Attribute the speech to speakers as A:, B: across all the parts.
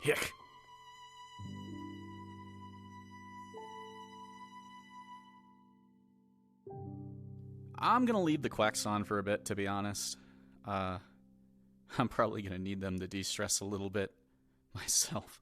A: Hick. I'm gonna leave the quacks on for a bit, to be honest. I'm probably gonna need them to de-stress a little bit myself.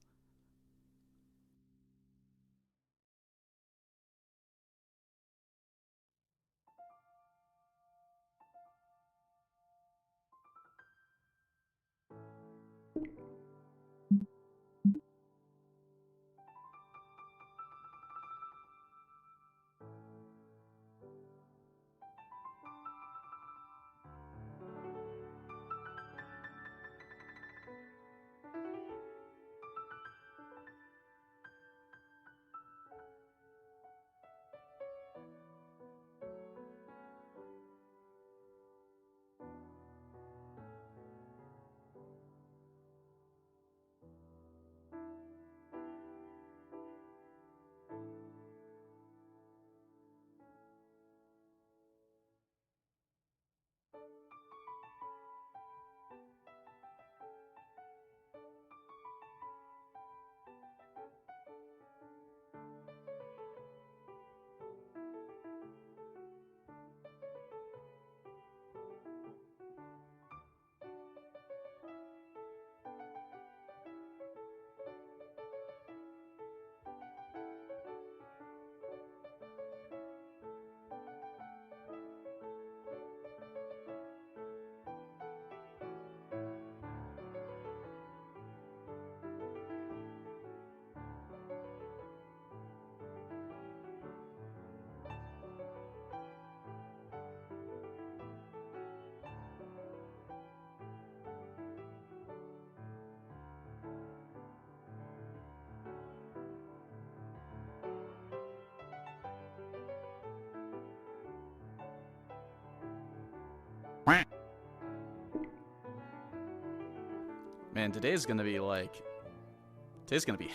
A: Man, today's gonna be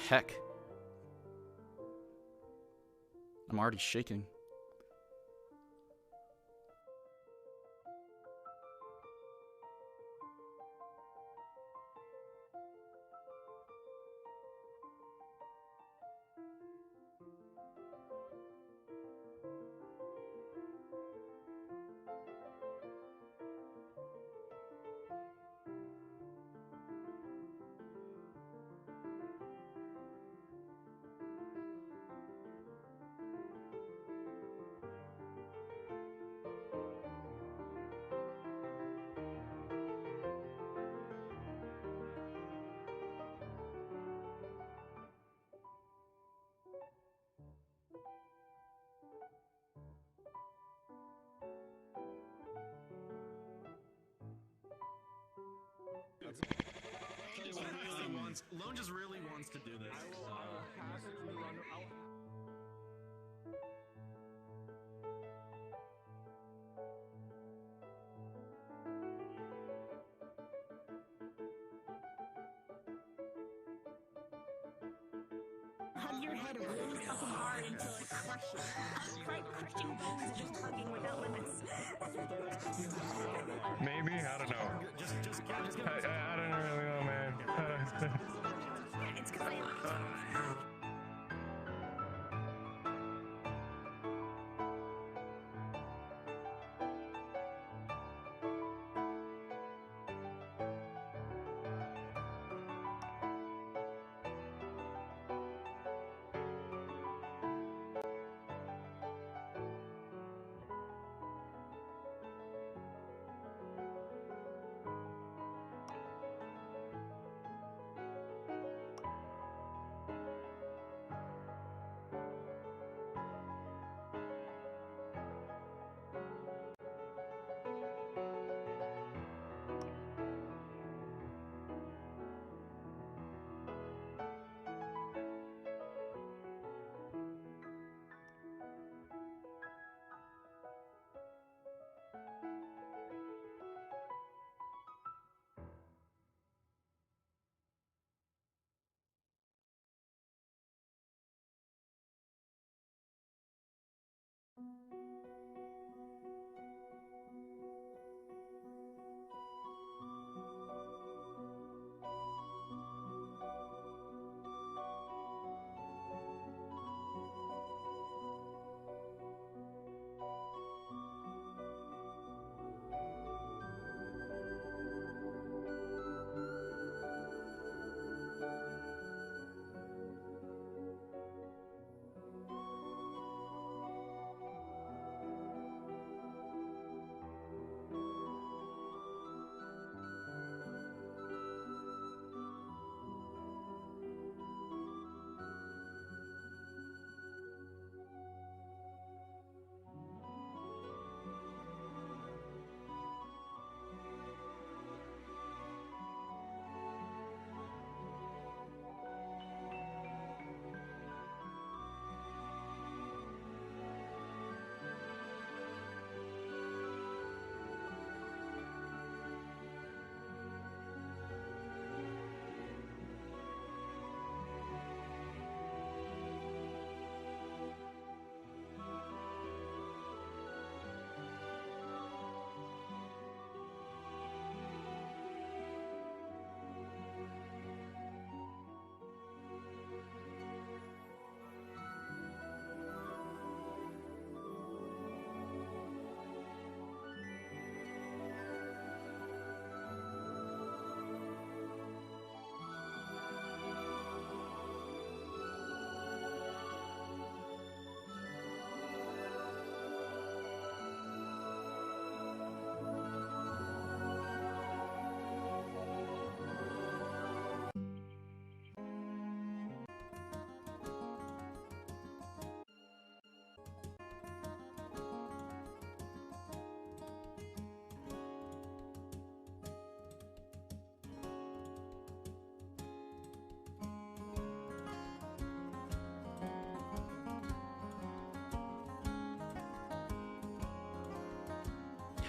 A: heck. I'm already shaking.
B: Lone just really wants to do this.
C: Hug your head really fucking hard until it crushes. Right, crushing bones and just hugging without limits.
D: Maybe? I don't know. I don't really know, man.
C: It's because I...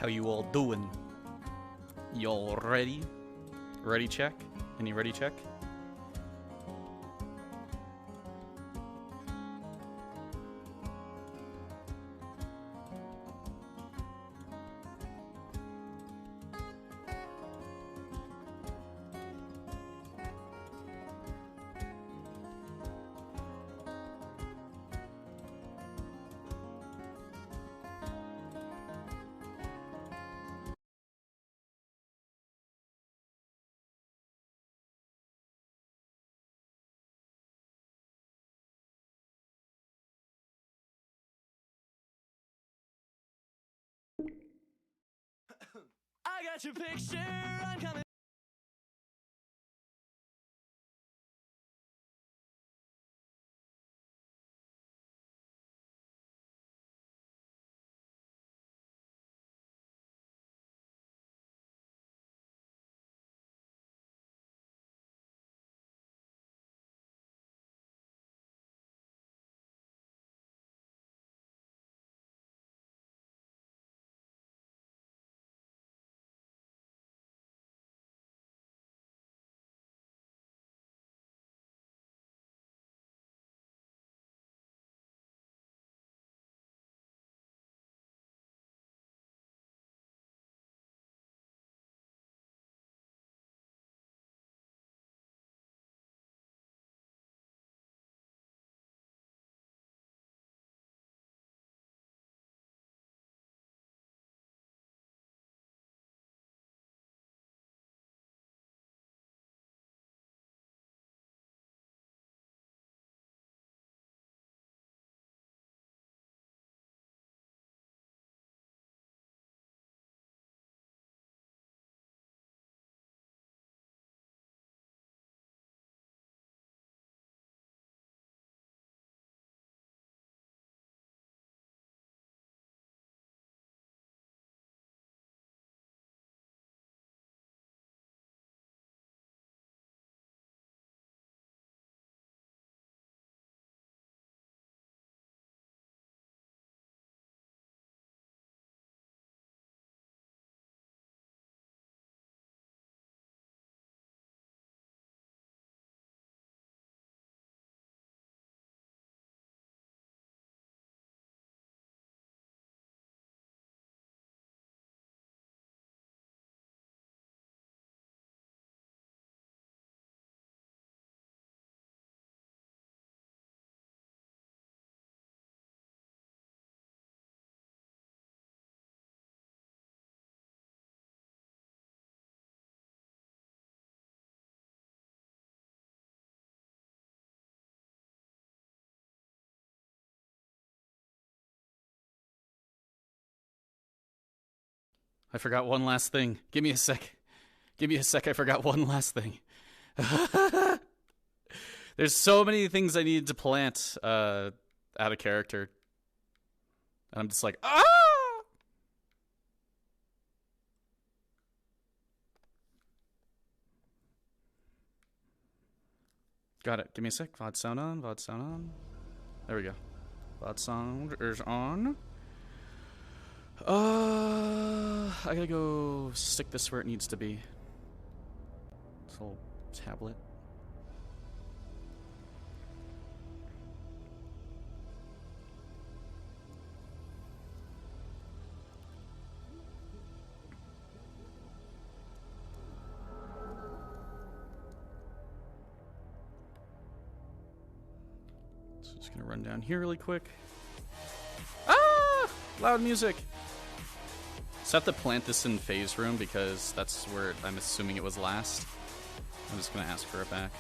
A: How you all doing? Y'all ready? Ready check? Any ready check?
E: I got your picture, I'm coming.
A: I forgot one last thing. Give me a sec. Give me a sec. I forgot one last thing. There's so many things I needed to plant out of character. And I'm just like, ah! Got it. Give me a sec. VOD sound on. VOD sound on. There we go. VOD sound is on. I gotta go stick this where it needs to be. This little tablet. So just gonna run down here really quick. Ah! Loud music! So I have to plant this in phase room because that's where I'm assuming it was last. I'm just gonna ask for it back.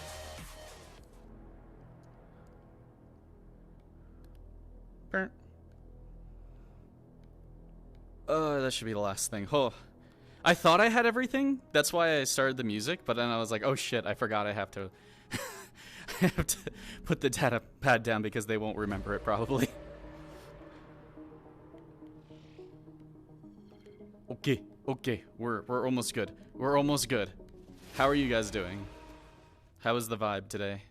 A: Burnt. That should be the last thing. Oh, I thought I had everything. That's why I started the music, but then I was like, oh shit, I forgot I have to I have to put the data pad down because they won't remember it probably. Okay, we're almost good. We're almost good. How are you guys doing? How is the vibe today?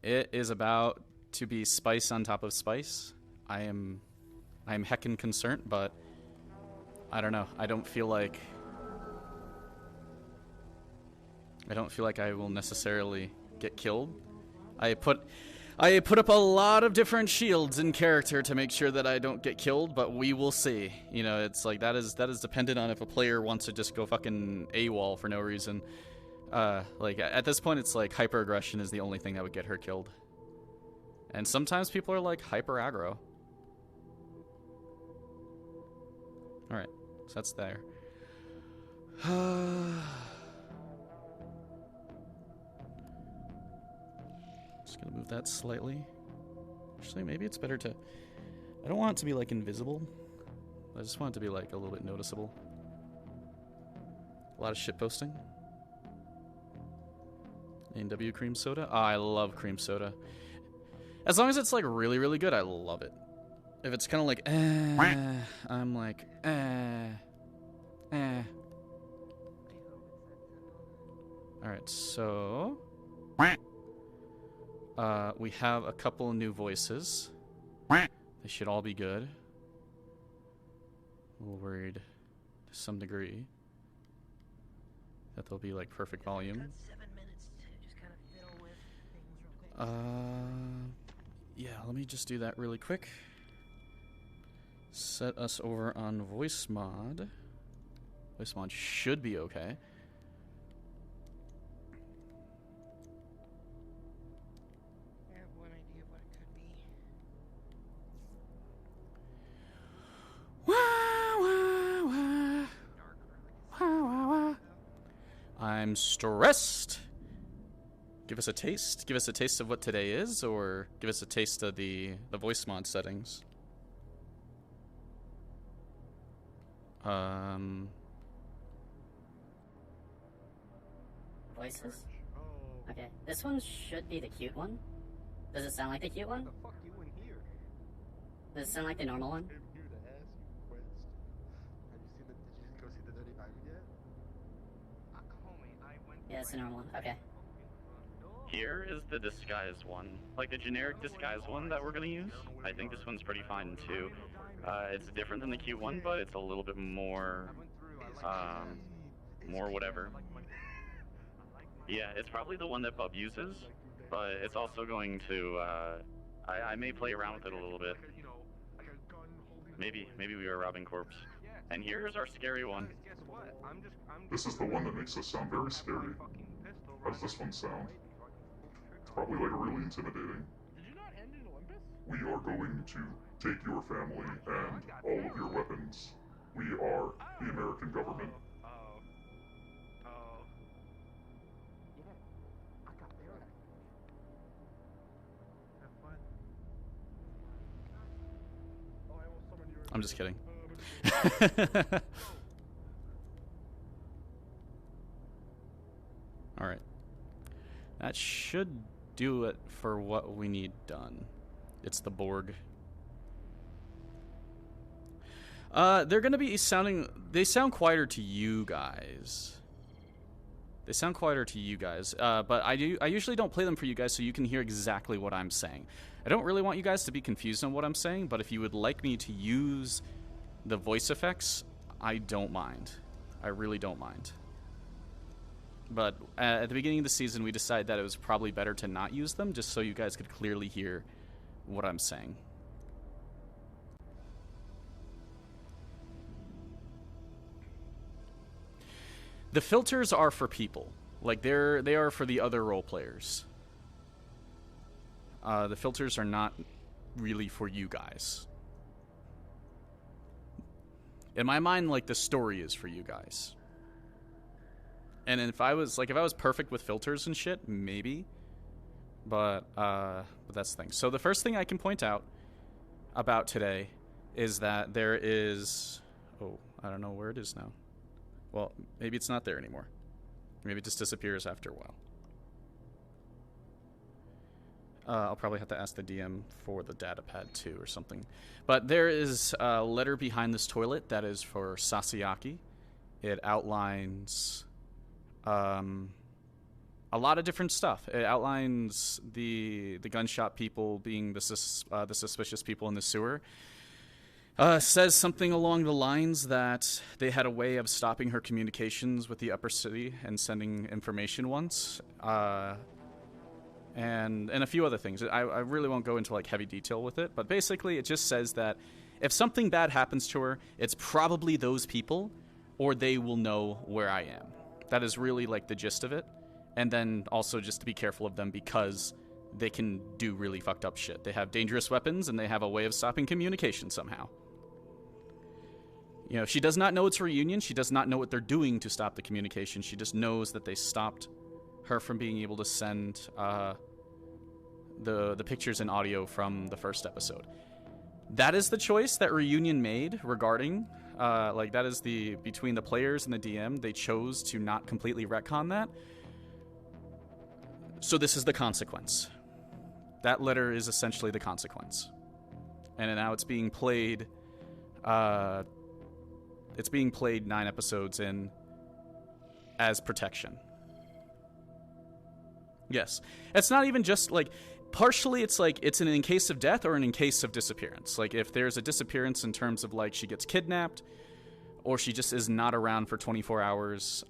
A: It is about to be spice on top of spice. I am heckin' concerned, but I don't know. I don't feel like I will necessarily get killed. I put up a lot of different shields in character to make sure that I don't get killed, but we will see. You know, it's like that is dependent on if a player wants to just go fucking AWOL for no reason. Like at this point, it's like hyper aggression is the only thing that would get her killed. And sometimes people are like hyper aggro. All right, so that's there. Just gonna move that slightly. Actually, maybe it's better to... I don't want it to be, like, invisible. I just want it to be, like, a little bit noticeable. A lot of shit posting. A&W cream soda? Oh, I love cream soda. As long as it's, like, really, really good, I love it. If it's kind of like, I'm like, Alright, so... we have a couple new voices. They should all be good. A little worried to some degree that they'll be like perfect volume. Yeah, let me just do that really quick. Set us over on voice mod. Voice mod should be okay. I'm stressed. Give us a taste. Give us a taste of what today is, or give us a taste of the voice mod settings.
F: Voices? Okay, this one should be the cute one. Does it sound like the cute one?
G: The fuck you in here?
F: Does it sound like the normal one?
G: I'm here to ask you, Quest. Have you seen the? Did you go see the Dirty Diamond yet?
B: Homie, I went.
F: Yeah, it's the normal one. Okay.
H: Here is the disguise one, like the generic disguise one that we're gonna use. I think this one's pretty fine too. It's different than the cute one, but it's a little bit more, more whatever. Yeah, it's probably the one that Bub uses, but it's also going to, I may play around with it a little bit. Maybe we are robbing corpse. And here's our scary one.
I: This is the one that makes us sound very scary. How does this one sound? It's probably like really intimidating. We are going to take your family and all of your weapons. We are the American government.
A: I'm just kidding. Alright. That should do it for what we need done. It's the Borg. They're gonna be sounding... They sound quieter to you guys. They sound quieter to you guys. But I usually don't play them for you guys so you can hear exactly what I'm saying. I don't really want you guys to be confused on what I'm saying, but if you would like me to use the voice effects, I don't mind. I really don't mind. But at the beginning of the season, we decided that it was probably better to not use them, just so you guys could clearly hear what I'm saying. The filters are for people. Like, they are for the other role players. The filters are not really for you guys. In my mind, like, the story is for you guys. And if I was perfect with filters and shit, maybe. But that's the thing. So the first thing I can point out about today is that there is... Oh, I don't know where it is now. Well, maybe it's not there anymore. Maybe it just disappears after a while. I'll probably have to ask the DM for the data pad too or something. But there is a letter behind this toilet that is for Sasayaki. It outlines a lot of different stuff. It outlines the gunshot people being the suspicious people in the sewer. Says something along the lines that they had a way of stopping her communications with the upper city and sending information once. And a few other things. I really won't go into like heavy detail with it, but basically it just says that if something bad happens to her, it's probably those people, or they will know where I am. That is really like the gist of it. And then also just to be careful of them because they can do really fucked up shit. They have dangerous weapons and they have a way of stopping communication somehow. You know, she does not know it's a reunion. She does not know what they're doing to stop the communication. She just knows that they stopped her from being able to send the pictures and audio from the first episode. That is the choice that Reunion made regarding, like that is the, between the players and the DM, they chose to not completely retcon that. So this is the consequence. That letter is essentially the consequence. And now it's being played, it's being played 9 episodes in as protection. Yes. It's not even just like, partially it's like it's an in case of death or an in case of disappearance. Like if there's a disappearance in terms of like she gets kidnapped or she just is not around for 24 hours,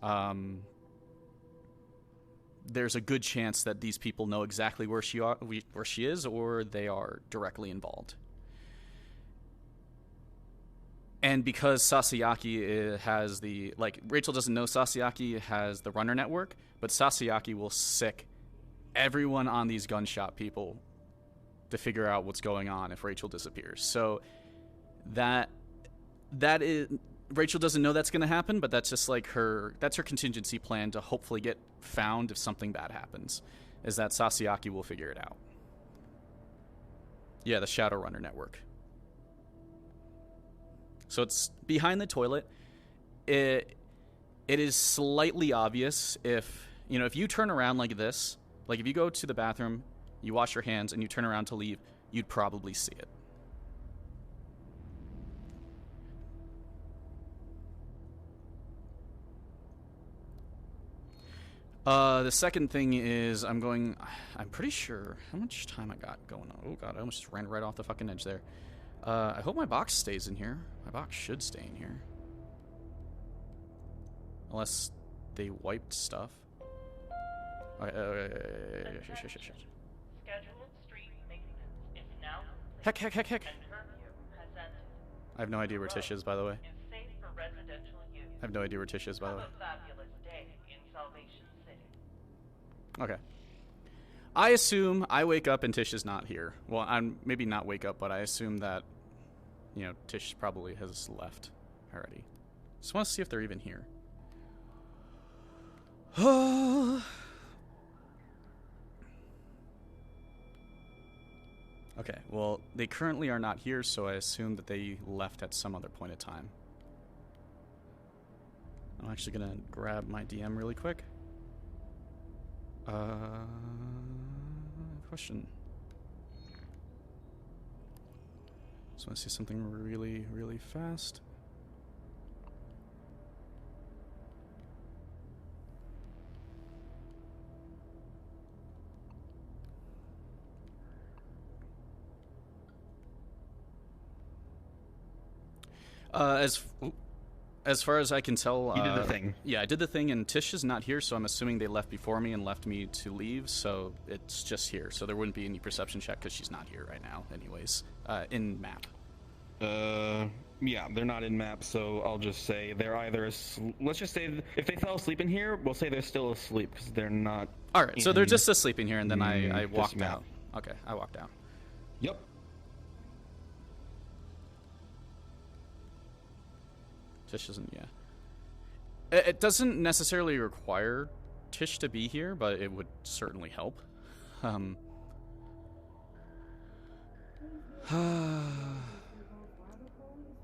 A: there's a good chance that these people know exactly where she is or they are directly involved. And because Sasayaki has the, like, Rachel doesn't know Sasayaki has the runner network, but Sasayaki will sick everyone on these gun shop people to figure out what's going on if Rachel disappears. So that is, Rachel doesn't know that's going to happen, but that's just like that's her contingency plan to hopefully get found if something bad happens, is that Sasayaki will figure it out. Yeah, the Shadowrunner network. So it's behind the toilet. It is slightly obvious if, you know, if you turn around like this, like if you go to the bathroom, you wash your hands, and you turn around to leave, you'd probably see it. The second thing is I'm pretty sure, how much time I got going on? Oh god, I almost just ran right off the fucking edge there. I hope my box stays in here. My box should stay in here. Unless they wiped stuff. Heck. I have no idea where Tish is, by the way. I have no idea where Tish is, by the way. Okay. I assume I wake up and Tish is not here. Well, I'm maybe not wake up, but I assume that, you know, Tish probably has left already. Just want to see if they're even here. Okay, well, they currently are not here, so I assume that they left at some other point in time. I'm actually going to grab my DM really quick. Question. Just want to see something really, really fast. As far as I can tell,
D: you did the thing.
A: Yeah, I did the thing, and Tish is not here, so I'm assuming they left before me and left me to leave, so it's just here. So there wouldn't be any perception check because she's not here right now, anyways, in map.
D: Yeah, they're not in map, so I'll just say they're either let's just say if they fell asleep in here, we'll say they're still asleep because they're not.
A: All right, so they're just asleep in here, and then I walked out. Okay, I walked out.
D: Yep.
A: Tish isn't, yeah. It doesn't necessarily require Tish to be here, but it would certainly help. But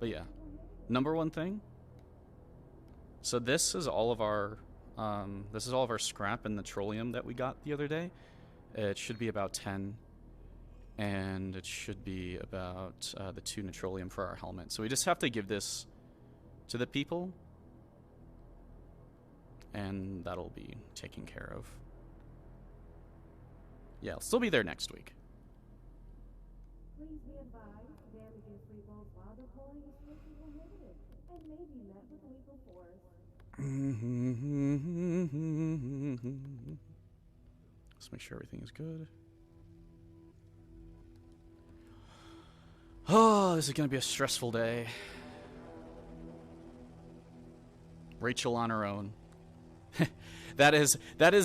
A: yeah. Number one thing. So this is all of our scrap and petroleum that we got the other day. It should be about 10. And it should be about the 2 petroleum for our helmet. So we just have to give this to the people, and that'll be taken care of. Yeah, I'll still be there next week.
J: Please be advised, damages for both water pulling
A: Let's make sure everything is good. Oh, this is going to be a stressful day. Rachel on her own. That is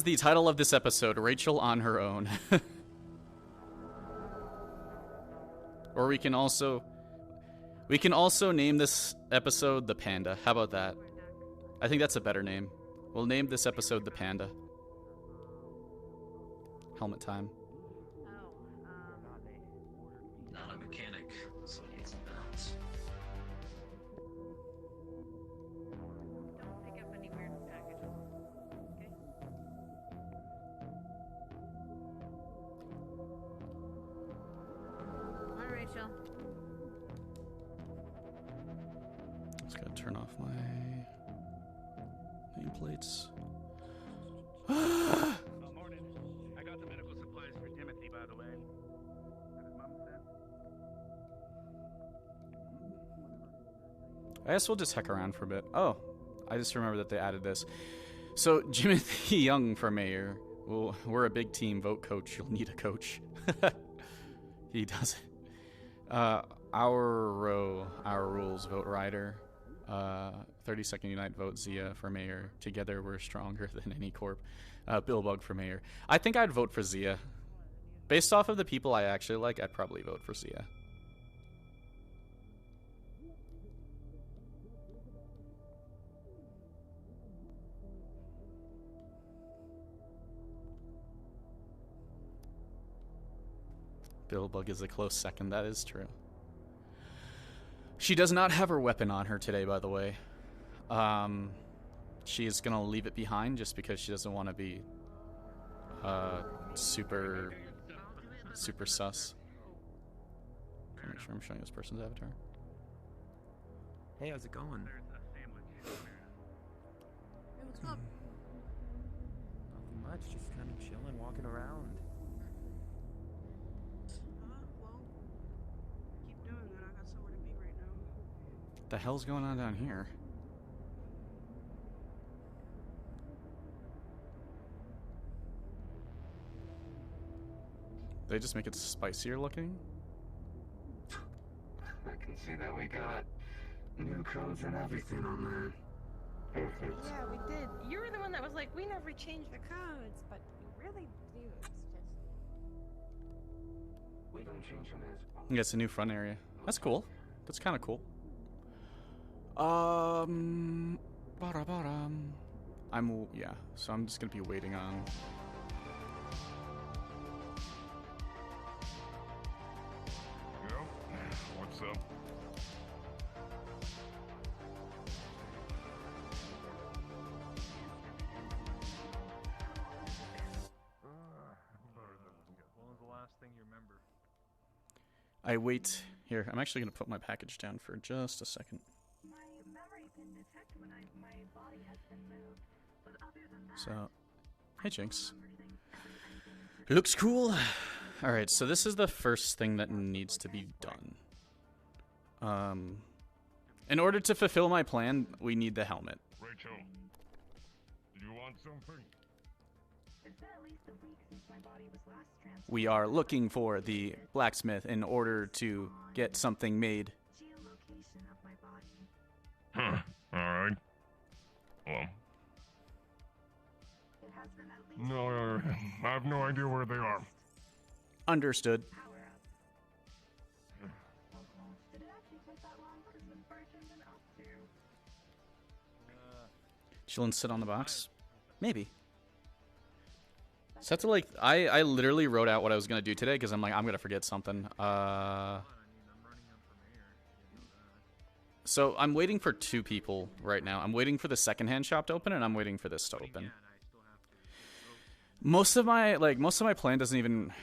A: the title of this episode, Rachel on her own. Or we can also name this episode The Panda. How about that? I think that's a better name. We'll name this episode The Panda. Helmet time.
J: Not a mechanic, so I need some balance.
C: Don't pick up any weird packages. Okay? Come on, Rachel.
A: Just gotta turn off my nameplates.
B: Morning. I got the medical supplies for Timothy, by the way. That his mom said.
A: I guess we'll just heck around for a bit. Oh, I just remember that they added this. So, Timothy Young for mayor. Well, we're a big team. Vote coach. You'll need a coach. He does it. Our rules. Vote Ryder. 32nd Unite. Vote Zia for mayor. Together we're stronger than any corp. Bill Bug for mayor. I think I'd vote for Zia. Based off of the people I actually like, I'd probably vote for Zia. Billbug is a close second, that is true. She does not have her weapon on her today, by the way. She is going to leave it behind just because she doesn't want to be super sus. Can I make sure I'm showing this person's avatar?
K: Hey, how's it going?
C: Hey, what's up?
K: Nothing much, just kind of chilling, walking around.
C: Well, keep doing that. I got somewhere to be right now.
A: What the hell's going on down here? They just make it spicier looking?
J: I can see that we got new codes and everything on there. Perfect.
C: Yeah, we did. You were the one that was like, we never changed the codes, but we really do. It's just...
J: We don't change them as well.
A: Yeah, it's a new front area. That's cool. That's kind of cool. Yeah, so I'm just gonna be waiting on.
I: What's up?
B: When was the last thing you remember?
A: I wait here. I'm actually gonna put my package down for just a second.
C: My memory didn't detect when my body has been moved. But other than that...
A: So, hey Jinx. Looks cool. All right, so this is the first thing that needs to be done. In order to fulfill my plan, we need the helmet.
I: Rachel, do you want something?
C: It's been at least a week since my body was last transferred.
A: We are looking for the blacksmith in order to get something made.
C: Geolocation of my body.
I: Huh. Alright. Well.
C: It has been at least...
I: No, I have no idea where they are.
A: Understood.
C: Power up. Did it actually take that long? Because the Virgin's been up to...
A: Chillin' sit on the box? Maybe. So that's like, I literally wrote out what I was gonna do today because I'm like, I'm gonna forget something. So I'm waiting for two people right now. I'm waiting for the secondhand shop to open, and I'm waiting for this to open. Most of my plan doesn't even,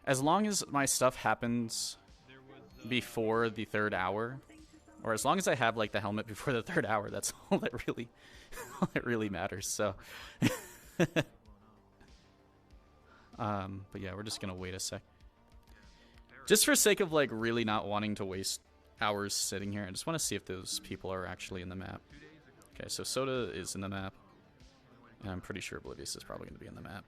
A: as long as my stuff happens before the 3rd hour, or as long as I have like the helmet before the 3rd hour, that's all that really matters. So, but yeah, we're just gonna wait a sec, just for sake of like really not wanting to waste hours sitting here. I just want to see if those people are actually in the map. Okay, so Soda is in the map. And I'm pretty sure Oblivious is probably going to be in the map.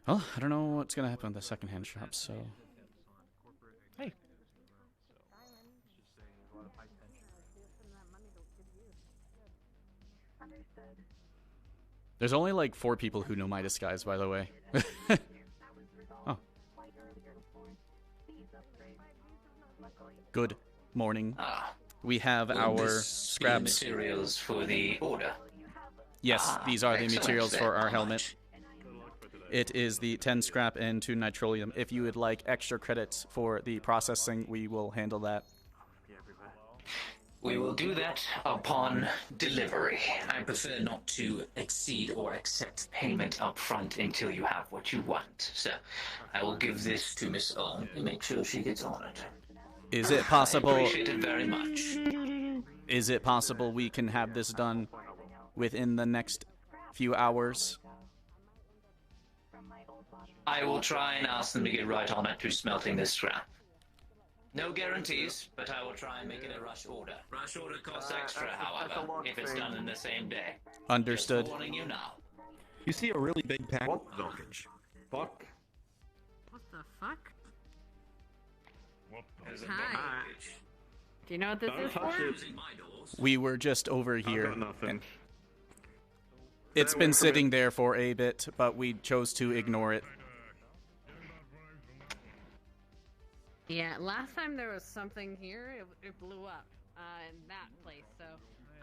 A: Well, I don't know what's going to happen with the secondhand shop, so...
K: Hey.
A: There's only like 4 people who know my disguise, by the way. Oh. Good morning. We have our scraps.
L: Materials for the order.
A: Yes, these are the
L: excellent.
A: materials for our
L: How
A: helmet.
L: much?
A: It is the 10 scrap and 2 nitrolium. If you would like extra credits for the processing, we will handle that.
L: We will do that upon delivery. I prefer not to exceed or accept payment up front until you have what you want. So I will give this to Miss Owen and make sure she gets on it.
A: Is it possible?
L: I appreciate it very much.
A: Is it possible we can have this done within the next few hours?
L: I will try and ask them to get right on it through smelting this scrap. No guarantees, but I will try and make it a rush order. Rush order costs extra, however, if it's done in the same day.
A: Understood.
L: Just warning you now.
D: You see a really big pack.
M: What the fuck?
N: What the fuck?
L: There's a
N: Hi.
L: package.
N: Do you know what this is for?
A: We were just over
M: I
A: here.
M: got nothing.
A: It's been sitting there for a bit, but we chose to ignore it.
N: Yeah, last time there was something here, it blew up in that place, so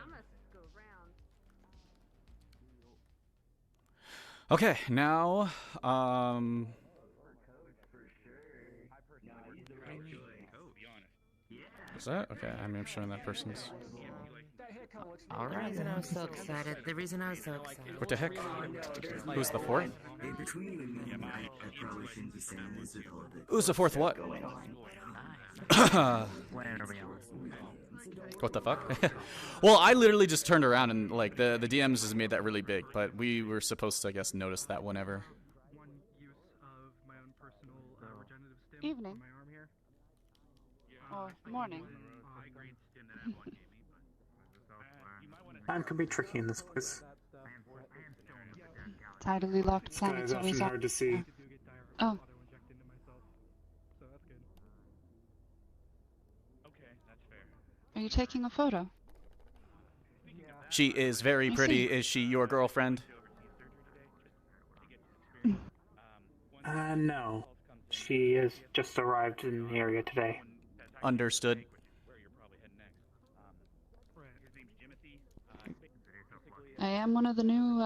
N: I'm gonna go around.
A: Okay, now, is that? Okay, I'm showing that person's.
K: Alright, I was so excited. The reason I was so excited.
A: What the heck? Who's the 4th? Who's the 4th what? What the fuck? Well, I literally just turned around and, like, the DMs has made that really big, but we were supposed to, I guess, notice that whenever.
O: Evening. Or morning.
P: Time can be tricky in this place.
O: Tidally locked
P: This guy
O: planets
P: is often
O: always
P: hard to see.
O: Oh. Are you taking a photo?
A: She is very pretty. Is she your girlfriend?
P: No. She has just arrived in the area today.
A: Understood.
O: I am one of the new,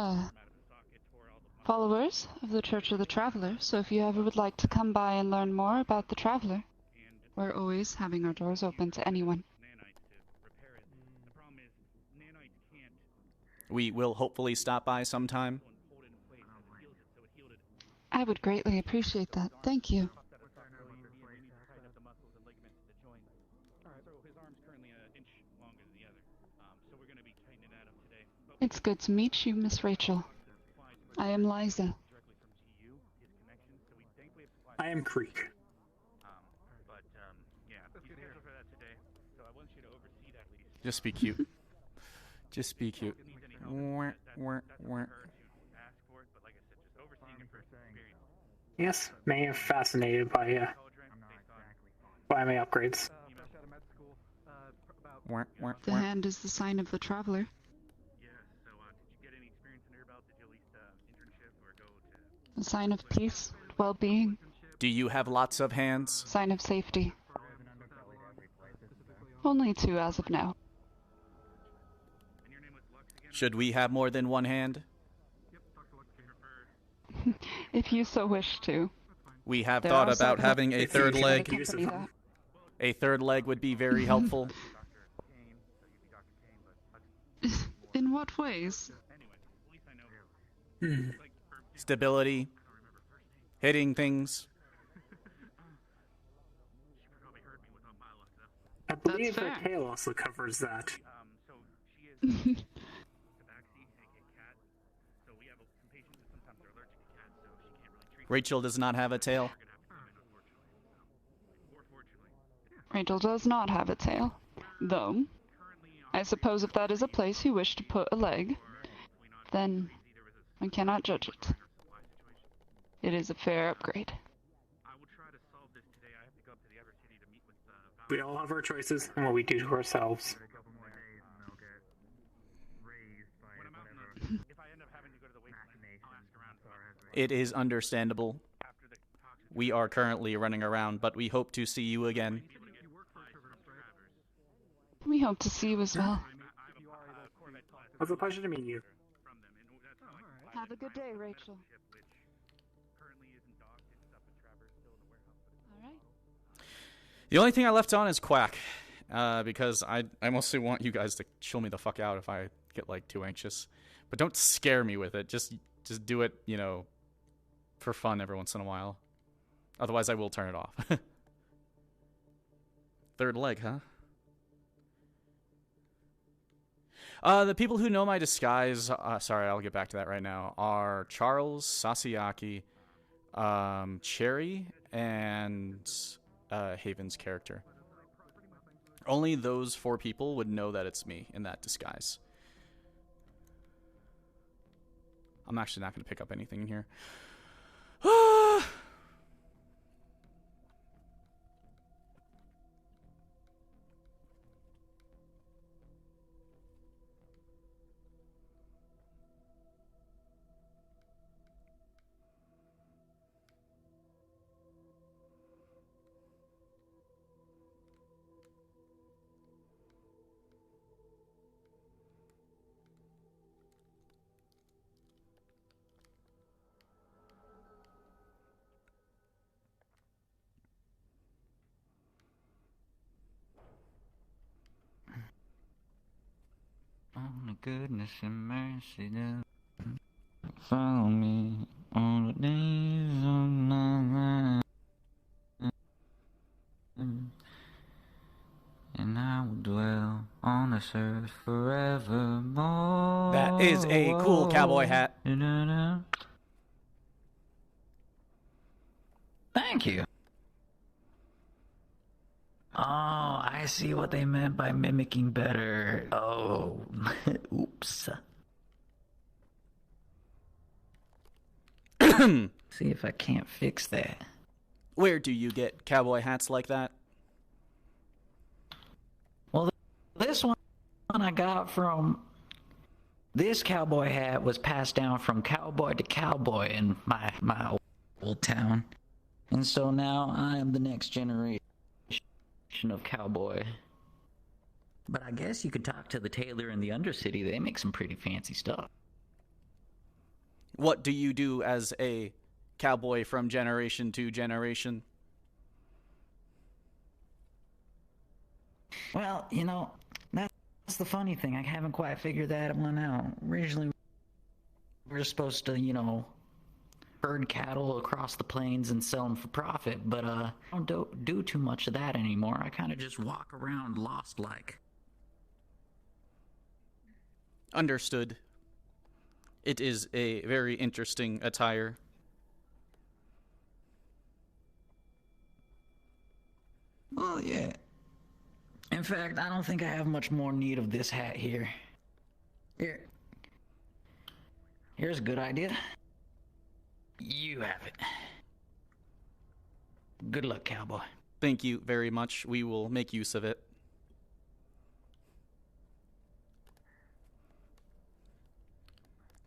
O: followers of the Church of the Traveler, so if you ever would like to come by and learn more about the Traveler, we're always having our doors open to anyone.
A: We will hopefully stop by sometime.
O: I would greatly appreciate that. Thank you. It's good to meet you, Miss Rachel. I am Liza.
P: I am Creek.
A: Just be cute. Just be cute. Wah, wah, wah.
P: Yes, may have fascinated by my upgrades.
A: Wah, wah,
O: The
A: wah.
O: hand is the sign of the Traveler. A sign of peace, well-being,
A: Do you have lots of hands?
O: sign of safety. Only 2 as of now.
A: Should we have more than one hand?
O: If you so wish to.
A: We have
O: There
A: thought
O: are
A: about
O: some
A: having a
O: methods
A: third
O: to
A: leg.
O: accompany that.
A: A third leg would be very helpful.
O: In what ways?
A: Stability. Hitting things.
P: I believe
O: fair.
P: her tail also covers that.
A: Rachel does not have a tail.
O: Rachel does not have a tail, though. I suppose if that is a place you wish to put a leg, then I cannot judge it. It is a fair upgrade.
P: We all have our choices and what we do to ourselves.
A: It is understandable. We are currently running around, but we hope to see you again.
O: We hope to see you as well.
P: It was a pleasure to meet you.
O: Have a good day, Rachel. Alright.
A: The only thing I left on is Quack, because I mostly want you guys to chill me the fuck out if I get, like, too anxious. But don't scare me with it. Just do it, you know, for fun every once in a while. Otherwise, I will turn it off. Third leg, huh? The people who know my disguise, sorry, I'll get back to that right now, are Charles, Sasayaki, Cherry, and Haven's character. Only those 4 people would know that it's me in that disguise. I'm actually not going to pick up anything in here.
Q: Oh my goodness and mercy, follow me all the days of my life, and I will dwell on this earth forevermore.
A: That is a cool cowboy hat.
Q: Thank you. Oh, I see what they meant by mimicking better. Oh, oops. See if I can't fix that.
A: Where do you get cowboy hats like that?
Q: Well, this one I got from... This cowboy hat was passed down from cowboy to cowboy in my old town. And so now I am the next generation of cowboy. But I guess you could talk to the tailor in the Undercity. They make some pretty fancy stuff.
A: What do you do as a cowboy from generation to generation?
Q: Well, you know, that's the funny thing. I haven't quite figured that one out. Originally, we were supposed to, you know, herd cattle across the plains and sell them for profit, but I don't do too much of that anymore. I kind of just walk around lost-like.
A: Understood. It is a very interesting attire.
Q: Well, yeah. In fact, I don't think I have much more need of this hat here. Here's a good idea. You have it. Good luck, cowboy.
A: Thank you very much. We will make use of it.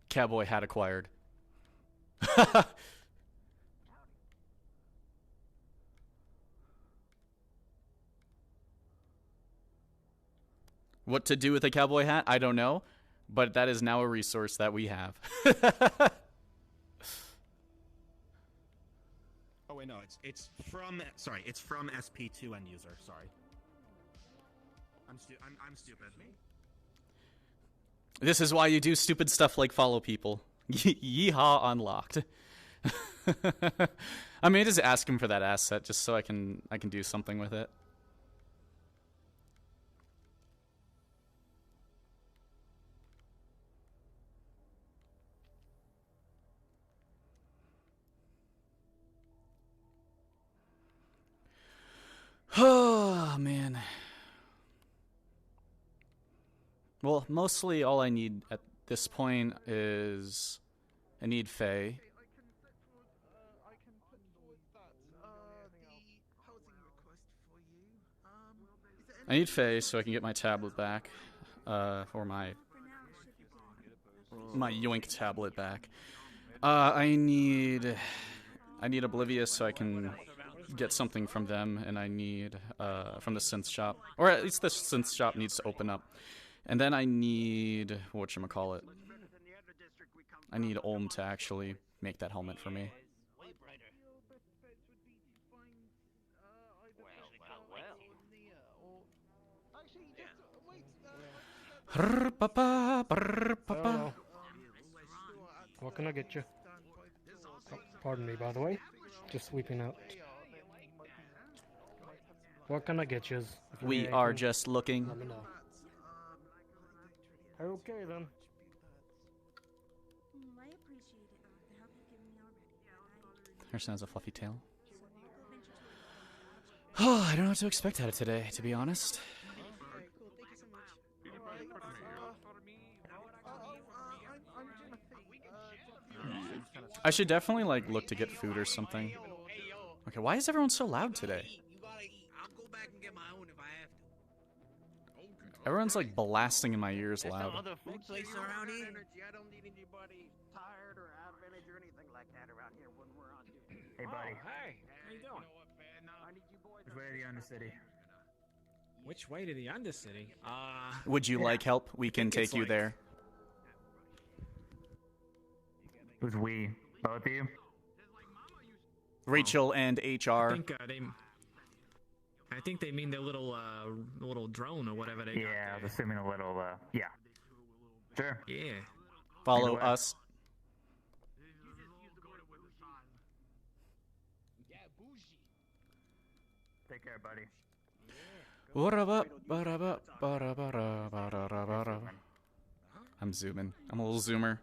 A: Cowboy hat acquired. What to do with a cowboy hat? I don't know, but that is now a resource that we have.
R: Oh wait, no, it's from SP2 end user. Sorry, I'm stupid.
A: This is why you do stupid stuff like follow people. Yeehaw unlocked. I may just ask him for that asset just so I can do something with it. man. Well, mostly all I need at this point is I need Faye. I need Faye so I can get my tablet back, or my Yoink tablet back. I need Oblivious so I can get something from them, and I need from the synth shop, or at least the synth shop needs to open up. And then I need whatchamacallit. I need Olm to actually make that helmet for me.
S: Hello. What can I get you? Oh, pardon me, by the way. Just sweeping out. What can I get you?
A: We are just looking.
S: Let me know. Okay then.
C: I appreciate it, the help you've given me already.
A: Her son has a fluffy tail. Oh, I don't know what to expect out of today, to be honest. I should definitely like look to get food or something. Okay, why is everyone so loud today? Everyone's like blasting in my ears loud.
B: Other food places around here? I don't need anybody tired or out of energy or anything like that around here when we're on duty.
T: Hey, buddy.
B: Hey, how you doing? I need you boys.
T: Which way to the Undercity?
K: Which way to the Undercity?
A: Would you like help? We can take you there.
T: Who's we? Both of you?
A: Rachel and HR.
K: I think they mean their little drone or whatever they got
T: Yeah, I
K: there.
T: was assuming a little, yeah. Sure.
K: Yeah.
A: Follow us.
T: Take care, buddy.
A: I'm zooming. I'm a little zoomer.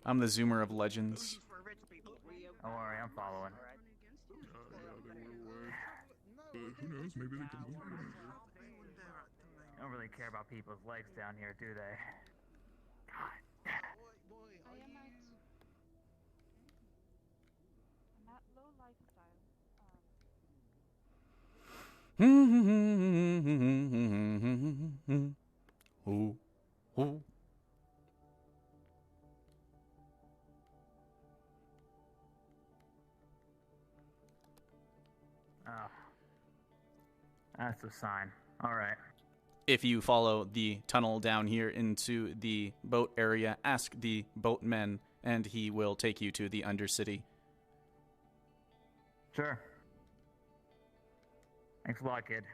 A: I'm the zoomer of legends.
T: Don't worry, I'm following.
I: Who knows? Maybe they can.
T: They don't really care about people's legs down here, do they? God.
A: Ooh. Ooh.
T: Oh. That's a sign. Alright.
A: If you follow the tunnel down here into the boat area, ask the boatman, and he will take you to the Undercity.
T: Sure. Thanks a lot, kid.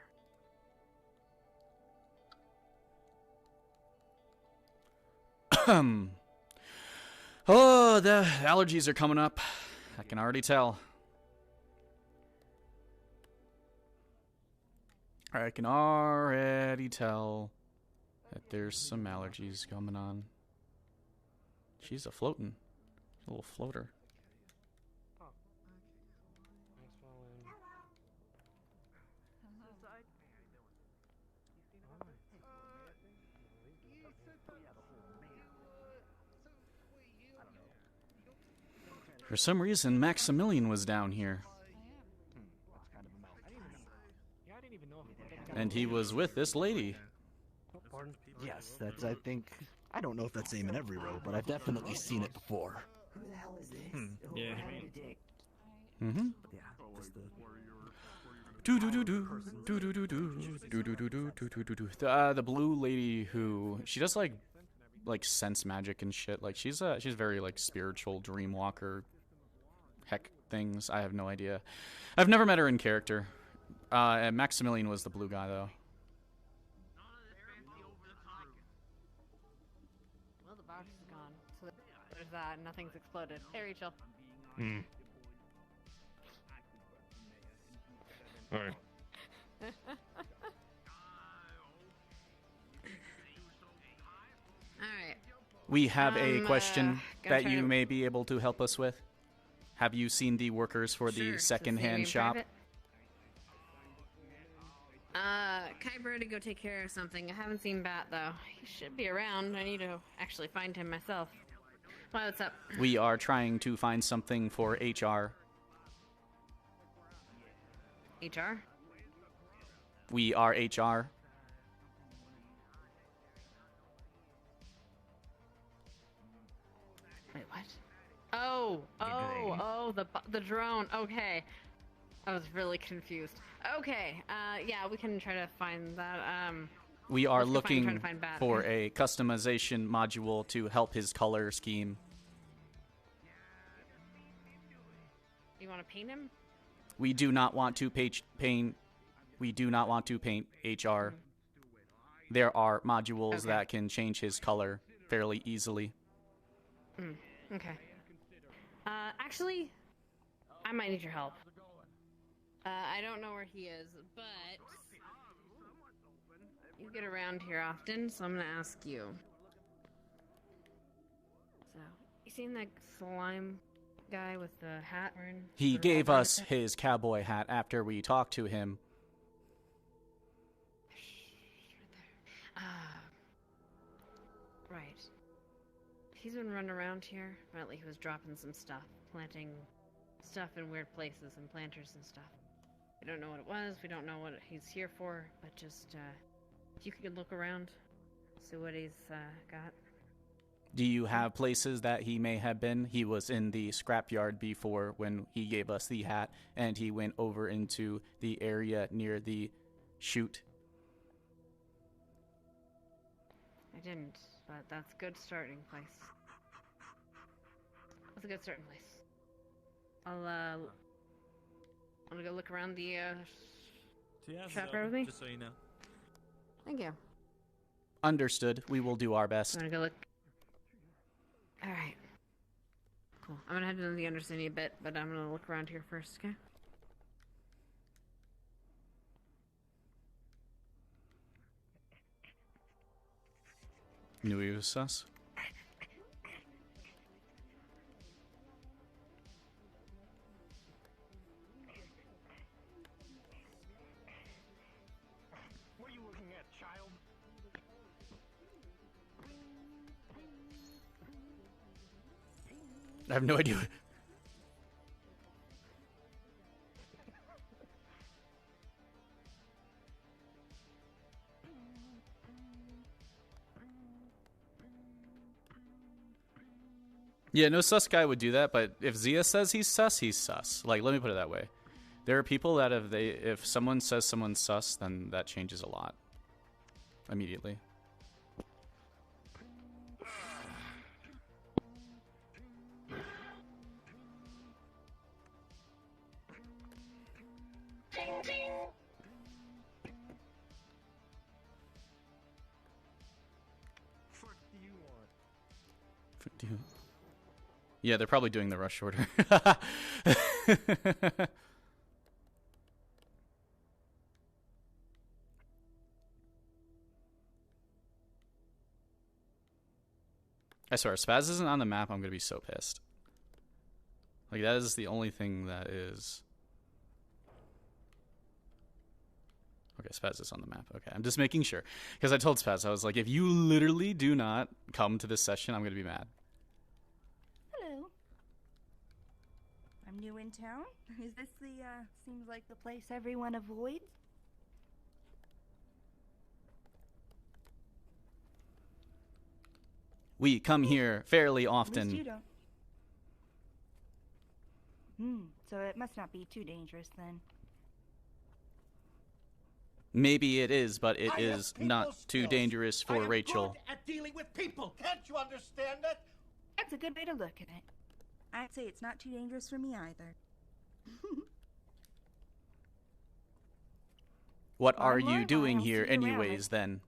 A: Oh, the allergies are coming up. I can already tell. I can already tell that there's some allergies coming on. She's a floating. A little floater. For some reason, Maximilian was down here. And he was with this lady.
U: Yes, that's, I think, I don't know if that's same in every row, but I've definitely seen it before.
K: Yeah.
A: Mm-hmm.
U: Yeah, just the...
A: The blue lady who she does like sense magic and shit. Like she's very like spiritual dream walker heck things. I have no idea. I've never met her in character. And Maximilian was the blue guy though.
N: Well, the box is gone, so there's that. Nothing's exploded. Hey, Rachel.
D: Alright.
N: Alright.
A: We have a question that you
N: to-
A: may be able to help us with. Have you seen the workers for the
N: Sure,
A: second-hand
N: so
A: shop?
N: private? Kyber to go take care of something. I haven't seen Bat, though. He should be around. I need to actually find him myself. What's up?
A: We are trying to find something for HR.
N: HR?
A: We are HR.
N: Wait, what? Oh, the drone. Okay. I was really confused. Okay, yeah, we can try to find that.
A: We are
N: let's go
A: looking
N: try to find Bat.
A: for a customization module to help his color scheme.
N: You want to paint him?
A: We do not want to paint. We do not want to paint HR. There are modules that can change his color fairly easily.
N: Okay. Actually, I might need your help. I don't know where he is, but you get around here often, so I'm gonna ask you. So, you seen that slime guy with the hat wearing?
A: He gave us his cowboy hat after we talked to him.
N: Right. He's been running around here. Apparently he was dropping some stuff, planting stuff in weird places and planters and stuff. We don't know what it was, we don't know what he's here for, but just, if you could look around, see what he's, got.
A: Do you have places that he may have been? He was in the scrapyard before when he gave us the hat, and he went over into the area near the chute.
N: I didn't, but that's a good starting place. That's a good starting place. I'm gonna go look around the, trap with me.
K: Just so you know.
N: Thank you.
A: Understood. We will do our best.
N: I'm gonna go look. Alright. Cool. I'm gonna head into the undercity a bit, but I'm gonna look around here first, okay?
A: Knew he was sus.
B: What are you looking at, child?
A: I have no idea. Yeah, no sus guy would do that, but if Zia says he's sus, he's sus. Like, let me put it that way. There are people that if someone says someone's sus, then that changes a lot. Immediately. Yeah, they're probably doing the rush order. I swear, Spaz isn't on the map, I'm gonna be so pissed. Like, that is the only thing that is... Okay, Spaz is on the map. Okay, I'm just making sure. Because I told Spaz, I was like, if you literally do not come to this session, I'm gonna be mad.
E: Hello. I'm new in town. Is this the, seems like the place everyone avoids?
A: We come here fairly
E: At least you
A: often.
E: don't. So it must not be too dangerous then.
A: Maybe it is, but it is not too
B: skills.
A: dangerous
B: I
A: for
B: am
A: Rachel.
B: good at dealing with people. Can't you understand that?
E: That's a good way to look at it. I'd say it's not too dangerous for me either.
A: What
E: Well,
A: are
E: I'm
A: you
E: Lorelei.
A: doing
E: I'll
A: here
E: see you around.
A: anyways, then?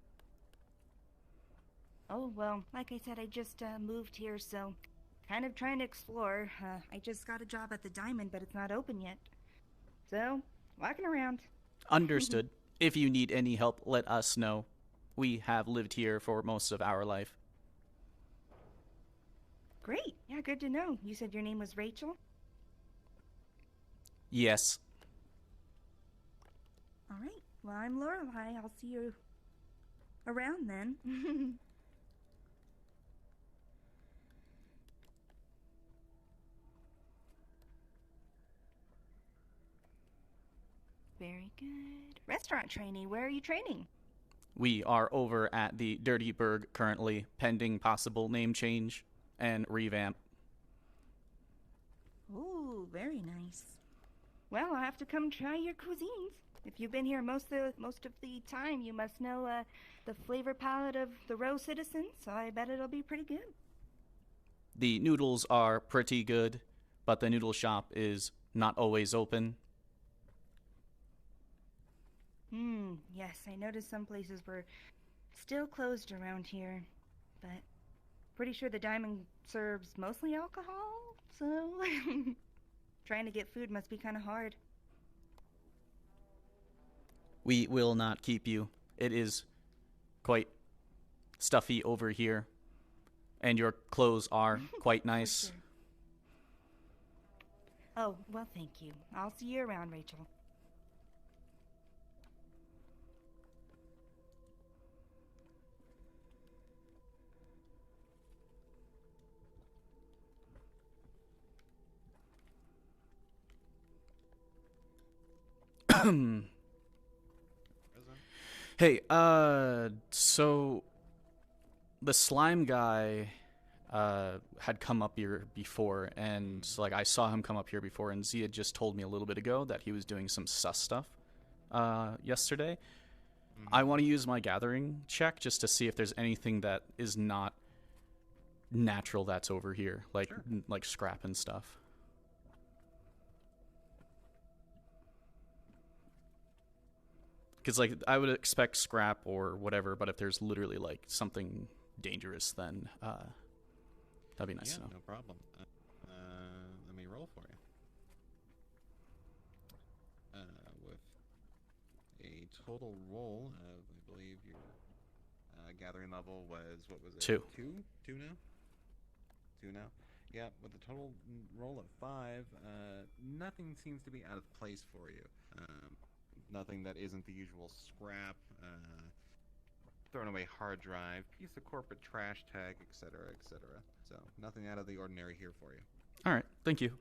E: Oh, well, like I said, I just moved here, so kind of trying to explore. I just got a job at the Diamond, but it's not open yet. So, walking around.
A: Understood. If you need any help, let us know. We have lived here for most of our life.
E: Great. Yeah, good to know. You said your name was Rachel?
A: Yes.
E: All right. Well, I'm Lorelei. I'll see you around then. Very good. Restaurant trainee, where are you training?
A: We are over at the Dirty Burg currently, pending possible name change and revamp.
E: Ooh, very nice. Well, I'll have to come try your cuisines. If you've been here most of the time, you must know the flavor palette of the Row citizens, so I bet it'll be pretty good.
A: The noodles are pretty good, but the noodle shop is not always open.
E: Yes, I noticed some places were still closed around here, but pretty sure the Diamond serves mostly alcohol, so trying to get food must be kind of hard.
A: We will not keep you. It is quite stuffy over here, and your clothes are quite nice.
E: Sure. Oh, well, thank you. I'll see you around, Rachel.
A: Hey, so the slime guy had come up here before, and like I saw him come up here before, and Z had just told me a little bit ago that he was doing some sus stuff yesterday. I want to use my gathering check just to see if there's anything that is not natural that's over here, like like scrap and stuff. Because, like, I would expect scrap or whatever, but if there's literally, like, something dangerous, then that'd be nice to know.
R: No problem. Let me roll for you. With a total roll of, I believe your gathering level was, what was it?
A: 2.
R: 2? 2 now? 2 now? Yeah, with a total roll of 5, nothing seems to be out of place for you. Nothing that isn't the usual scrap, thrown away hard drive, piece of corporate trash tag, etc., etc. So, nothing out of the ordinary here for you.
A: Alright, thank you.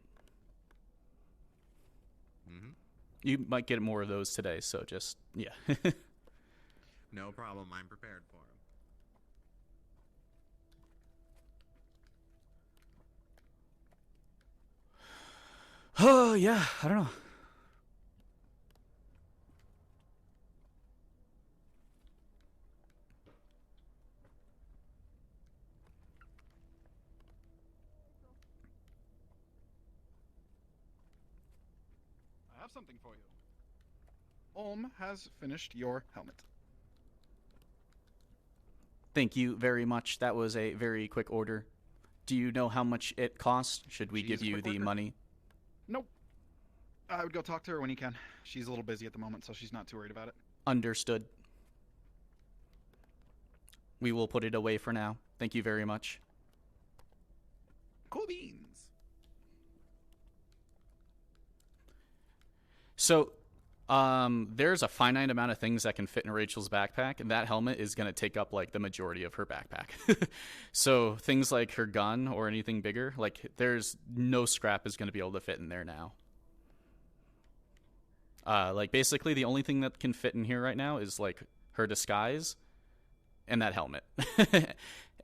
A: You might get more of those today, so just, yeah.
R: No problem, I'm prepared for them.
A: Oh, yeah, I don't know.
G: I have something for you. Olm has finished your helmet.
A: Thank you very much. That was a very quick order. Do you know how much it cost? Should we give you the money?
G: Nope. I would go talk to her when you can. She's a little busy at the moment, so she's not too worried about it.
A: Understood. We will put it away for now. Thank you very much.
G: Cool beans.
A: So, there's a finite amount of things that can fit in Rachel's backpack, and that helmet is going to take up, like, the majority of her backpack. So, things like her gun or anything bigger, like, there's no scrap is going to be able to fit in there now. Like, basically, the only thing that can fit in here right now is, like, her disguise and that helmet.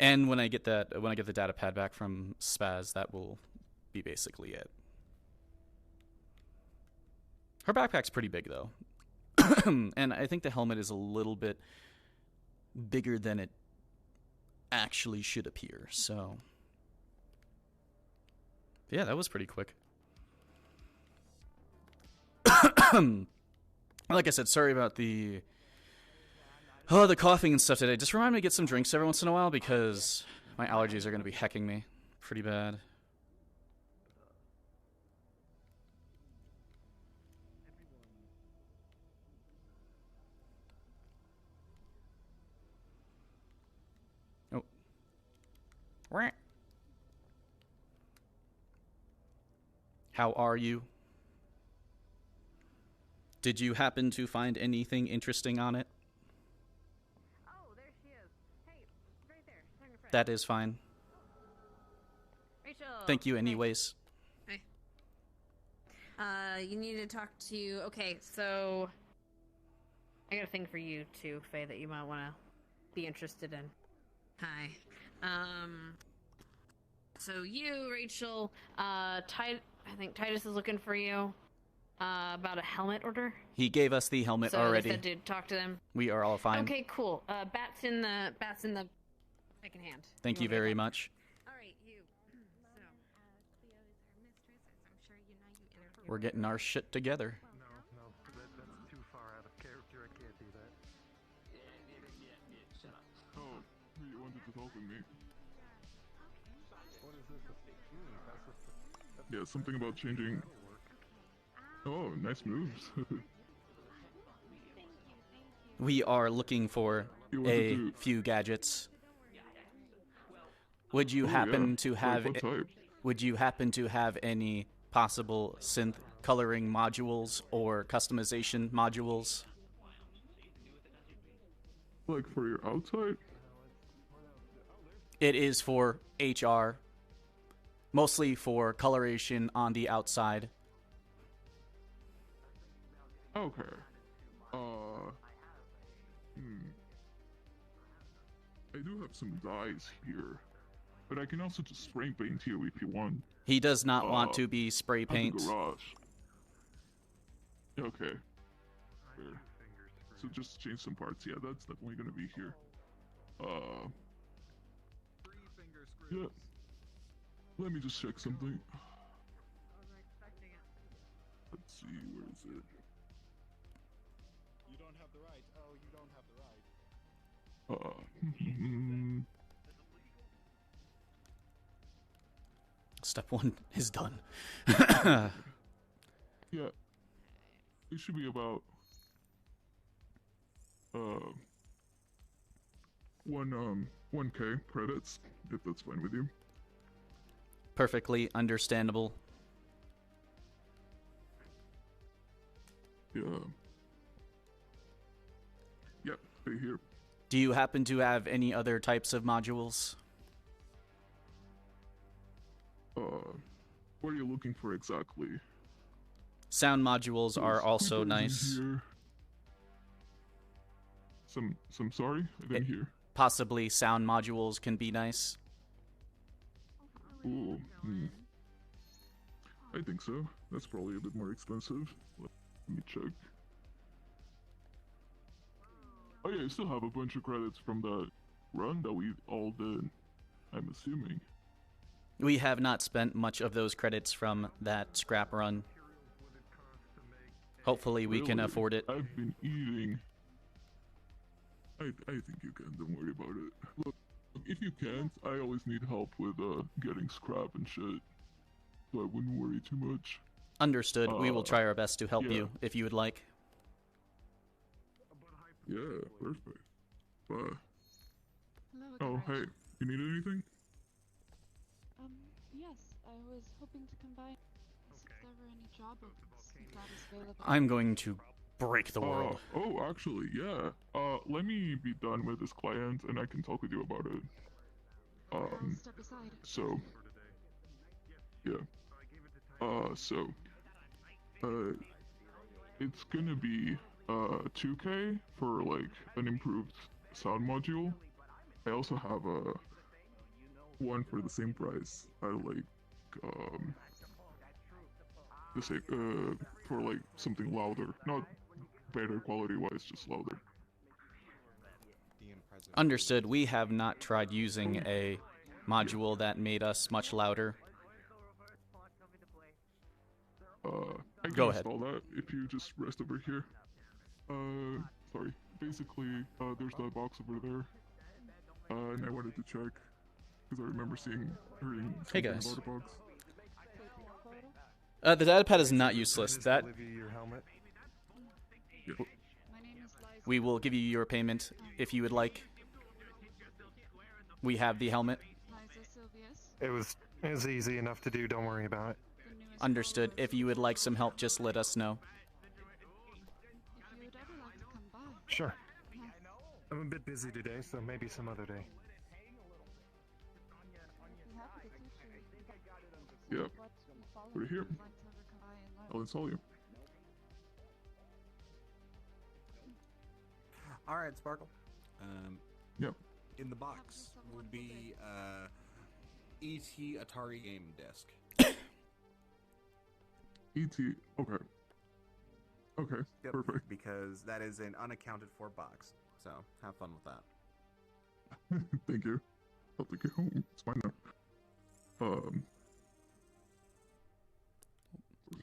A: And when I get the data pad back from Spaz, that will be basically it. Her backpack's pretty big, though. And I think the helmet is a little bit bigger than it actually should appear, so... Yeah, that was pretty quick. Like I said, sorry about the coughing and stuff today. Just remind me to get some drinks every once in a while, because my allergies are going to be hecking me pretty bad. How are you? Did you happen to find anything interesting on it?
N: Oh, there she is. Hey, right there. She's on your friend.
A: That is fine.
N: Rachel.
A: Thank you anyways.
N: Hey. You need to talk to... Okay, so... I got a thing for you too, Faye, that you might want to be interested in. Hi. So you, Rachel, I think Titus is looking for you, about a helmet order.
A: He gave us the helmet
N: So
A: already.
N: they said to talk to them.
A: We are all fine.
N: Okay, cool. Bat's in the second hand.
A: Thank you very much.
N: All right, you. So,
C: Cleo is her mistress, as I'm sure you know you interviewed.
A: We're getting our shit together.
F: No, that's too far out of character. I can't do that.
I: Shut up. Oh, you wanted to talk with me?
F: What is this?
I: Yeah, something about changing. Oh, nice moves.
A: We are looking for
I: You
A: a
I: wanted to-
A: few gadgets. Would you
I: Oh,
A: happen
I: yeah.
A: to
I: Like
A: have
I: what type?
A: Would you happen to have any possible synth coloring modules or customization modules?
I: Like for your outside?
A: It is for HR, mostly for coloration on the outside.
I: Okay. I do have some dyes here, but I can also just spray paint you if you want.
A: He does not want to be spray
I: At the
A: paint.
I: garage. Okay. Fair. So just change some parts. Yeah, that's definitely gonna be here. Yeah. Let me just check something. Let's see, where is it?
G: You don't have the right. Oh, you don't have the right.
A: Step 1 is done.
I: Yeah. It should be about 1K credits, if that's fine with you.
A: Perfectly understandable.
I: Yeah. Yep, stay here.
A: Do you happen to have any other types of modules?
I: What are you looking for exactly?
A: Sound modules are
I: There's
A: also
I: squeakers in
A: nice.
I: here. Some sorry? I didn't hear.
A: Possibly sound modules can be nice.
I: Ooh, I think so. That's probably a bit more expensive. Let me check. Oh yeah, I still have a bunch of credits from that run that we all did, I'm assuming.
A: We have not spent much of those credits from that scrap run. Hopefully we can
I: Really?
A: afford it.
I: I've been eating. I think you can, don't worry about it. Look, if you can't, I always need help with getting scrap and shit. So I wouldn't worry too much.
A: Understood. We will try our best to help
I: yeah.
A: you if you would like.
I: Yeah, perfect. Bye.
V: Hello
I: Oh,
V: again,
I: hey,
V: Rachel.
I: you need anything?
V: Yes, I was hoping to come by if there were any job openings that is available.
A: I'm going to break the world.
I: Oh, actually, yeah. Let me be done with this client and I can talk with you about it.
V: I'll step aside.
I: So, yeah. It's gonna be 2K for like an improved sound module. I also have one for the same price. I like the same for like something louder, not better quality wise, just louder.
A: Understood. We have not tried using a module that made us much louder.
I: I can
A: Go ahead.
I: install that if you just rest over here. Sorry. Basically, there's that box over there. And I wanted to check because I remember hearing
A: Hey,
I: something
A: guys.
I: about a box.
A: The data pad is not useless. That
F: Your helmet.
A: we will give you your payment if you would like. We have the helmet.
F: It was easy enough to do. Don't worry about it.
A: Understood. If you would like some help, just let us know.
F: Sure. I'm a bit busy today, so maybe some other day.
I: Yep. Put it here. I'll install you.
R: All right, Sparkle.
I: Yep.
R: In the box will be ET Atari game disc.
I: ET. Okay. Okay.
R: Yep,
I: Perfect.
R: because that is an unaccounted for box. So have fun with that.
I: Thank you. I'll take it home. It's fine now.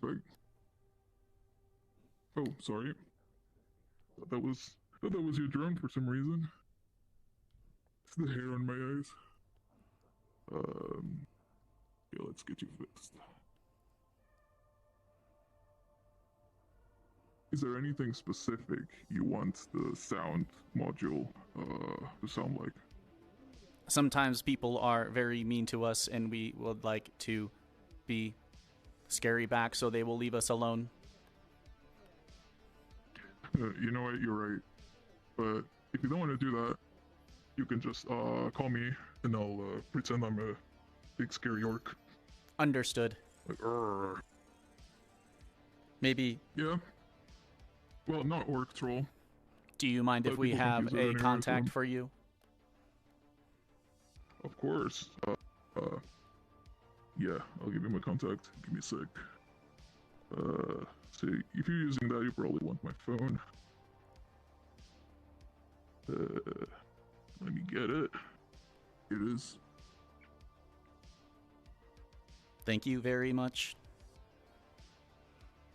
I: Perfect. Oh, sorry. Thought that was your drone for some reason. It's the hair on my eyes. Yeah, let's get you fixed. Is there anything specific you want the sound module to sound like?
A: Sometimes people are very mean to us, and we would like to be scary back, so they will leave us alone.
I: You know what? You're right. But if you don't want to do that, you can just call me, and I'll pretend I'm a big scary orc.
A: Understood.
I: Like,
A: maybe.
I: Yeah. Well, not orc troll.
A: Do you mind if we have a contact for you?
I: Of course. Yeah, I'll give you my contact. Give me a sec. So if you're using that, you probably want my phone. Let me get it. Here it is.
A: Thank you very much.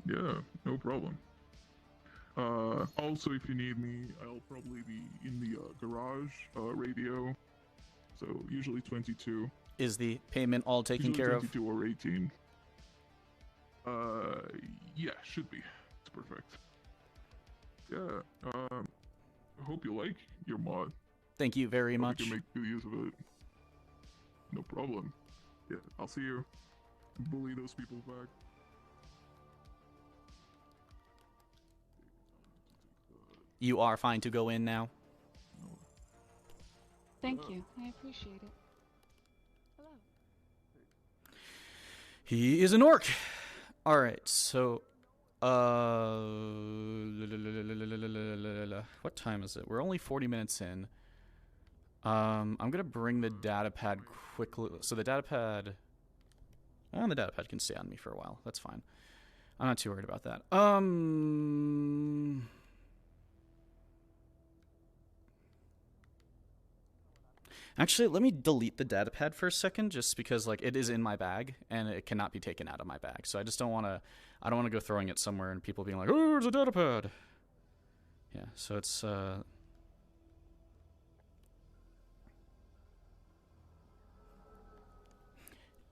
I: Yeah, no problem. Also, if you need me, I'll probably be in the garage radio. So usually 22.
A: Is the payment all taken care of?
I: 22 or 18. Yeah, should be. It's perfect. Yeah. I hope you like your mod.
A: Thank you very much.
I: You can make good use of it. No problem. Yeah, I'll see you. Bully those people back.
A: You are fine to go in now.
V: Thank you. I appreciate it. Hello.
A: He is an orc. All right, so what time is it? We're only 40 minutes in. I'm gonna bring the data pad quickly. So the data pad can stay on me for a while. That's fine. I'm not too worried about that. Actually, let me delete the data pad for a second, just because like it is in my bag and it cannot be taken out of my bag. So I just don't want to. I don't want to go throwing it somewhere and people being like, "Oh, there's a data pad." Yeah. So it's.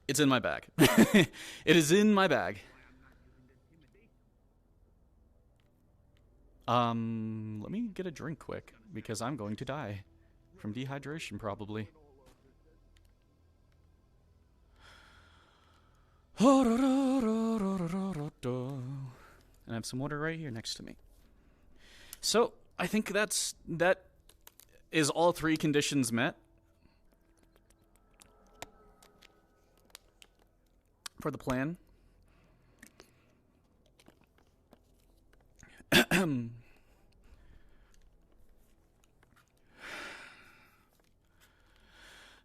A: It's in my bag. It is in my bag. Let me get a drink quick because I'm going to die. From dehydration, probably. And I have some water right here next to me. So, I think that is all three conditions met. For the plan.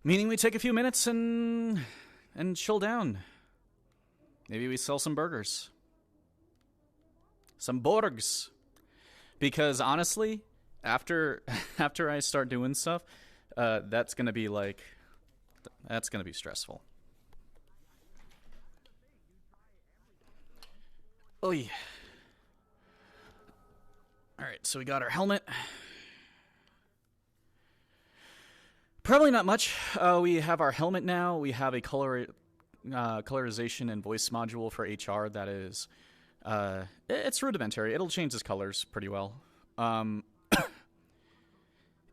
A: Meaning we take a few minutes and chill down. Maybe we sell some burgers. Some borgs. Because honestly, after I start doing stuff, that's going to be stressful. Oh yeah. All right, so we got our helmet. Probably not much. We have our helmet now. We have a colorization and voice module for HR that is, it's rudimentary. It'll change its colors pretty well.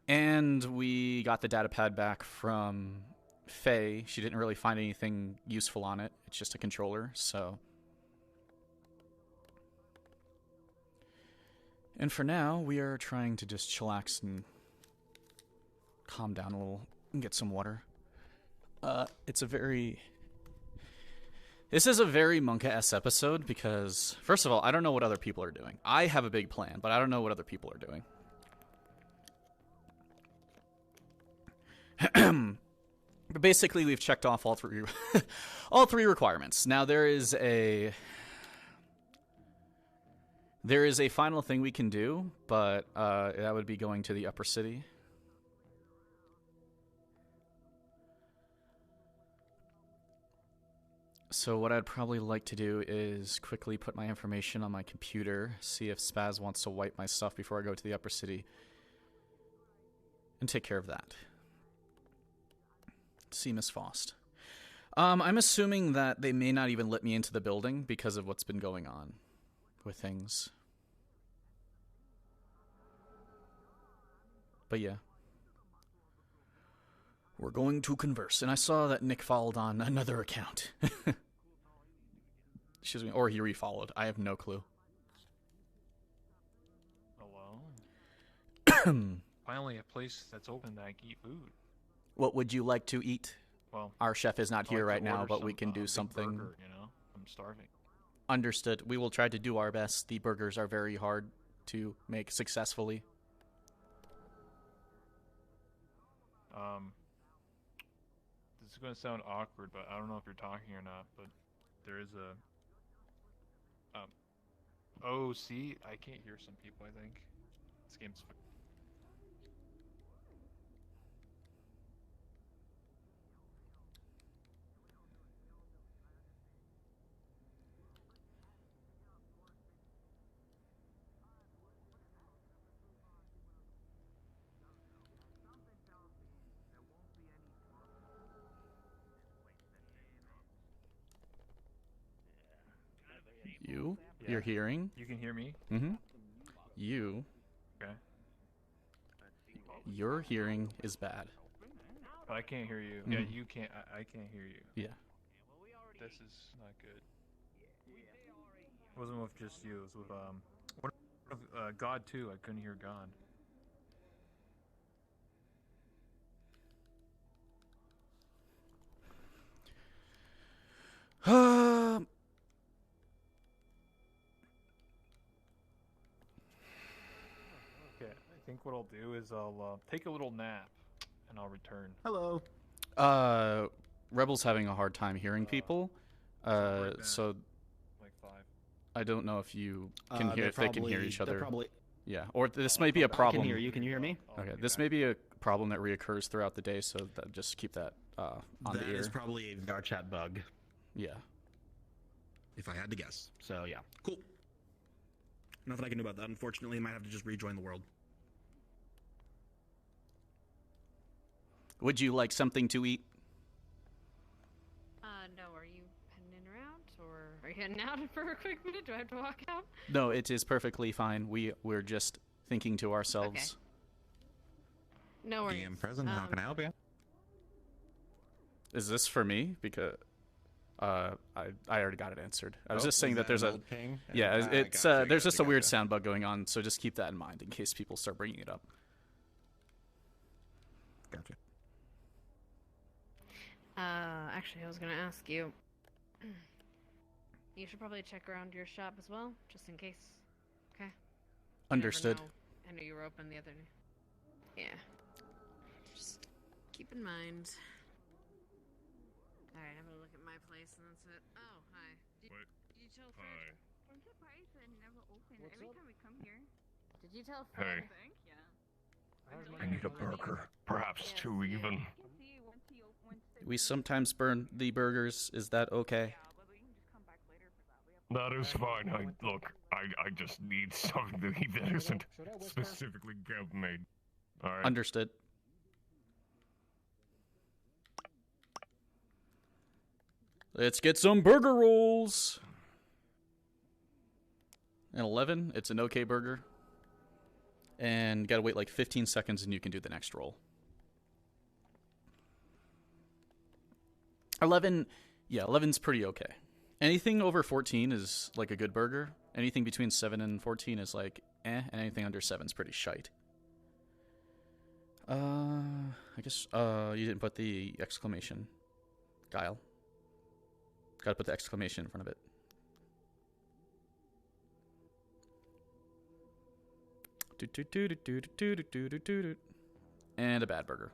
A: And we got the data pad back from Faye. She didn't really find anything useful on it. It's just a controller, so. And for now, we are trying to just chillax and calm down a little and get some water. This is a very Monka-esque episode because, first of all, I don't know what other people are doing. I have a big plan, but I don't know what other people are doing. But basically, we've checked off all three requirements. Now, there is a final thing we can do, but that would be going to the upper city. So what I'd probably like to do is quickly put my information on my computer, see if Spaz wants to wipe my stuff before I go to the upper city, and take care of that. See Miss Faust. I'm assuming that they may not even let me into the building because of what's been going on with things. But yeah. We're going to converse. And I saw that Nick followed on another account. Excuse me. Or he refollowed. I have no clue.
H: Hello? Finally a place that's open that I can eat food.
A: What would you like to eat?
H: Well,
A: our chef is not
H: I'd
A: here
H: like
A: right
H: to
A: now,
H: order
A: but we
H: some,
A: can do
H: big
A: something.
H: burger, you know? I'm starving.
A: Understood. We will try to do our best. The burgers are very hard to make successfully.
H: This is going to sound awkward, but I don't know if you're talking or not, but there is a... oh, see? I can't hear some people, I think. This game's...
A: You?
H: Yeah.
A: You're hearing?
H: You can hear me?
A: Mm-hmm. You.
H: Okay.
A: Your hearing is bad.
H: But I can't hear you.
A: Mhm.
H: Yeah, you can't. I can't hear you.
A: Yeah.
H: This is not good. It wasn't with just you. It was with God too. I couldn't hear God. Okay, I think what I'll do is I'll take a little nap, and I'll return.
U: Hello.
A: Rebel's having a hard time hearing people. So
H: like 5.
A: I don't know if you can hear,
U: They're
A: if they can hear
U: probably-
A: each
U: they're
A: other.
U: probably-
A: Yeah, or this might be a
U: I can
A: problem.
U: hear you. Can you hear me?
A: Okay, this may be a problem that reoccurs throughout the day, so that, just keep that on the
U: That
A: ear.
U: is probably a VR chat bug.
A: Yeah.
U: If I had to guess. So yeah, cool. Nothing I can do about that. Unfortunately, I might have to just rejoin the world.
A: Would you like something to eat?
N: No, are you heading in around, or are you heading out for a quick minute? Do I have to walk out?
A: No, it is perfectly fine. We're just thinking to ourselves.
N: No worries.
R: DM present. How can I help you?
A: Is this for me? Because I already got it answered. I was
R: Oh,
A: just saying
R: was
A: that
R: that
A: there's
R: an
A: a
R: old ping?
A: yeah.
R: Ah,
A: It's
R: gotcha,
A: there's just a weird
R: gotcha.
A: sound bug going on, so just keep that in mind in case people start bringing it up.
R: Gotcha.
N: Actually, I was gonna ask you. You should probably check around your shop as well, just in case. Okay. You never
A: Understood.
N: know. I know you were open the other day. Yeah. Just keep in mind. Alright, I'm gonna look at my place and that's it. Oh, hi. Did you tell Fred?
E: I'm surprised that it never opened. Every time we come here.
N: Did you tell Fred?
J: Hey.
E: Yeah.
J: I need a burger. Perhaps 2 even.
A: We sometimes burn the burgers. Is that okay?
J: That is fine. I just need something to eat that isn't specifically goat made. Alright.
A: Understood. Let's get some burger rolls. And 11, it's an okay burger. And gotta wait like 15 seconds and you can do the next roll. 11, yeah, 11's pretty okay. Anything over 14 is like a good burger. Anything between 7 and 14 is like and anything under 7 is pretty shite. I guess you didn't put the exclamation. Guile. Gotta put the exclamation in front of it. And a bad burger.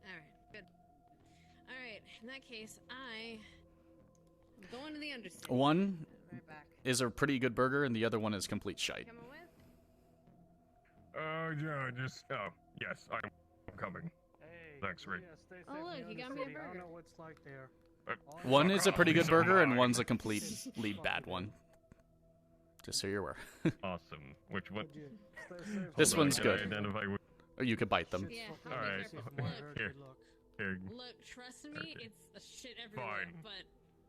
N: Alright, good. Alright, in that case, I'm going to the undercity.
A: One
N: Right back.
A: is a pretty good burger, and the other one is complete shite.
N: Coming with?
J: Yeah, just, yes, I'm coming. Thanks, Rick.
N: Oh, look, you got me a
S: I don't
N: burger.
S: know what's like there.
A: One is a pretty good
J: These are
A: burger, and
J: mine.
A: one's a completely bad one. Just so you're aware.
J: Awesome. Which one?
A: This
J: Hold on,
A: one's
J: can I
A: good.
J: identify which-
A: Or you could bite them.
N: Yeah,
J: All
N: I'll be
J: right.
N: careful.
J: Here. Here.
N: Look, trust me, it's a shit everywhere.
J: Fine.
N: But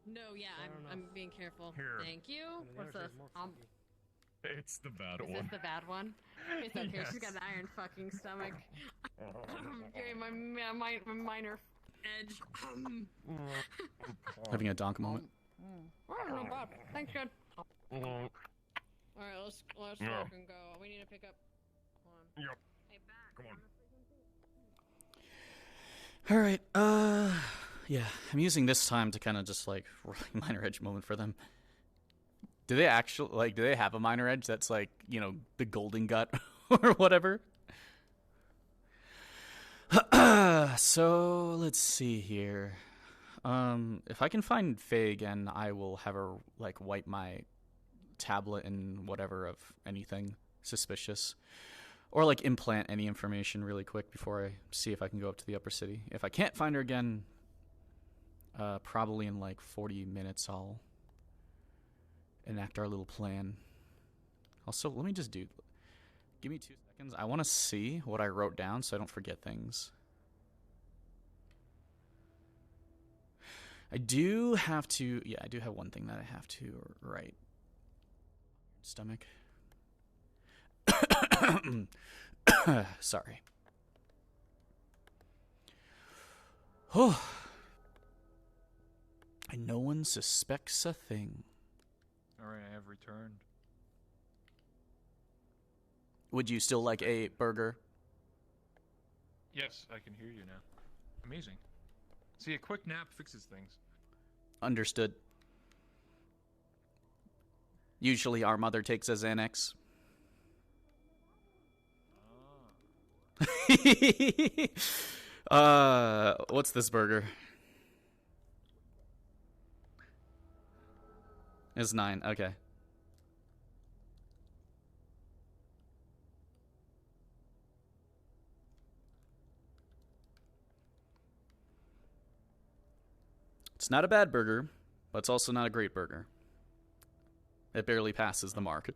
N: no, yeah, I'm being careful.
J: Here.
N: Thank you. What's this?
J: It's the bad
N: Is
J: one.
N: this the bad one? It's okay.
J: Yes.
N: She's got an iron fucking stomach. Give me my minor edge.
A: Having a donk moment.
N: Oh, no bad. Thanks, good.
J: Mm.
N: All right, let's
J: Yeah.
N: fucking go. We need to pick up. Hold on.
J: Yep.
N: Hey, back.
J: Come on.
A: All right. Yeah. I'm using this time to kind of just like really minor edge moment for them. Do they actually like? Do they have a minor edge that's like, you know, the golden gut or whatever? So let's see here. If I can find Faye again, I will have her like wipe my tablet and whatever of anything suspicious, or like implant any information really quick before I see if I can go up to the upper city. If I can't find her again, probably in like 40 minutes I'll enact our little plan. Also, let me just give me 2 seconds. I want to see what I wrote down so I don't forget things. I do have to, yeah, I do have one thing that I have to write. Stomach. Sorry. Oh. And no one suspects a thing.
H: Alright, I have returned.
A: Would you still like a burger?
H: Yes, I can hear you now. Amazing. See, a quick nap fixes things.
A: Understood. Usually our mother takes a Xanax. What's this burger? It's 9, okay. It's not a bad burger, but it's also not a great burger. It barely passes the mark.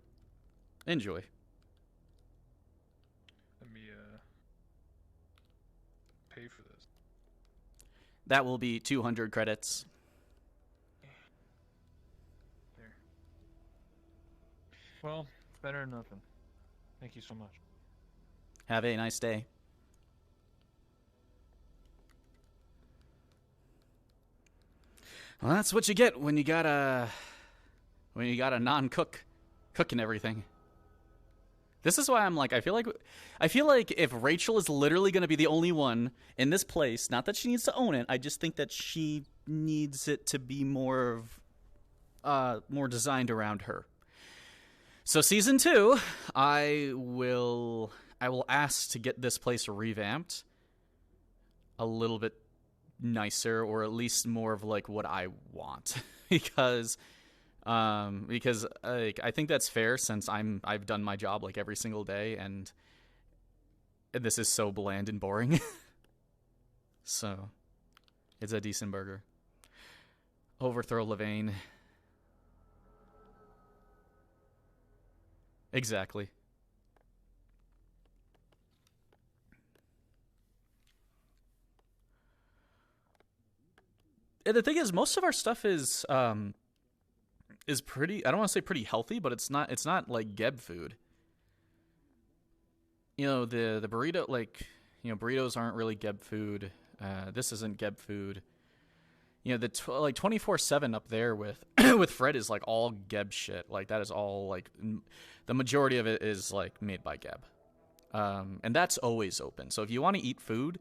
A: Enjoy.
H: Let me, pay for this.
A: That will be 200 credits.
H: There. Well, better than nothing. Thank you so much.
A: Have a nice day. Well, that's what you get when you got a non-cook cooking everything. This is why I'm like, I feel like if Rachel is literally going to be the only one in this place, not that she needs to own it, I just think that she needs it to be more designed around her. So season 2, I will ask to get this place revamped a little bit nicer, or at least more of like what I want, because like, I think that's fair, since I've done my job like every single day, and this is so bland and boring. So it's a decent burger. Overthrow Levain. Exactly. And the thing is, most of our stuff is pretty, I don't want to say pretty healthy, but it's not like Geb food. You know, the burrito, like, you know, burritos aren't really Geb food. This isn't Geb food. You know, the like 24/7 up there with with Fred is like all Geb shit. Like that is all like the majority of it is like made by Geb, and that's always open. So if you want to eat food,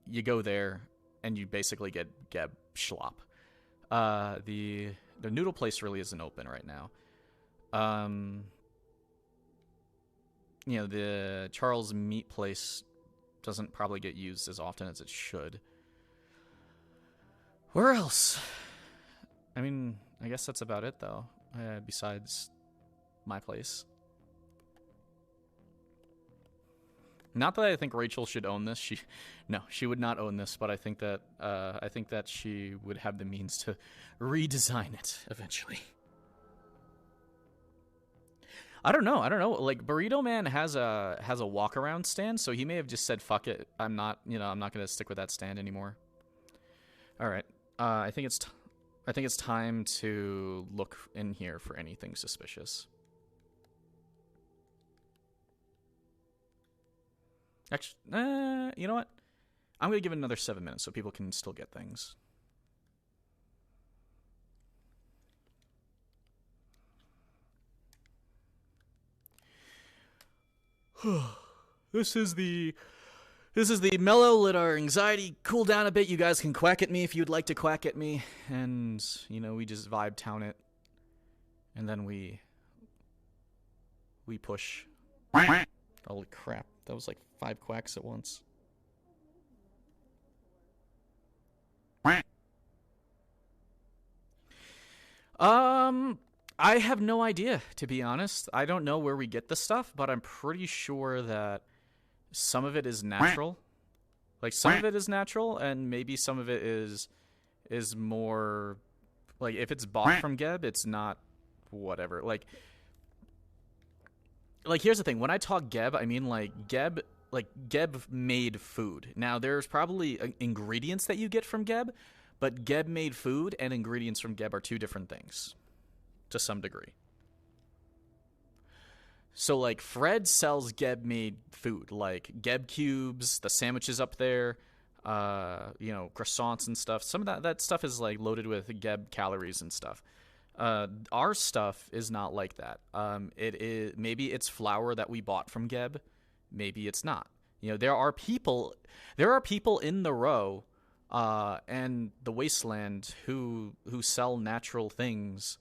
A: you go there and you basically get Geb schlop. The noodle place really isn't open right now. You know, the Charles meat place doesn't probably get used as often as it should. Where else? I mean, I guess that's about it, though, besides my place. Not that I think Rachel should own this. She would not own this, but I think that she would have the means to redesign it eventually. I don't know. Like Burrito Man has a walk around stand, so he may have just said, "Fuck it, I'm not gonna stick with that stand anymore." All right. I think it's time to look in here for anything suspicious. Actually, you know what? I'm gonna give it another 7 minutes so people can still get things. This is the mellow, let our anxiety cool down a bit. You guys can quack at me if you'd like to quack at me. And, you know, we just vibe town it. And then we push. Holy crap. That was like 5 quacks at once. I have no idea, to be honest. I don't know where we get the stuff, but I'm pretty sure that some of it is natural. Like, some of it is natural, and maybe some of it is more... Like, if it's bought from Geb, it's not whatever. Like, here's the thing. When I talk Geb, I mean, Geb made food. Now, there's probably ingredients that you get from Geb, but Geb made food and ingredients from Geb are two different things, to some degree. So, like, Fred sells Geb-made food, like Geb cubes, the sandwiches up there, you know, croissants and stuff. Some of that stuff is, like, loaded with Geb calories and stuff. Our stuff is not like that. Maybe it's flour that we bought from Geb. Maybe it's not. You know, there are people in the row and the wasteland who sell natural things,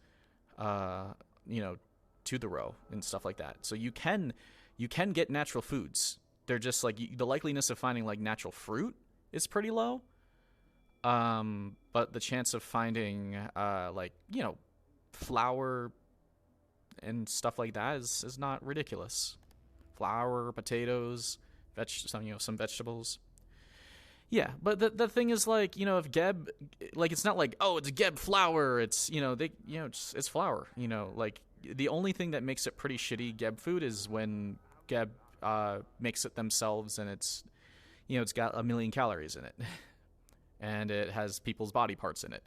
A: you know, to the row and stuff like that. So you can get natural foods. They're just like the likeliness of finding like natural fruit is pretty low. But the chance of finding like, you know, flour and stuff like that is not ridiculous. Flour, potatoes, some vegetables. Yeah, but the thing is, like, you know, if Geb, like, it's not like, oh, it's Geb flour. It's, you know, it's flour. You know, like, the only thing that makes it pretty shitty Geb food is when Geb makes it themselves and it's, you know, it's got 1 million calories in it. And it has people's body parts in it.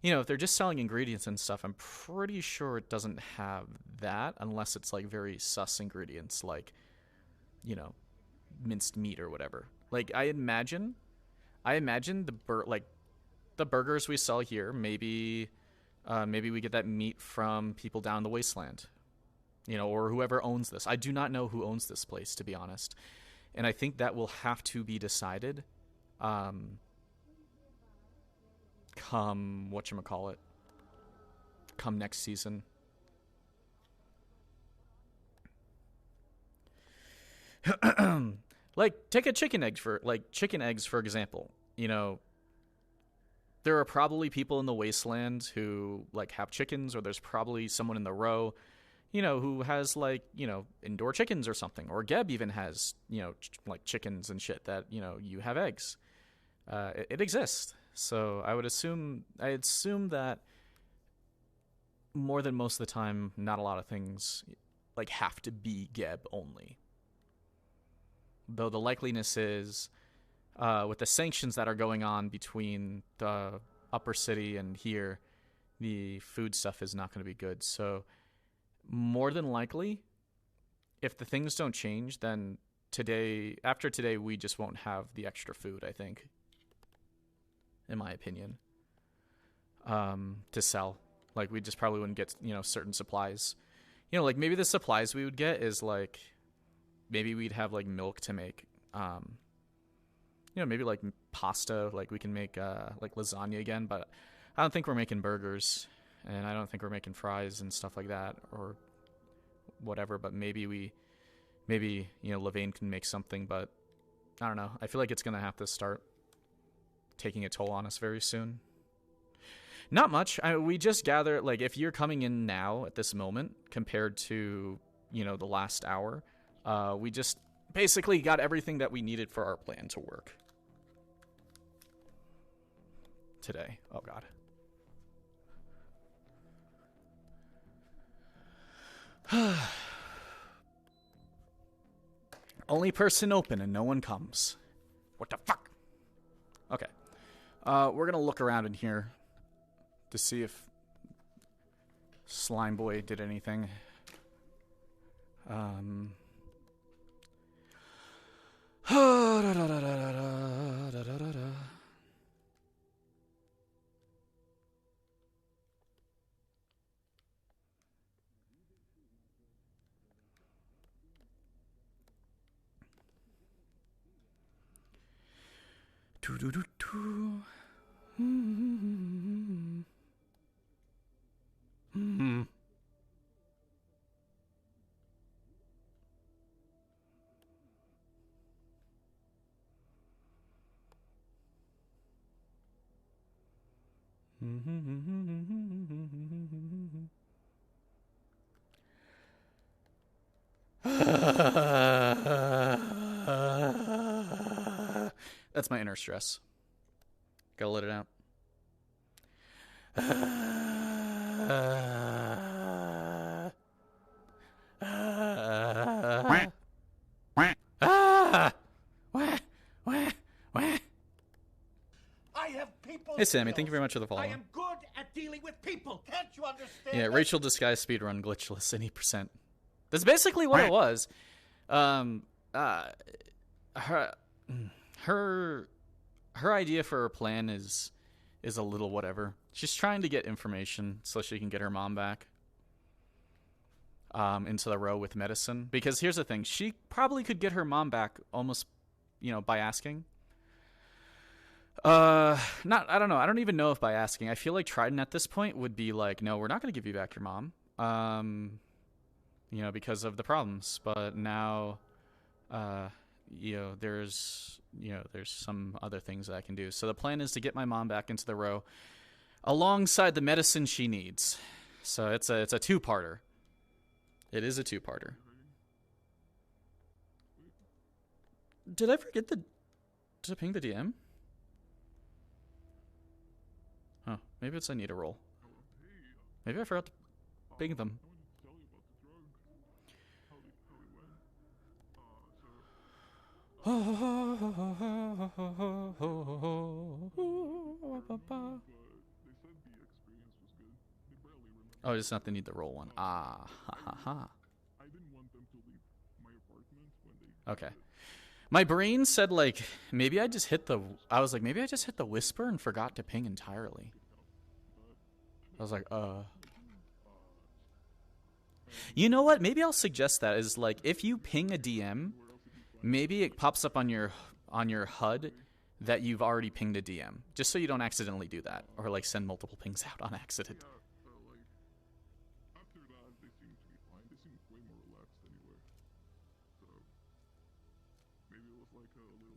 A: You know, if they're just selling ingredients and stuff, I'm pretty sure it doesn't have that unless it's, like, very sus ingredients, like, you know, minced meat or whatever. Like, I imagine the burgers we sell here, maybe we get that meat from people down the wasteland, you know, or whoever owns this. I do not know who owns this place, to be honest, and I think that will have to be decided come whatchamacallit, come next season. Like, take chicken eggs for example. You know, there are probably people in the wasteland who, like, have chickens, or there's probably someone in the row, you know, who has, like, you know, indoor chickens or something. Or Geb even has, you know, like, chickens and shit that, you know, you have eggs. It exists. So I assume that more than most of the time, not a lot of things, like, have to be Geb only. Though the likeliness is, with the sanctions that are going on between the upper city and here, the food stuff is not going to be good. So more than likely, if the things don't change, then after today, we just won't have the extra food, I think, in my opinion. to sell. Like, we just probably wouldn't get, certain supplies. Like, maybe the supplies we would get is, like, maybe we'd have, like, milk to make, maybe, like, pasta. Like, we can make, like, lasagna again, but I don't think we're making burgers, and I don't think we're making fries and stuff like that, or whatever, but maybe, Levain can make something, but I don't know. I feel like it's going to have to start taking a toll on us very soon. Not much. We just gather, like, if you're coming in now at this moment compared to, the last hour, we just basically got everything that we needed for our plan to work today. Oh, God. Only person open and no one comes. What the fuck? Okay. We're gonna look around in here to see if Slime Boy did anything. That's my inner stress. Gotta let it out.
B: I have people.
A: Hey, Sammy, thank you very much for the follow.
B: I am good at dealing with people. Can't you understand?
A: Yeah,
B: that?
A: Rachel disguise speedrun glitchless any percent. That's basically what it was. Her idea for her plan is a little whatever. She's trying to get information so she can get her mom back into the row with medicine. Because here's the thing, she probably could get her mom back almost, by asking. I don't know. I don't even know if by asking. I feel like Trident at this point would be like, no, we're not going to give you back your mom. Because of the problems. But now, there's some other things that I can do. So the plan is to get my mom back into the row alongside the medicine she needs. So it's a two-parter. It is a two-parter. Did I forget to ping the DM? Oh, maybe it's I need a roll. Maybe I forgot to ping them. Oh, it's not the need the roll one. Ah, ha ha ha. Okay. My brain said, like, maybe I just hit the... I was like, maybe I just hit the whisper and forgot to ping entirely. I was like, You know what? Maybe I'll suggest that is, like, if you ping a DM, maybe it pops up on your HUD that you've already pinged a DM, just so you don't accidentally do that, or, like, send multiple pings out on accident.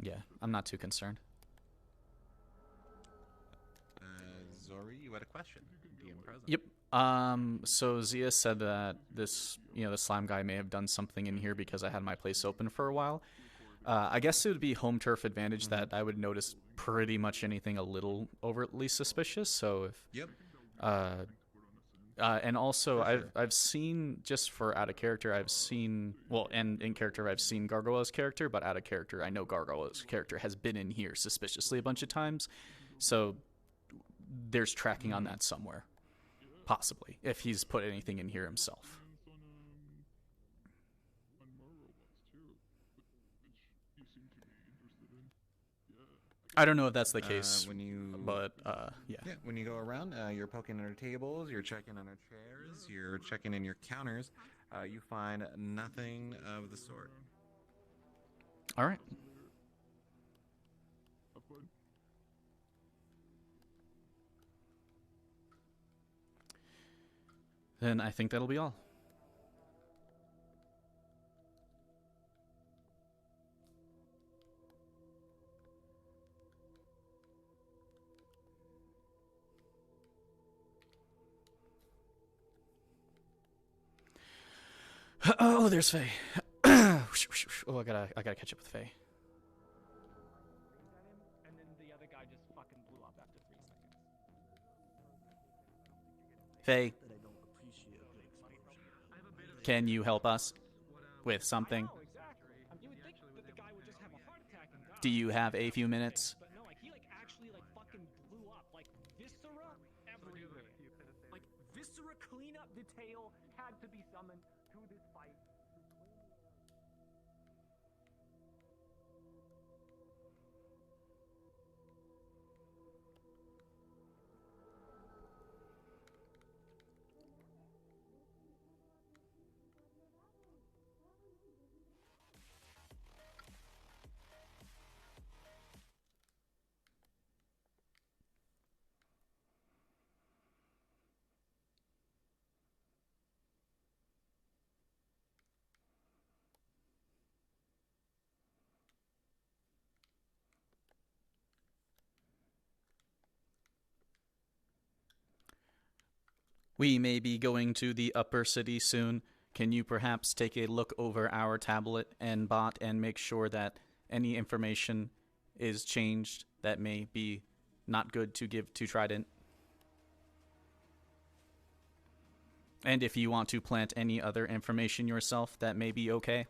A: Yeah, I'm not too concerned.
R: Zori, you had a question. DM present.
A: Yep. So Zia said that this, the slime guy may have done something in here because I had my place open for a while. I guess it would be home turf advantage that I would notice pretty much anything a little overtly suspicious. So if,
R: yep.
A: And also I've seen, just for out of character, and in character I've seen Gargoyle's character, but out of character I know Gargoyle's character has been in here suspiciously a bunch of times. So there's tracking on that somewhere. Possibly, if he's put anything in here himself. I don't know if that's the case, but yeah.
R: Yeah, when you go around, you're poking under tables, you're checking under chairs, you're checking in your counters. You find nothing of the sort.
A: All right. Then I think that'll be all. Oh, there's Faye. Oh, I gotta catch up with Faye.
K: And then the other guy just fucking blew up after 3 seconds.
A: Faye, can you help us with something?
K: You would think that the guy would just have a heart attack and die.
A: Do you have a few minutes?
K: But no, like he actually fucking blew up. Like viscera everywhere. Like viscera cleanup detail had to be summoned to this fight.
A: We may be going to the upper city soon. Can you perhaps take a look over our tablet and bot and make sure that any information is changed that may be not good to give to Trident? And if you want to plant any other information yourself, that may be okay.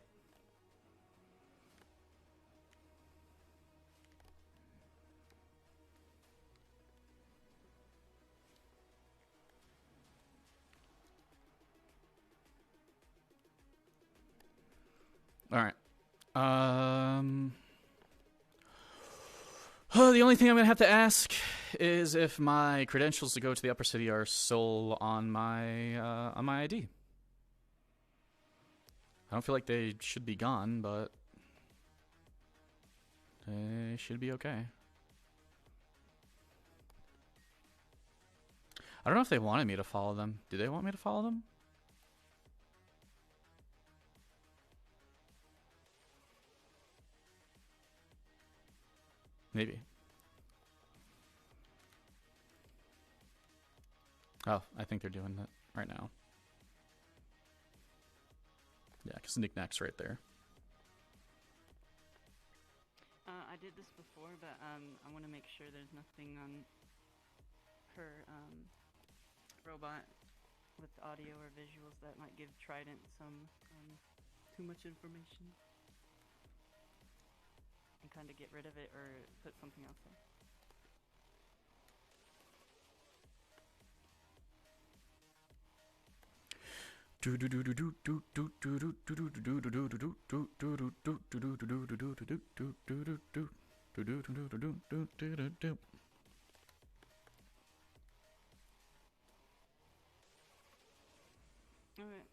A: All right. The only thing I'm gonna have to ask is if my credentials to go to the upper city are still on my ID. I don't feel like they should be gone, but they should be okay. I don't know if they wanted me to follow them. Do they want me to follow them? Maybe. Oh, I think they're doing that right now. Yeah, because Knick-Knack's right there.
L: I did this before, but I want to make sure there's nothing on her robot with audio or visuals that might give Trident some too much information. And kind of get rid of it or put something else in. Alright.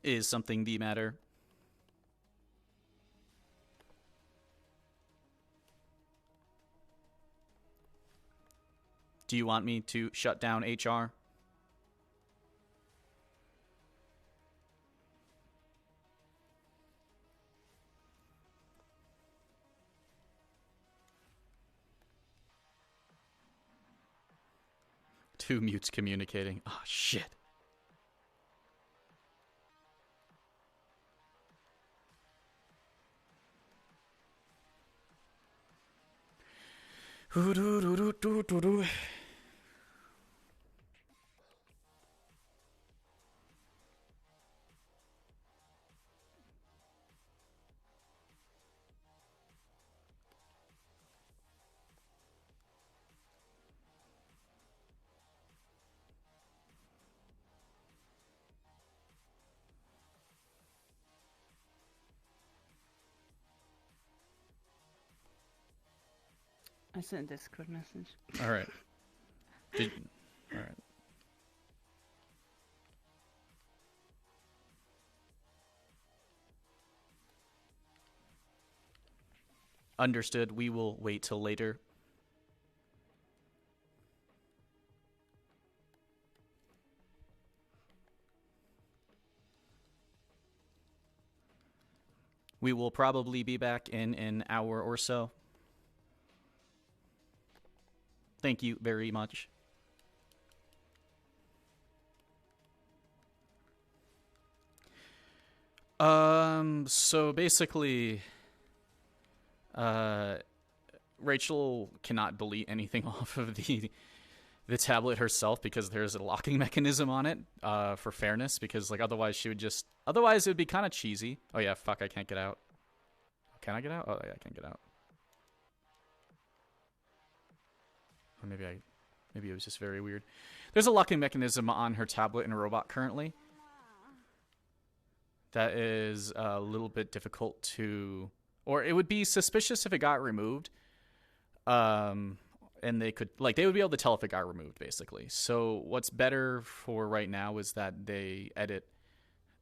A: Is something the matter? Do you want me to shut down HR? Two mutes communicating. Oh, shit.
L: I sent a Discord message.
A: All right. All right. Understood. We will wait till later. We will probably be back in an hour or so. Thank you very much. So basically, Rachel cannot delete anything off of the tablet herself because there's a locking mechanism on it, for fairness, because like otherwise she would just, otherwise it would be kind of cheesy. Oh yeah, fuck, I can't get out. Can I get out? Oh yeah, I can't get out. Or maybe it was just very weird. There's a locking mechanism on her tablet and robot currently. That is a little bit difficult to, or it would be suspicious if it got removed. And they could, like, they would be able to tell if it got removed, basically. So what's better for right now is that they edit,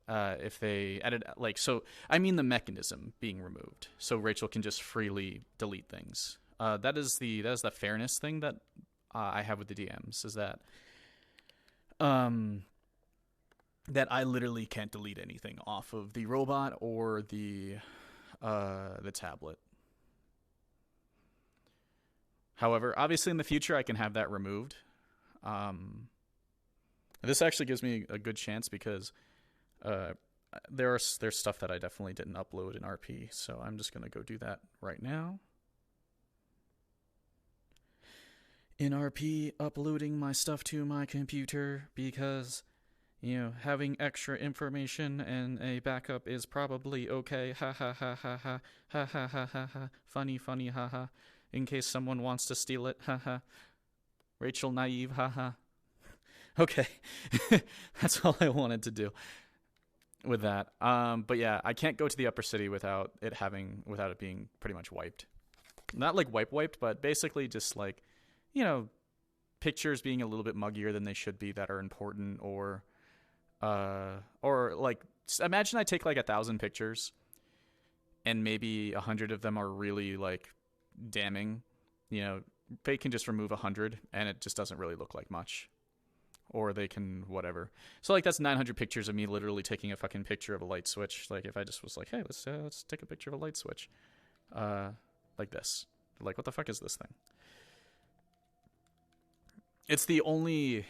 A: if they edit, like, so, I mean the mechanism being removed. So Rachel can just freely delete things. That is the fairness thing that I have with the DMs, is that, that I literally can't delete anything off of the robot or the tablet. However, obviously in the future I can have that removed. This actually gives me a good chance because there's stuff that I definitely didn't upload in RP, so I'm just gonna go do that right now. In RP, uploading my stuff to my computer because, you know, having extra information and a backup is probably okay. Ha ha ha ha ha ha ha ha ha ha. Funny, funny, ha ha. In case someone wants to steal it, ha ha. Rachel naive, ha ha. Okay, that's all I wanted to do with that. But yeah, I can't go to the upper city without it being pretty much wiped. Not like wiped, but basically just like, you know, pictures being a little bit muggier than they should be that are important, or like, imagine I take like 1,000 pictures and maybe 100 of them are really like damning. You know, they can just remove 100 and it just doesn't really look like much, or they can whatever. So like that's 900 pictures of me literally taking a fucking picture of a light switch. Like if I just was like, hey, let's take a picture of a light switch, like this. Like, what the fuck is this thing? It's the only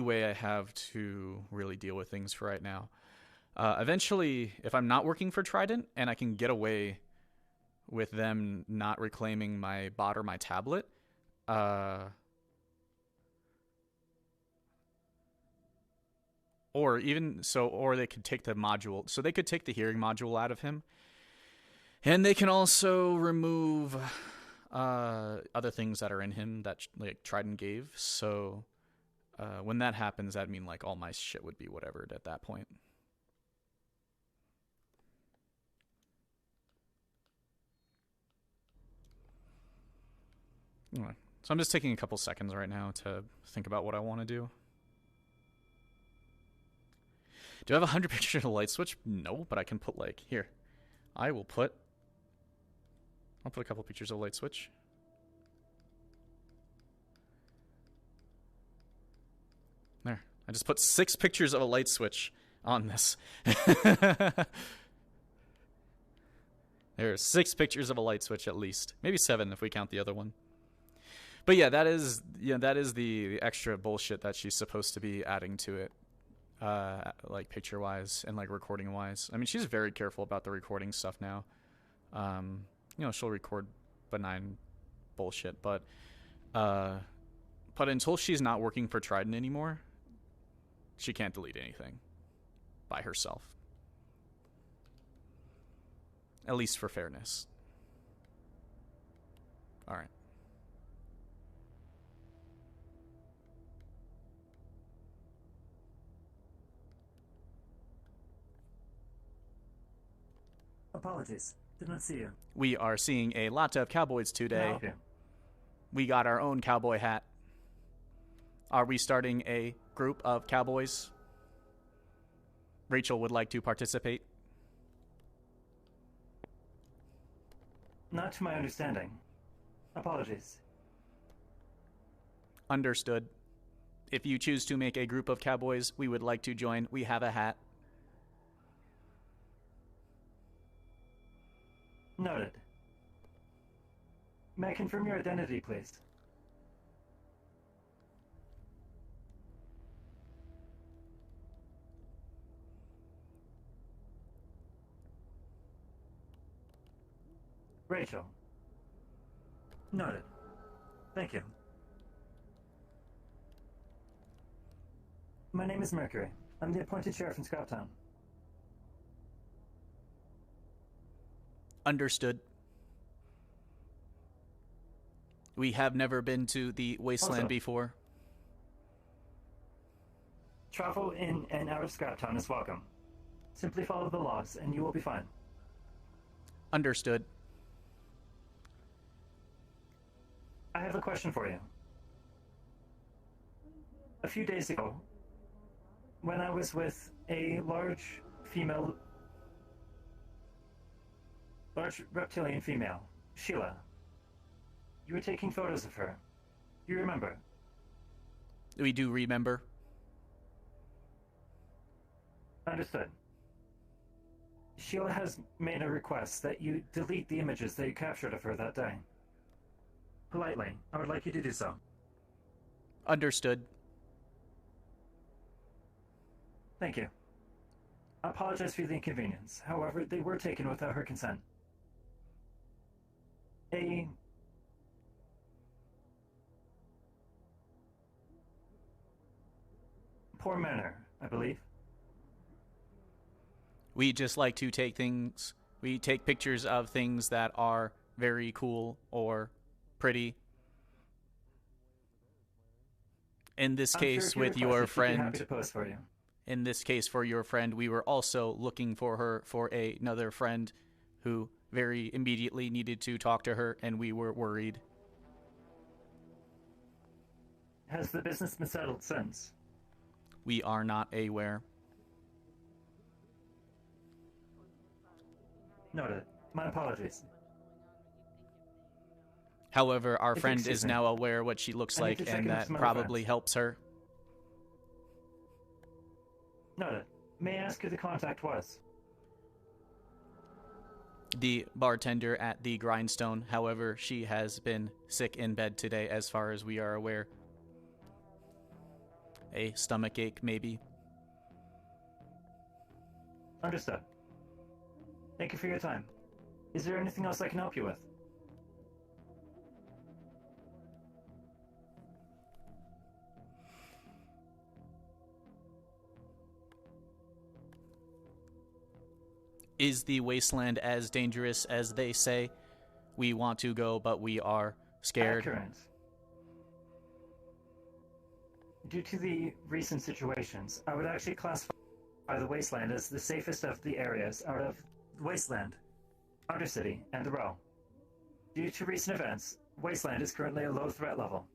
A: way I have to really deal with things for right now. Eventually, if I'm not working for Trident and I can get away with them not reclaiming my bot or my tablet, or they could take the module. So they could take the hearing module out of him, and they can also remove other things that are in him that like Trident gave. So when that happens, that'd mean like all my shit would be whatever at that point. Anyway, so I'm just taking a couple seconds right now to think about what I want to do. Do I have 100 pictures of a light switch? No, but I can put like, here. I'll put a couple pictures of a light switch. There. I just put 6 pictures of a light switch on this. There are 6 pictures of a light switch at least. Maybe 7 if we count the other one. But yeah, that is the extra bullshit that she's supposed to be adding to it. Like picture-wise and like recording-wise. I mean, she's very careful about the recording stuff now. You know, she'll record benign bullshit, but until she's not working for Trident anymore, she can't delete anything by herself. At least for fairness. All right.
M: Apologies. Did not see you.
A: We are seeing a lot of cowboys today.
M: Okay.
A: We got our own cowboy hat. Are we starting a group of cowboys? Rachel would like to participate.
M: Not to my understanding. Apologies.
A: Understood. If you choose to make a group of cowboys, we would like to join. We have a hat.
M: Noted. May I confirm your identity, please? Rachel. Noted. Thank you. My name is Mercury. I'm the appointed sheriff in Scouttown.
A: Understood. We have never been to the wasteland
M: Also,
A: before.
M: travel in and out of Scouttown is welcome. Simply follow the laws and you will be fine.
A: Understood.
M: I have a question for you. A few days ago, when I was with a large reptilian female, Sheila, you were taking photos of her. Do you remember?
A: We do remember.
M: Understood. Sheila has made a request that you delete the images that you captured of her that day. Politely, I would like you to do so.
A: Understood.
M: Thank you. I apologize for the inconvenience. However, they were taken without her consent. A poor manner, I believe.
A: We just like to take things, we take pictures of things that are very cool or pretty. In this
M: I'm
A: case,
M: sure if
A: with
M: you
A: your
M: request it, she'd be
A: friend,
M: happy to post for you.
A: in this case for your friend, we were also looking for her for another friend who very immediately needed to talk to her, and we were worried.
M: Has the business been settled since?
A: We are not aware.
M: Noted. My apologies.
A: However, our
M: If you
A: friend
M: excuse
A: is
M: me,
A: now aware what she looks
M: I need
A: like,
M: to check
A: and
M: in with
A: that
M: some other
A: probably
M: friends.
A: helps her.
M: Noted. May I ask who the contact was?
A: The bartender at the Grindstone. However, she has been sick in bed today, as far as we are aware. A stomach ache, maybe.
M: Understood. Thank you for your time. Is there anything else I can help you with?
A: Is the wasteland as dangerous as they say? We want to go, but we are scared.
M: Accurate. Due to the recent situations, I would actually classify the wasteland as the safest of the areas out of Wasteland, Undercity, and the Row. Due to recent events, Wasteland is currently a low threat level.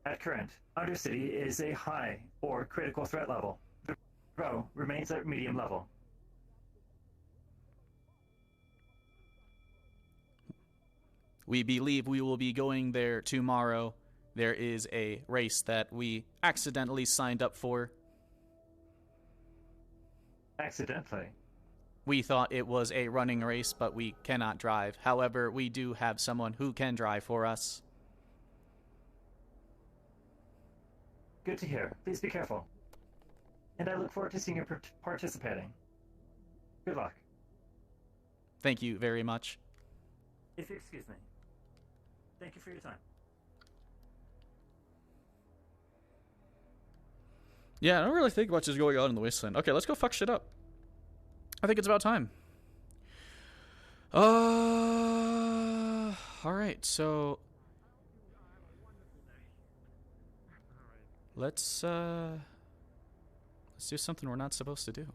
M: At current, Undercity is a high or critical threat level. The Row remains at medium level.
A: We believe we will be going there tomorrow. There is a race that we accidentally signed up for.
M: Accidentally?
A: We thought it was a running race, but we cannot drive. However, we do have someone who can drive for us.
M: Good to hear. Please be careful. And I look forward to seeing you participating. Good luck.
A: Thank you very much.
M: If you excuse me. Thank you for your time.
A: Yeah, I don't really think much is going on in the wasteland. Okay, let's go fuck shit up. I think it's about time. Alright, so let's do something we're not supposed to do.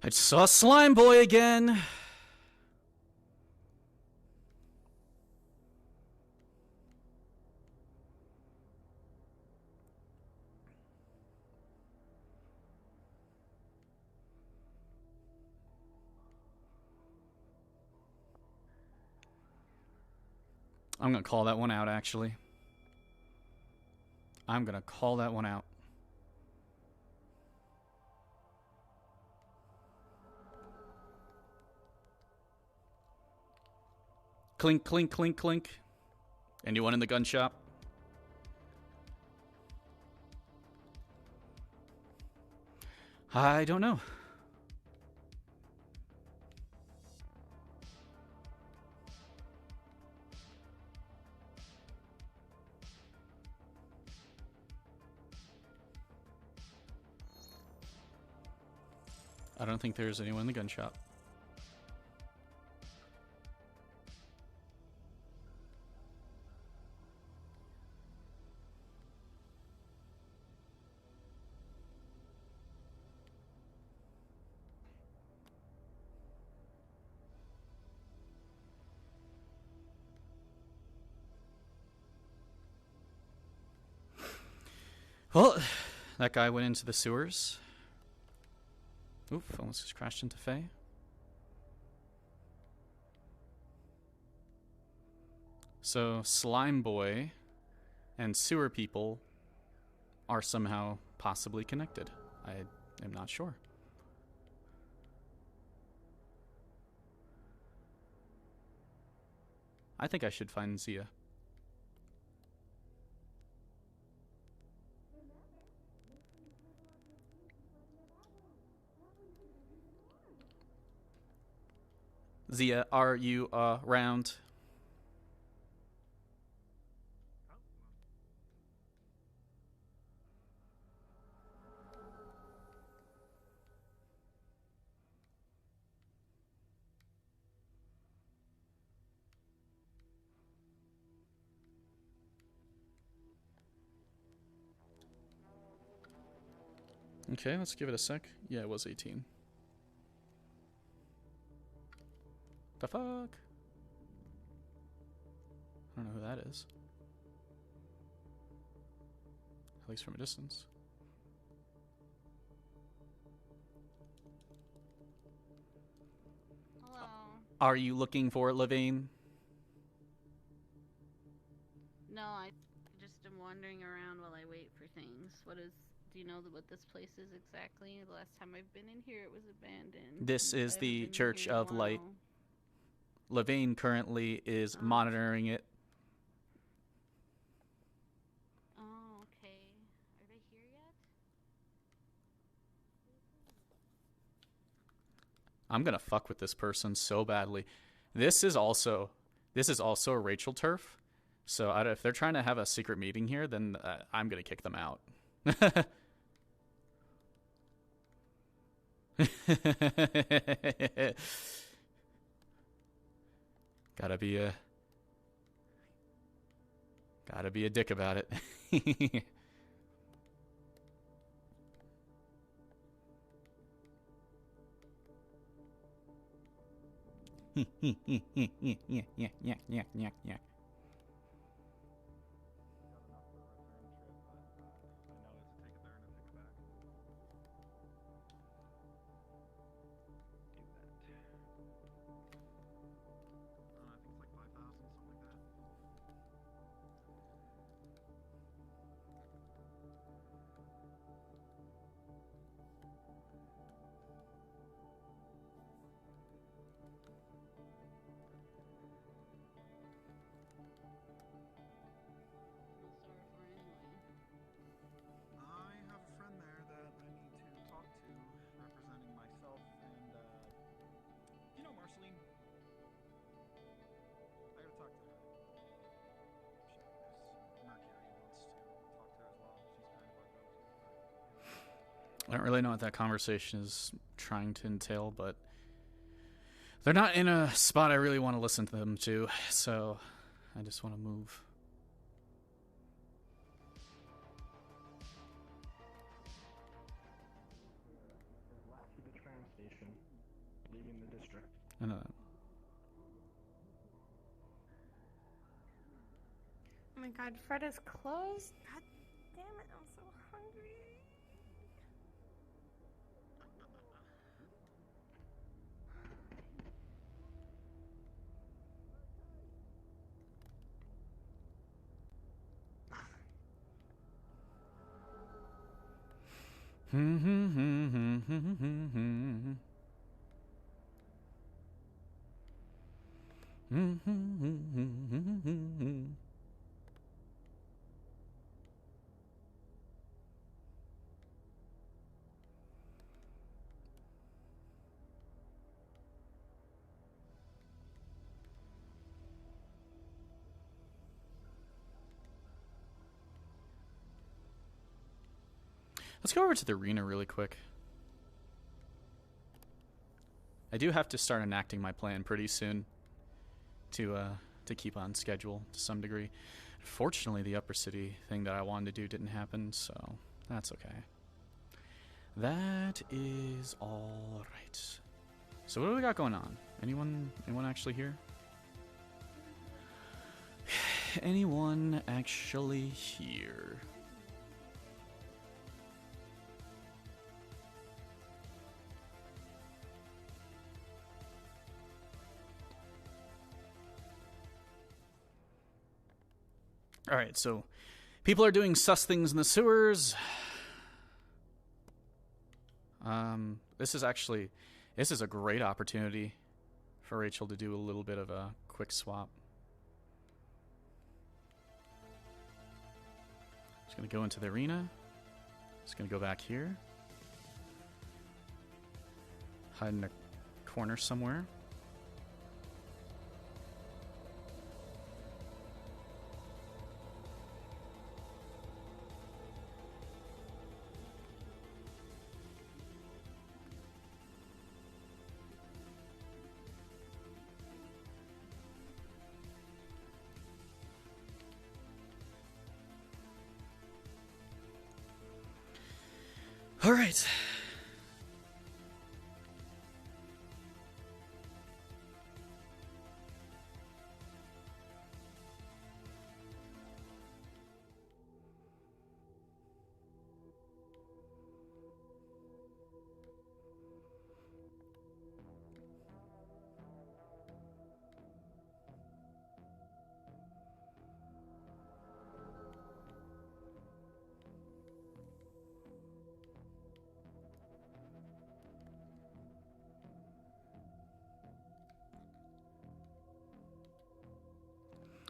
A: I just saw Slime Boy again. I'm gonna call that one out, actually. I'm gonna call that one out. Clink, clink, clink, clink. Anyone in the gun shop? I don't know. I don't think there's anyone in the gun shop. Well, that guy went into the sewers. Oof, almost just crashed into Faye. So, Slime Boy and sewer people are somehow possibly connected. I am not sure. I think I should find Zia. Zia, are you around? Okay, let's give it a sec. Yeah, it was 18. The fuck? I don't know who that is. At least from a distance.
N: Hello.
A: Are you looking for Levine?
N: No, I just am wandering around while I wait for things. Do you know what this place is exactly? The last time I've been in here, it was abandoned.
A: This
N: I
A: is
N: haven't
A: the
N: been in
A: Church
N: here in a
A: of Light.
N: while.
A: Levine currently is monitoring it.
N: Oh, okay. Are they here yet?
A: I'm gonna fuck with this person so badly. This is also a Rachel turf. So if they're trying to have a secret meeting here, then I'm gonna kick them out. Gotta be a dick about it.
G: I have a friend there that I need to talk to, representing myself and, you know Marceline? I gotta talk to her. Mercury wants to talk to her as well. She's kind of our go-to.
A: I don't really know what that conversation is trying to entail, but they're not in a spot I really want to listen to them to, so I just want to move.
M: The train station.
A: I know that.
C: Oh my god, Fred is closed? God damn it, I'm so hungry.
A: Let's go over to the arena really quick. I do have to start enacting my plan pretty soon to keep on schedule to some degree. Fortunately, the upper city thing that I wanted to do didn't happen, so that's okay. That is all right. So what do we got going on? Anyone actually here? Anyone actually here? All right, so people are doing sus things in the sewers. This is a great opportunity for Rachel to do a little bit of a quick swap. Just gonna go into the arena. Just gonna go back here. Hide in a corner somewhere. All right.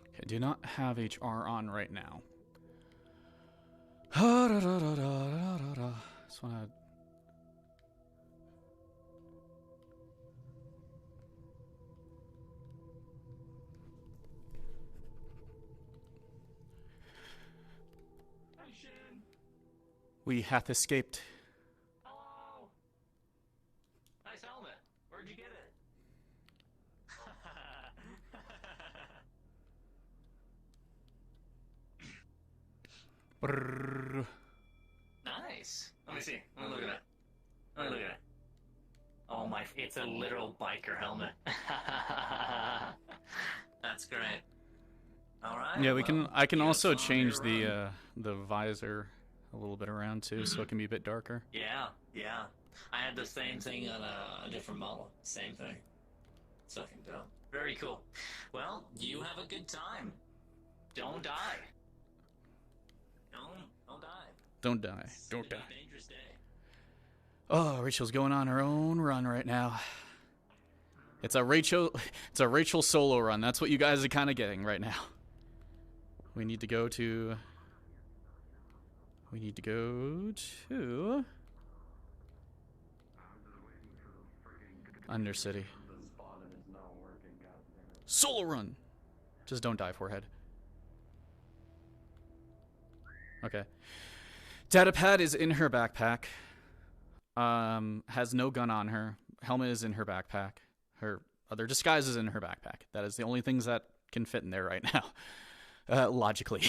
A: Okay, do not have HR on right now. Just wanna... We hath escaped.
Q: Hello. Nice helmet. Where'd you get it?
A: Brrr.
Q: Nice. Let me see. Let me look at it. Let me look at it. Oh my! It's a literal biker helmet. That's great. All right.
A: Yeah, we
Q: well,
A: can. I can
Q: you have
A: also
Q: fun on
A: change
Q: your run.
A: the visor a little bit around too, so it can be a bit darker.
Q: Yeah, yeah. I had the same thing on a different model. Same thing. It's fucking dope. Very cool. Well, you have a good time. Don't die. Don't die.
A: Don't die. Don't die.
Q: Dangerous day.
A: Oh, Rachel's going on her own run right now. It's a Rachel solo run. That's what you guys are kind of getting right now. We need to go to Undercity. Solo run. Just don't die, forehead. Okay. Datapad is in her backpack. Has no gun on her. Helmet is in her backpack. Her other disguise is in her backpack. That is the only things that can fit in there right now. Logically.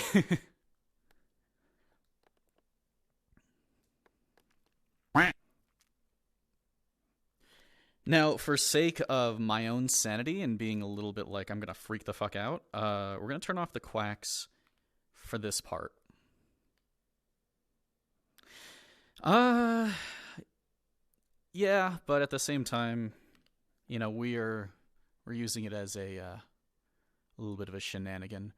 A: Now, for sake of my own sanity and being a little bit like I'm going to freak the fuck out, we're going to turn off the quacks for this part. Yeah, but at the same time, you know, we're using it as a little bit of a shenanigan.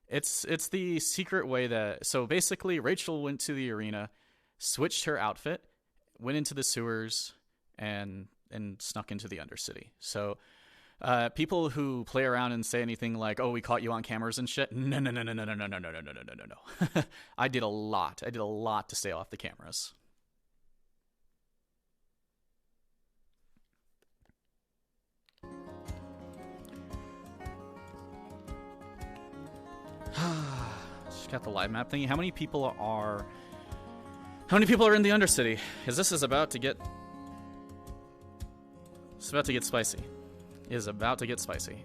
A: It's the secret way that... So basically, Rachel went to the arena, switched her outfit, went into the sewers, and snuck into the Undercity. So people who play around and say anything like, "Oh, we caught you on cameras and shit," no. I did a lot to stay off the cameras. Just got the live map thingy. How many people are in the Undercity? Because this is about to get... It's about to get spicy. It is about to get spicy.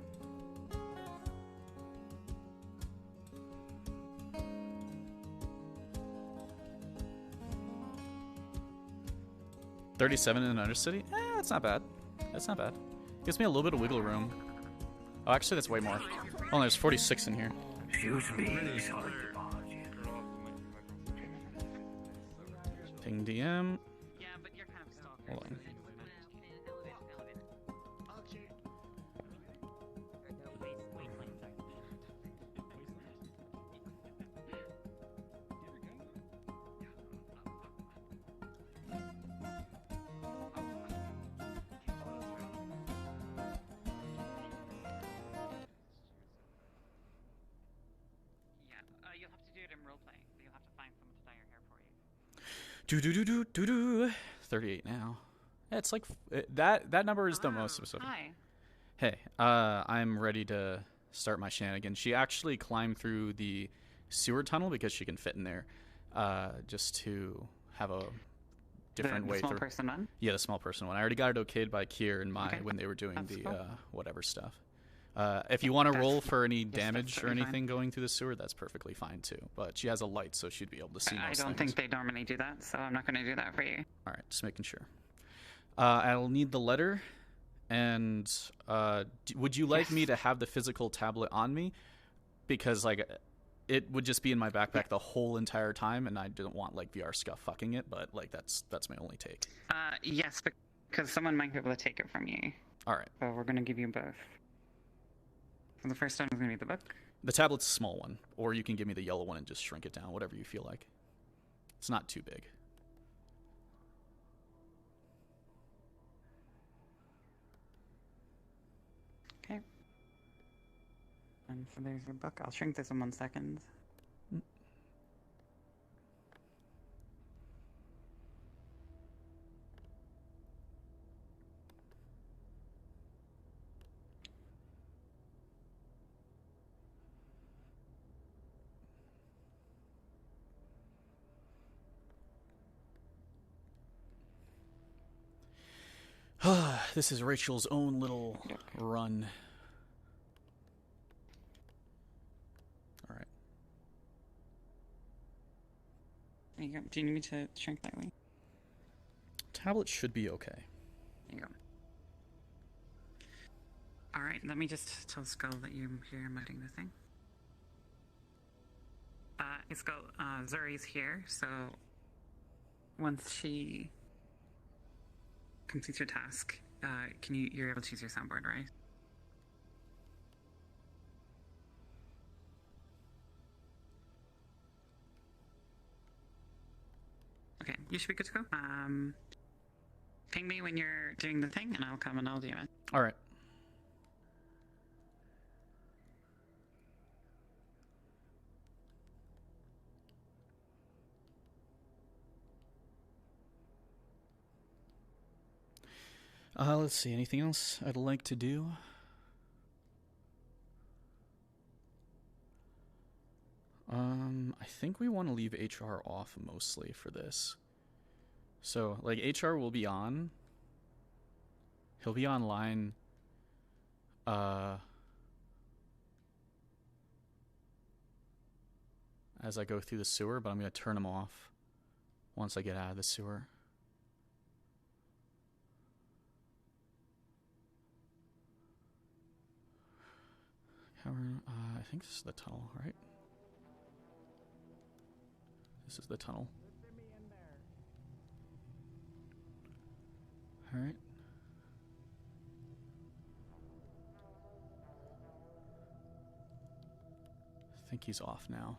A: $37 in an Undercity? That's not bad. That's not bad. Gives me a little bit of wiggle room. Oh, actually, that's way more. Oh, there's 46 in here.
Q: Excuse me.
A: Ping DM. Hold on.
L: You'll have to do it in roleplay. You'll have to find someone to dye your hair for you.
A: 38 now. Yeah, it's like that number is the most specific.
L: Hi.
A: Hey, I'm ready to start my shenanigans. She actually climbed through the sewer tunnel because she can fit in there, just to have a different way
L: the small
A: through.
L: person one?
A: Yeah, the small person one. I already got it okayed by Kier and Mai
L: Okay.
A: when they were doing
L: That's
A: the
L: cool.
A: whatever stuff. If you want to roll for any
L: that's
A: damage or
L: totally
A: anything
L: fine.
A: going through the sewer, that's perfectly fine too. But she has a light, so she'd be able to see
L: I
A: most
L: don't
A: things.
L: think they normally do that, so I'm not going to do that for you.
A: All right, just making sure. I'll need the letter, and would you like me to have the physical tablet on me? Because like, it would just be in my backpack the whole entire time, and I didn't want like VR scuff fucking it. But like, that's my only take.
L: Yes, because someone might be able to take it from you.
A: All right.
L: So we're going to give you both. So the first time is going to be the book.
A: The tablet's a small one, or you can give me the yellow one and just shrink it down, whatever you feel like. It's not too big.
L: Okay. And so there's your book. I'll shrink this in 1 second.
A: This is Rachel's own little run. All right.
L: There you go. Do you need me to shrink that way?
A: Tablet should be okay.
L: There you go. Alright, let me just tell Skull that you're here muting the thing. Hey Skull, Zuri's here, so once she completes your task, you're able to use your soundboard, right? Okay, you should be good to go. Ping me when you're doing the thing, and I'll come and I'll do it.
A: All right. Let's see. Anything else I'd like to do? I think we want to leave HR off mostly for this. So, like, HR will be on. He'll be online. As I go through the sewer, but I'm going to turn him off once I get out of the sewer. Cavern. I think this is the tunnel, right? This is the tunnel. All right. I think he's off now.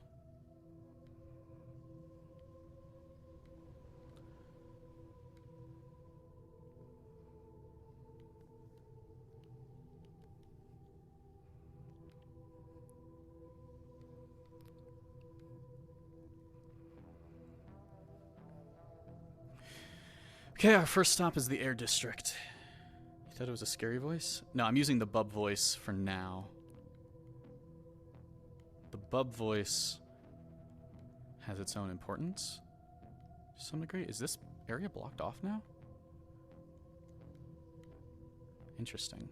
A: Okay, our first stop is the Air District. You thought it was a scary voice? No, I'm using the bub voice for now. The bub voice has its own importance to some degree. Is this area blocked off now? Interesting.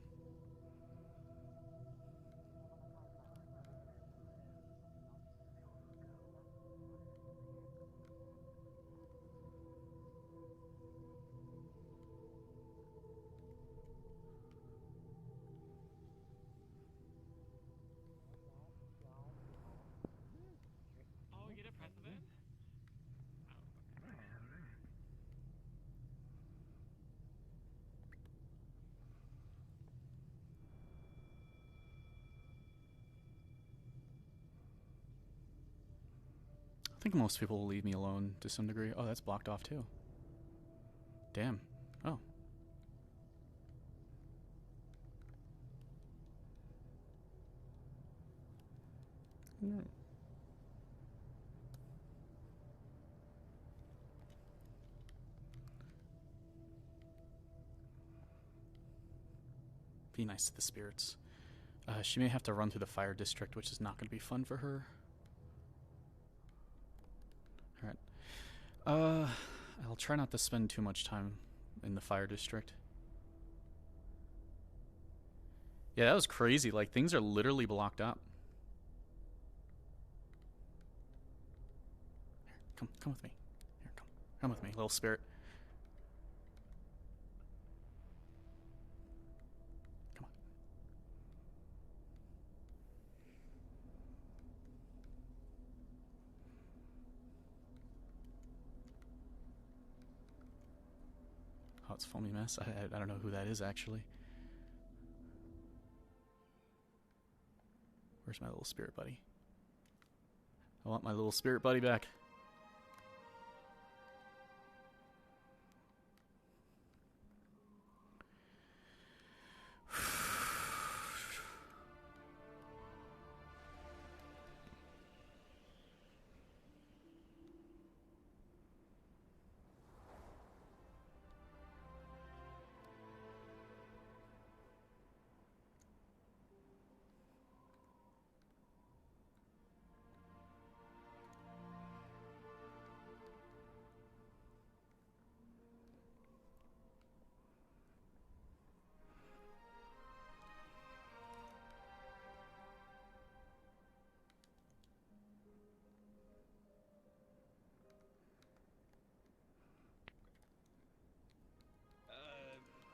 K: Oh, we get a precedent?
A: I think most people will leave me alone to some degree. Oh, that's blocked off too. Damn. Oh. Be nice to the spirits. She may have to run through the fire district, which is not going to be fun for her. Alright. I'll try not to spend too much time in the fire district. Yeah, that was crazy. Like, things are literally blocked up. Here, come with me. Here, come with me, little spirit. Come on. Oh, it's Foamy Mess. I don't know who that is, actually. Where's my little spirit buddy? I want my little spirit buddy back.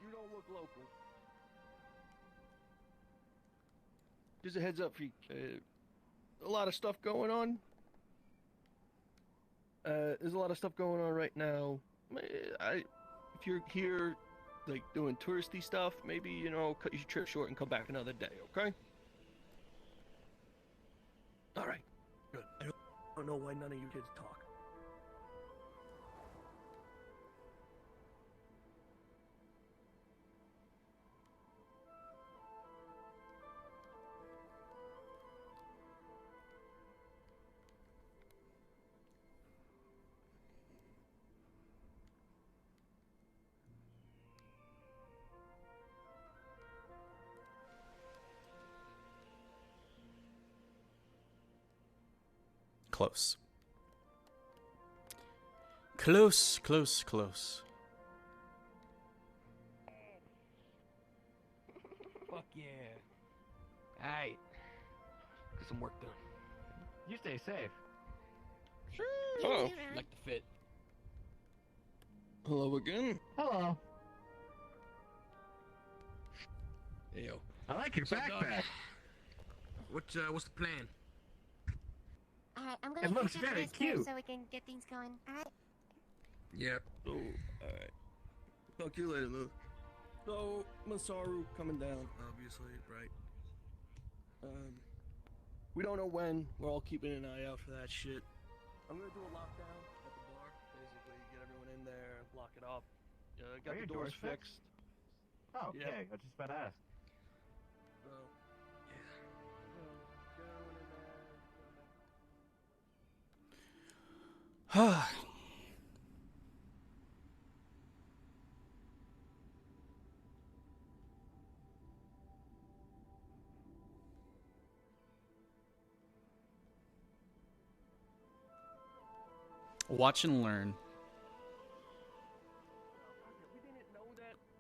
O: You don't look local. Just a heads up for you. A lot of stuff going on. There's a lot of stuff going on right now. If you're here, like, doing touristy stuff, maybe, you know, cut your trip short and come back another day, okay? Alright, good. I don't know why none of you kids talk.
A: Close. Close, close, close.
O: Fuck yeah. Alright. Get some work done.
T: You stay safe.
O: Oh, like the fit. Hello again.
T: Hello.
O: Hey, yo.
T: I like your
O: So,
T: backpack.
D: what's the plan?
P: Alright, I'm
D: It
P: gonna
D: looks
P: finish
D: very
P: this here
D: cute.
P: so we can get things going. Alright.
D: Yep.
O: Oh, alright. Talk to you later, Lou. So, Masaru coming down, obviously, right? We don't know when. We're all keeping an eye out for that shit. I'm gonna do a lockdown at the bar. Basically, get everyone in there, lock it up. Got
T: Are
O: the
T: your
O: doors
T: doors
O: fixed.
T: Oh,
O: Yeah.
T: yeah. I was just about to ask.
O: So, yeah. Get everyone in there.
A: Watch and learn.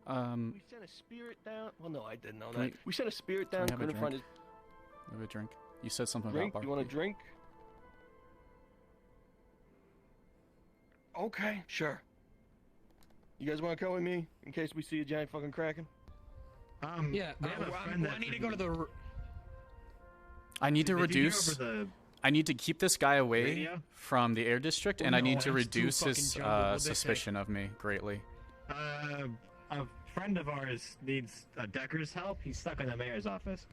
O: We sent a spirit down. Well, no, I didn't know
A: Can
O: that. We sent a spirit
A: can
O: down.
A: we have a
O: Couldn't find
A: drink?
O: his
A: Have a drink. You said something
O: drink.
A: about
O: You want a
A: barbecue.
O: drink? Okay, sure. You guys want to come with me in case we see a giant fucking kraken?
T: Yeah, I need to go to the.
A: I need to
T: Did you hear
A: reduce.
T: over the
A: I need to keep this guy away
T: radio?
A: from the air district,
T: Oh,
A: and I
T: no,
A: need to
T: that's too
A: reduce his
T: fucking jumbled. What'd they say?
A: suspicion of me greatly.
T: A friend of ours needs a Decker's help. He's stuck in the mayor's office.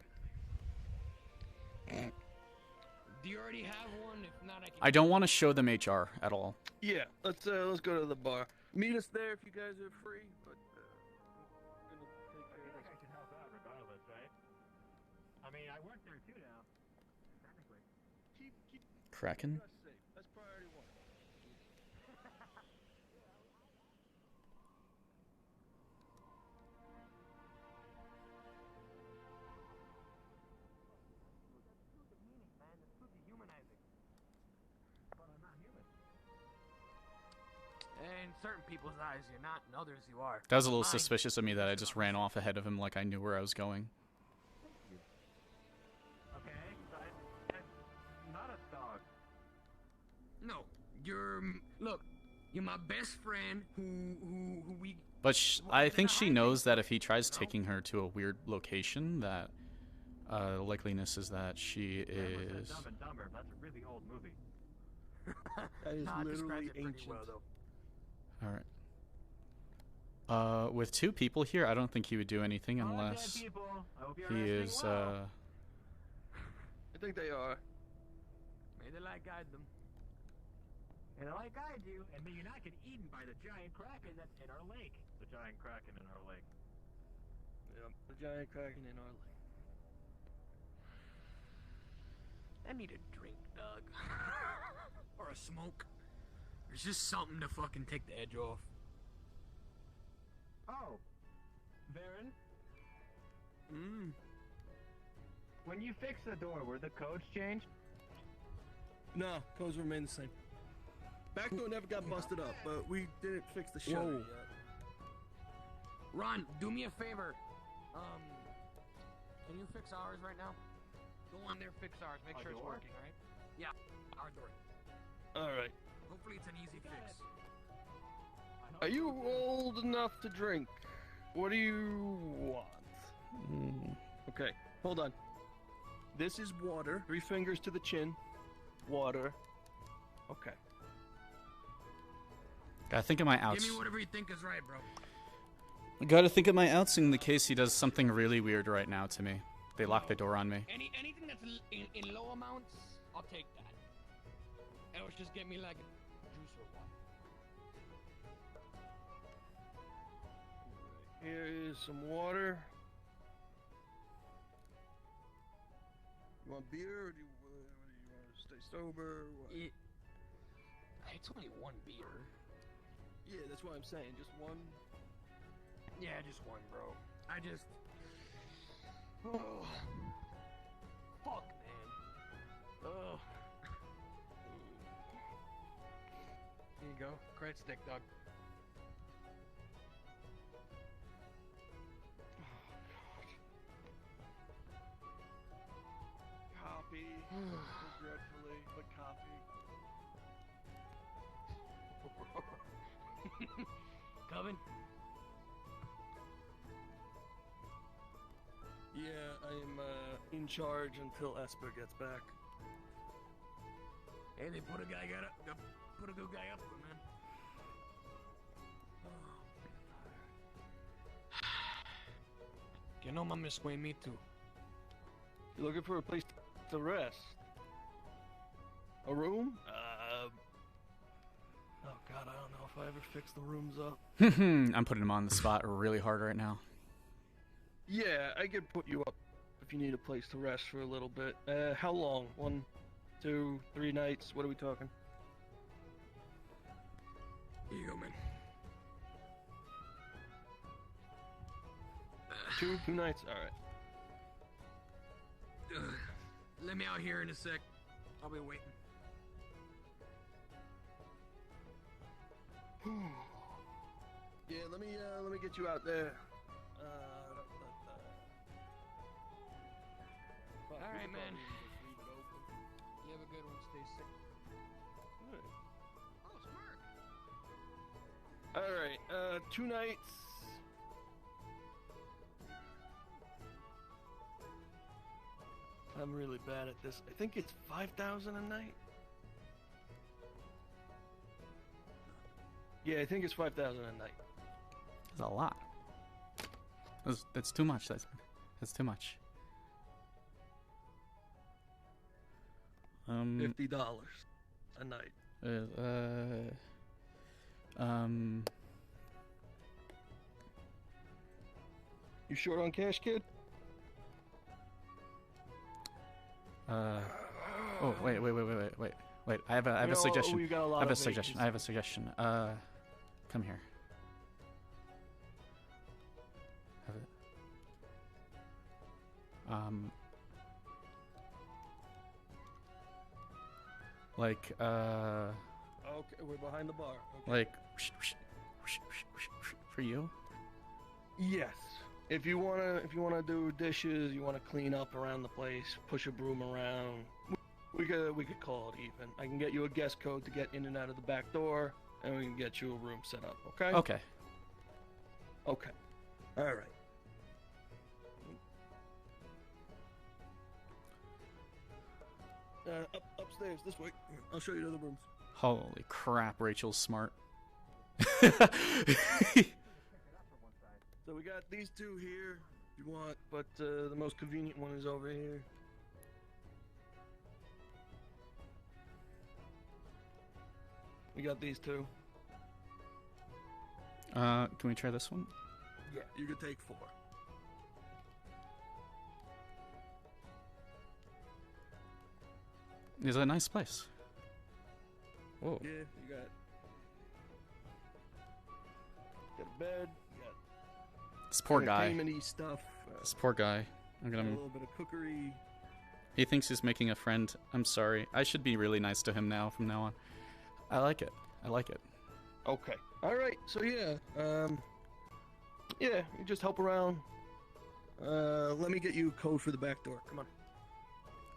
K: Do you already have one? If not, I can.
A: I don't want to show them HR at all.
O: Yeah, let's go to the bar. Meet us there if you guys are free. But I'm gonna take care of this.
T: I can help out regardless, right? I mean, I work there too now. Technically.
O: Keep
A: Kraken?
O: us safe. That's priority one.
D: In certain people's eyes, you're not. In others, you are.
A: That was a little
D: Mine.
A: suspicious of me that I just ran off ahead of him like I knew where I was going.
T: Okay, I'm not a dog.
D: No, look. You're my best friend. Who we.
A: But I think she knows that if he tries taking her to a weird location, that the likeliness is that she is.
T: Dumb and Dumber. That's a really old movie.
O: That is
D: Nah, it describes
O: literally
D: it pretty
O: ancient.
D: well, though.
A: All right. With two people here, I don't think he would do anything unless
T: people. I hope you're
A: he
T: resting
A: is.
T: well.
O: I think they are.
D: May the light guide them.
T: And I like guide you, and may you not get eaten by the giant kraken that's in our lake. The giant kraken in our lake.
O: Yep, the giant kraken in our lake.
D: I need a drink, Doug. Or a smoke. There's just something to fucking take the edge off.
T: Oh, Varen,
O: Mm.
T: when you fix the door, were the codes changed?
O: No, codes remain the same. Back door never got busted up, but we didn't fix the shutter
D: Whoa.
O: yet.
D: Ron, do me a favor. Can you fix ours right now? Go on there, fix ours. Make
T: Our
D: sure it's
T: door?
D: working, right? Yeah, our door.
O: All right.
D: Hopefully it's an easy fix.
O: Are you old enough to drink? What do you want? Okay, hold on. This is water. 3 fingers to the chin. Water. Okay.
A: Gotta think of my outs.
D: Give me whatever you think is right, bro.
A: Gotta think of my outs in the case he does something really weird right now to me. They lock the door on me.
K: Anything that's in low amounts, I'll take that. Else just get me like juice or water.
O: Here is some water. You want beer or do you want to stay sober? What?
D: It's only one beer.
O: Yeah, that's what I'm saying. Just one.
D: Yeah, just one, bro. I just. Oh. Fuck, man. Oh. Here you go. Credit stick, dog.
O: Copy. Regretfully, but copy.
D: Coming?
O: Yeah, I'm in charge until Esper gets back.
D: Hey, they put a good guy up, man. You know, Mom, this way, me too.
O: You looking for a place to rest? A room? Oh God, I don't know if I ever fix the rooms up.
A: I'm putting him on the spot really hard right now.
O: Yeah, I could put you up if you need a place to rest for a little bit. How long? 1, 2, 3 nights? What are we talking?
D: Here you go, man.
O: 2 nights? Alright.
D: Let me out here in a sec. I'll be waiting.
O: Yeah, let me get you out there.
D: All right, man. You have a good one. Stay safe.
O: All right, 2 nights. I'm really bad at this. I think it's 5,000 a night. Yeah, I think it's 5,000 a night.
A: That's a lot. That's too much. That's too much.
O: $50 a night. You short on cash, kid?
A: Oh, wait. I have a suggestion.
O: We've got a lot
A: I have a
O: of
A: suggestion. I have a suggestion. Come here. Have it. Like,
O: Okay, we're behind the bar. Okay.
A: like, for you?
O: Yes. If you wanna do dishes, you wanna clean up around the place, push a broom around, we could call it even. I can get you a guest code to get in and out of the back door, and we can get you a room set up. Okay?
A: Okay.
O: Okay. All right. Upstairs, this way. I'll show you the other rooms.
A: Holy crap, Rachel's smart.
O: So we got these 2 here, if you want, but the most convenient one is over here. We got these 2.
A: Can we try this one?
O: Yeah, you could take 4.
A: It's a nice place. Whoa.
O: Yeah, you got a bed, you got
A: This poor guy.
O: entertainment-y stuff.
A: This poor guy. I'm
O: got
A: gonna.
O: a little bit of cookery.
A: He thinks he's making a friend. I'm sorry. I should be really nice to him now. From now on, I like it. I like it.
O: Okay. All right. So yeah, you just help around. Let me get you a code for the back door. Come on.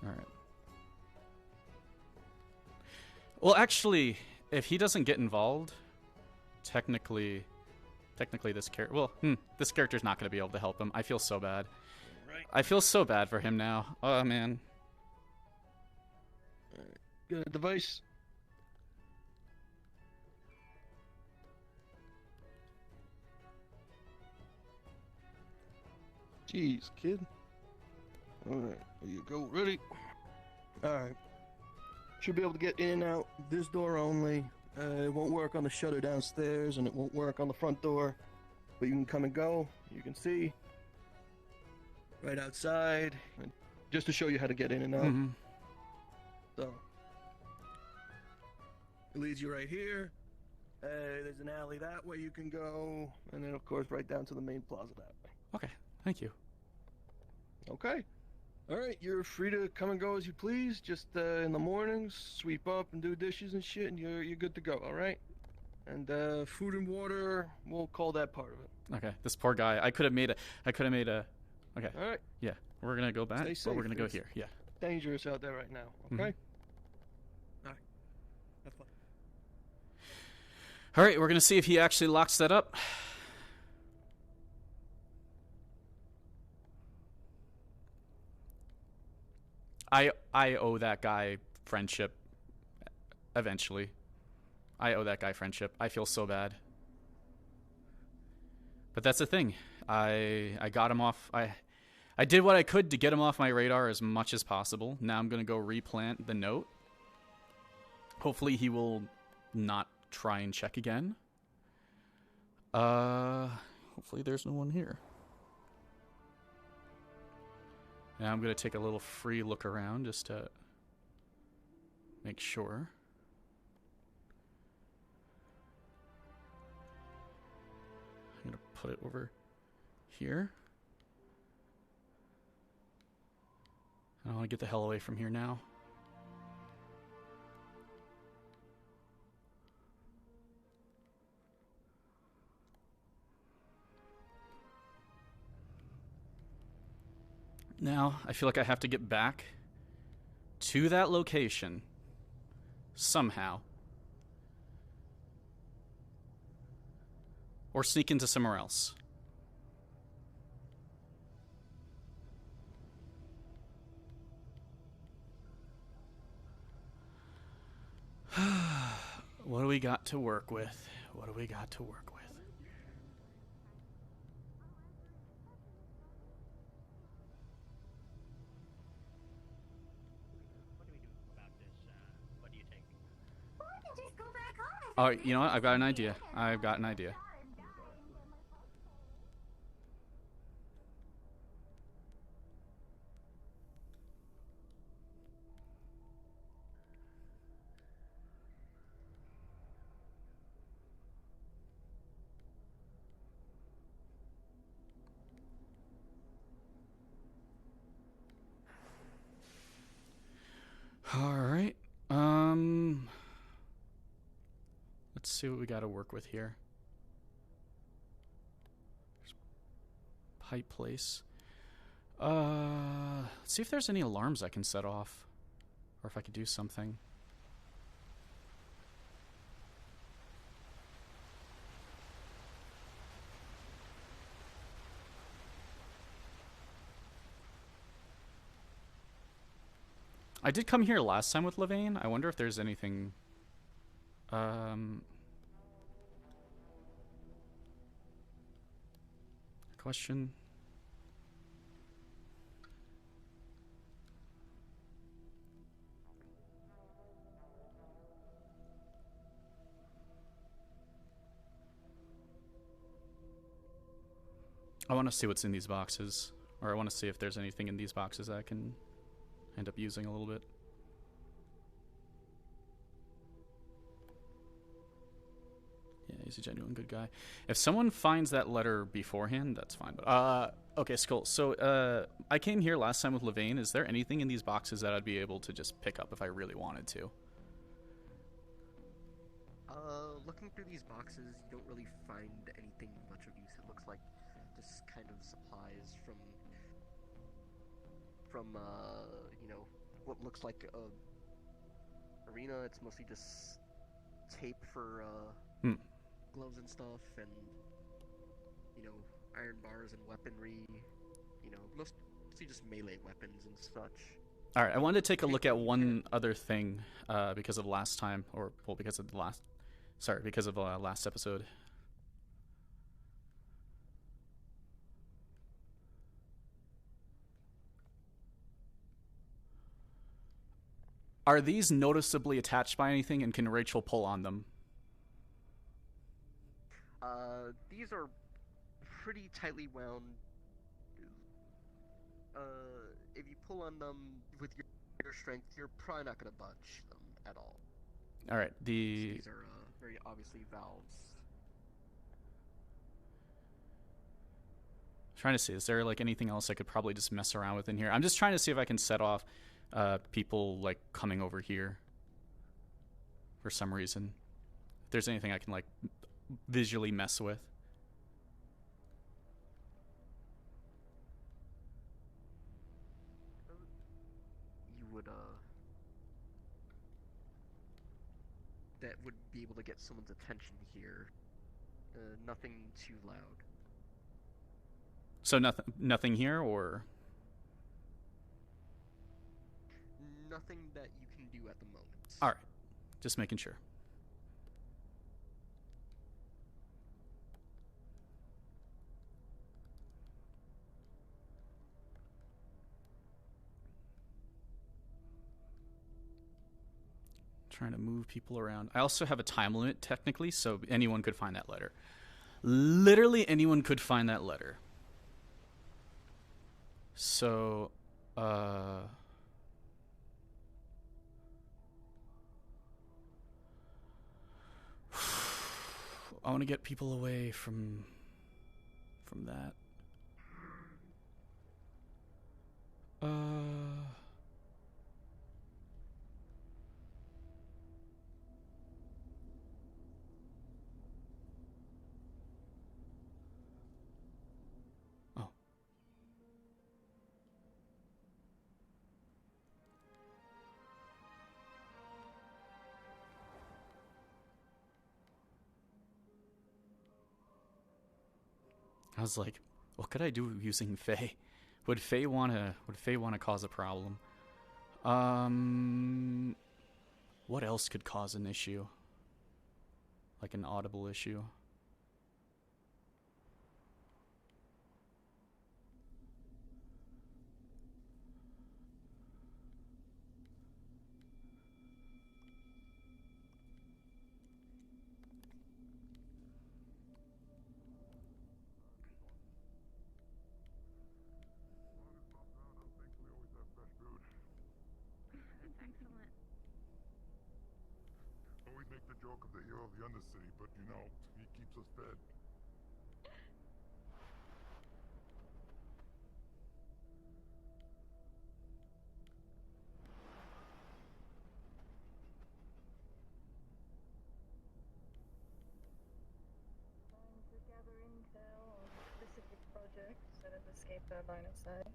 A: All right. Well, actually, if he doesn't get involved, technically this character. Well, this character's not going to be able to help him. I feel so bad.
O: Right.
A: I feel so bad for him now. Oh man.
O: Got a device. Jeez, kid. Alright, there you go. Ready? Alright. Should be able to get in and out this door only. It won't work on the shutter downstairs, and it won't work on the front door. But you can come and go. You can see. Right outside. Just to show you how to get in and out.
A: Mm-hmm.
O: So. It leads you right here. There's an alley that way you can go. And then, of course, right down to the main plaza that way.
A: Okay, thank you.
O: Okay. All right, you're free to come and go as you please. Just in the mornings, sweep up and do dishes and shit, and you're good to go. All right. And food and water, we'll call that part of it.
A: Okay, this poor guy. I could have made a. Okay.
O: All right.
A: Yeah, we're gonna go back.
O: Stay
A: But
O: safe.
A: we're gonna go
O: It's
A: here. Yeah.
O: Dangerous out there right now. Okay. All right. Have fun.
A: All right, we're gonna see if he actually locks that up. I owe that guy friendship. Eventually, I owe that guy friendship. I feel so bad. But that's the thing. I got him off. I did what I could to get him off my radar as much as possible. Now I'm gonna go replant the note. Hopefully he will not try and check again. Hopefully there's no one here. Now I'm gonna take a little free look around just to make sure. I'm gonna put it over here. I want to get the hell away from here now. Now, I feel like I have to get back to that location somehow. Or sneak into somewhere else. What do we got to work with? What do we got to work with? Oh, you know what? I've got an idea. I've got an idea. All right. Let's see what we got to work with here. Pipe place. Let's see if there's any alarms I can set off, or if I could do something. I did come here last time with Levain. I wonder if there's anything... Question. I want to see what's in these boxes. Or I want to see if there's anything in these boxes that I can end up using a little bit. Yeah, he's a genuine good guy. If someone finds that letter beforehand, that's fine. But okay, cool. So I came here last time with Levain. Is there anything in these boxes that I'd be able to just pick up if I really wanted to?
F: Looking through these boxes, you don't really find anything much of use. It looks like just kind of supplies from you know, what looks like a arena. It's mostly just tape for gloves and stuff, and you know, iron bars and weaponry. You know, mostly just melee weapons and such.
A: All right, I wanted to take a look at one other thing because of last time, or well, because of the last. Sorry, because of last episode. Are these noticeably attached by anything, and can Rachel pull on them?
F: These are pretty tightly wound. If you pull on them with your strength, you're probably not going to budge them at all.
A: All right,
F: These are very obviously valves.
A: Trying to see, is there like anything else I could probably just mess around with in here? I'm just trying to see if I can set off people like coming over here for some reason. If there's anything I can like visually mess with.
F: You would that would be able to get someone's attention here. Nothing too loud.
A: So nothing here, or
F: nothing that you can do at the moment.
A: All right, just making sure. Trying to move people around. I also have a time limit technically, so anyone could find that letter. Literally anyone could find that letter. So, I want to get people away from that. I was like, what could I do using Faye? Would Faye wanna cause a problem? What else could cause an issue? Like an audible issue?
N: That's excellent.
J: Always make the joke of the hero of the Undercity, but you know, he keeps us fed.
I: Trying to gather intel on specific projects that have escaped our line of sight.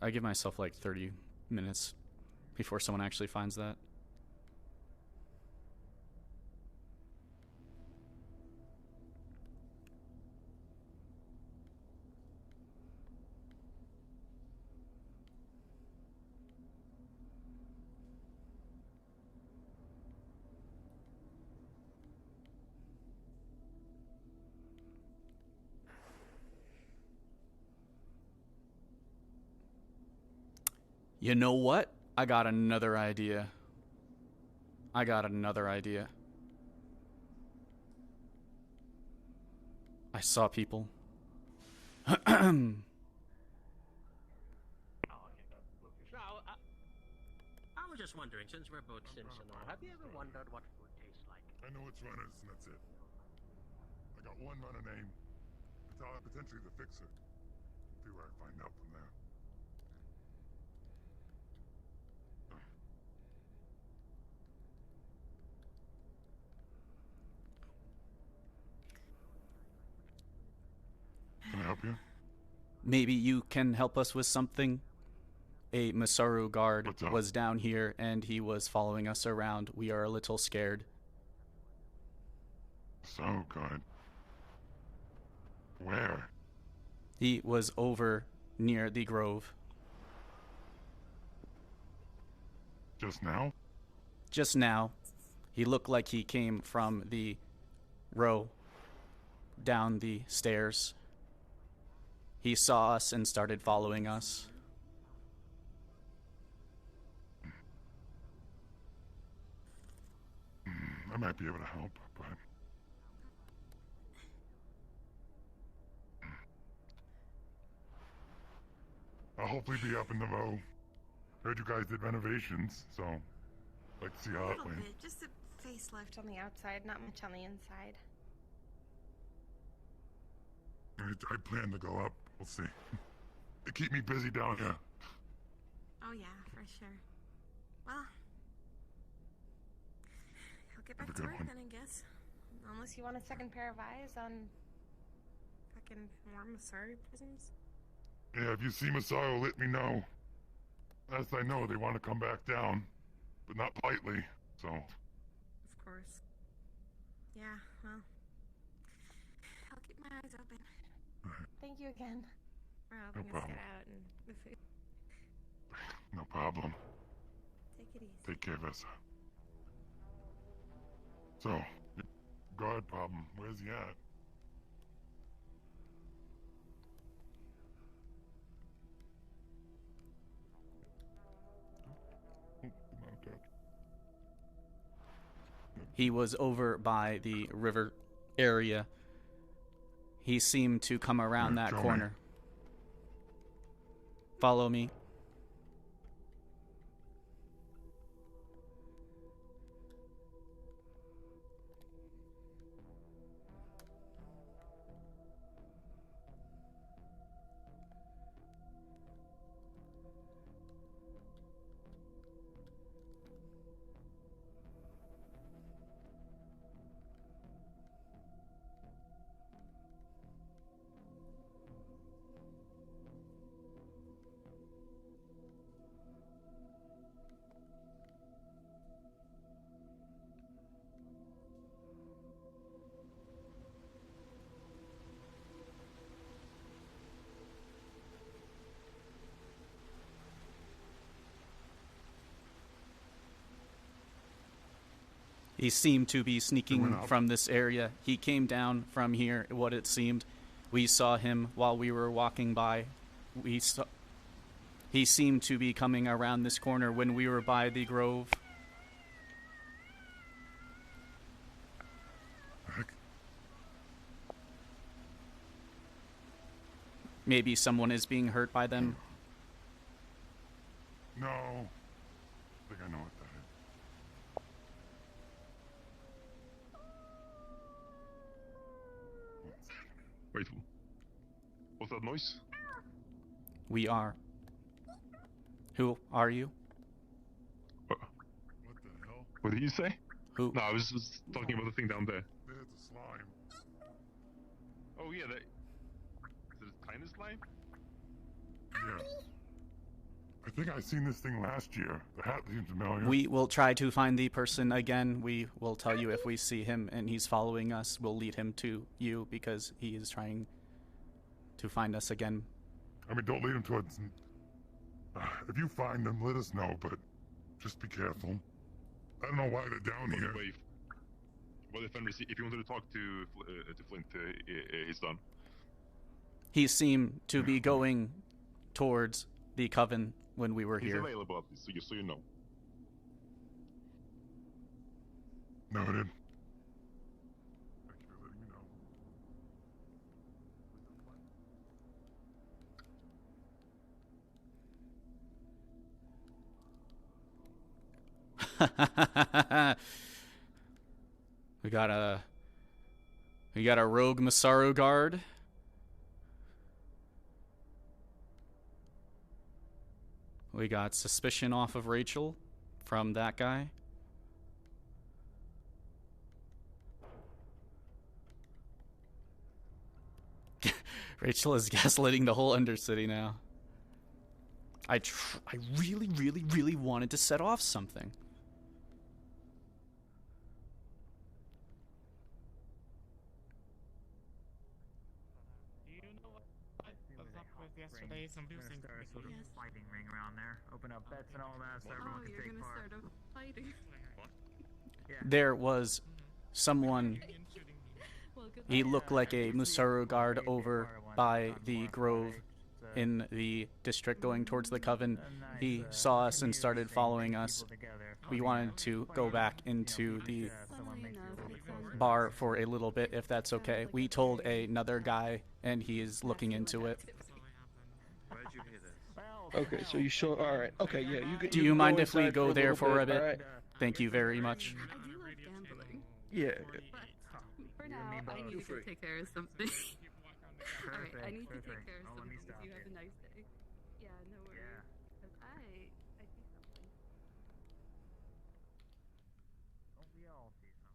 A: I give myself like 30 minutes before someone actually finds that. You know what? I got another idea. I saw people.
T: No, I was just wondering, since we're both Sims and all, have you ever wondered what food tastes like?
J: I know it's runners, and that's it. I got one runner named potentially the Fixer. See where I find out from there. Can I help you?
A: Maybe you can help us with something. A Masaru guard was down here and he was following us around. We are a little scared.
J: So good. Where?
A: He was over near the grove.
J: Just now?
A: Just now. He looked like he came from the row down the stairs. He saw us and started following us.
J: I might be able to help, but... I'll hopefully be up in the row. Heard you guys did renovations, so... like to see how it went.
C: Bit, just a facelift on the outside, not much on the inside.
J: I plan to go up. We'll see. They keep me busy down here.
C: Oh yeah, for sure. Well, he'll get back to work then, I guess. Unless you want a second pair of eyes on fucking more Masari prisms.
J: Yeah, if you see Masaru, let me know. Last I know, they want to come back down, but not politely, so...
C: Of course. Yeah, well... eyes open. Thank you again for helping us
J: problem.
C: get out and the food.
J: No problem.
C: Take it easy.
J: Take care, Vessa. So, your guard problem, where's he at? Not dead.
A: He was over by the river area. He seemed to come around that
J: show me.
A: corner. Follow me. He seemed to be sneaking from this area. He came down from here, what it seemed. We saw him while we were walking by. He seemed to be coming around this corner when we were by the grove. Maybe someone is being hurt by them.
J: No. I think I know what that is.
U: Wait, what's that noise?
A: We are. Who are you?
J: What the hell?
U: What did you say?
A: Who?
U: No, I was just talking about the thing down there.
J: There's a slime.
U: Oh yeah, is it a tiny slime?
J: Yeah. I think I seen this thing last year. The hat seems familiar.
A: We will try to find the person again. We will tell you if we see him and he's following us. We'll lead him to you because he is trying to find us again.
J: I mean, don't lead him towards... if you find them, let us know, but just be careful. I don't know why they're down here.
U: Well, if you wanted to talk to Flint, he's done.
A: He seemed to be going towards the coven when we were
U: He's
A: here.
U: available, so you know.
J: Noted. Thank you for letting me know.
A: We got a rogue Masaru guard. We got suspicion off of Rachel from that guy. Rachel is gaslighting the whole Undercity now. I really, really, really wanted to set off something.
K: Do you know what was up with yesterday? Some people seem to be
T: sort of fighting ring around there. Open up bets and all that so everyone can take part.
C: Start a fighting.
A: There was someone. He looked like a Musaru guard over by the grove in the district going towards the coven. He saw us and started following us. We wanted to go back into the bar for a little bit, if that's okay. We told another guy, and he is looking into it.
O: Okay, so you show. All right. Okay, yeah.
A: Do you mind if we
O: inside
A: go there
O: little
A: for a bit?
O: All right.
A: Thank you very much.
C: I do love gambling.
O: Yeah.
C: For now, I need to go take care of something. Alright, I need to take care of something because you have a nice day. Yeah, no worries. 'Cause I see something.
T: Don't we all see something?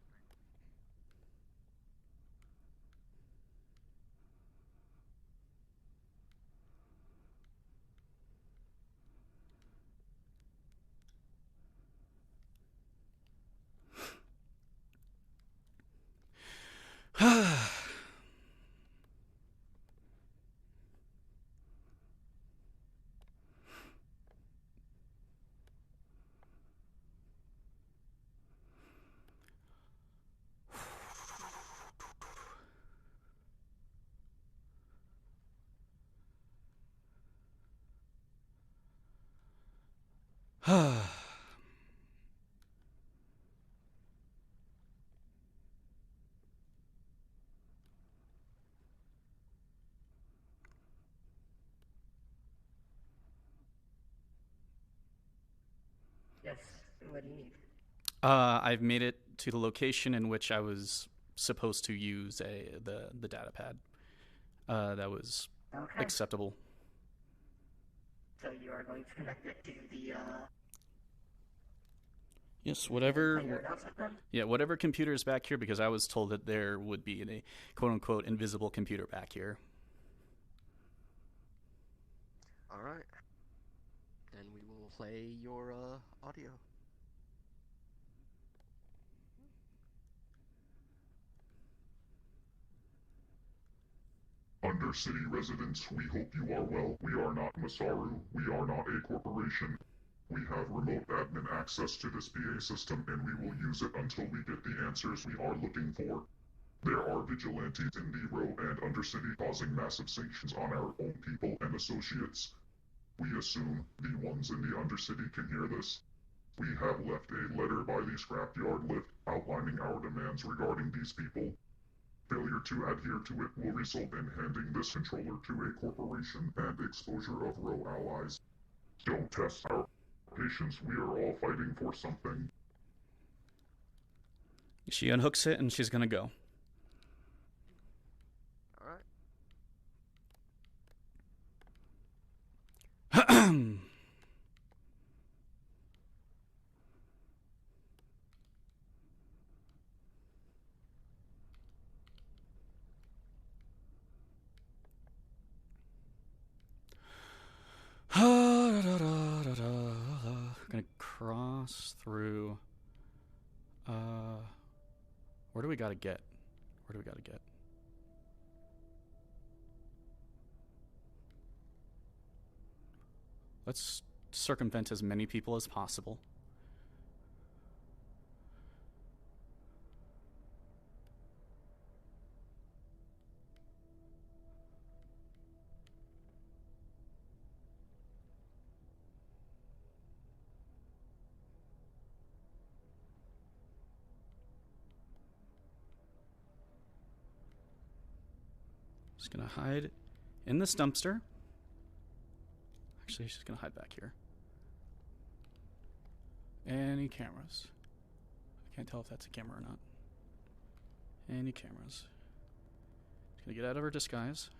F: Yes. What do you need?
A: I've made it to the location in which I was supposed to use the data pad. That was acceptable.
F: So you are going to connect it to the
A: Yes, whatever computer is back here, because I was told that there would be a quote-unquote invisible computer back here.
F: All right. Then we will play your audio.
J: Undercity residents, we hope you are well. We are not Masaru. We are not a corporation. We have remote admin access to this PA system, and we will use it until we get the answers we are looking for. There are vigilantes in the Row and Undercity causing massive sanctions on our own people and associates. We assume the ones in the Undercity can hear this. We have left a letter by the scrapyard lift outlining our demands regarding these people. Failure to adhere to it will result in handing this controller to a corporation and exposure of Row allies. Don't test our patience. We are all fighting for something.
A: She unhooks it and she's gonna go.
F: Alright.
A: Gonna cross through. Where do we gotta get? Where do we gotta get? Let's circumvent as many people as possible. Just gonna hide in this dumpster. Actually, she's gonna hide back here. Any cameras? I can't tell if that's a camera or not. Any cameras? She's gonna get out of her disguise.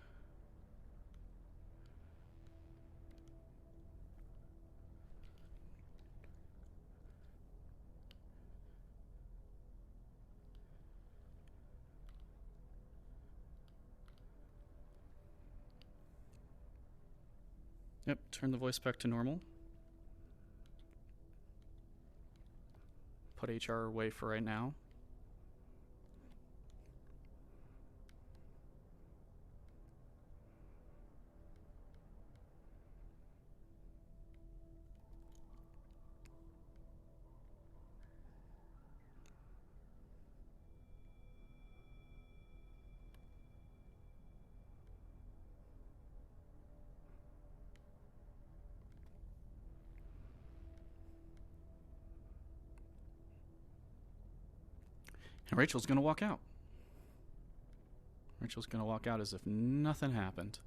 A: Yep, turn the voice back to normal. Put HR away for right now. And Rachel's gonna walk out. Rachel's gonna walk out as if nothing happened.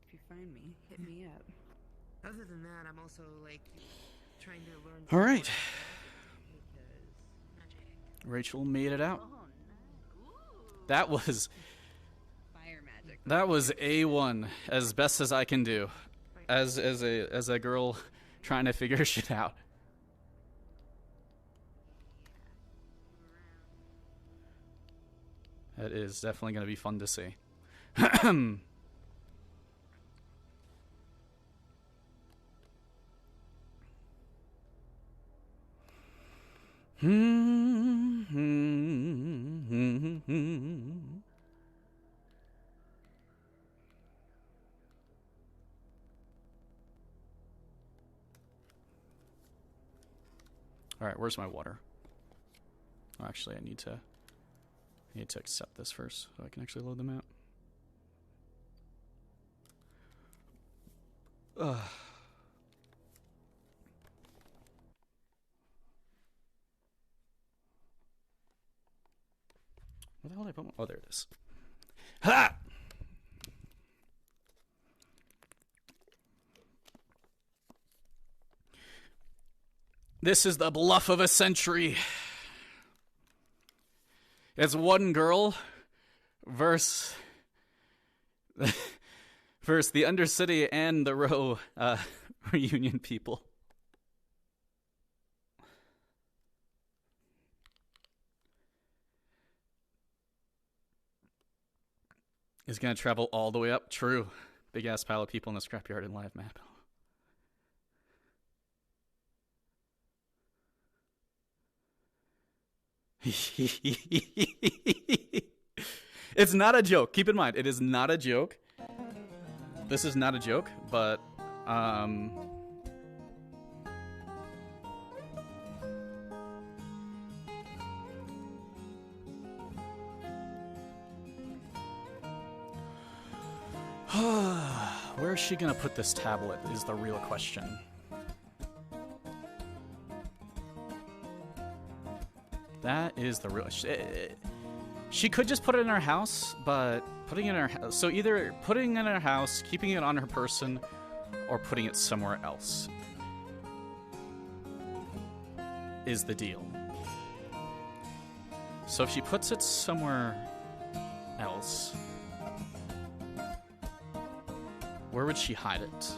L: If you find me, hit me up.
E: Other than that, I'm also like trying to learn.
A: All right. Rachel made it out. That was
N: fire magic.
A: That was A1, as best as I can do, as a girl trying to figure shit out. That is definitely going to be fun to see. Alright, where's my water? Oh, actually, I need to accept this first so I can actually load the map. Ugh. Where the hell did I put my... Oh, there it is. Ha! This is the bluff of a century. It's one girl versus the Undercity and the Row reunion people. Is gonna travel all the way up. True. Big ass pile of people in the scrapyard in live map. It's not a joke. Keep in mind, it is not a joke. This is not a joke, but where is she gonna put this tablet is the real question. That is the real... She could just put it in her house, but putting it in her house... So either putting it in her house, keeping it on her person, or putting it somewhere else is the deal. So if she puts it somewhere else, where would she hide it?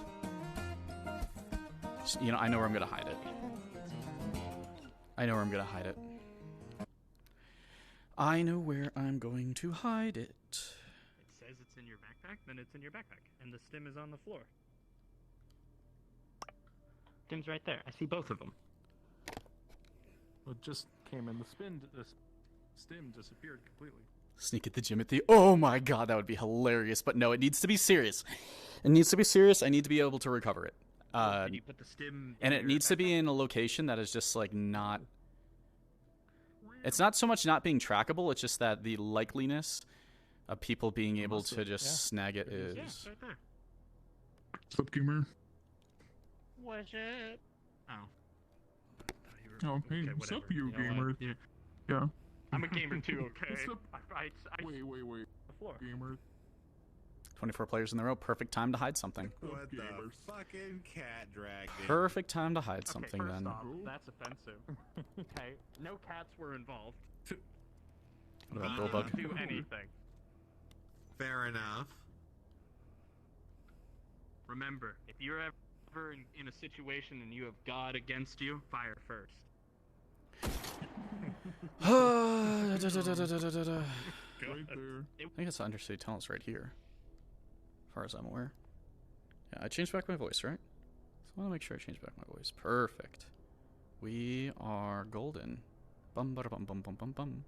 A: You know, I know where I'm gonna hide it. I know where I'm gonna hide it. I know where I'm going to hide it.
K: It says it's in your backpack, then it's in your backpack, and the stim is on the floor. Stim's right there. I see both of them.
H: It just came in. The stim disappeared completely.
A: Sneak at the gym at the... Oh my god, that would be hilarious. But no, it needs to be serious. It needs to be serious. I need to be able to recover it.
K: Can you put the stim
A: and it needs to be in a location that is just like not... It's not so much not being trackable, it's just that the likeliness of people being able to just snag it is...
K: Yeah, it's right there.
J: What's up, gamer?
K: What's up? Oh.
J: Oh, hey,
K: okay,
J: what's up,
K: whatever.
J: you
K: know
J: gamer?
K: what? Yeah.
J: Yeah.
K: I'm a gamer too, okay?
J: What's up?
K: Wait. The floor.
J: Gamer.
A: 24 players in a row, perfect time to hide something.
R: What the fucking cat dragged in?
A: Perfect time to hide something
K: first
A: then.
K: Off, that's offensive. Okay, no cats were involved.
A: What about
K: We
A: Bullbug?
K: didn't do anything.
R: Fair enough.
K: Remember, if you're ever in a situation and you have God against you, fire first.
J: Right there.
A: I think it's the Undercity Tunnels right here, as far as I'm aware. Yeah, I changed back my voice, right? So I want to make sure I change back my voice. Perfect. We are golden. Bum bada bum bum bum bum bum.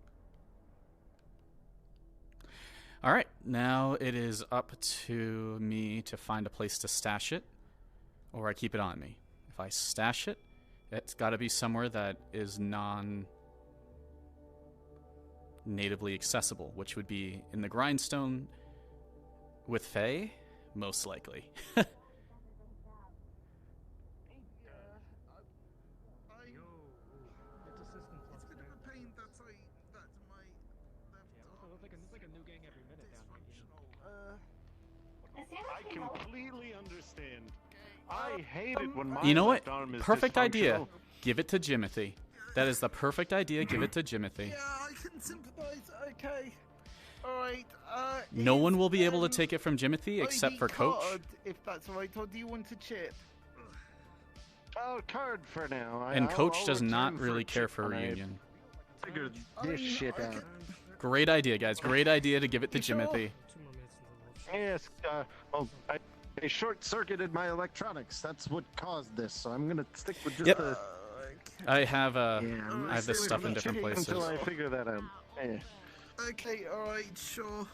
A: Alright, now it is up to me to find a place to stash it, or I keep it on me. If I stash it, it's got to be somewhere that is non-natively accessible, which would be in the grindstone with Faye, most likely.
S: I completely understand. I hate it when my
A: You know what?
S: left arm is
A: Perfect idea.
S: dysfunctional.
A: Give it to Jimothy. That is the perfect idea. Give it to Jimothy.
G: Yeah, I can sympathize. Okay. Alright,
A: No one will be able to take it from Jimothy except for Coach.
G: card, if that's alright, or do you want a chip?
S: Oh, card for now.
A: And Coach
S: I'll
A: does not
S: return
A: really
S: for
A: care
S: chip
A: for
S: when I
A: reunion.
S: Figure this shit out.
A: Great idea, guys. Great idea to give it to Jimothy.
S: Yes, well, I short-circuited my electronics. That's what caused this, so I'm gonna stick with just
A: Yep.
S: the...
A: I have I have
S: stick
A: this
S: with
A: stuff in
S: the
A: different
S: chicken
A: places.
S: Until I figure that out. Yeah.
G: Okay, alright, sure.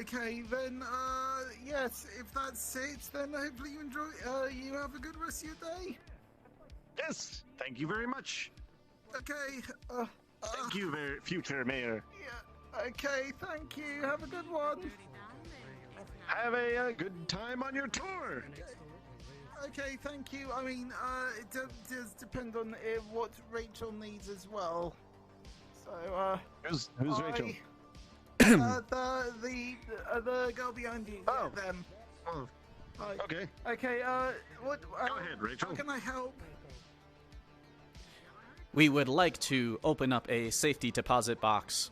G: Okay, then, yes, if that's it, then hopefully you enjoy, you have a good rest of your day.
S: Yes, thank you very much.
G: Okay.
S: Thank you, future mayor.
G: Yeah. Okay. Thank you. Have a good one.
S: Have a good time on your tour.
G: Okay. Thank you. I mean, it does depend on what Rachel needs as well. So,
S: Who's Rachel?
G: The girl behind you.
S: Oh.
G: Yeah, them.
S: Oh. Okay.
G: Okay. What?
S: Go ahead, Rachel.
G: How can I help?
A: We would like to open up a safety deposit box.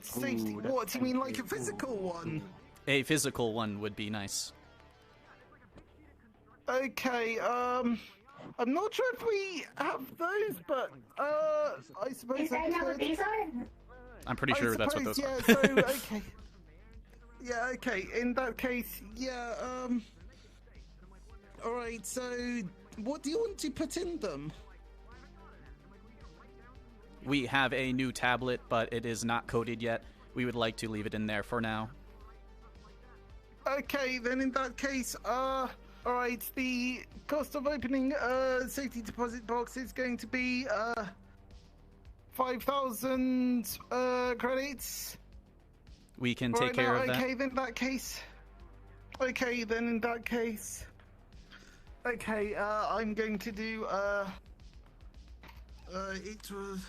G: Safety. What? Do you mean like a physical one?
A: A physical one would be nice.
G: Okay. I'm not sure if we have those, but I suppose
I: Is that what these are?
A: I'm pretty sure that's what those
G: yeah,
A: are.
G: So okay. Yeah, okay. In that case, yeah. All right. So, what do you want to put in them?
A: We have a new tablet, but it is not coded yet. We would like to leave it in there for now.
G: Okay, then in that case, all right. The cost of opening a safety deposit box is going to be 5,000 credits.
A: We can take care of that.
G: Okay, then in that case. Okay, then in that case. Okay, I'm going to do it was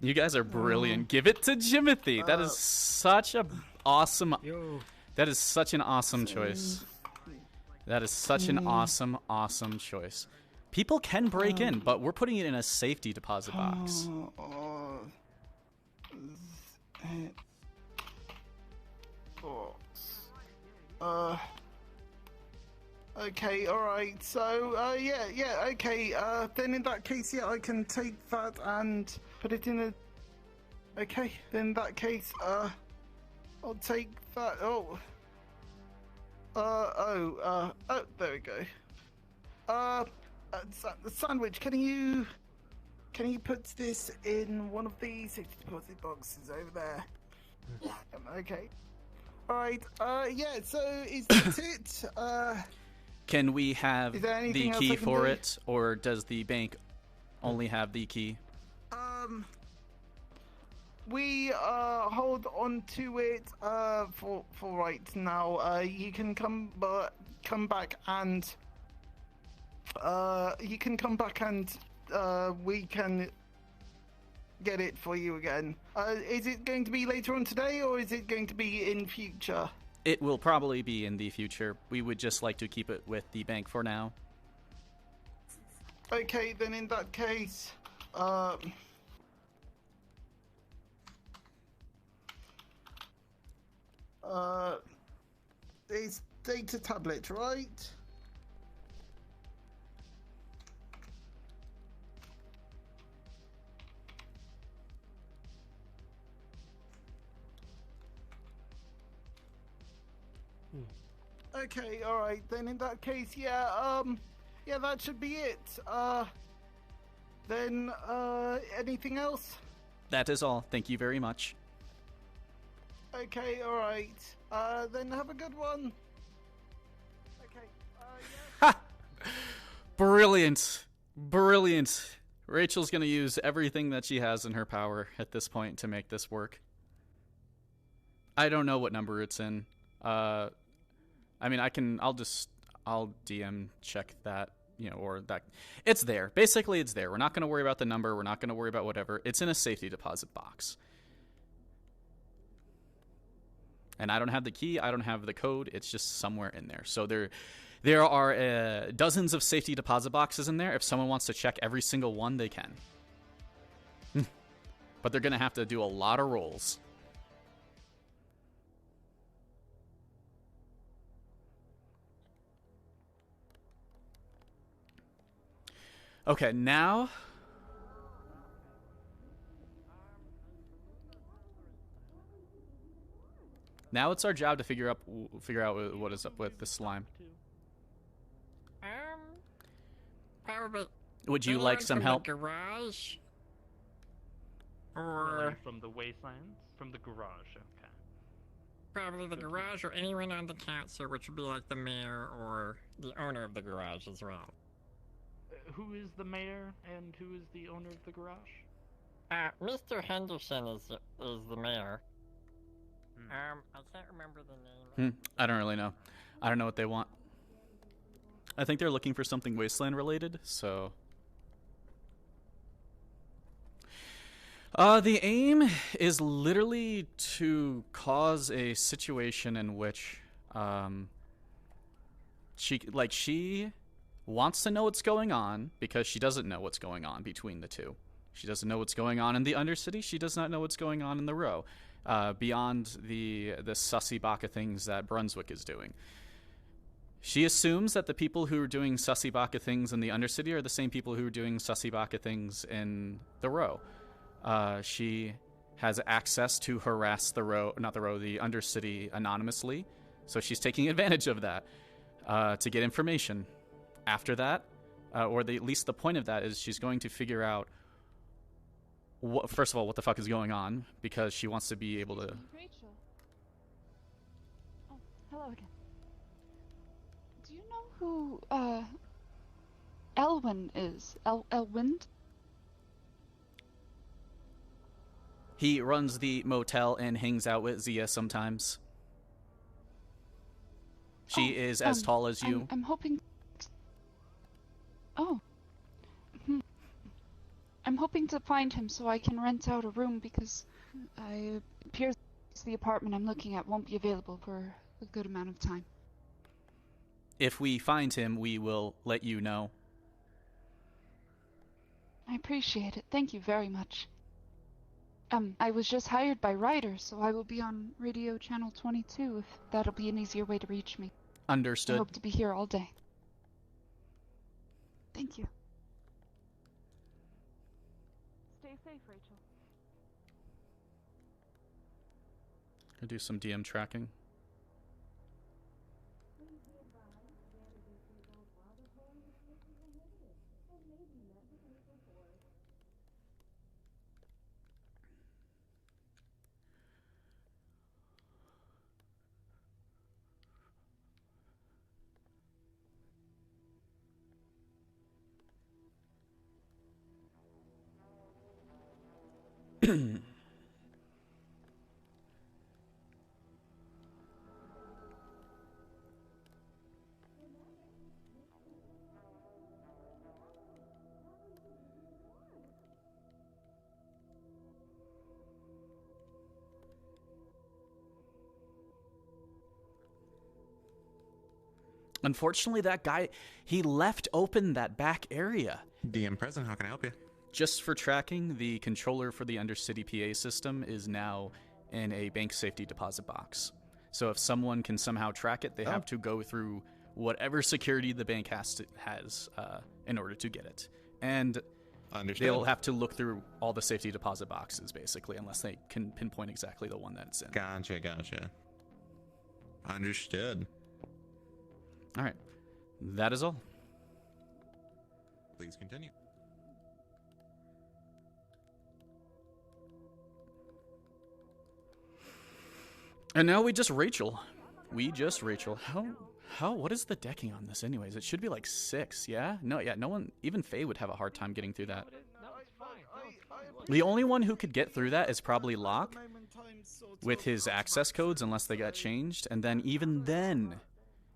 A: You guys are brilliant. Give it to Jimothy. That is such a awesome. That is such an awesome choice. That is such an awesome choice. People can break in, but we're putting it in a safety deposit box.
G: Okay, alright, so, yeah, okay, then in that case, yeah, I can take that and put it in a... Okay, then in that case, I'll take that, there we go. Sandwich, can you put this in one of the safety deposit boxes over there? Okay. Alright, yeah, so is that it?
A: Can we have
G: Is there
A: the
G: anything else
A: key
G: I can
A: for
G: do?
A: it, or does the bank only have the key?
G: We hold on to it for right now. You can come back and we can get it for you again. Is it going to be later on today, or is it going to be in future?
A: It will probably be in the future. We would just like to keep it with the bank for now.
G: Okay, then in that case, it's data tablet, right? Okay, alright, then in that case, yeah, that should be it. Then, anything else?
A: That is all. Thank you very much.
G: Okay, alright. Then have a good one. Okay,
A: Brilliant. Brilliant. Rachel's gonna use everything that she has in her power at this point to make this work. I don't know what number it's in. I mean, I'll DM check that, or that. It's there. Basically, it's there. We're not going to worry about the number. We're not going to worry about whatever. It's in a safety deposit box. And I don't have the key. I don't have the code. It's just somewhere in there. So there are dozens of safety deposit boxes in there. If someone wants to check every single one, they can. But they're going to have to do a lot of rolls. Okay, now it's our job to figure out what is up with the slime.
B: Probably.
A: Would you like some help?
B: Garage? Or
T: Someone from the wastelands? From the garage, okay.
B: Probably the garage or anyone on the council, which would be like the mayor or the owner of the garage as well.
T: Who is the mayor and who is the owner of the garage?
B: Mr. Henderson is the mayor. I can't remember the name.
A: I don't really know. I don't know what they want. I think they're looking for something wasteland related, so... The aim is literally to cause a situation in which, she wants to know what's going on because she doesn't know what's going on between the two. She doesn't know what's going on in the Undercity. She does not know what's going on in the Row, beyond the sussy baka things that Brunswick is doing. She assumes that the people who are doing sussy baka things in the Undercity are the same people who are doing sussy baka things in the Row. She has access to harass the Undercity anonymously, so she's taking advantage of that to get information. After that, at least the point of that is she's going to figure out, first of all, what the fuck is going on, because she wants to be able to...
V: Rachel. Oh, hello again. Do you know who, Elwyn is? Elwind?
A: He runs the motel and hangs out with Zia sometimes. She is as tall as you.
V: I'm hoping... Oh. I'm hoping to find him so I can rent out a room because it appears the apartment I'm looking at won't be available for a good amount of time.
A: If we find him, we will let you know.
V: I appreciate it. Thank you very much. I was just hired by Ryder, so I will be on radio channel 22 if that'll be an easier way to reach me.
A: Understood.
V: I hope to be here all day. Thank you. Stay safe, Rachel.
A: I'll do some DM tracking. Unfortunately, that guy, he left open that back area.
R: DM present, how can I help you?
A: Just for tracking, the controller for the Undercity PA system is now in a bank safety deposit box. So if someone can somehow track it, they have to go through whatever security the bank has in order to get it. And they'll have to look through all the safety deposit boxes, basically, unless they can pinpoint exactly the one that it's in.
R: Gotcha. Understood.
A: All right. That is all.
R: Please continue.
A: And now we just Rachel. What is the decking on this anyways? It should be like 6, yeah? No one, even Faye would have a hard time getting through that. The only one who could get through that is probably Locke with his access codes, unless they got changed. And then,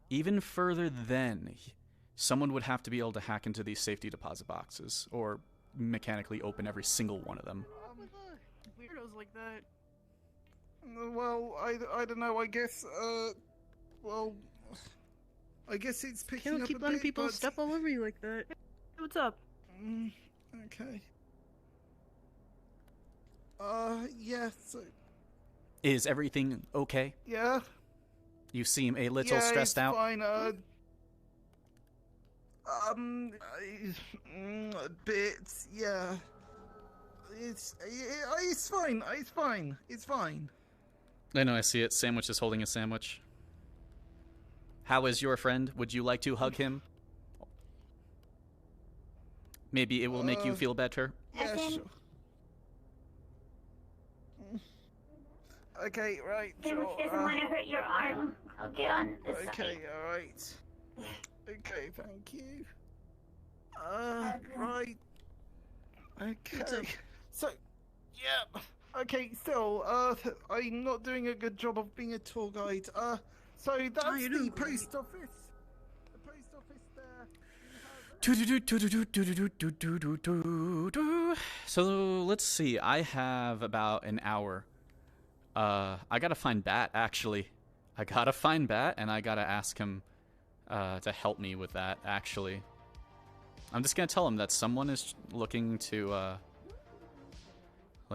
A: even further then, someone would have to be able to hack into these safety deposit boxes or mechanically open every single one of them.
G: Weirdos like that. Well, I don't know. I guess I guess it's picking
E: Don't
G: up
E: keep
G: a
E: letting
G: bit,
E: people
G: but...
E: step all over you like that. Hey, what's up?
G: Okay. Yeah. So...
A: Is everything okay?
G: Yeah.
A: You seem a little stressed out.
G: Fine. A bit. Yeah. It's fine. It's fine.
A: I know, I see it. Sandwich is holding a sandwich. How is your friend? Would you like to hug him? Maybe it will make you feel better.
G: Yeah, sure. Okay, right.
M: Damage
G: Sure,
M: doesn't want to hurt your arm. I'll get on this side.
G: Okay, alright. Okay, thank you. Right. Okay. So, yeah. Okay, still, I'm not doing a good job of being a tour guide. So that's the post office. The post office there.
A: So let's see. I have about an hour. I gotta find Bat, actually. I gotta find Bat, and I gotta ask him to help me with that, actually. I'm just gonna tell him that someone is looking to,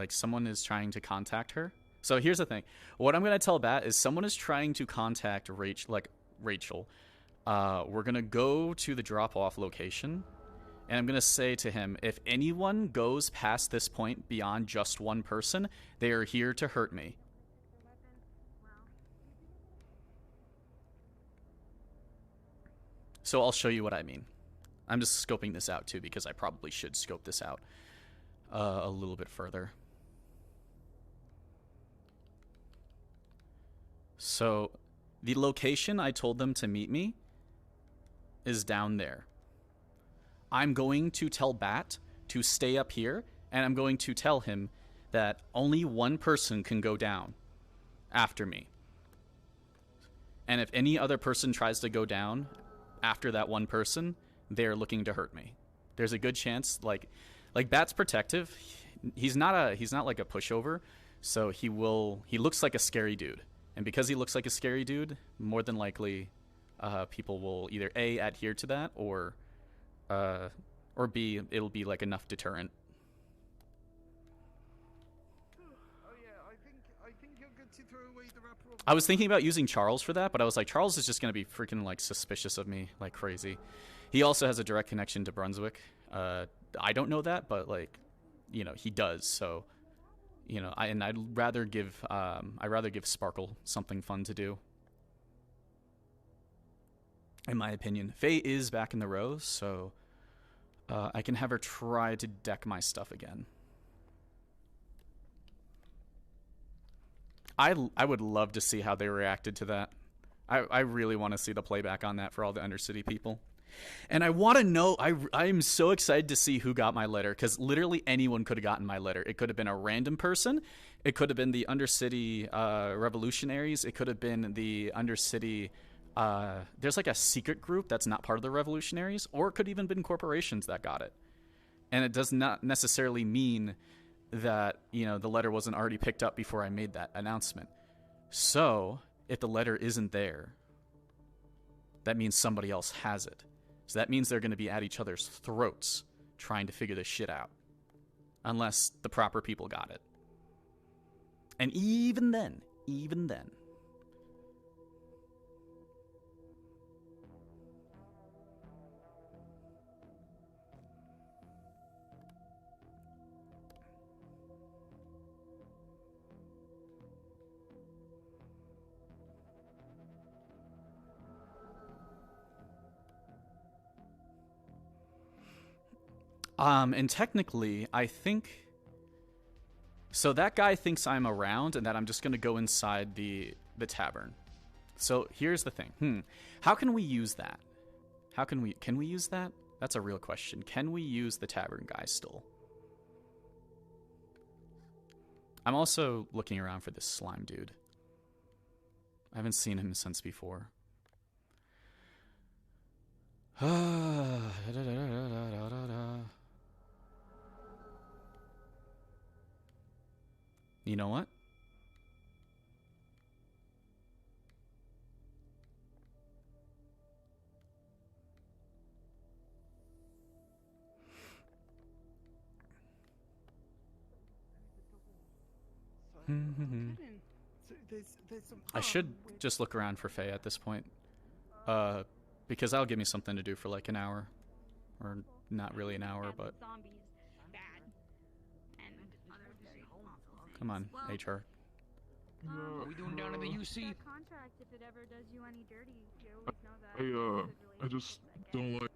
A: someone is trying to contact her. So here's the thing. What I'm gonna tell Bat is someone is trying to contact Rachel. We're gonna go to the drop-off location, and I'm gonna say to him, if anyone goes past this point beyond just one person, they are here to hurt me. So I'll show you what I mean. I'm just scoping this out too, because I probably should scope this out a little bit further. So the location I told them to meet me is down there. I'm going to tell Bat to stay up here, and I'm going to tell him that only one person can go down after me. And if any other person tries to go down after that one person, they're looking to hurt me. There's a good chance, like Bat's protective. He's not like a pushover, so he looks like a scary dude. And because he looks like a scary dude, more than likely, people will either A, adhere to that, or B, it'll be like enough deterrent.
G: I think you're good to throw away the wrapper.
A: I was thinking about using Charles for that, but I was like, Charles is just gonna be freaking like suspicious of me like crazy. He also has a direct connection to Brunswick. I don't know that, but he does. So, I'd rather give Sparkle something fun to do. In my opinion, Faye is back in the row, so I can have her try to deck my stuff again. I would love to see how they reacted to that. I really want to see the playback on that for all the Undercity people. And I want to know, I'm so excited to see who got my letter, because literally anyone could have gotten my letter. It could have been a random person. It could have been the Undercity revolutionaries. It could have been the Undercity... there's like a secret group that's not part of the revolutionaries, or it could even been corporations that got it. And it does not necessarily mean that, the letter wasn't already picked up before I made that announcement. So, if the letter isn't there, that means somebody else has it. So that means they're going to be at each other's throats trying to figure this shit out. Unless the proper people got it. And even then... And technically, I think... So that guy thinks I'm around and that I'm just going to go inside the tavern. So here's the thing. How can we use that? Can we use that? That's a real question. Can we use the tavern guy still? I'm also looking around for this slime dude. I haven't seen him since before. You know what? I should just look around for Faye at this point. Because that'll give me something to do for like an hour. Or not really an hour, but... Come on, HR.
O: What are we doing down in the UC?
J: I just don't like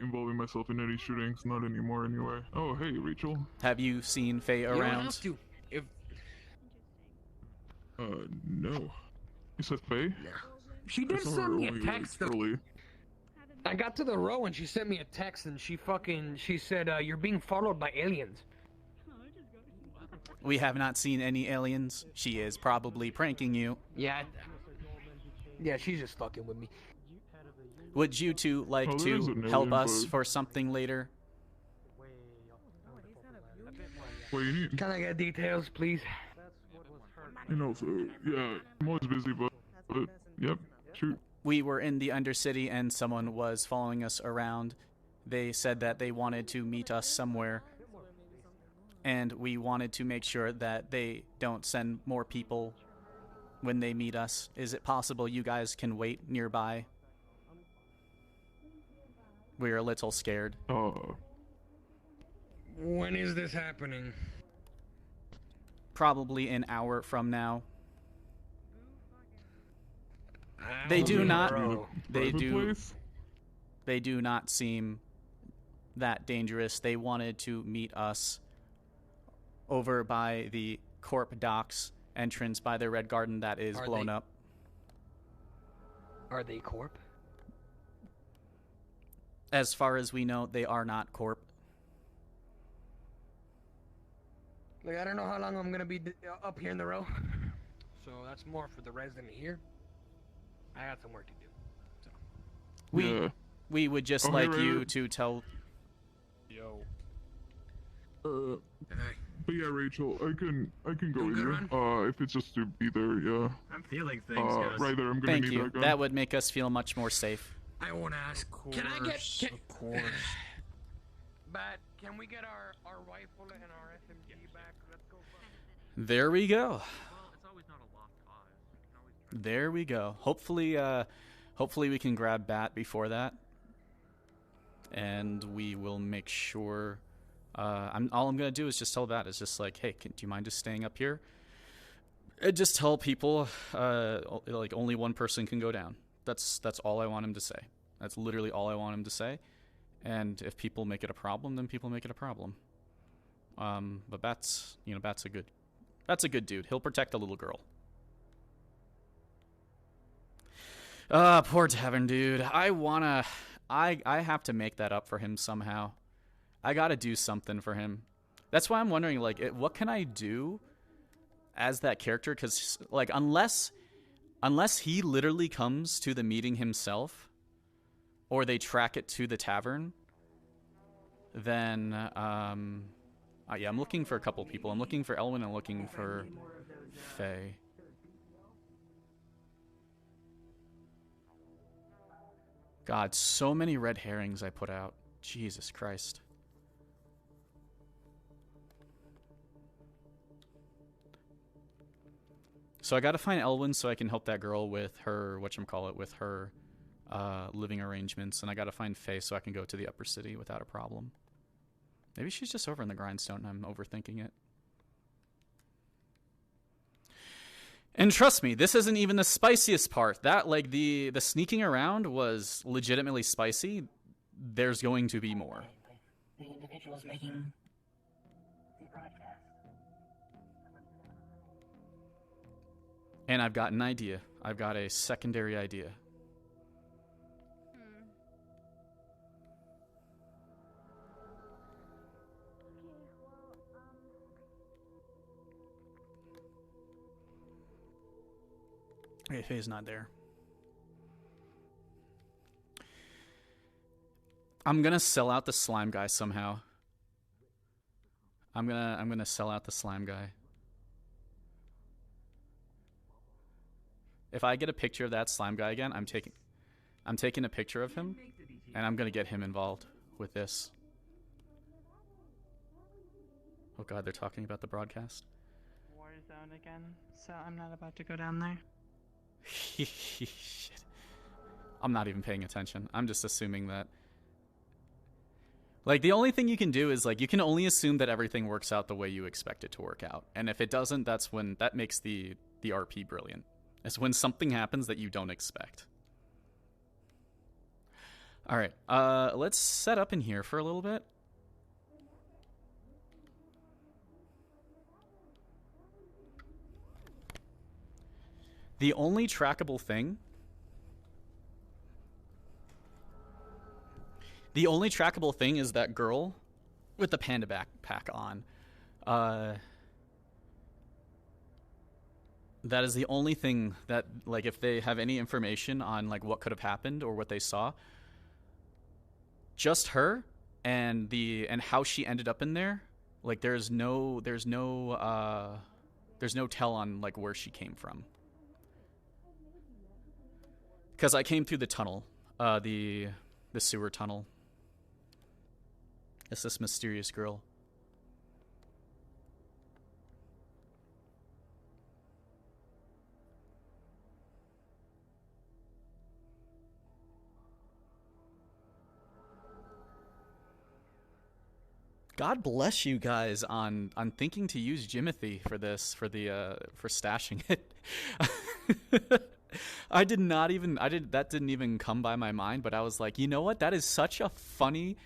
J: involving myself in any shootings, not anymore anyway. Oh, hey, Rachel.
A: Have you seen Faye around?
O: You don't have to.
J: No. You said Faye?
D: She did
J: I saw her
D: send me a
J: only,
D: text.
J: like, early.
D: I got to the row and she sent me a text and she said, you're being followed by aliens.
A: We have not seen any aliens. She is probably pranking you.
D: Yeah. Yeah, she's just fucking with me.
A: Would you two like
J: Oh, there is
A: to
J: an
A: help
J: alien,
A: us
J: but-
A: for something later?
J: What do you need?
D: Can I get details, please?
J: You know, so, yeah, I'm always busy, but yep, shoot.
A: We were in the Undercity and someone was following us around. They said that they wanted to meet us somewhere. And we wanted to make sure that they don't send more people when they meet us. Is it possible you guys can wait nearby? We're a little scared.
D: When is this happening?
A: Probably an hour from now. They do not. They do. They do not seem that dangerous. They wanted to meet us over by the Corp Docks entrance by the Red Garden that is blown up.
D: Are they Corp?
A: As far as we know, they are not Corp.
D: Look, I don't know how long I'm gonna be up here in the row, so that's more for the resident here. I got some work to do. So.
A: We would just like you to tell.
H: Yo.
J: But yeah, Rachel, I can go with you. If it's just to be there, yeah.
T: I'm feeling things, guys.
J: Right there, I'm gonna
A: Thank
J: need
A: you.
J: that gun.
A: That would make us feel much more safe.
D: I want to ask, can I get...
H: Of course.
D: But can we get our rifle and our SMG back? Let's go.
A: There we go.
K: Well, it's always not a lost cause. You can always try.
A: There we go. Hopefully we can grab Bat before that. And we will make sure... all I'm going to do is just tell Bat, is just like, hey, do you mind just staying up here? And just tell people, like, only one person can go down. That's all I want him to say. That's literally all I want him to say. And if people make it a problem, then people make it a problem. But Bat's a good dude. He'll protect the little girl. Poor Tavern dude. I have to make that up for him somehow. I gotta do something for him. That's why I'm wondering, like, what can I do as that character? Because, like, unless he literally comes to the meeting himself, or they track it to the tavern, then, yeah, I'm looking for a couple people. I'm looking for Elwyn, I'm looking for Faye. God, so many red herrings I put out. Jesus Christ. So I gotta find Elwyn so I can help that girl with her, with her living arrangements, and I gotta find Faye so I can go to the upper city without a problem. Maybe she's just over in the grindstone and I'm overthinking it. And trust me, this isn't even the spiciest part. That, like, the sneaking around was legitimately spicy. There's going to be more.
M: The individuals making the broadcast.
A: And I've got an idea. I've got a secondary idea. Okay, Faye's not there. I'm gonna sell out the slime guy somehow. I'm gonna sell out the slime guy. If I get a picture of that slime guy again, I'm taking a picture of him, and I'm gonna get him involved with this. Oh God, they're talking about the broadcast.
L: Warzone again, so I'm not about to go down there.
A: Shit. I'm not even paying attention. I'm just assuming that. Like, the only thing you can do is, like, you can only assume that everything works out the way you expect it to work out. And if it doesn't, that makes the RP brilliant. It's when something happens that you don't expect. Alright, let's set up in here for a little bit. The only trackable thing... The only trackable thing is that girl with the panda backpack on. That is the only thing that, like, if they have any information on, like, what could have happened or what they saw, just her and how she ended up in there, like, there's no tell on, like, where she came from. Because I came through the tunnel, the sewer tunnel. It's this mysterious girl. God bless you guys on thinking to use Jimothy for this, for stashing it. That didn't even come by my mind, but I was like, you know what? That is such a funny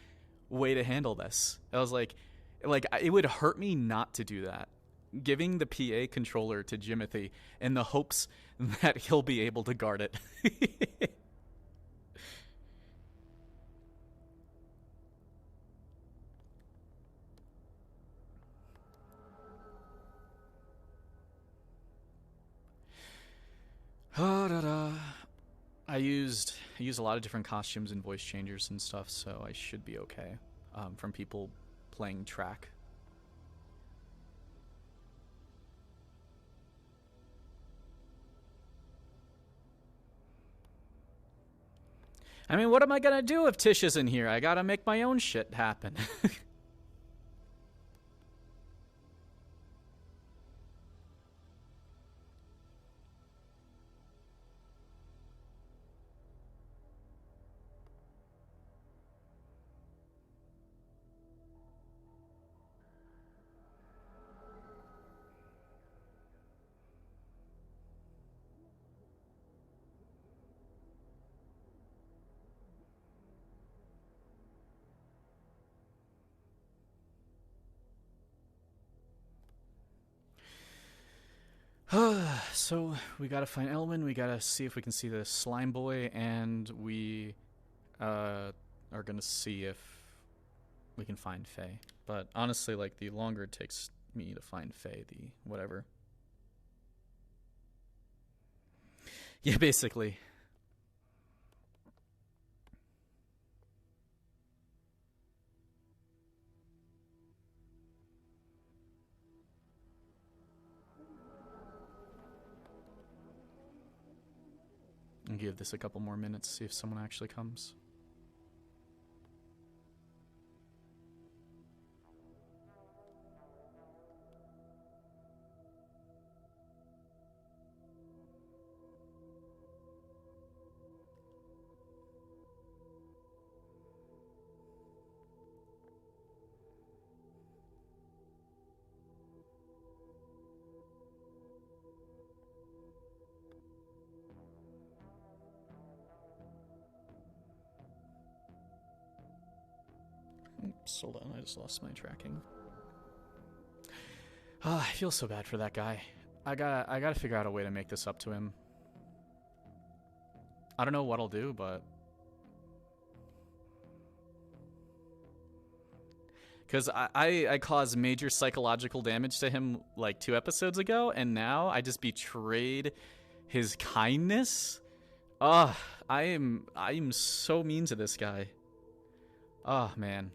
A: way to handle this. I was like it would hurt me not to do that. Giving the PA controller to Jimothy in the hopes that he'll be able to guard it. I used a lot of different costumes and voice changers and stuff, so I should be okay from people playing track. I mean, what am I gonna do if Tish isn't here? I gotta make my own shit happen. So we gotta find Elwyn, we gotta see if we can see the slime boy, and we are gonna see if we can find Faye. But honestly, like, the longer it takes me to find Faye, the whatever. Yeah, basically. And give this a couple more minutes, see if someone actually comes. Oops, hold on, I just lost my tracking. I feel so bad for that guy. I gotta figure out a way to make this up to him. I don't know what I'll do, but... Because I caused major psychological damage to him like 2 episodes ago, and now I just betrayed his kindness? I am so mean to this guy. Oh, man.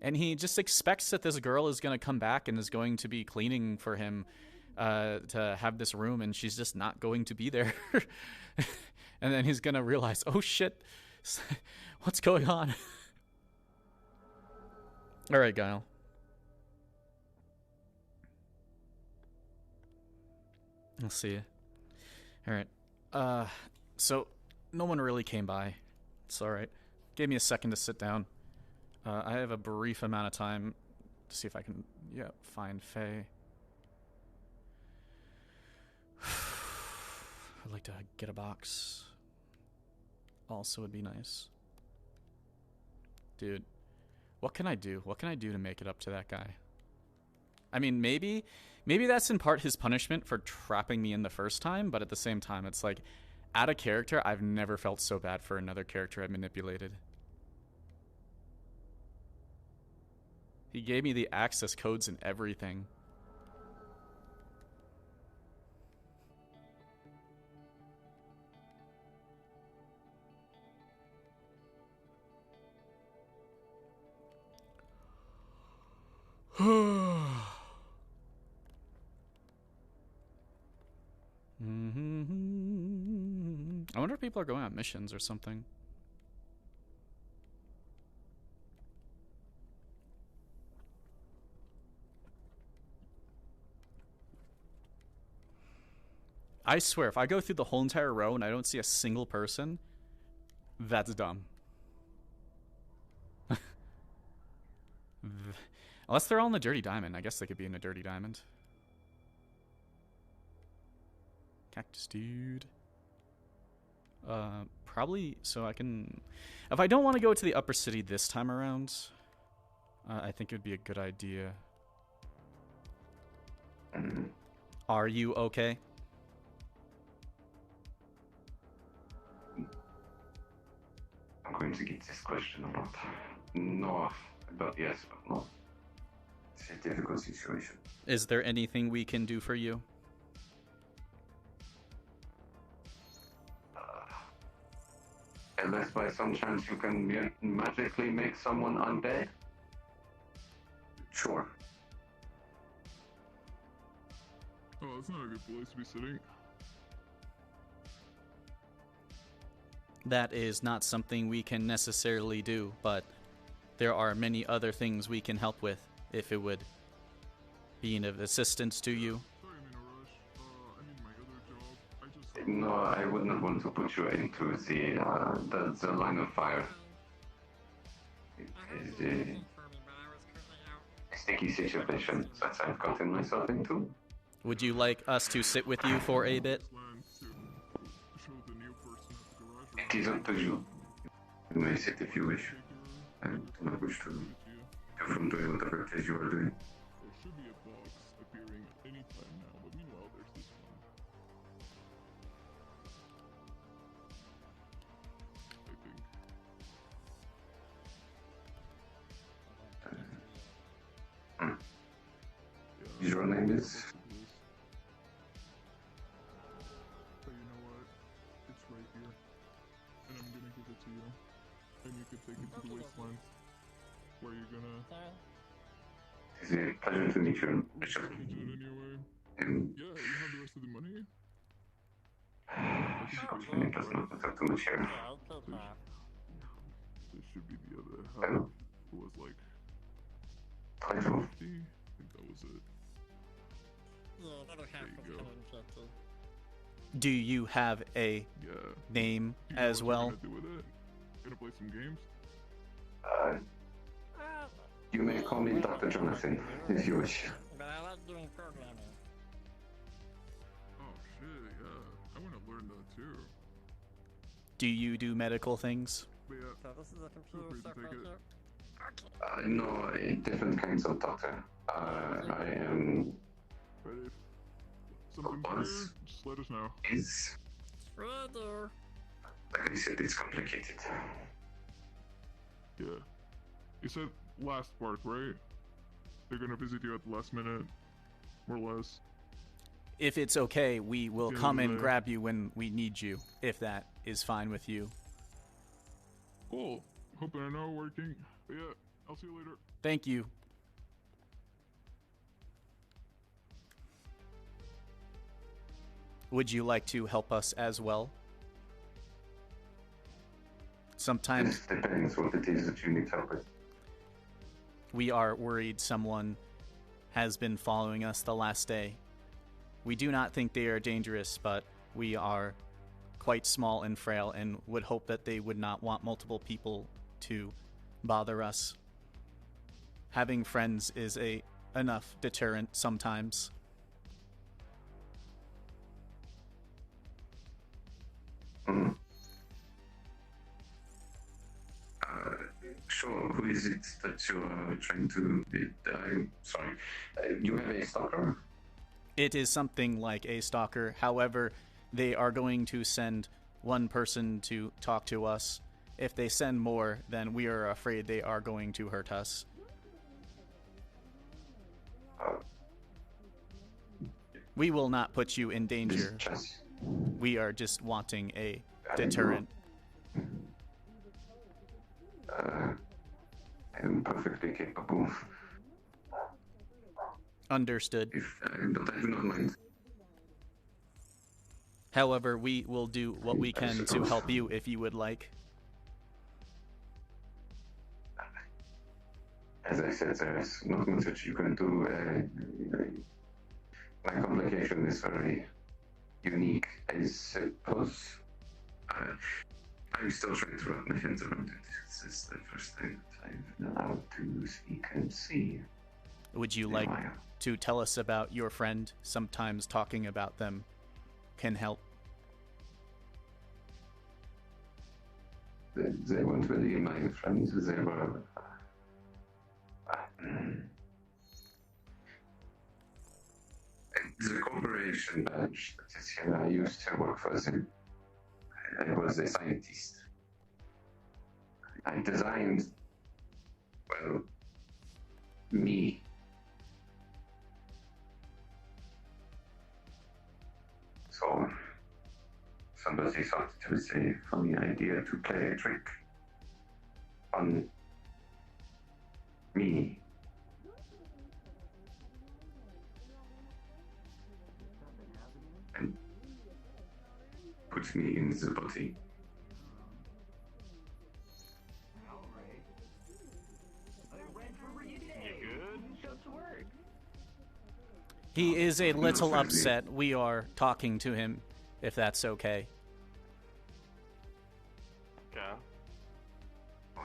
A: And he just expects that this girl is going to come back and is going to be cleaning for him to have this room, and she's just not going to be there. And then he's going to realize, oh shit, what's going on? All right, Guile. I'll see you. All right. So no one really came by. It's all right. Gave me a second to sit down. I have a brief amount of time to see if I can, find Faye. I'd like to get a box. Also would be nice. Dude, What can I do? What can I do to make it up to that guy? I mean, maybe that's in part his punishment for trapping me in the first time, but at the same time, it's like, out of character, I've never felt so bad for another character I manipulated. He gave me the access codes and everything. I wonder if people are going on missions or something. I swear, if I go through the whole entire row and I don't see a single person, that's dumb. Unless they're all in the Dirty Diamond. I guess they could be in a Dirty Diamond. Cactus dude. Probably so I can... If I don't want to go to the upper city this time around, I think it would be a good idea. Are you okay?
P: I'm going to get this question a lot. No, but yes, but no. It's a difficult situation.
A: Is there anything we can do for you?
P: Unless by some chance you can magically make someone undead? Sure.
J: Oh, that's not a good place to be sitting.
A: That is not something we can necessarily do, but there are many other things we can help with if it would be of assistance to you.
P: No, I would not want to put you into the line of fire. It is a sticky situation that I've gotten myself into.
A: Would you like us to sit with you for a bit?
P: It is up to you. You may sit if you wish. I do not wish to you from doing whatever it is you are doing.
J: There should be a box appearing any time now, but meanwhile there's this one. I think.
P: Your name is?
J: But you know what? It's right here. And I'm gonna give it to you. And you can take it to the wasteland. Where you're gonna...
P: It's a pleasure to meet you, Richard.
J: Yeah, you have the rest of the money?
P: Unfortunately, it does not matter too much here.
J: This should be the other half. It was like...
P: 20.
J: 50? I think that was it.
B: Yeah, another half
J: There you go.
A: Do you have a name as well?
J: What you're gonna do with it? Gonna play some games?
P: You may call me Dr. Jonathan, if you wish.
B: But I like doing programming.
J: Oh shit, yeah. I wanna learn that too.
A: Do you do medical things?
J: But yeah,
B: So this is a computer stuff right here.
P: No, different kinds of doctor. I am...
J: but if something clear, just let us know.
P: Is...
B: Right there.
P: Like I said, it's complicated.
J: Yeah. You said last part, right? They're gonna visit you at the last minute, more or less.
A: If it's okay, we will
J: Yeah,
A: come and
J: right.
A: grab you when we need you, if that is fine with you.
J: Cool. Hoping I know working. But yeah, I'll see you later.
A: Thank you. Would you like to help us as well? Sometimes
P: It depends what it is that you need help with.
A: we are worried someone has been following us the last day. We do not think they are dangerous, but we are quite small and frail and would hope that they would not want multiple people to bother us. Having friends is enough deterrent sometimes.
P: Sure, who is it that you are trying to... I'm sorry. You have a stalker?
A: It is something like a stalker. However, they are going to send one person to talk to us. If they send more, then we are afraid they are going to hurt us. We will not put you in danger. We are just wanting a deterrent.
P: I am perfectly capable.
A: Understood.
P: I do not mind.
A: However, we will do what we can to help you if you would like.
P: As I said, there's not much that you can do. My complication is very unique. I suppose I'm still trying to wrap my hands around it. This is the first time that I've been allowed to speak and see.
A: Would you like to tell us about your friend? Sometimes talking about them can help.
P: They weren't really my friends. They were... the corporation badge that is here, I used to work for them. I was a scientist. I designed, well, me. So, somebody thought it was a funny idea to play a trick on me. And put me in the body.
A: He is a little upset. We are talking to him, if that's okay.
Q: Yeah.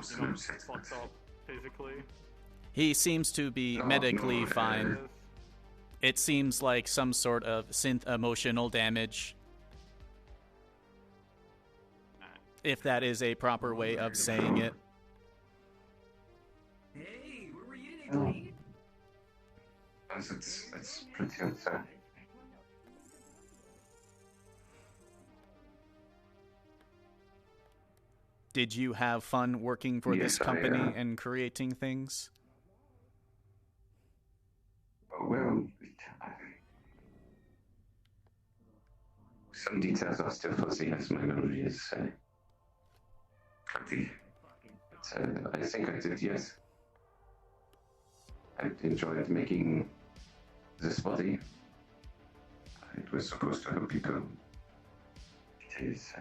Q: Fucked up physically.
A: He seems to be medically fine. It seems like some sort of synth emotional damage. If that is a proper way of saying it.
Q: Hey, where were you today, Blade?
P: It's pretty unfair.
A: Did you have fun working for this company and creating things?
P: Well, some details are still fuzzy as my memory is clumsy. But I think I did, yes. I enjoyed making this body. It was supposed to help people. It is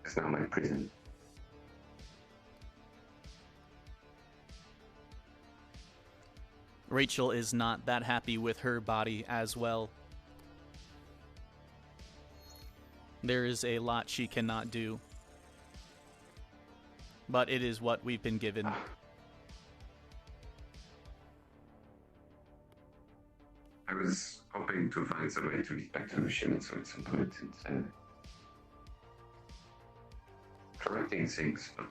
P: it's now my prison.
A: Rachel is not that happy with her body as well. There is a lot she cannot do. But it is what we've been given.
P: I was hoping to find some way to get back to Shimitsu at some point and correcting things, but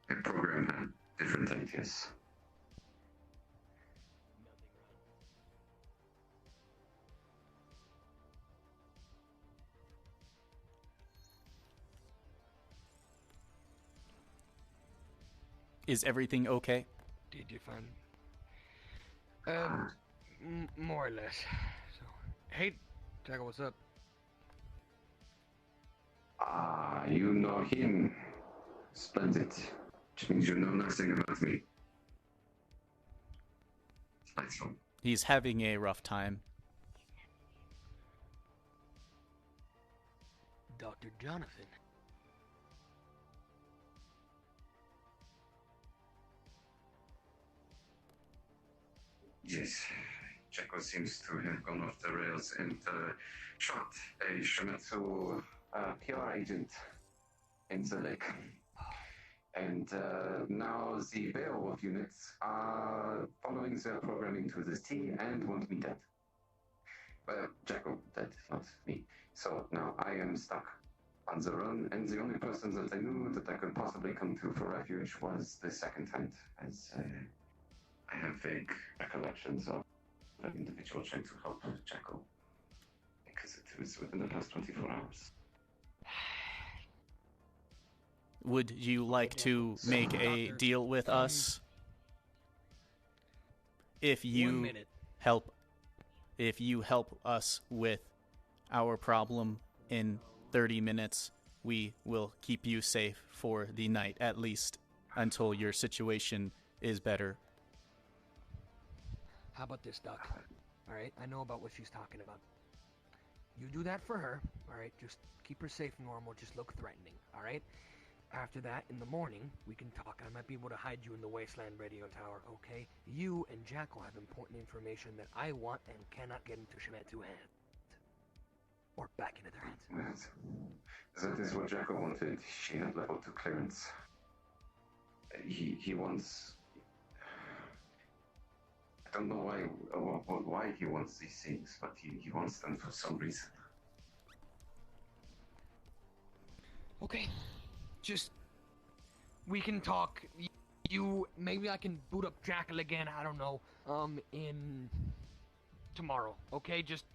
P: the program had different ideas.
A: Is everything okay?
D: Did you find? More or less. So, hey, Jago, what's up?
P: You know him. Splendid. Which means you know nothing about me.
A: He's having a rough time.
D: Dr. Jonathan.
P: Yes, Jaco seems to have gone off the rails and shot a Shimitsu PR agent in the lake. And now the Beowulf units are following their programming to the T and want me dead. Well, Jaco, that is not me. So now I am stuck on their own, and the only person that I knew that I could possibly come to for refuge was the second hunt, as I have vague recollections of an individual trying to help Jackal, because it was within the past 24 hours.
A: Would you like to make a deal with us? If you help us with our problem in 30 minutes, we will keep you safe for the night, at least until your situation is better.
D: How about this, Doc? All right, I know about what she's talking about. You do that for her, all right? Just keep her safe and normal. Just look threatening, all right? After that, in the morning, we can talk. I might be able to hide you in the Wasteland radio tower, okay? You and Jackal have important information that I want and cannot get into Shimetsu hands. Or back into their hands.
P: That is what Jackal wanted. She had level 2 clearance. He wants... I don't know why he wants these things, but he wants them for some reason.
D: Okay. Just... we can talk. You... maybe I can boot up Jackal again, I don't know. In... tomorrow, okay? Just...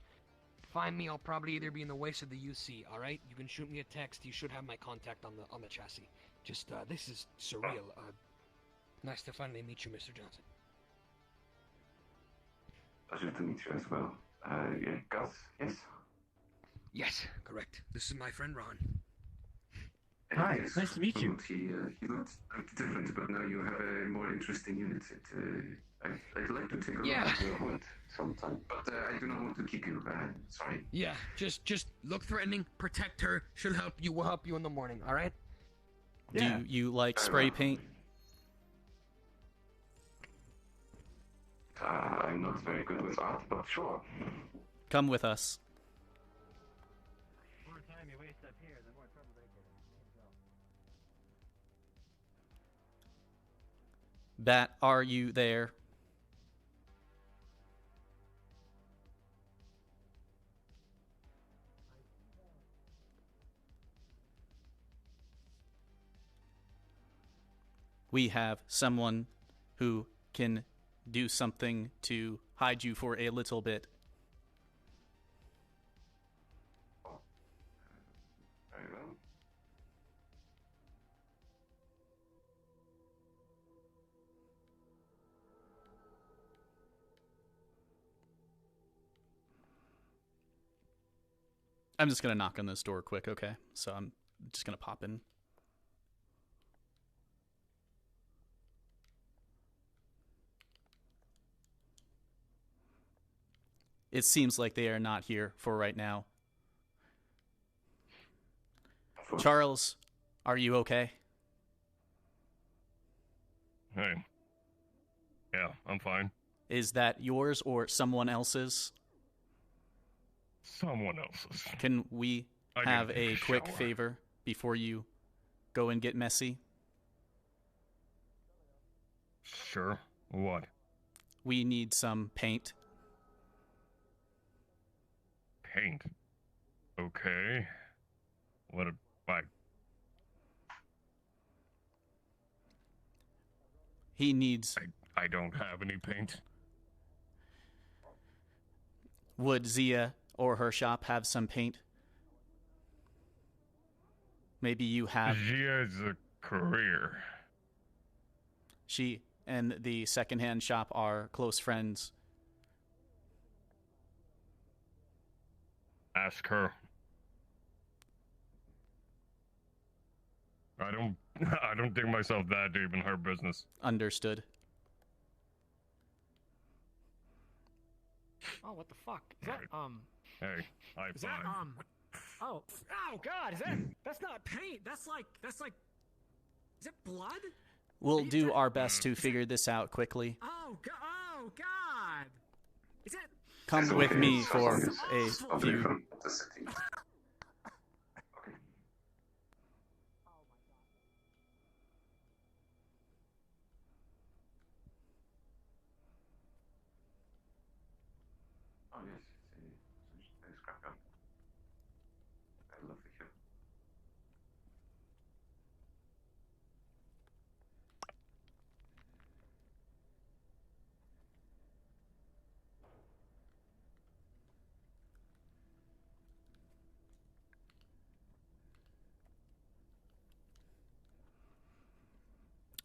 D: find me. I'll probably either be in the waste of the UC, alright? You can shoot me a text. You should have my contact on the chassis. Just, this is surreal. Nice to finally meet you, Mr. Johnson.
P: Pleasure to meet you as well. Yeah, Gus, yes?
D: Yes, correct. This is my friend Ron.
Q: Hi, nice to meet you.
P: He looked different, but now you have a more interesting unit. I'd like to take a look at your hood sometime, but I do not want to keep you. Sorry.
D: Yeah, just look threatening, protect her. She'll help you. We'll help you in the morning, alright?
A: Yeah. Do you like spray paint?
P: I'm not very good with art, but sure.
A: Come with us.
T: The more time you waste up here, the more trouble they get in.
A: Bat, are you there? We have someone who can do something to hide you for a little bit.
P: Very well.
A: I'm just going to knock on this door quick, okay? So I'm just going to pop in. It seems like they are not here for right now. Charles, are you okay?
C: Hey. Yeah, I'm fine.
A: Is that yours or someone else's?
C: Someone else's.
A: Can we have a quick favor before you go and get messy?
C: Sure. What?
A: We need some paint.
C: Paint? Okay. What
A: He needs...
C: I don't have any paint.
A: Would Zia or her shop have some paint? Maybe you have...
C: Zia's a career.
A: She and the secondhand shop are close friends.
C: Ask her. I don't dig myself that deep in her business.
A: Understood.
K: Oh, what the fuck? Is that,
C: Hey, high
K: is that,
C: five.
K: oh god, that's not paint, that's like, is it blood?
A: We'll do our best to figure this out quickly.
K: Oh god! Is that...
A: Come with me for a few...
P: Oh yes, it's a scrap gun. I love the kill.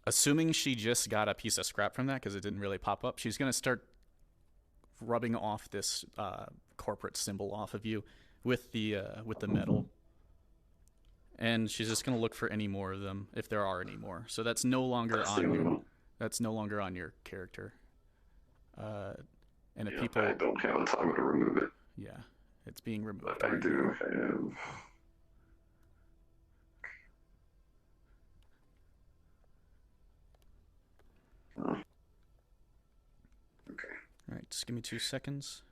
A: Assuming she just got a piece of scrap from that because it didn't really pop up, she's gonna start rubbing off this corporate symbol off of you with the metal, and she's just gonna look for any more of them if there are any more. So that's no longer on your character. And if people,
P: I don't have a toggle to remove it.
A: Yeah, it's being removed.
P: But I do have. Okay.
A: All right, just give me 2 seconds.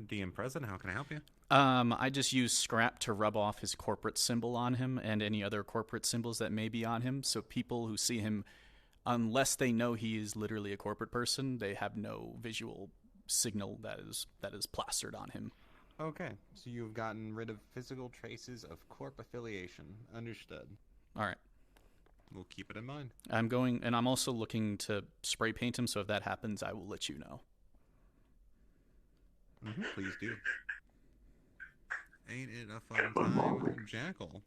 R: DM present, how can I help you?
A: I just use scrap to rub off his corporate symbol on him and any other corporate symbols that may be on him, so people who see him, unless they know he is literally a corporate person, they have no visual signal that is plastered on him.
R: Okay, so you've gotten rid of physical traces of corp affiliation. Understood.
A: All right.
R: We'll keep it in mind.
A: I'm also looking to spray paint him, so if that happens, I will let you know.
R: Please do. Ain't it a fun time, Jackal?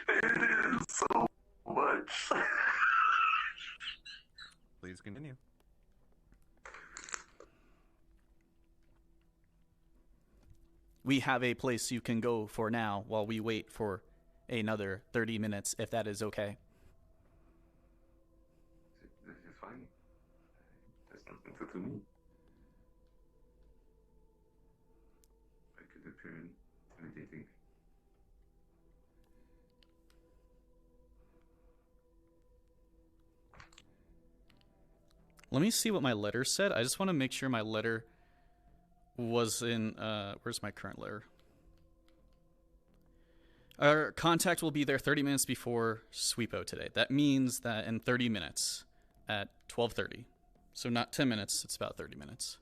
P: It is so much.
R: Please continue.
A: We have a place you can go for now while we wait for another 30 minutes, if that is okay.
P: This is fine. There's nothing to do me. I could appear intimidating.
A: Let me see what my letter said. I just want to make sure my letter was in... where's my current letter? Our contact will be there 30 minutes before Sweepo today. That means that in 30 minutes at 12:30. So not 10 minutes, it's about 30 minutes.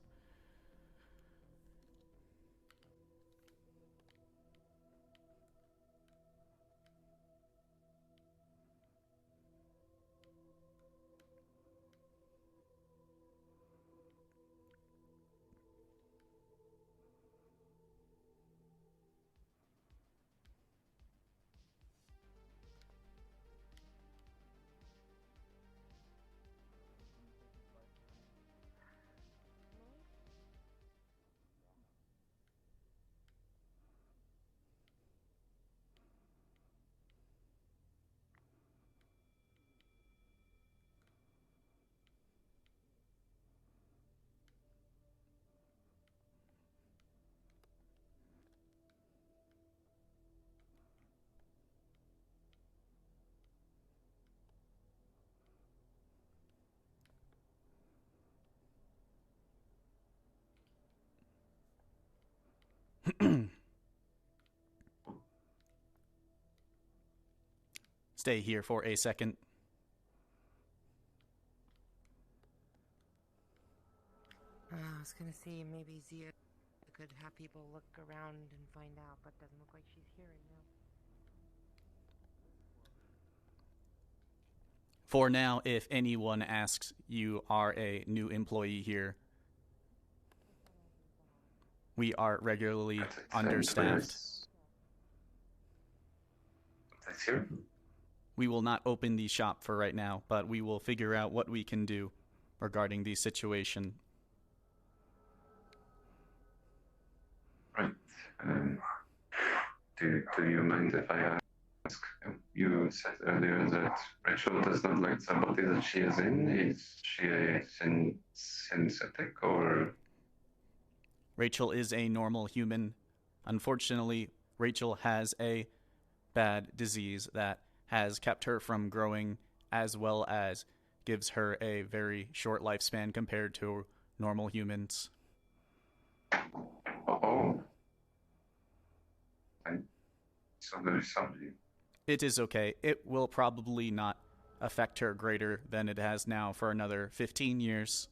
A: Stay here for a second.
E: I was gonna say maybe Zia could have people look around and find out, but doesn't look like she's here right now.
A: For now, if anyone asks, you are a new employee here. We are regularly understaffed.
P: That's here.
A: We will not open the shop for right now, but we will figure out what we can do regarding the situation.
P: Right. Do you mind if I ask? You said earlier that Rachel does not like the body that she is in. Is she a synthetic or?
A: Rachel is a normal human. Unfortunately, Rachel has a bad disease that has kept her from growing, as well as gives her a very short lifespan compared to normal humans.
P: Oh. I'm so very sorry.
A: It is okay. It will probably not affect her greater than it has now for another 15 years.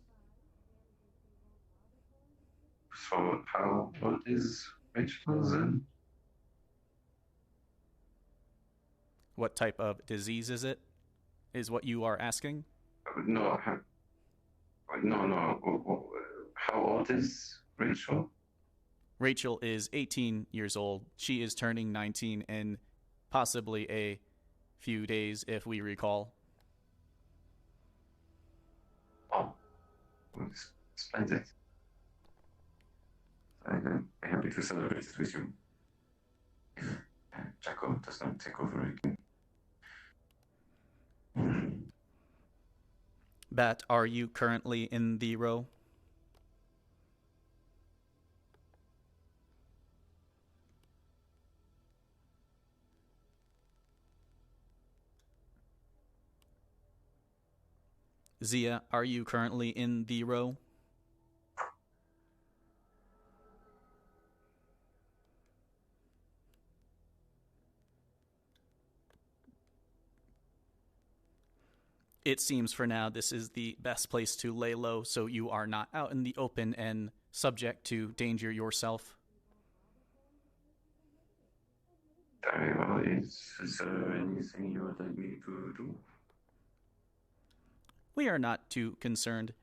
P: So how old is Rachel then?
A: What type of disease is it? Is what you are asking?
P: No, no. How old is Rachel?
A: Rachel is 18 years old. She is turning 19 in possibly a few days, if we recall.
P: Oh, splendid. I'm happy to celebrate it with you. Jacko does not take over again.
A: Bat, are you currently in the row? Zia, are you currently in the row? It seems for now this is the best place to lay low so you are not out in the open and subject to danger yourself.
P: Very well. Is there anything you would like me to do?
A: We are not too concerned.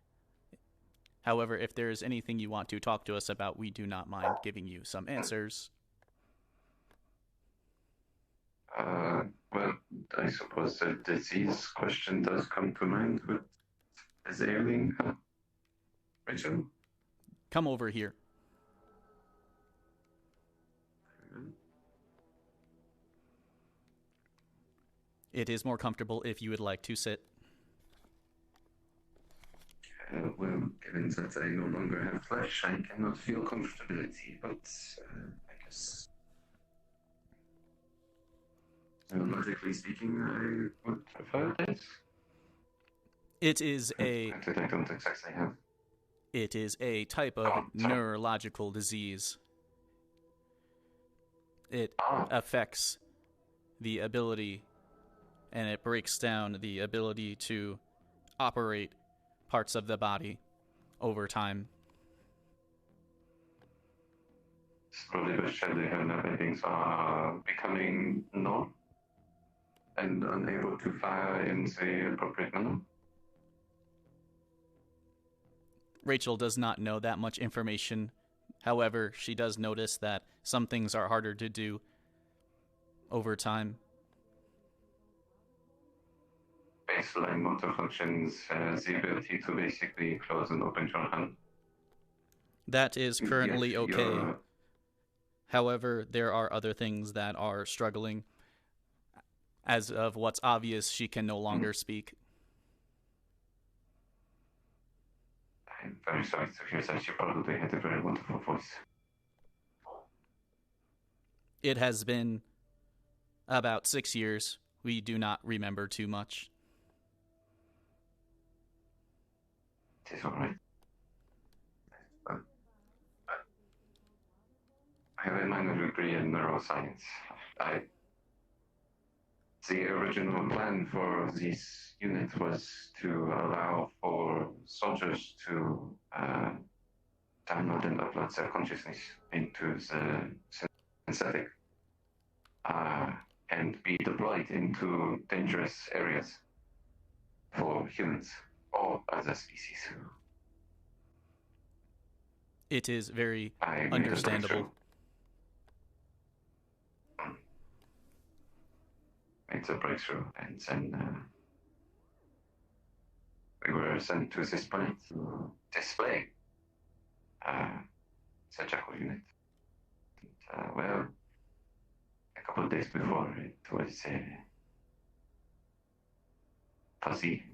A: However, if there is anything you want to talk to us about, we do not mind giving you some answers.
P: Well, I suppose the disease question does come to mind. What is ailing her? Rachel?
A: Come over here. It is more comfortable if you would like to sit.
P: Well, given that I no longer have flesh, I cannot feel comfortability, but I guess... logically speaking, I would prefer this.
A: It is a...
P: I don't exactly have...
A: It is a type of neurological disease. It affects the ability, and it breaks down the ability to operate parts of the body over time.
P: Slowly but steadily, her nerve endings are becoming numb and unable to fire in the appropriate manner.
A: Rachel does not know that much information. However, she does notice that some things are harder to do over time.
P: Baseline motor functions, the ability to basically close and open your hand.
A: That is currently
P: Yes,
A: okay. However, there are other things that are struggling. As of what's obvious, she can no longer speak.
P: I'm very sorry to hear that. She probably had a very wonderful voice.
A: It has been about 6 years. We do not remember too much.
P: It is all right. I have a minor degree in neuroscience. The original plan for this unit was to allow for soldiers to download and upload their consciousness into the synthetic and be deployed into dangerous areas for humans or other species.
A: It is very
P: I made a
A: understandable.
P: It's a breakthrough, and then we were sent to this planet to display the Jackal unit. And, well, a couple of days before, it was fuzzy.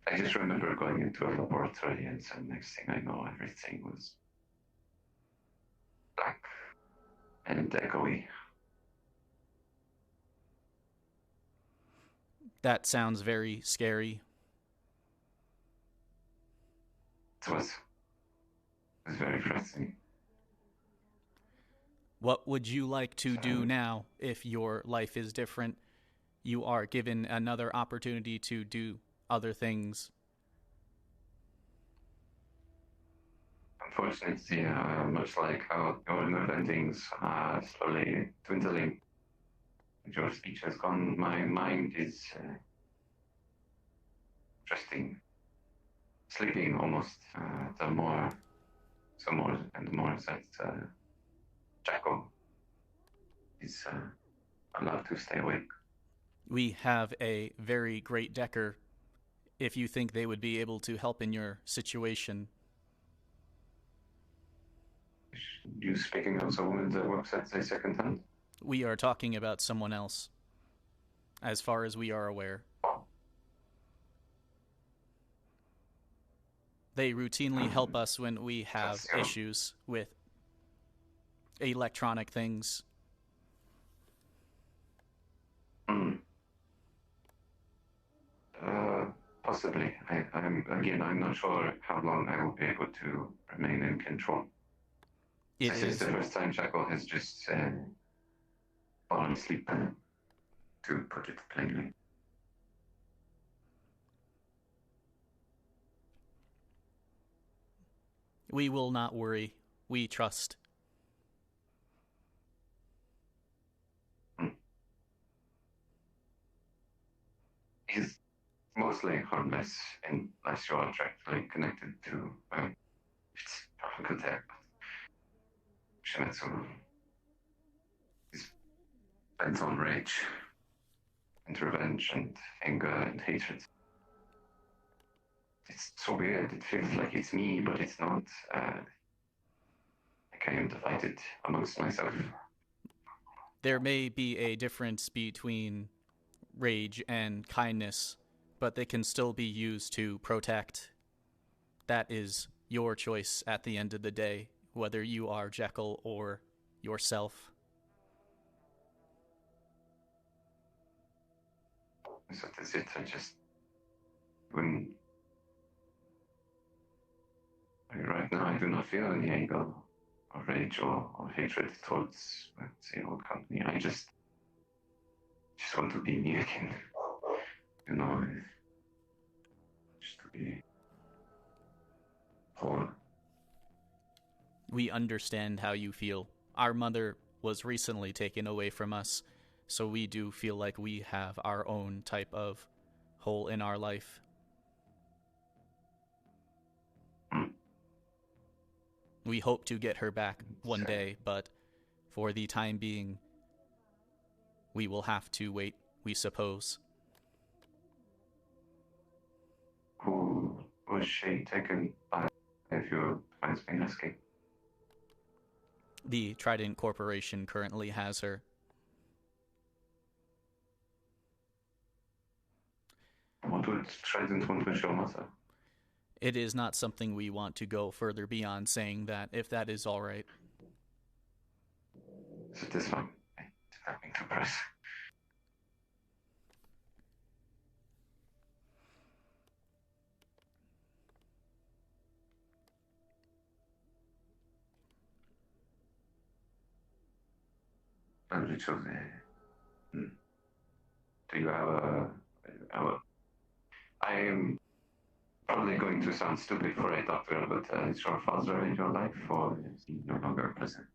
P: I just remember going into a laboratory, and the next thing I know, everything was black and echoey.
A: That sounds very scary.
P: It was very frightening.
A: What would you like to do now if your life is different? You are given another opportunity to do other things.
P: Unfortunately, much like how your nerve endings are slowly dwindling, Your speech has gone. My mind is resting, sleeping almost. The more and more that Jackal is allowed to stay awake.
A: We have a very great decker if you think they would be able to help in your situation.
P: You speaking of someone that works at the second hand?
A: We are talking about someone else, as far as we are aware. They routinely help us when we have issues with electronic things.
P: Possibly. I'm not sure how long I will be able to remain in control. This is the first time Jackal has just fallen asleep, to put it plainly.
A: We will not worry. We trust.
P: He's mostly harmless unless you are directly connected to its powerful tech. Shimetsu is bent on rage and revenge and anger and hatred. It's so weird. It feels like it's me, but it's not. Like I am divided amongst myself.
A: There may be a difference between rage and kindness, but they can still be used to protect. That is your choice at the end of the day, whether you are Jekyll or yourself.
P: So that's it. I just wouldn't. Right now, I do not feel any anger or rage or hatred towards the old company. I just want to be me again. You know, just to be whole.
A: We understand how you feel. Our mother was recently taken away from us, so we do feel like we have our own type of hole in our life. We hope to get her back one day, but for the time being, we will have to wait, we suppose.
P: Who was she taken by, if you mind me asking?
A: The Trident Corporation currently has her.
P: What would Trident want with your mother?
A: It is not something we want to go further beyond saying that, if that is all right.
P: So this one, having to press. Do you have a I am probably going to sound stupid for a doctor, but is your father in your life, or is he no longer present?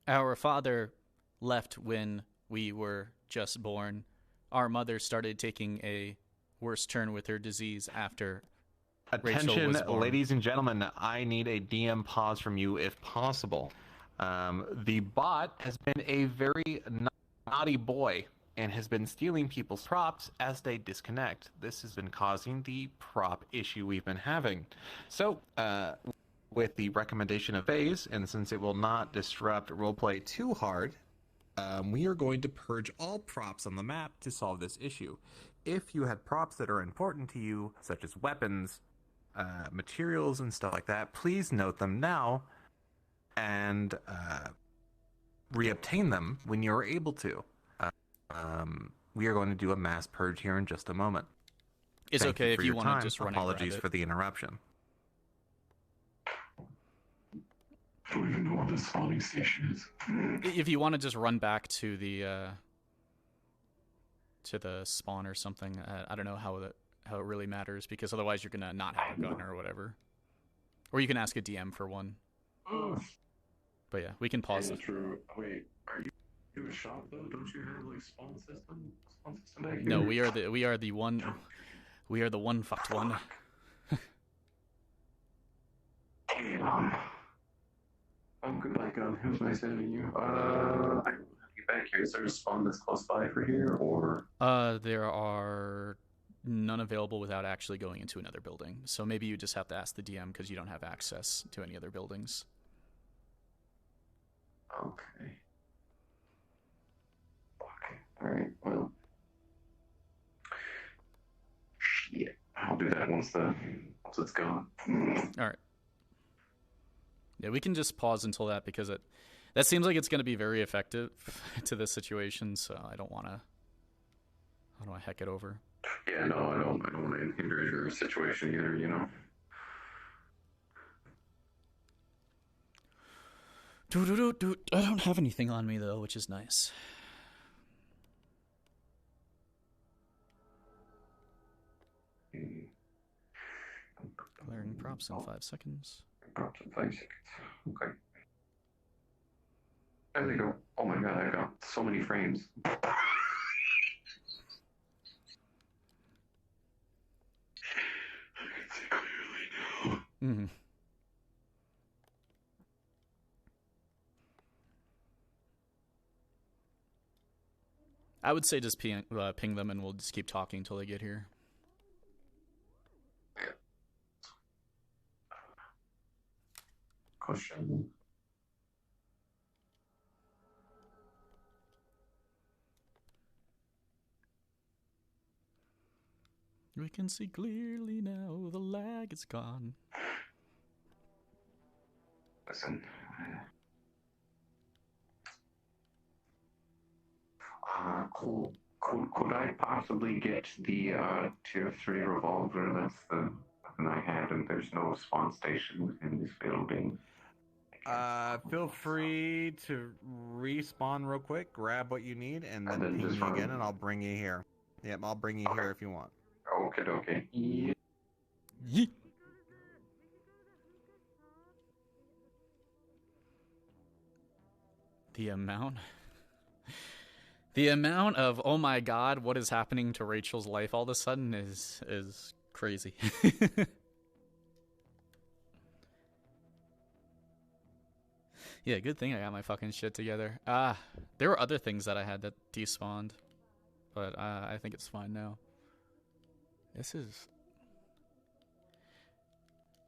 A: Our father left when we were just born. Our mother started taking a worse turn with her disease after Rachel
R: Attention,
A: was born.
R: ladies and gentlemen, I need a DM pause from you if possible. The bot has been a very naughty boy and has been stealing people's props as they disconnect. This has been causing the prop issue we've been having. So, with the recommendation of FaZe, and since it will not disrupt roleplay too hard, we are going to purge all props on the map to solve this issue. If you had props that are important to you, such as weapons, materials, and stuff like that, please note them now and reobtain them when you're able to. We are going to do a mass purge here in just a moment.
A: It's
R: Thank
A: okay
R: you
A: if
R: for
A: you
R: your
A: want to
R: time.
A: just run and
R: Apologies
A: grab it.
R: for the interruption.
J: I don't even know what the spawning station is.
A: If you want to just run back to the spawn or something, I don't know how it really matters, because otherwise you're gonna not have a gun or whatever. Or you can ask a DM for one. But yeah, we can pause it.
J: True. Wait, are you
P: do a shop though? Don't you have like spawn system? Spawn system back
A: No,
P: here?
A: we are the one fucked one.
P: Damn. Goodbye, gun. It was nice having you. I have you back here. Is there a spawn that's close by for here, or?
A: There are none available without actually going into another building. So maybe you just have to ask the DM because you don't have access to any other buildings.
P: Okay. Alright, well. Shit. I'll do that once it's gone.
A: Alright. Yeah, we can just pause until that because that seems like it's going to be very effective to this situation, so I don't want to heck it over.
P: Yeah, no, I don't want to hinder your situation either, you know.
A: I don't have anything on me though, which is nice. Clearing props in 5 seconds.
P: Props in 5 seconds. Okay. There they go. Oh my god, I got so many frames.
A: Mm-hmm. I would say just ping them and we'll just keep talking until they get here.
P: Question.
A: We can see clearly now, the lag is gone.
P: Listen. Could I possibly get the tier 3 revolver? That's the weapon I had, and there's no spawn station within this building.
R: Feel free to respawn real quick, grab what you need, and then ping
P: just
R: me
P: run.
R: again, and I'll bring you here. Yep, I'll bring you here if you want.
P: Okay. Yeah.
A: Yeet. The amount of, oh my god, what is happening to Rachel's life all of a sudden is crazy. Yeah, good thing I got my fucking shit together. There were other things that I had that despawned, but I think it's fine now. This is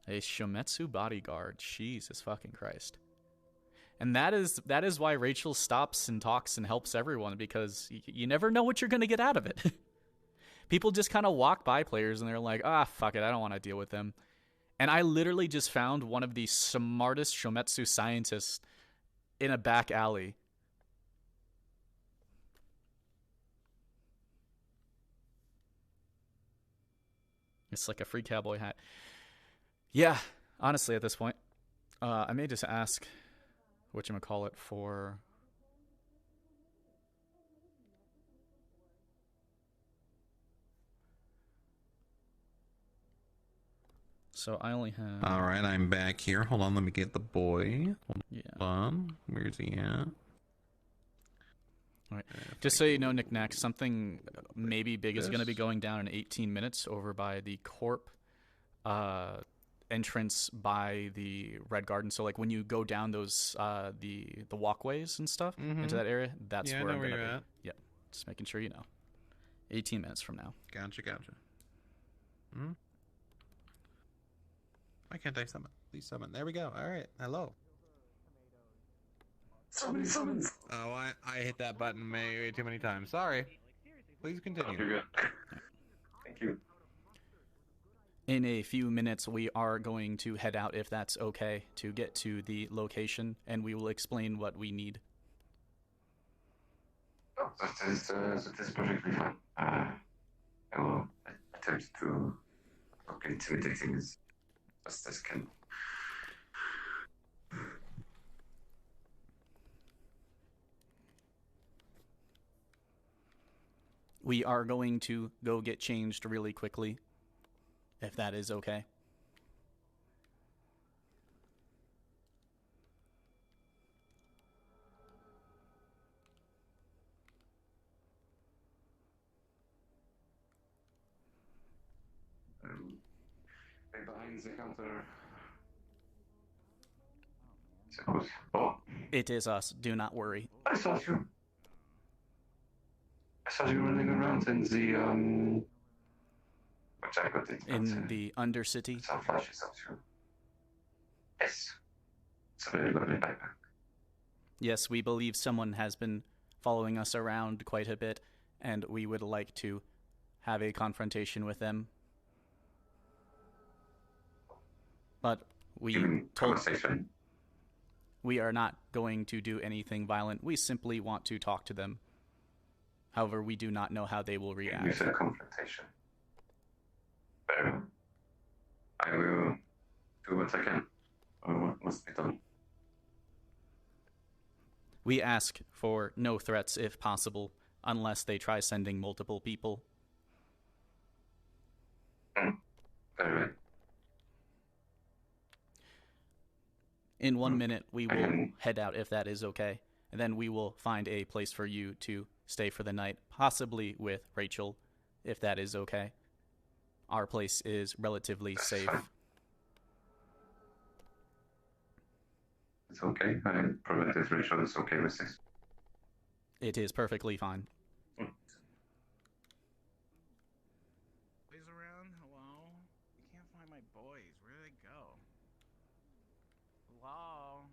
A: a Shometsu bodyguard. Jesus fucking Christ. And that is why Rachel stops and talks and helps everyone, because you never know what you're going to get out of it. People just kind of walk by players and they're like, fuck it, I don't want to deal with them. And I literally just found one of the smartest Shometsu scientists in a back alley. It's like a free cowboy hat. Yeah, honestly, at this point, I may just ask whatchamacallit for... So I only have...
R: Alright, I'm back here. Hold on, let me get the boy. Hold
A: Yeah.
R: on. Where's he at?
A: All right. Just so you know, Knickknack, something maybe big is going to be going down in 18 minutes over by the Corp entrance by the Red Garden. So, like, when you go down those the walkways and stuff into that area, that's where I'm going to be.
R: At.
A: Yep. Just making sure you know. 18 minutes from now.
R: Gotcha. Hmm? Why can't I summon? Please summon. There we go. Alright, hello.
P: Summon.
R: Oh, I hit that button way too many times. Sorry. Please continue.
P: You're good. Thank you.
A: In a few minutes, we are going to head out, if that's okay, to get to the location, and we will explain what we need.
P: Oh, that is perfectly fine. I will attempt to look intimidating as best as can.
A: We are going to go get changed really quickly, if that is okay.
P: behind the counter. Suppose. Oh,
A: It is us. Do not worry.
P: I saw you. I saw you running around in the which I got it.
A: In the Undercity?
P: Some flashes of you. Yes. It's a very lovely backpack.
A: Yes, we believe someone has been following us around quite a bit, and we would like to have a confrontation with them. But we told we are not going to do anything violent. We simply want to talk to them. However, we do not know how they will react.
P: You said confrontation. Very well. I will do what I can. Or what must be done.
A: We ask for no threats if possible, unless they try sending multiple people.
P: Very well.
A: In 1 minute, we will head out if that is okay. And then we will find a place for you to stay for the night, possibly with Rachel, if that is okay. Our place is relatively safe.
P: It's okay. I provided Rachel is okay with this.
A: It is perfectly fine.
G: Boys around? Hello? I can't find my boys. Where did they go? Hello?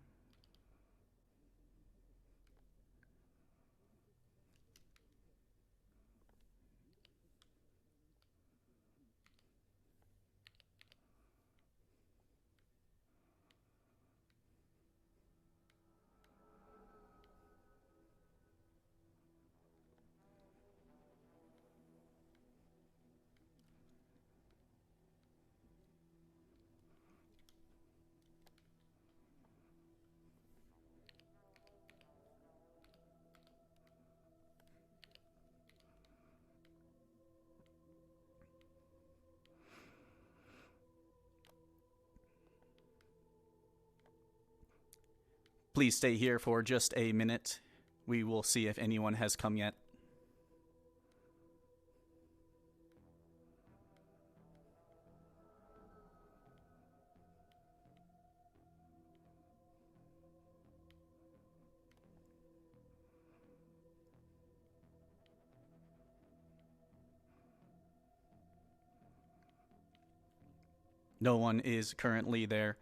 A: Please stay here for just a minute. We will see if anyone has come yet. No one is currently there.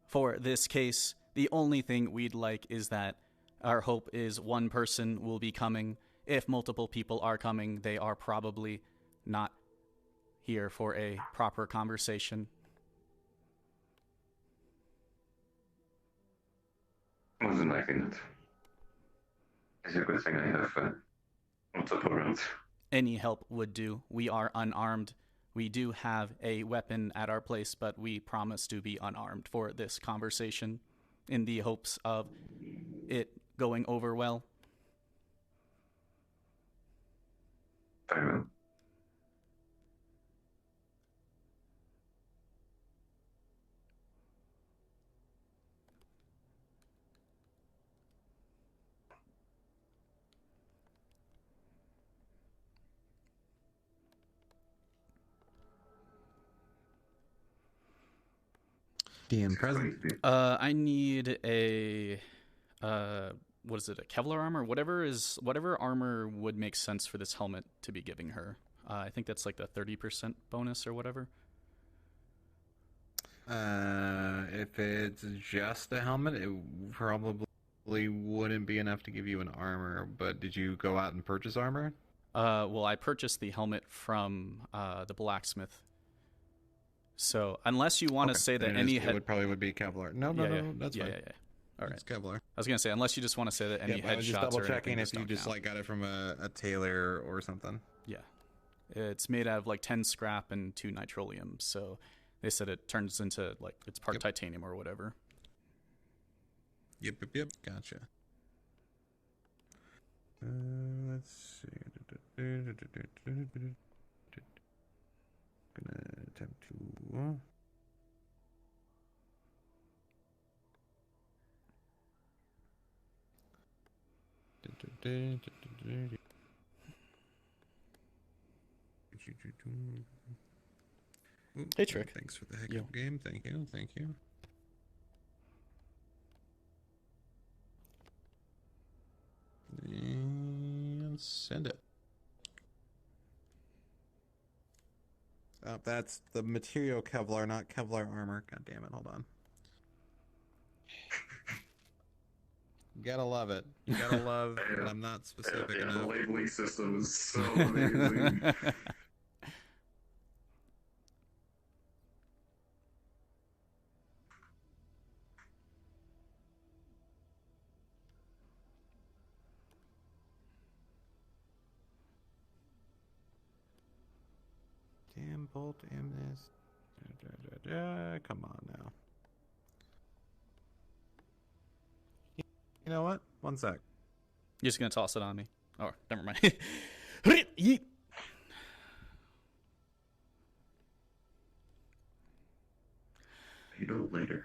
A: For this case, the only thing we'd like is that our hope is one person will be coming. If multiple people are coming, they are probably not here for a proper conversation.
P: More than likely not. It's a good thing I have multiple rounds.
A: Any help would do. We are unarmed. We do have a weapon at our place, but we promise to be unarmed for this conversation in the hopes of it going over well.
P: Very well.
R: DM present.
A: I need a what is it? A Kevlar armor? Whatever armor would make sense for this helmet to be giving her. I think that's like the 30% bonus or whatever.
R: If it's just a helmet, it probably wouldn't be enough to give you an armor. But did you go out and purchase armor?
A: Well, I purchased the helmet from the blacksmith. So unless you want to say that any
R: it would be Kevlar. No, that's fine.
A: Yeah. All right.
R: It's Kevlar.
A: I was gonna say unless you just want to say that any
R: I was just
A: headshots
R: double
A: or
R: checking
A: anything
R: if you just
A: count.
R: like got it from a tailor or something.
A: Yeah, it's made out of like 10 scrap and 2 nitrolium. So they said it turns into like it's part titanium or whatever.
R: Yep. Gotcha. Let's see. Gonna attempt to.
A: Hey, Trick.
R: Thanks for the hiccup game. Thank you. Thank you. And send it. Oh, that's the material Kevlar, not Kevlar armor. God damn it, hold on. You gotta love it. You gotta love that I'm not specific enough.
P: The labeling system is so amazing.
R: Damn bolt in this. Come on now. You know what? One sec.
A: You're just gonna toss it on me. Oh, never mind. Yeet.
P: You know later.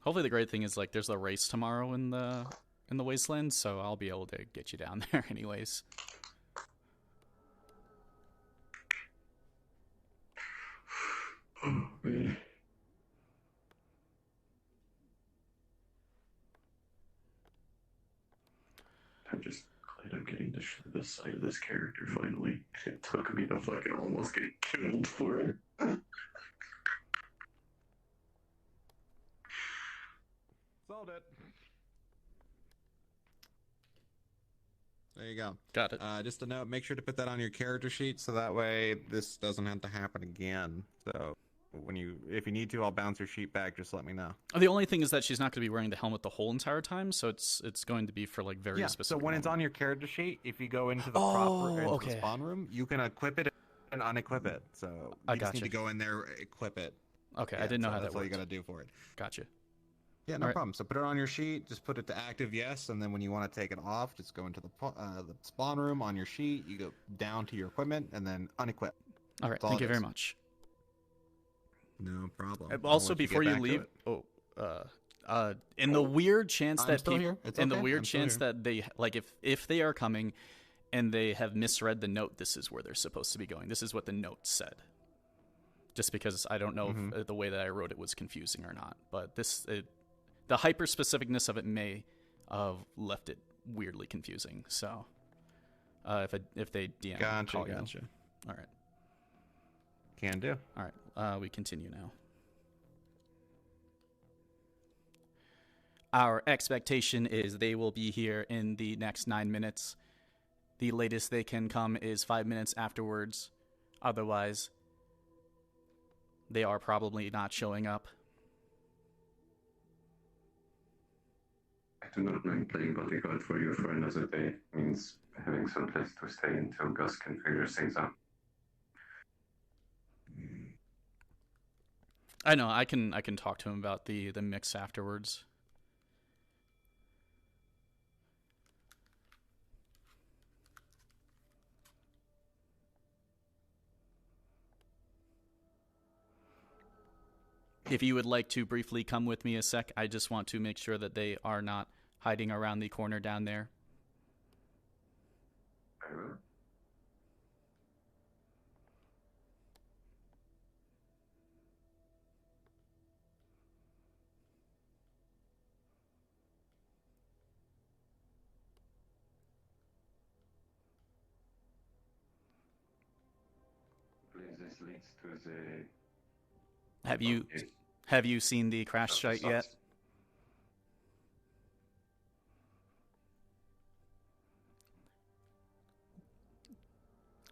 A: Hopefully the great thing is like there's a race tomorrow in the wasteland, so I'll be able to get you down there anyways.
P: Oh, man. I'm just glad I'm getting to show this side of this character finally. It took me to fucking almost get killed for it.
O: Solved it.
R: There you go.
A: Got it.
R: Just a note, make sure to put that on your character sheet so that way this doesn't have to happen again. So if you need to, I'll bounce your sheet back. Just let me know.
A: The only thing is that she's not going to be wearing the helmet the whole entire time, so it's going to be for like very specific.
R: So when it's on your character sheet, if you go into the the spawn room, you can equip it and unequip it. So you just need to go in there, equip it.
A: Okay, I didn't know how that
R: That's all you
A: worked.
R: got to do for it.
A: Gotcha.
R: Yeah, no problem. So put it on your sheet. Just put it to active yes, and then when you want to take it off, just go into the spawn room on your sheet. You go down to your equipment and then unequip.
A: All right, thank you very much.
R: No problem.
A: Also, before you leave, in the weird chance
R: I'm
A: that
R: still here. It's
A: in the
R: okay.
A: weird
R: I'm still
A: chance
R: here.
A: that they like if they are coming and they have misread the note, this is where they're supposed to be going. This is what the note said. Just because I don't know if the way that I wrote it was confusing or not, but the hyper specificness of it may have left it weirdly confusing. So if they DM, call you.
R: Gotcha.
A: All right.
R: Can do.
A: All right, we continue now. Our expectation is they will be here in the next 9 minutes. The latest they can come is 5 minutes afterwards. Otherwise, they are probably not showing up.
P: I do not mind playing bodyguard for you for another day. Means having some place to stay until Gus can figure things out.
A: I know. I can talk to him about the mix afterwards. If you would like to briefly come with me a sec, I just want to make sure that they are not hiding around the corner down there.
P: I will. This leads to the...
A: Have you seen the crash site yet?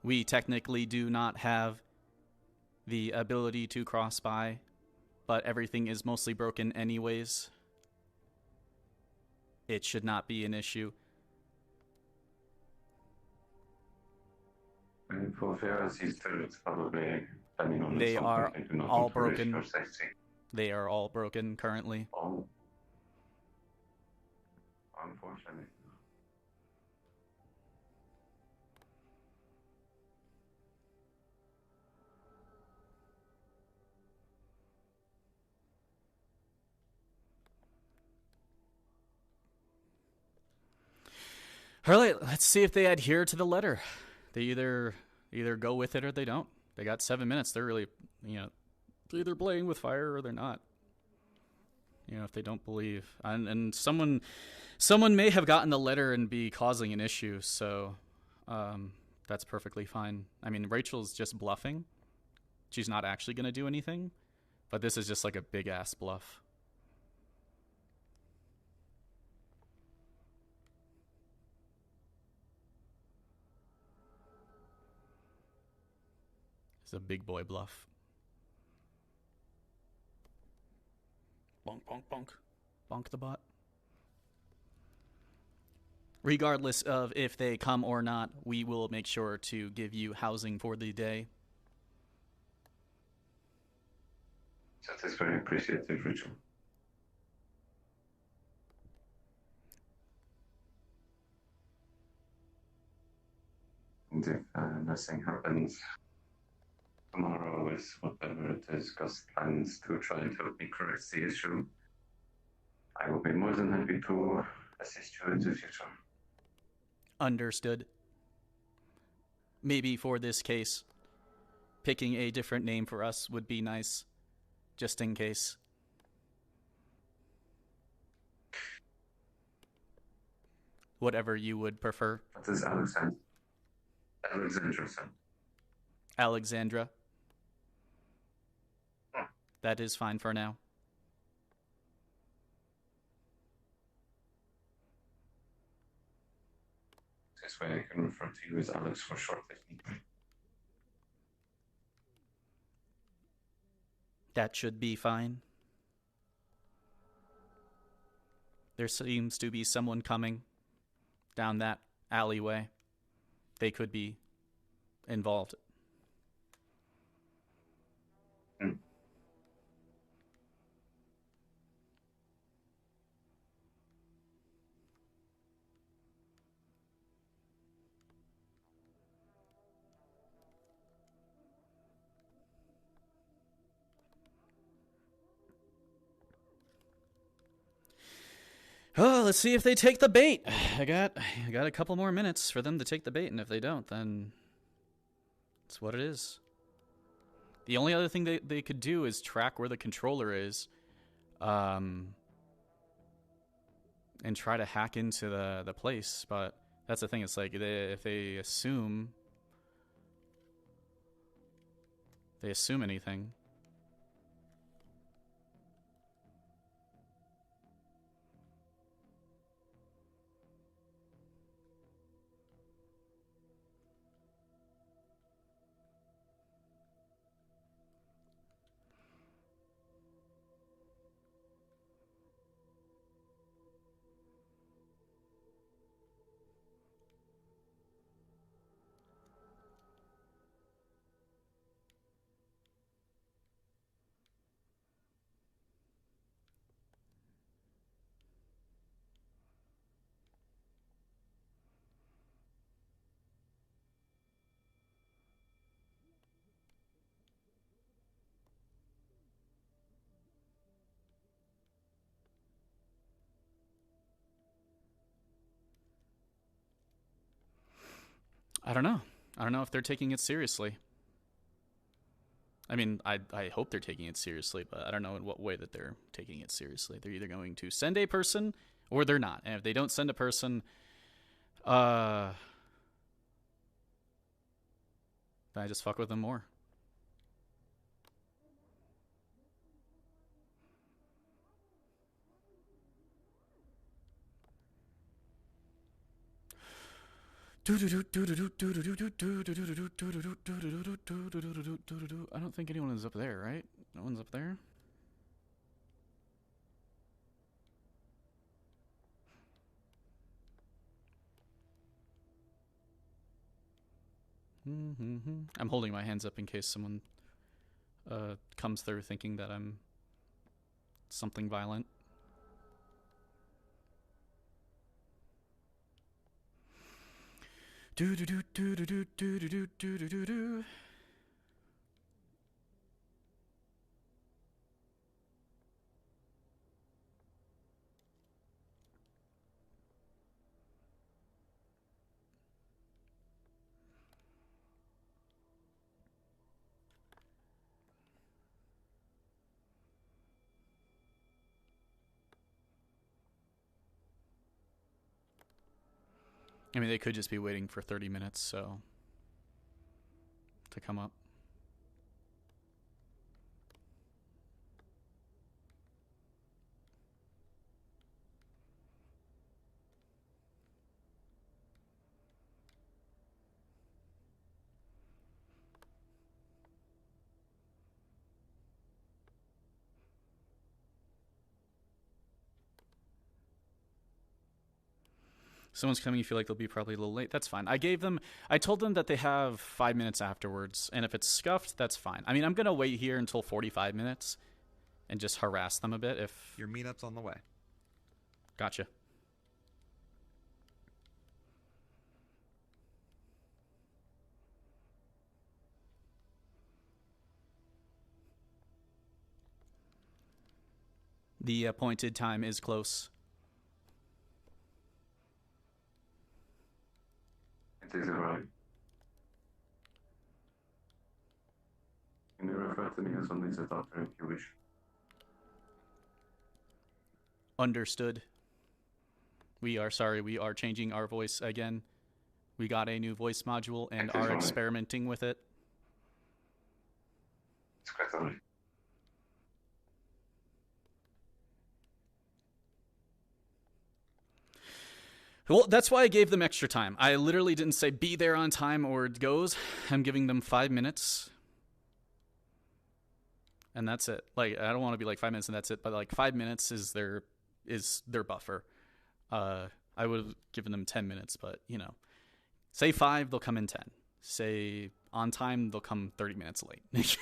A: We technically do not have the ability to cross by, but everything is mostly broken anyways. It should not be an issue.
P: And for Pharisees too, it's probably depending on
A: They
P: something
A: are
P: I do not
A: all
P: want to risk
A: broken.
P: your safety.
A: They are all broken currently.
P: Oh. Unfortunately.
A: All right, let's see if they adhere to the letter. They either go with it or they don't. They got 7 minutes. They're really, they're either playing with fire or they're not. If they don't believe, and someone may have gotten the letter and be causing an issue, so that's perfectly fine. I mean, Rachel's just bluffing. She's not actually going to do anything, but this is just like a big ass bluff. It's a big boy bluff. Bonk, bonk, bonk. Bonk the bot. Regardless of if they come or not, we will make sure to give you housing for the day.
P: That is very appreciated, Rachel. And if nothing happens tomorrow with whatever it is, Gus plans to try and help me correct the issue, I will be more than happy to assist you in the future.
A: Understood. Maybe for this case, picking a different name for us would be nice, just in case. Whatever you would prefer.
P: What is Alexandra? Alexandra, son.
A: Alexandra. That is fine for now.
P: This way I can refer to you as Alex for short if need be.
A: That should be fine. There seems to be someone coming down that alleyway. They could be involved. Oh, let's see if they take the bait. I got a couple more minutes for them to take the bait, and if they don't, then it's what it is. The only other thing they could do is track where the controller is, and try to hack into the place. But that's the thing. It's like if they assume anything. I don't know. I don't know if they're taking it seriously. I mean, I hope they're taking it seriously, but I don't know in what way that they're taking it seriously. They're either going to send a person or they're not. And if they don't send a person, then I just fuck with them more. I don't think anyone is up there, right? No one's up there? I'm holding my hands up in case someone comes through thinking that I'm something violent. Do do do do do do do do do do do do. I mean, they could just be waiting for 30 minutes, so to come up. Someone's coming, you feel like they'll be probably a little late. That's fine. I told them that they have 5 minutes afterwards, and if it's scuffed, that's fine. I mean, I'm going to wait here until 45 minutes and just harass them a bit if...
R: Your meetup's on the way.
A: Gotcha. The appointed time is close.
P: It is arrived. You may refer to me as only the doctor if you wish.
A: Understood. We are sorry, we are changing our voice again. We got a new voice module and are experimenting with it.
P: It's quite alright.
A: Well, that's why I gave them extra time. I literally didn't say be there on time or it goes. I'm giving them 5 minutes. And that's it. Like, I don't want to be like 5 minutes and that's it, but like 5 minutes is their buffer. I would have given them 10 minutes, but you know, say 5, they'll come in 10. Say on time, they'll come 30 minutes late.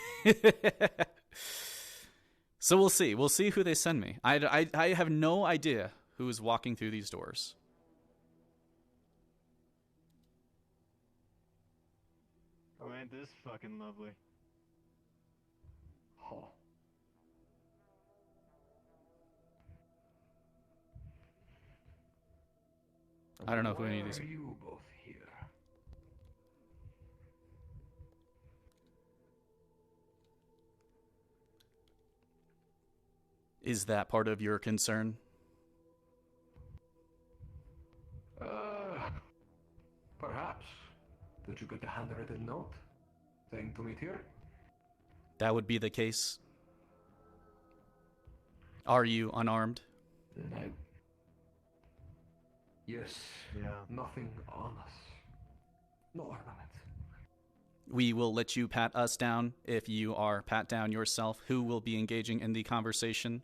A: So we'll see. We'll see who they send me. I have no idea who is walking through these doors.
S: Oh, ain't this fucking lovely? Oh.
A: I don't know who any of these
S: Why
A: are.
S: are you both here?
A: Is that part of your concern?
S: Perhaps. Did you get a handwritten note saying to meet here?
A: That would be the case. Are you unarmed?
S: Yes. Yeah. Nothing on us. No ornament.
A: We will let you pat us down if you are pat down yourself. Who will be engaging in the conversation?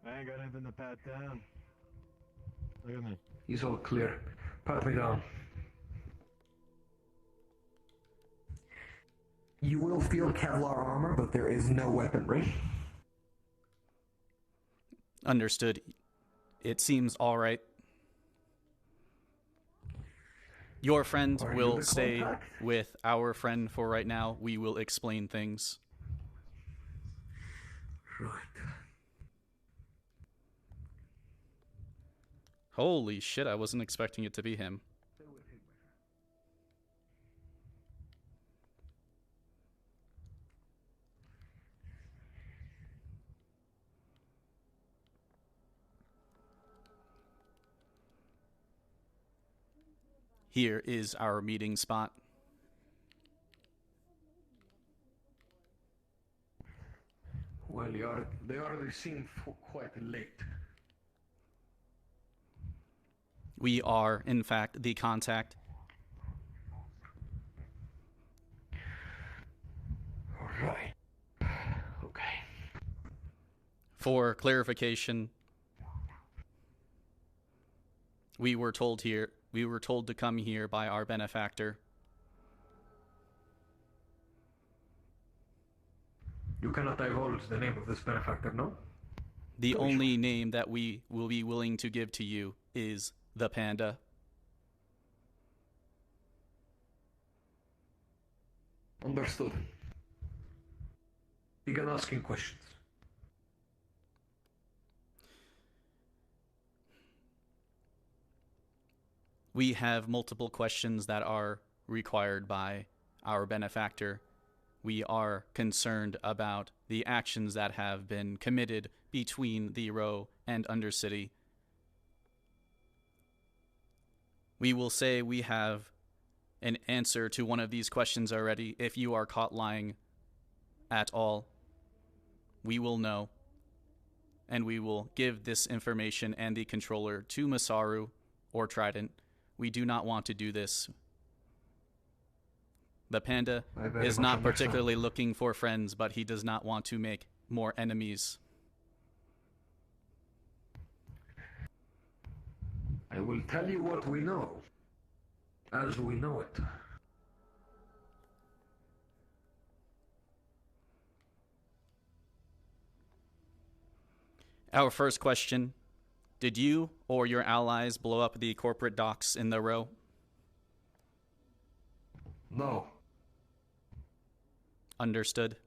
S: I ain't got anything to pat down. Look at me.
O: He's all clear. Pat me down. You will feel Kevlar armor, but there is no weaponry.
A: Understood. It seems all right. Your friend
O: Are you
A: will
O: the
A: stay
O: contact?
A: with our friend for right now. We will explain things.
O: Right.
A: Holy shit, I wasn't expecting it to be him. Here is our meeting spot.
O: Well, they already seem quite late.
A: We are, in fact, the contact.
O: Right. Okay.
A: For clarification, we were told to come here by our benefactor.
O: You cannot divulge the name of this benefactor, no?
A: The only name that we will be willing to give to you is the Panda.
O: Understood. Begin asking questions.
A: We have multiple questions that are required by our benefactor. We are concerned about the actions that have been committed between the Row and Undercity. We will say we have an answer to one of these questions already. If you are caught lying at all, we will know, and we will give this information and the controller to Masaru or Trident. We do not want to do this. The panda
F: I very
A: is
F: much
A: not
F: understand.
A: particularly looking for friends, but he does not want to make more enemies.
F: I will tell you what we know, as we know it.
A: Our first question: did you or your allies blow up the corporate docks in the row?
F: No.
A: Understood.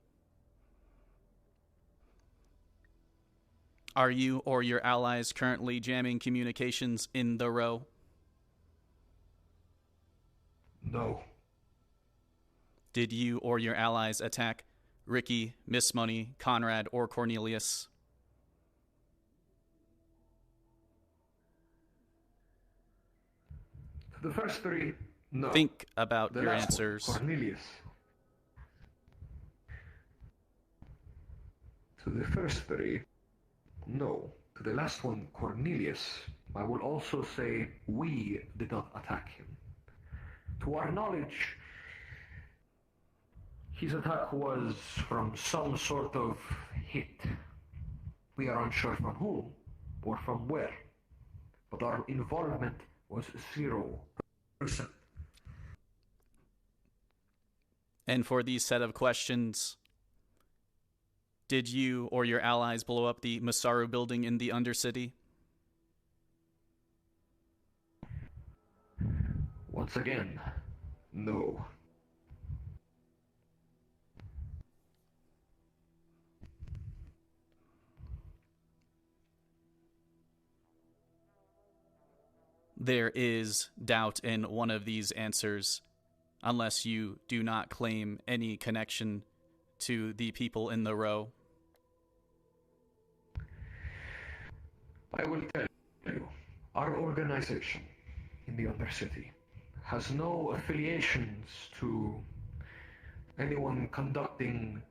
A: Are you or your allies currently jamming communications in the row?
F: No.
A: Did you or your allies attack Ricky, Miss Money, Conrad, or Cornelius?
F: The first three, no.
A: Think about
F: The
A: your
F: last one,
A: answers.
F: Cornelius. To the first three, no. To the last one, Cornelius, I will also say we did not attack him. To our knowledge, his attack was from some sort of hit. We are unsure from whom or from where, but our involvement was 0%.
A: And for these set of questions, did you or your allies blow up the Masaru building in the Undercity?
F: Once again, no.
A: There is doubt in one of these answers, unless you do not claim any connection to the people in the row.
F: I will tell you, our organization in the Undercity has no affiliations to anyone conducting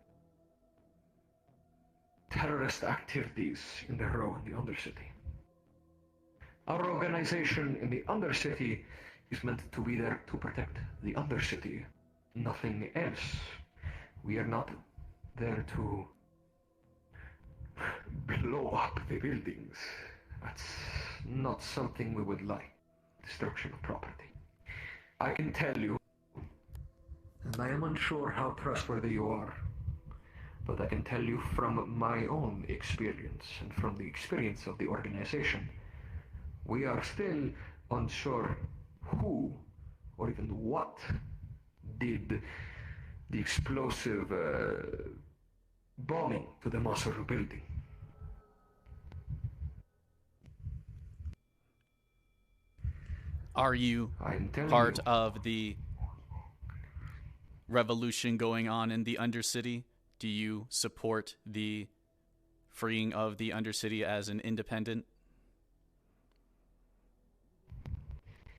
F: terrorist activities in the row in the Undercity. Our organization in the Undercity is meant to be there to protect the Undercity, nothing else. We are not there to blow up the buildings. That's not something we would like. Destruction of property. I can tell you, and I am unsure how trustworthy you are, but I can tell you from my own experience and from the experience of the organization, we are still unsure who or even what did the explosive bombing to the Masaru building.
A: Are you part of the revolution going on in the Undercity? Do you support the freeing of the Undercity as an independent?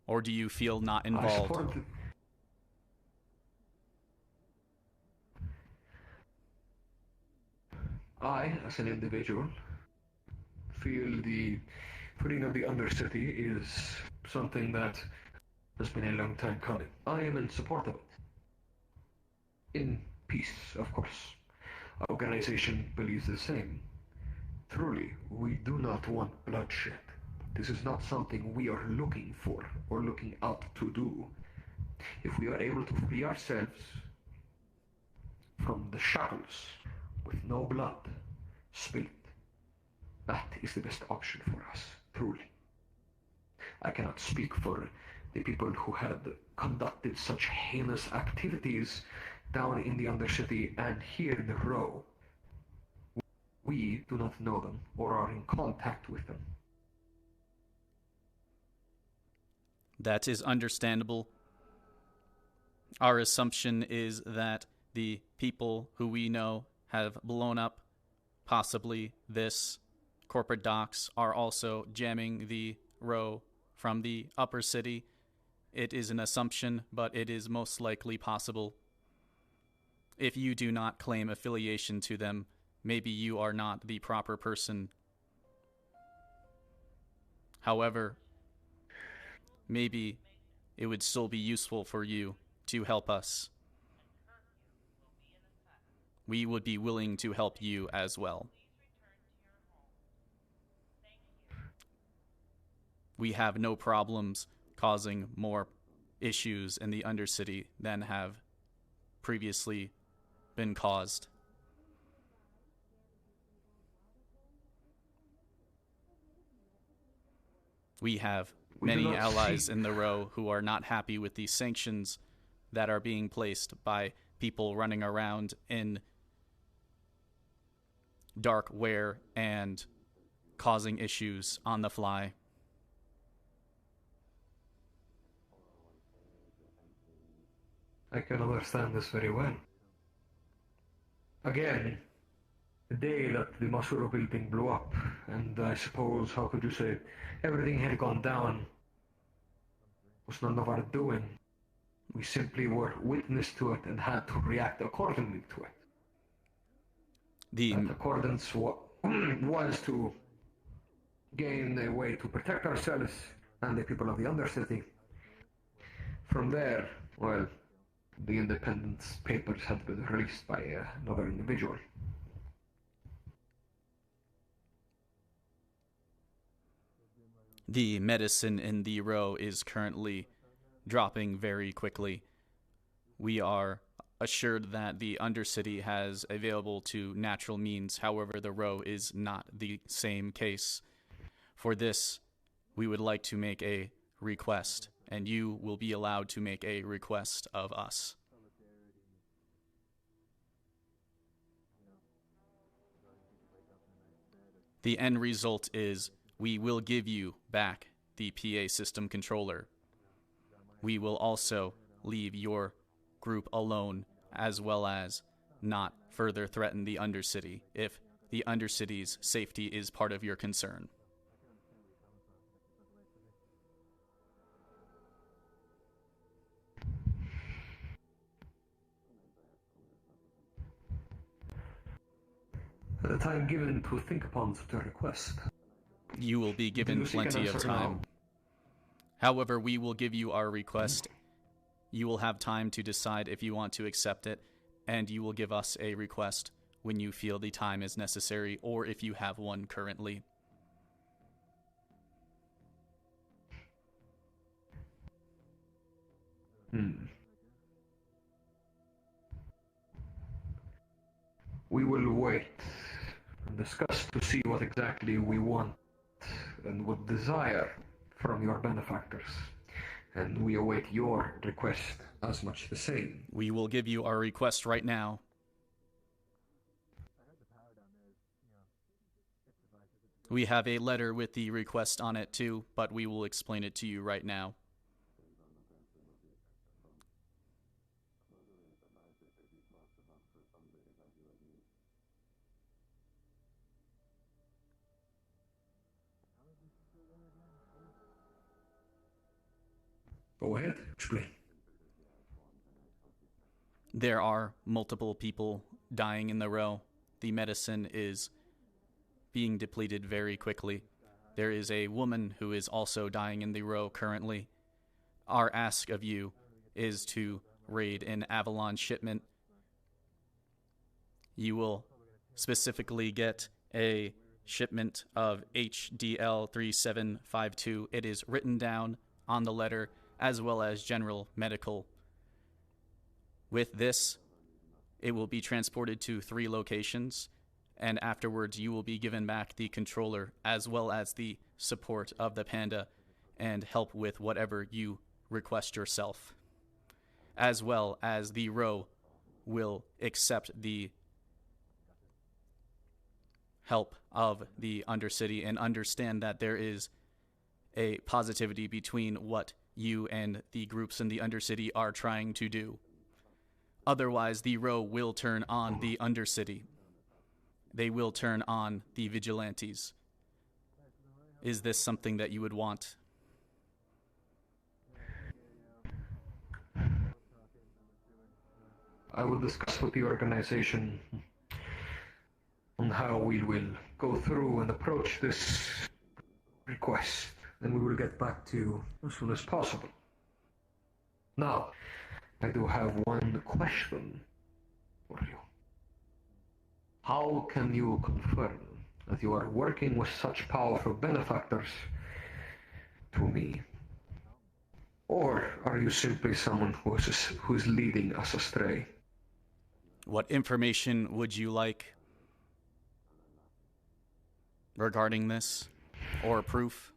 A: Or do you feel not involved?
F: I, as an individual, feel the freeing of the Undercity is something that has been a long time coming. I am in support of it. In peace, of course. Our organization believes the same. Truly, we do not want bloodshed. This is not something we are looking for or looking out to do. If we are able to free ourselves from the shackles with no blood spilled, that is the best option for us, truly. I cannot speak for the people who had conducted such heinous activities down in the Undercity and here in the row. We do not know them or are in contact with them.
A: That is understandable. Our assumption is that the people who we know have blown up possibly this corporate docks are also jamming the row from the upper city it is an assumption, but it is most likely possible. If you do not claim affiliation to them, maybe you are not the proper person. However, maybe it would still be useful for you to help us. We would be willing to help you as well. We have no problems causing more issues in the Undercity than have previously been caused. We have many allies in the row who are not happy with the sanctions that are being placed by people running around in dark wear and causing issues on the fly.
F: I can understand this very well. Again, the day that the Masuro building blew up, and I suppose, how could you say, everything had gone down, was none of our doing. We simply were witness to it and had to react accordingly to it. That accordance was to gain a way to protect ourselves and the people of the Undercity. From there, well, the independence papers had been released by another individual.
A: The medicine in the row is currently dropping very quickly. We are assured that the Undercity has available to natural means. However, the row is not the same case. For this, we would like to make a request, and you will be allowed to make a request of us. The end result is we will give you back the PA system controller. We will also leave your group alone, as well as not further threaten the Undercity if the Undercity's safety is part of your concern.
F: The time given to think upon such a request.
A: You will be given plenty of time. However, we will give you our request. You will have time to decide if you want to accept it, and you will give us a request when you feel the time is necessary, or if you have one currently.
F: We will wait and discuss to see what exactly we want and would desire from your benefactors. And we await your request as much the same.
A: We will give you our request right now. We have a letter with the request on it too, but we will explain it to you right now.
F: Go ahead, explain.
A: There are multiple people dying in the row. The medicine is being depleted very quickly. There is a woman who is also dying in the row currently. Our ask of you is to raid an Avalon shipment. You will specifically get a shipment of HDL 3752. It is written down on the letter, as well as general medical. With this, it will be transported to 3 locations, and afterwards you will be given back the controller, as well as the support of the Panda, and help with whatever you request yourself. As well as the row will accept the help of the Undercity and understand that there is a positivity between what you and the groups in the Undercity are trying to do. Otherwise, the row will turn on the Undercity. They will turn on the vigilantes. Is this something that you would want?
F: I will discuss with the organization on how we will go through and approach this request. Then we will get back to you as soon as possible. Now, I do have one question for you. How can you confirm that you are working with such powerful benefactors to me? Or are you simply someone who is leading us astray?
A: What information would you like regarding this, or proof?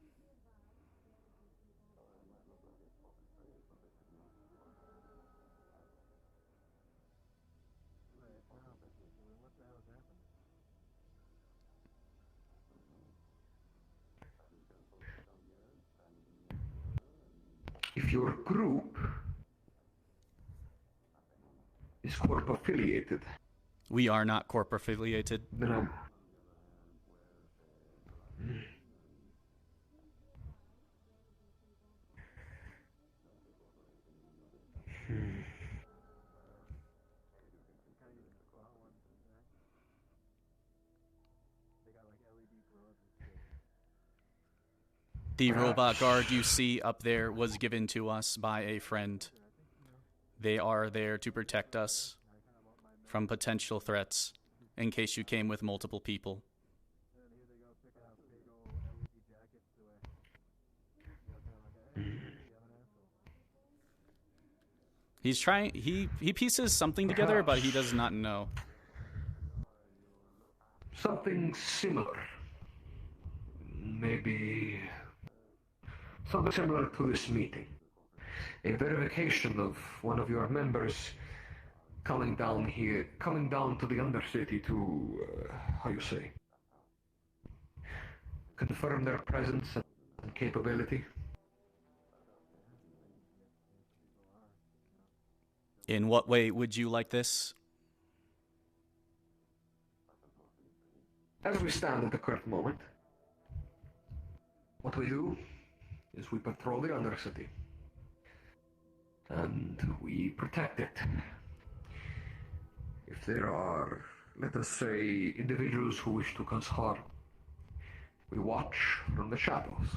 F: If your group is corp affiliated,
A: We are not corp affiliated.
F: then I'm...
A: The robot guard you see up there was given to us by a friend. They are there to protect us from potential threats in case you came with multiple people. He's trying, he pieces something together, but he does not know.
F: Something similar. Maybe something similar to this meeting. A verification of one of your members coming down to the Undercity to, how you say, confirm their presence and capability.
A: In what way would you like this?
F: As we stand at the current moment, what we do is we patrol the Undercity. And we protect it. If there are, let us say, individuals who wish to cause harm, we watch from the shadows,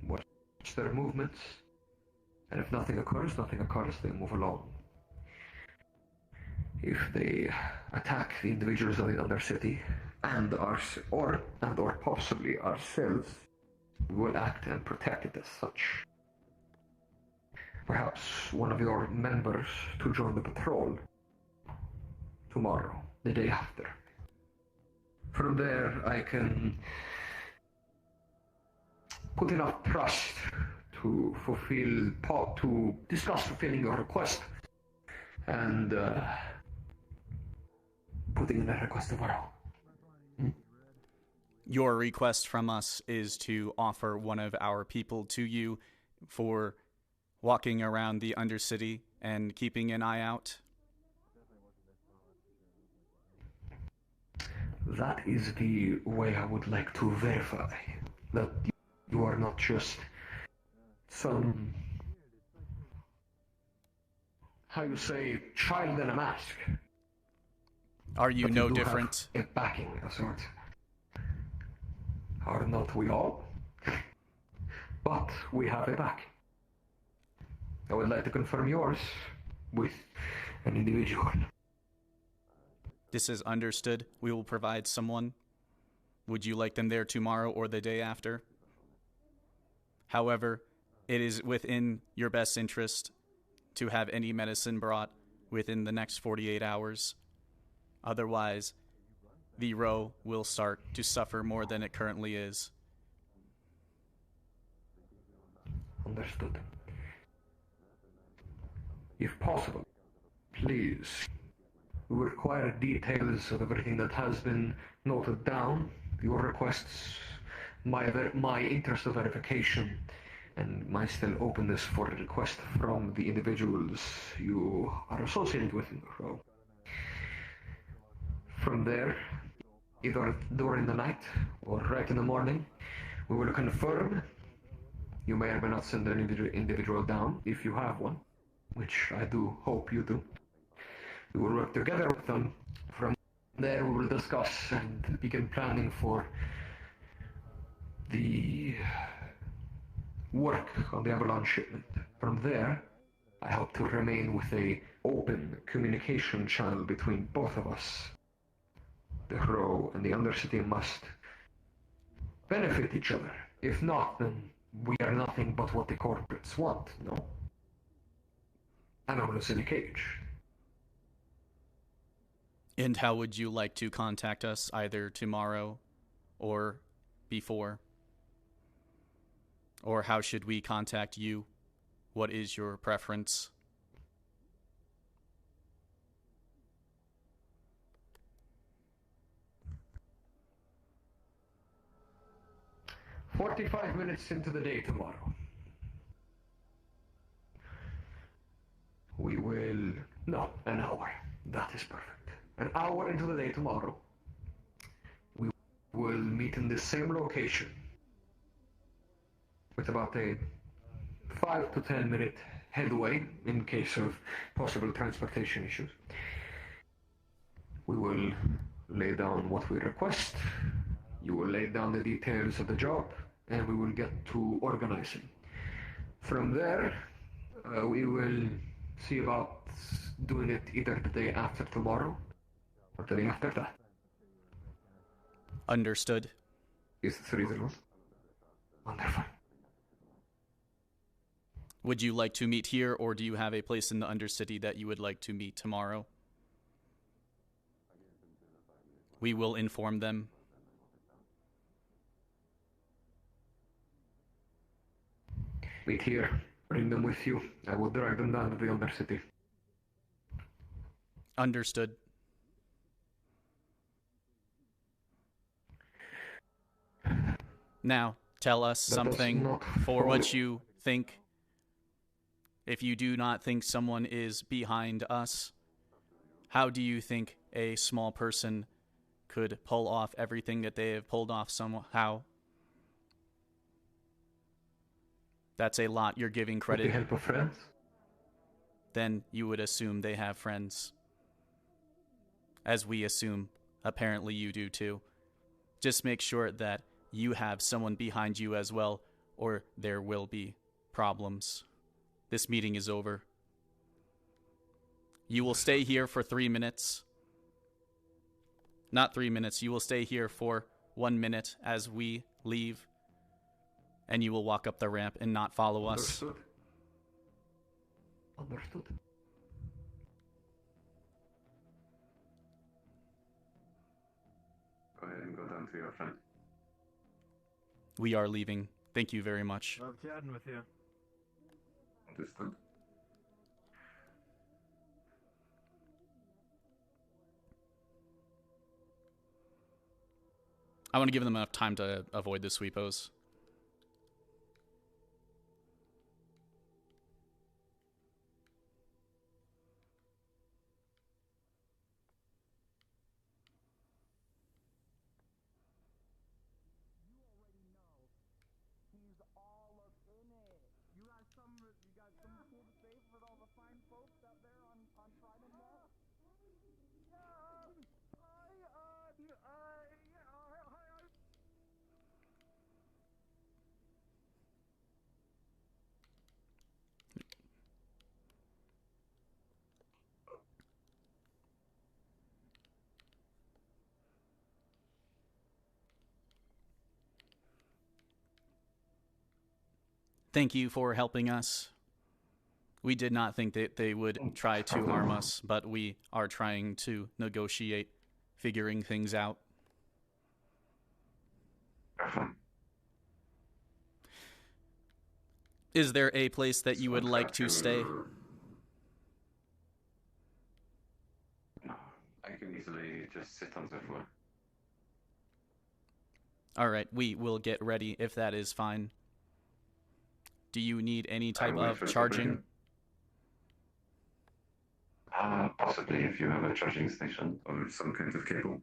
F: watch their movements, and if nothing occurs, they move along. If they attack the individuals of the Undercity or possibly ourselves, we will act and protect it as such. Perhaps one of your members to join the patrol tomorrow, the day after. From there, I can put enough trust to discuss fulfilling your request and putting in a request tomorrow.
A: Your request from us is to offer one of our people to you for walking around the Undercity and keeping an eye out?
F: That is the way I would like to verify that you are not just some, how you say, child in a mask.
A: Are you
F: But
A: no
F: do
A: different?
F: Have a backing of sorts. Are not we all? But we have a back. I would like to confirm yours with an individual.
A: This is understood. We will provide someone. Would you like them there tomorrow or the day after? However, it is within your best interest to have any medicine brought within the next 48 hours. Otherwise, the row will start to suffer more than it currently is.
F: Understood. If possible, please, we require details of everything that has been noted down, your requests, my interest of verification, and my still openness for a request from the individuals you are associated with in the row. From there, either during the night or right in the morning, we will confirm. You may or may not send an individual down if you have one, which I do hope you do. We will work together with them. From there, we will discuss and begin planning for the work on the Avalanche shipment. From there, I hope to remain with a open communication channel between both of us. The Crow and the Undercity must benefit each other. If not, then we are nothing but what the corporates want, no? Animals in a cage.
A: And how would you like to contact us, either tomorrow or before? Or how should we contact you? What is your preference?
F: "45 minutes into the day tomorrow. We will... No, an hour. That is perfect. An hour into the day tomorrow. We will meet in the same location. With about a 5 to 10 minute headway in case of possible transportation issues. We will lay down what we request. You will lay down the details of the job, and we will get to organizing. From there, we will see about doing it either the day after tomorrow or the day after that.
A: Understood.
F: Is this reasonable? Wonderful.
A: Would you like to meet here, or do you have a place in the Undercity that you would like to meet tomorrow? We will inform them.
F: Meet here. Bring them with you. I will drag them down to the Undercity.
A: Understood. Now, tell us something for what you think. If you do not think someone is behind us, how do you think a small person could pull off everything that they have pulled off somehow? That's a lot you're giving credit.
F: With the help of friends?
A: Then you would assume they have friends. As we assume, apparently you do too. Just make sure that you have someone behind you as well, or there will be problems. This meeting is over. You will stay here for 3 minutes. Not 3 minutes. You will stay here for 1 minute as we leave. And you will walk up the ramp and not follow us.
F: Understood. Understood.
P: Go ahead and go down to your friend.
A: We are leaving. Thank you very much.
H: Love chatting with you.
P: Understood.
A: I want to give them enough time to avoid the sweepos. Thank you for helping us. We did not think that they would try to harm us, but we are trying to negotiate, figuring things out. Is there a place that you would like to stay?
P: No, I can easily just sit on the floor.
A: All right, we will get ready if that is fine. Do you need any type of charging?
P: Possibly if you have a charging station or some kind of cable.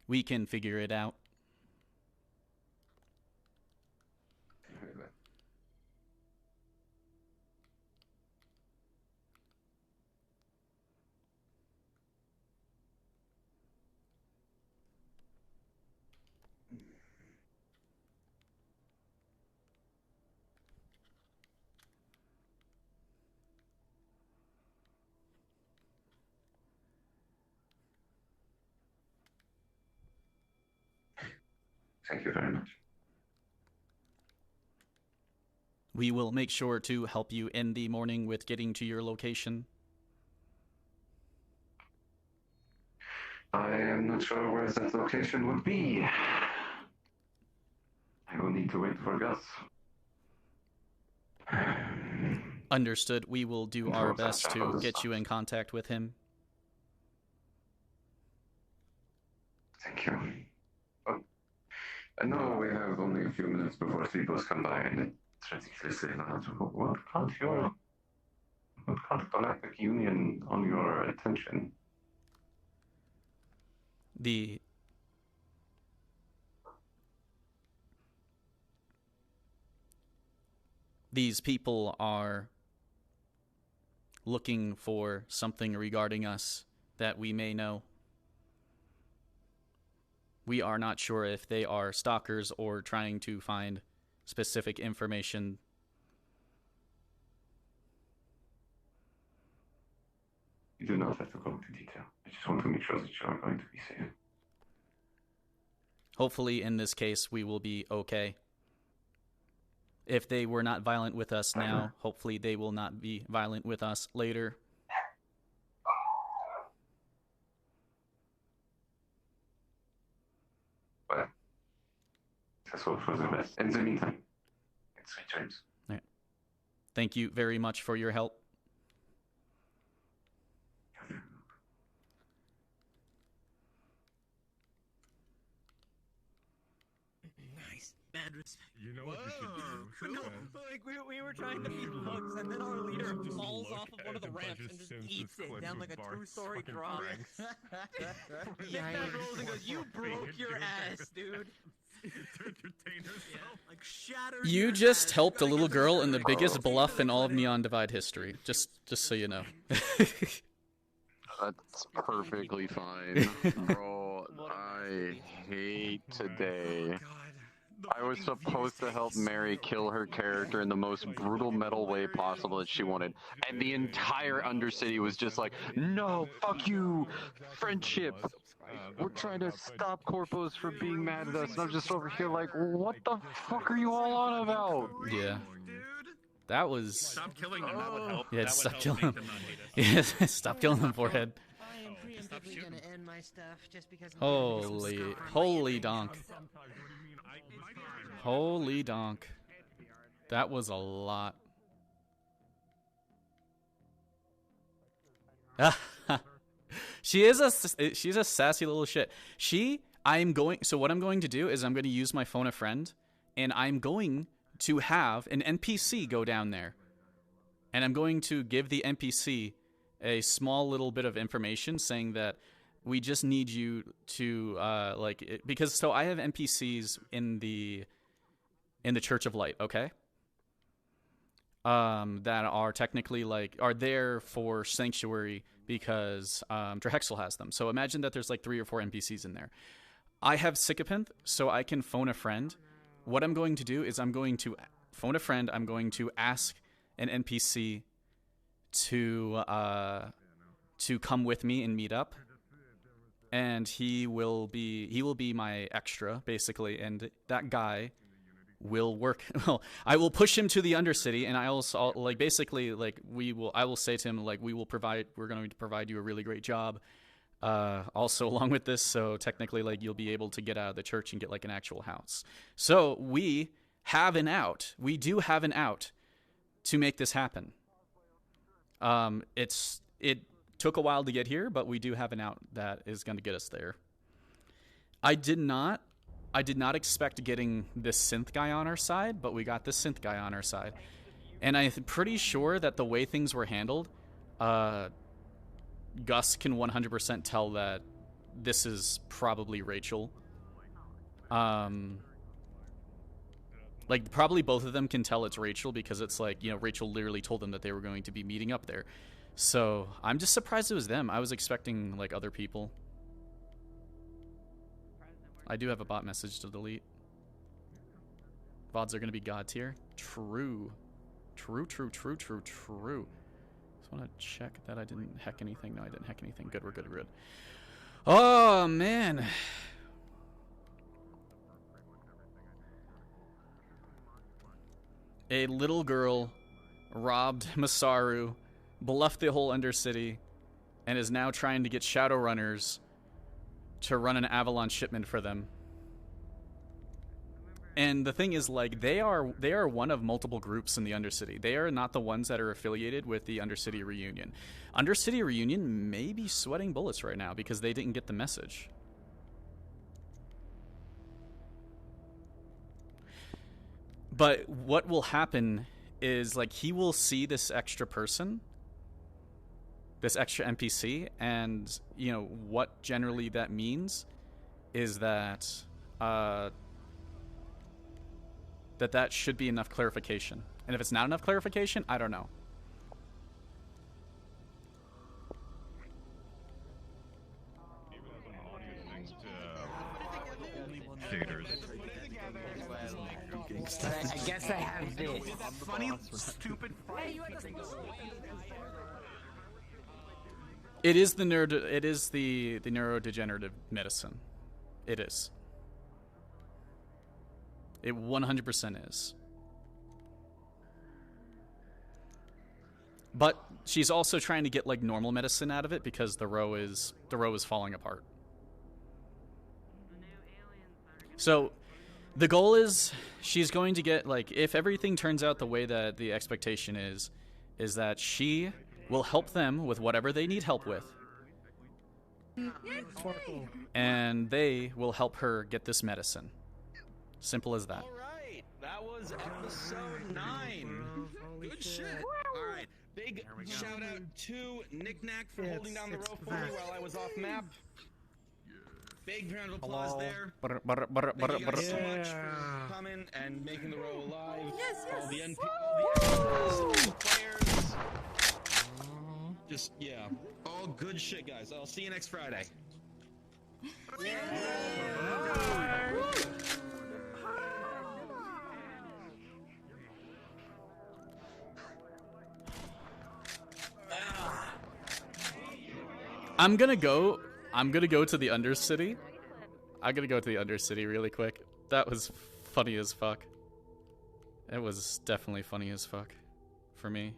A: We can figure it out.
P: Thank you very much.
A: We will make sure to help you in the morning with getting to your location.
P: I am not sure where that location would be. I will need to wait for Gus.
A: Understood. We will do our best to get you in contact with him.
P: Thank you. Oh, I know we have only a few minutes before Sleepos come by, and it's ridiculously loud. What can't Galactic Union on your attention?
A: These people are looking for something regarding us that we may know. We are not sure if they are stalkers or trying to find specific information.
P: You do not have to go into detail. I just want to make sure that you are going to be safe.
A: Hopefully, in this case, we will be okay. If they were not violent with us now, hopefully they will not be violent with us later.
P: Well, that's all for the best. In the meantime, sweet dreams.
A: All right. Thank you very much for your help.
K: Nice. Bad respect.
C: You know what we should do?
K: No, like we were trying to be looks, and then our leader falls off of one of the ramps and just eats it down like a 2-story drop. Nick rolls and goes, "You broke your ass, dude." Like shatters.
A: You just helped a little girl in the biggest bluff in all of Neon Divide history. Just so you know.
N: That's perfectly fine, bro. I hate today. I was supposed to help Mary kill her character in the most brutal metal way possible that she wanted. And the entire Undercity was just like, no, fuck you, friendship. We're trying to stop corpos from being mad at us. And I'm just over here like, what the fuck are you all on about?
A: Yeah. That was...
U: Stop killing them, that would help.
A: Yeah,
U: That would
A: stop
U: help
A: killing
U: make
A: them.
U: them not hate us.
A: Yeah, stop killing them, forehead.
E: I am preemptively gonna end my stuff just because.
A: Holy donk. Holy donk. That was a lot. She's a sassy little shit. So what I'm going to do is I'm going to use my phone a friend, and I'm going to have an NPC go down there. And I'm going to give the NPC a small little bit of information saying that we just need you to because I have NPCs in the Church of Light, okay? That are technically are there for Sanctuary because Drahexel has them. So imagine that there's 3 or 4 NPCs in there. I have Sycopanth, so I can phone a friend. What I'm going to do is I'm going to phone a friend. I'm going to ask an NPC to come with me and meet up, and he will be my extra basically, and that guy will work. Well, I will push him to the Undercity, and I also I will say to him we're going to provide you a really great job also along with this, so technically you'll be able to get out of the church and get an actual house. So we have an out. We do have an out to make this happen. It took a while to get here, but we do have an out that is going to get us there. I did not expect getting this synth guy on our side, but we got this synth guy on our side. And I'm pretty sure that the way things were handled, Gus can 100% tell that this is probably Rachel. Probably both of them can tell it's Rachel because it's Rachel literally told them that they were going to be meeting up there. So I'm just surprised it was them. I was expecting other people. I do have a bot message to delete. VODs are going to be god tier. True. True. Just want to check that I didn't hack anything. No, I didn't hack anything. Good, we're good. Oh, man. a little girl robbed Masaru, bluffed the whole Undercity, and is now trying to get Shadowrunners to run an Avalon shipment for them. And the thing is, like, they are one of multiple groups in the Undercity. They are not the ones that are affiliated with the Undercity Reunion. Undercity Reunion may be sweating bullets right now because they didn't get the message. But what will happen is, like, he will see this extra person, this extra NPC, and, you know, what generally that means is that, that should be enough clarification. And if it's not enough clarification, I don't know.
E: I guess I have this.
G: Funny, stupid fight.
A: It is the neurodegenerative medicine. It is. It 100% is. But she's also trying to get like normal medicine out of it because the row is falling apart. So the goal is she's going to get, like, if everything turns out the way that the expectation is that she will help them with whatever they need help with. And they will help her get this medicine. Simple as that.
K: Alright, that was episode 9. Good shit. Alright, big shout out to Knick Knack for holding down the row for me while I was off map. Big round of applause there. Thank you guys so much for coming and making the row alive. All the NP, all the players. Just, yeah, all good shit, guys. I'll see you next Friday.
A: I'm gonna go to the Undercity. I'm gonna go to the Undercity really quick. That was funny as fuck. It was definitely funny as fuck for me.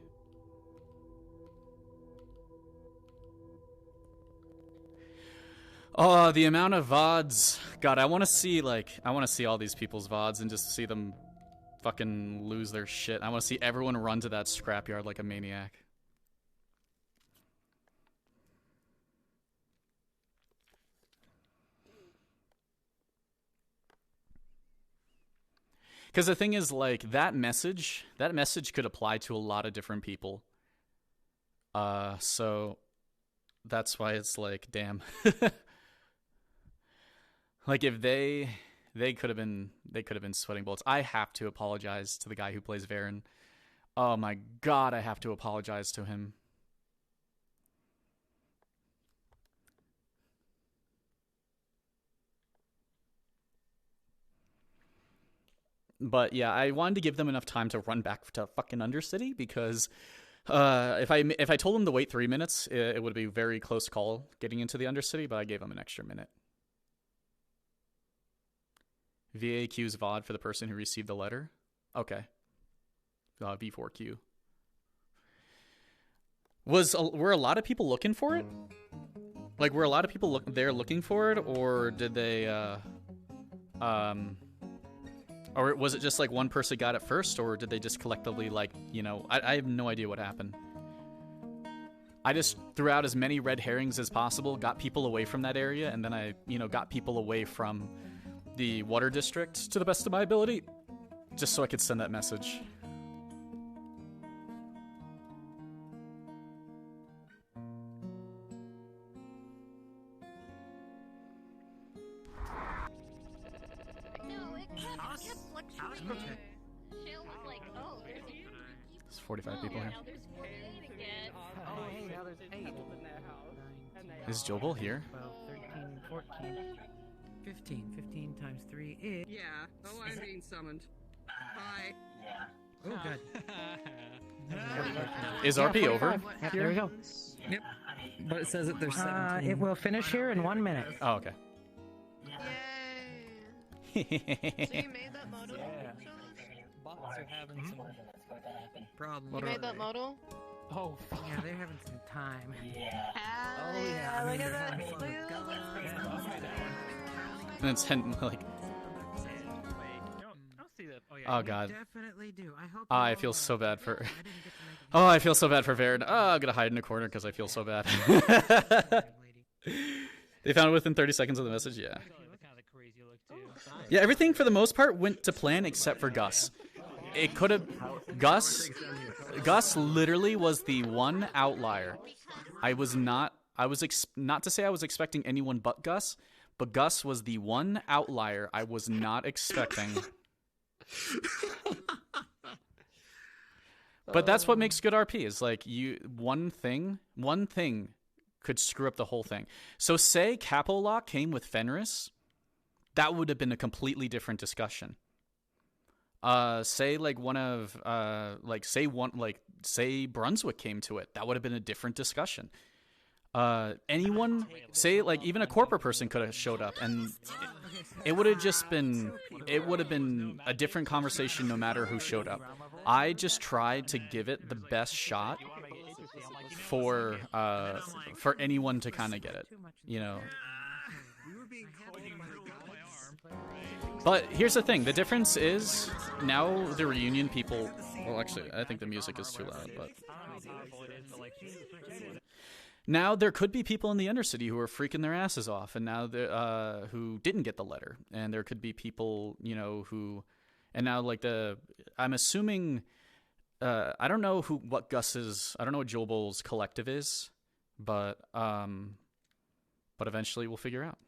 A: Oh, the amount of VODs. God, I want to see all these people's VODs and just see them fucking lose their shit. I want to see everyone run to that scrapyard like a maniac. Because the thing is, like, that message could apply to a lot of different people. So that's why it's like, damn. Like, if they could have been sweating bullets. I have to apologize to the guy who plays Varen. Oh my god, I have to apologize to him. But yeah, I wanted to give them enough time to run back to fucking Undercity because if I told them to wait 3 minutes, it would be a very close call getting into the Undercity, but I gave them an extra minute. VAQ's VOD for the person who received the letter? Okay. V4Q. Were a lot of people looking for it? Like, were a lot of people there looking for it, or did they, or was it just like one person got it first, or did they just collectively, like, you know, I have no idea what happened. I just threw out as many red herrings as possible, got people away from that area, and then I, you know, got people away from the water district to the best of my ability, just so I could send that message. There's 45 people here. Is Jobel here?
E: 12, 13, 14, 15. 15 times 3 is...
L: Yeah. Oh, I'm being summoned. Hi.
E: Oh, God.
A: Is RP over?
E: Yep, there we go.
K: Yep. But it says that there's 17.
E: It will finish here in 1 minute.
A: Oh, okay.
I: Yay! So you made that model?
K: Boss They're having some problems.
E: You made that modal?
K: Oh,
E: yeah, they're having some time.
M: Yeah.
E: Oh, yeah, look at that.
A: And it's like, oh god.
E: Definitely do. I hope.
A: Oh, I feel so bad for. Oh, I feel so bad for Varen. Oh, I'm gonna hide in a corner because I feel so bad. They found it within 30 seconds of the message. Yeah. Yeah, everything for the most part went to plan except for Gus. It could have. Gus literally was the one outlier. I was not to say I was expecting anyone but Gus, but Gus was the one outlier I was not expecting. But that's what makes good RP, is like one thing could screw up the whole thing. So say Capo Lock came with Fenris, that would have been a completely different discussion. Say like say Brunswick came to it, that would have been a different discussion. Anyone, say like even a corporate person could have showed up, and it would have been a different conversation no matter who showed up. I just tried to give it the best shot for anyone to kind of get it, you know. But here's the thing, the difference is now the reunion people, well actually I think the music is too loud, but now there could be people in the Undercity who are freaking their asses off, and now who didn't get the letter, and there could be people, you know, who, and now like I'm assuming, I don't know what Joe Bull's collective is, but eventually we'll figure out.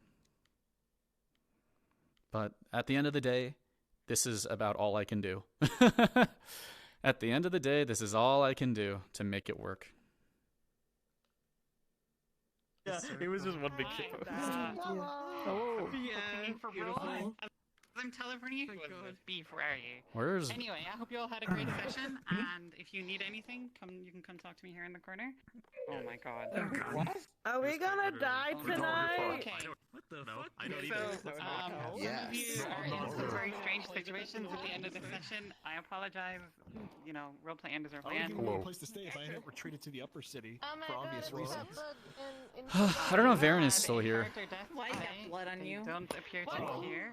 A: But at the end of the day, this is about all I can do. At the end of the day, this is all I can do to make it work.
U: Yeah, it was just one big shit.
L: Oh, yeah, beautiful. I'm California with beef. Where are you?
A: Where's?
L: Anyway, I hope you all had a great session, and if you need anything, you can come talk to me here in the corner. Oh my god.
E: What? Are we gonna die tonight?
L: Okay.
U: What the fuck?
L: So, some of you are in some very strange situations at the end of the session. I apologize. You know, roleplay enders are
U: I
L: planned.
U: wouldn't give me a place to stay if I hadn't retreated to the upper city for obvious reasons.
A: I don't know if Varen is still here.
L: Why is that blood on you? Don't appear to be here.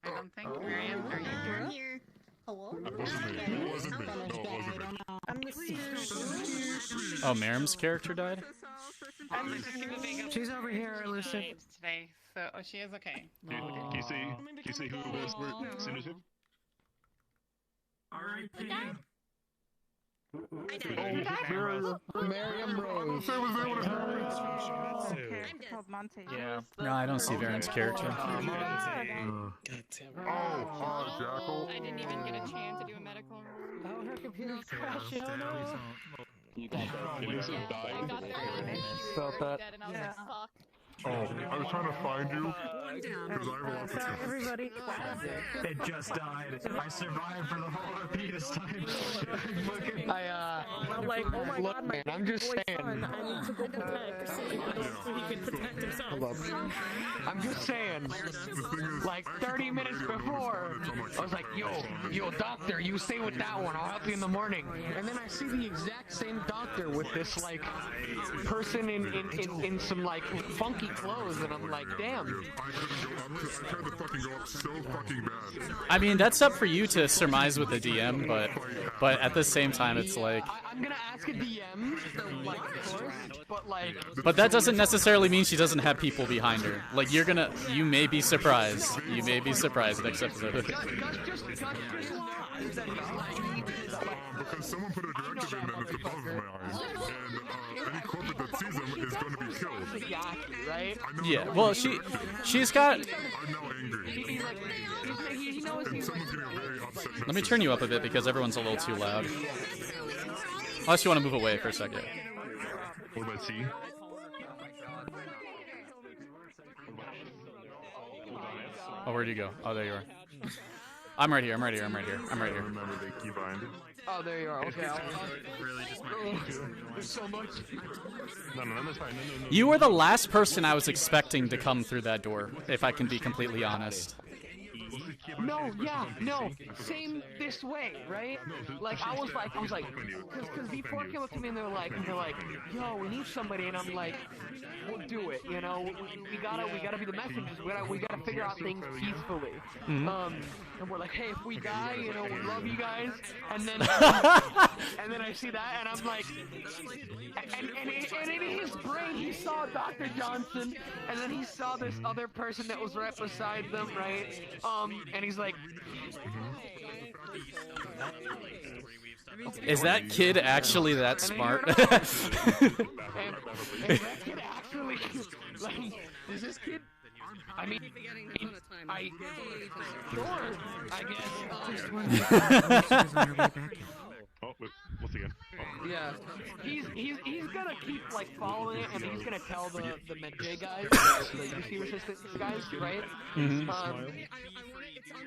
L: I don't think. Miriam, are you here?
M: Hello?
A: Oh, Miriam's character died?
E: She's over here, Lucid.
L: Today, so she is okay.
J: Can you see who it was? Synergy?
U: R.I.P.
D: Miriam Rose.
A: Yeah. No, I don't see Varen's character.
J: Jackal.
L: I didn't even get a chance to do a medical.
E: Oh, her computer's crashing. Oh no.
J: You got
D: Felt that.
J: Oh, I was trying to find you because I have a lot to tell.
E: Everybody.
U: It just died. I survived for the whole RP this time.
E: I'm like, oh my god, my
D: I'm just saying.
E: I need to go protect so he can protect himself.
D: I'm just saying, like 30 minutes before, I was like, yo, doctor, you stay with that one, I'll help you in the morning. And then I see the exact same doctor with this, like, person in some, like, funky clothes, and I'm like, damn.
J: I tried to fucking go up so fucking bad.
A: I mean, that's up for you to surmise with the DM, but at the same time, it's like...
D: I'm gonna ask a DM, like, first, but like...
A: But that doesn't necessarily mean she doesn't have people behind her. Like, you may be surprised. You may be surprised next episode.
J: Because someone put a directive in and it's above my eyes, and any corporate that sees them is going to be killed.
D: Right?
A: Yeah, well, she's got...
J: I'm now angry. And someone's getting very upset.
A: Let me turn you up a bit because everyone's a little too loud. Unless you want to move away for a second.
J: What about C?
A: Oh, where'd you go? Oh, there you are. I'm right here.
J: Remember the keybind.
D: Oh, there you are. Okay.
J: There's so much. No, that's fine. No.
A: You were the last person I was expecting to come through that door, if I can be completely honest.
D: No, yeah, no, same this way, right? Like I was like, because V4 came up to me and they're like, yo, we need somebody, and I'm like, we'll do it, you know, we gotta be the messengers, we gotta figure out things peacefully. And we're like, hey, if we die, you know, we love you guys, and then I see that, and I'm like, and in his brain he saw Dr. Johnson, and then he saw this other person that was right beside them, right? And he's like,
A: is that kid actually that smart?
D: and that kid actually, like, is this kid? I mean, sure, I guess.
J: Oh, once again. Oh.
D: Yeah, he's gonna keep like following it, and he's gonna tell the Medjay guys, the UC resistance guys, right?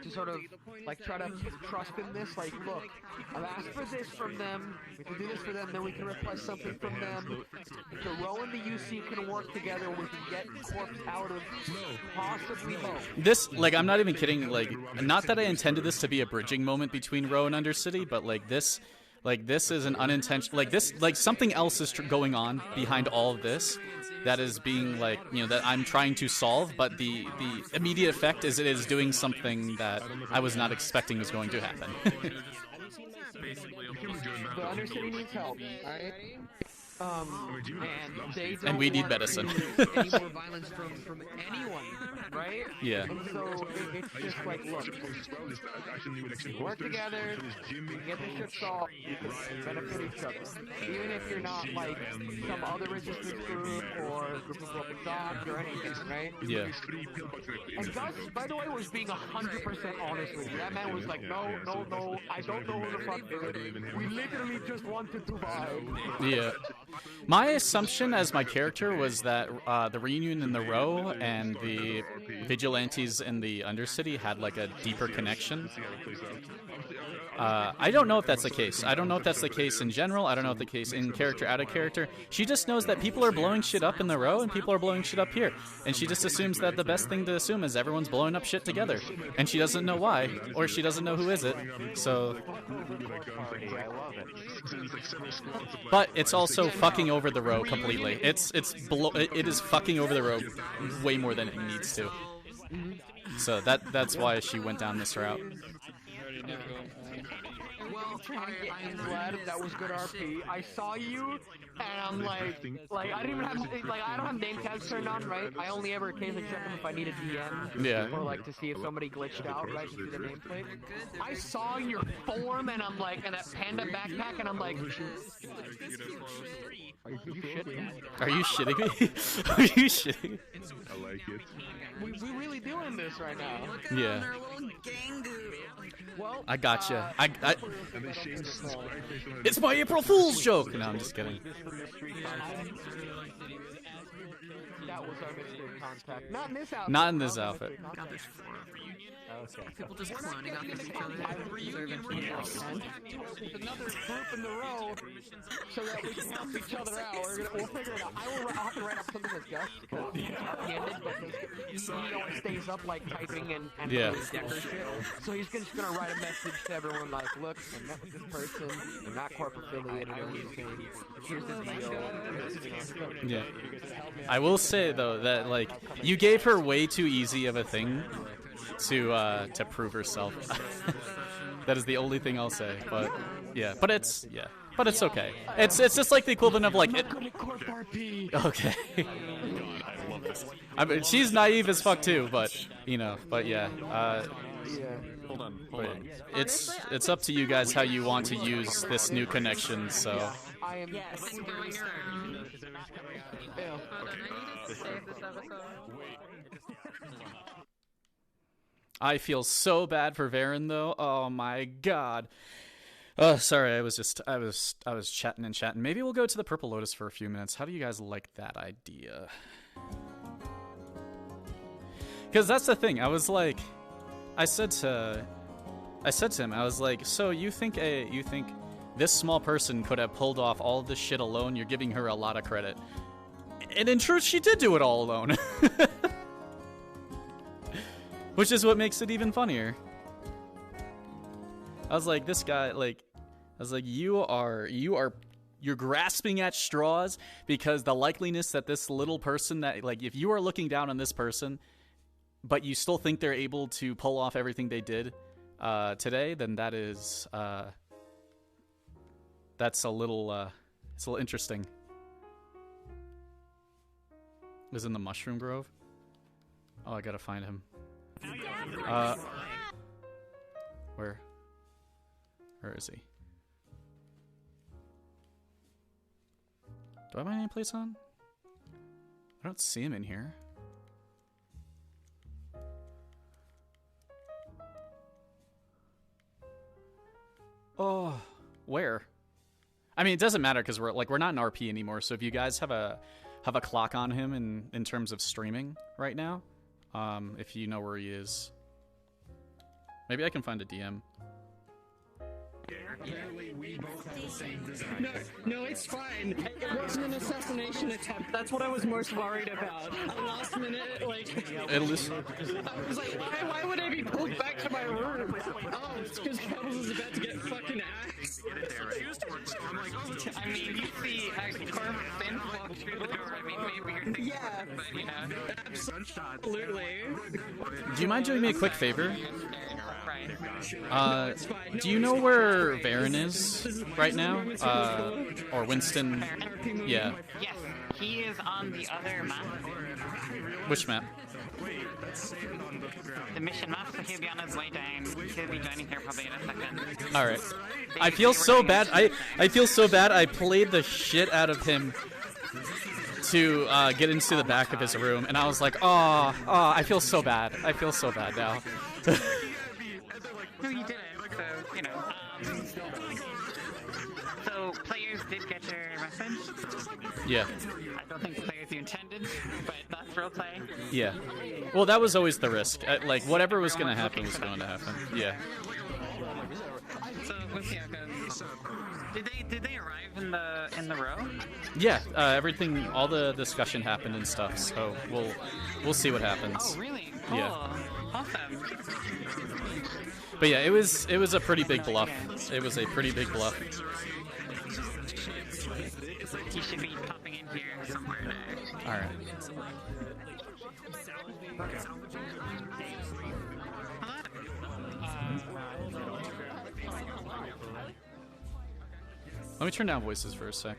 D: To sort of like try to trust in this. Like, look, I've asked for this from them. We can do this for them, then we can request something from them. So Ro and the UC can work together. We can get Corpse out of possibly both.
A: This, like, I'm not even kidding. Like, not that I intended this to be a bridging moment between Ro and Undercity, but like this is an unintentional, like something else is going on behind all of this that is being, like, you know, that I'm trying to solve, but the immediate effect is it is doing something that I was not expecting was going to happen.
D: The Undercity needs help, alright? And they don't
A: and we need
D: want
A: medicine.
D: any more violence from anyone, right?
A: Yeah.
D: And so it's just like, look, work together, we get this shit solved, we can benefit each other. Even if you're not like some other resistance group or a group of broken dogs or anything, right?
A: Yeah.
D: And Gus, by the way, was being 100% honest with you. That man was like, no, I don't know who the fuck did it. We literally just wanted to vibe.
A: Yeah. My assumption as my character was that the reunion in the Row and the vigilantes in the Undercity had like a deeper connection. I don't know if that's the case. I don't know if that's the case in general. I don't know if the case in character, out of character. She just knows that people are blowing shit up in the Row and people are blowing shit up here. And she just assumes that the best thing to assume is everyone's blowing up shit together. And she doesn't know why, or she doesn't know who is it. So... But it's also fucking over the Row completely. It is fucking over the Row way more than it needs to. So that's why she went down this route.
D: Well, I'm glad that was good RP. I saw you, and I'm like I didn't even have, like, I don't have name tags turned on, right? I only ever occasionally check them if I need a DM.
A: Yeah.
D: Or like to see if somebody glitched out, right? To see the nameplate. I saw your form, and I'm like, and that panda backpack, and I'm like, are you shitting?
A: Are you shitting me? Are you shitting?
J: I like it.
D: We really doing this right now.
A: Yeah.
D: Well,
A: I gotcha. It's my April Fool's joke! No, I'm just kidding.
D: That was our mystery contact. Not in this outfit.
A: Not in this outfit.
K: God, there's 4 reunions.
D: Okay.
K: People just cloning off of each other.
D: Reunion with another group in the row so that we can help each other out. We'll figure it out. I'll have to write up something with Gus because he's ended, but he always stays up like typing and
A: yeah.
D: Decker shit. So he's just gonna write a message to everyone like, look, I met with this person. I'm not corp affiliated or anything. Here's the deal.
A: Yeah. I will say though that, like, you gave her way too easy of a thing to prove herself. That is the only thing I'll say. But yeah, but it's okay. It's just like the equivalent of like it. Okay. I mean, she's naive as fuck too, but you know, but yeah.
R: Hold on.
A: It's up to you guys how you want to use this new connection. So.
K: Yes.
A: I feel so bad for Varen though. Oh my god. Sorry, I was chatting and chatting. Maybe we'll go to the Purple Lotus for a few minutes. How do you guys like that idea? Because that's the thing. I was like, I said to him, I was like, so you think this small person could have pulled off all of this shit alone? You're giving her a lot of credit. And in truth, she did do it all alone. Which is what makes it even funnier. I was like, this guy, like, I was like, you're grasping at straws because the likeliness that this little person that, like, if you are looking down on this person, but you still think they're able to pull off everything they did today, then that is, that's a little, it's a little interesting. Was in the Mushroom Grove? Oh, I gotta find him. Where is he? Do I have my nameplates on? I don't see him in here. Oh, where? I mean, it doesn't matter because we're not in RP anymore. So if you guys have a clock on him in terms of streaming right now, if you know where he is, maybe I can find a DM.
U: Apparently, we both have the same design.
K: No, it's fine. It wasn't an assassination attempt. That's what I was most worried about. Last minute, like,
A: At least,
K: I was like, why would I be pulled back to my room? Oh, it's because Pebbles is about to get fucking axed.
L: I mean, you see Corbin walk through the door. I mean, maybe you're thinking,
K: yeah,
L: but you know.
K: Absolutely.
A: do you mind doing me a quick favor? Do you know where Varen is right now? Or Winston? Yeah.
L: Yes, he is on the other map.
A: Which map?
L: The mission map, so he'll be on his way down. He'll be joining here probably in a second.
A: All right. I feel so bad. I feel so bad. I played the shit out of him to get into the back of his room, and I was like, oh, I feel so bad. I feel so bad now.
L: No, you didn't. So, you know. So, players did get your message.
A: Yeah.
L: I don't think the players you intended, but that's real play.
A: Yeah. Well, that was always the risk. Like, whatever was going to happen was going to happen. Yeah.
L: So, what's the outcome? Did they arrive in the row?
A: Yeah. Everything, all the discussion happened and stuff. So we'll see what happens.
L: Oh, really? Cool.
A: Yeah.
L: Awesome.
A: But yeah, it was a pretty big bluff. It was a pretty big bluff.
L: He should be popping in here somewhere now.
A: All right. Let me turn down voices for a sec.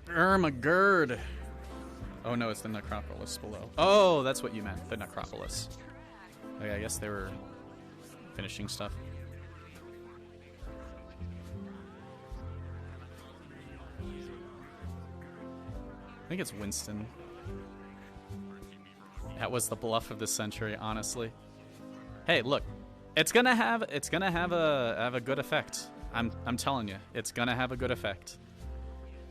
A: Ermagerd. Oh no, it's the Necropolis below. Oh, that's what you meant, the Necropolis. Okay, I guess they were finishing stuff. I think it's Winston. That was the bluff of the century, honestly. Hey, look, it's gonna have a good effect. I'm telling you, it's gonna have a good effect.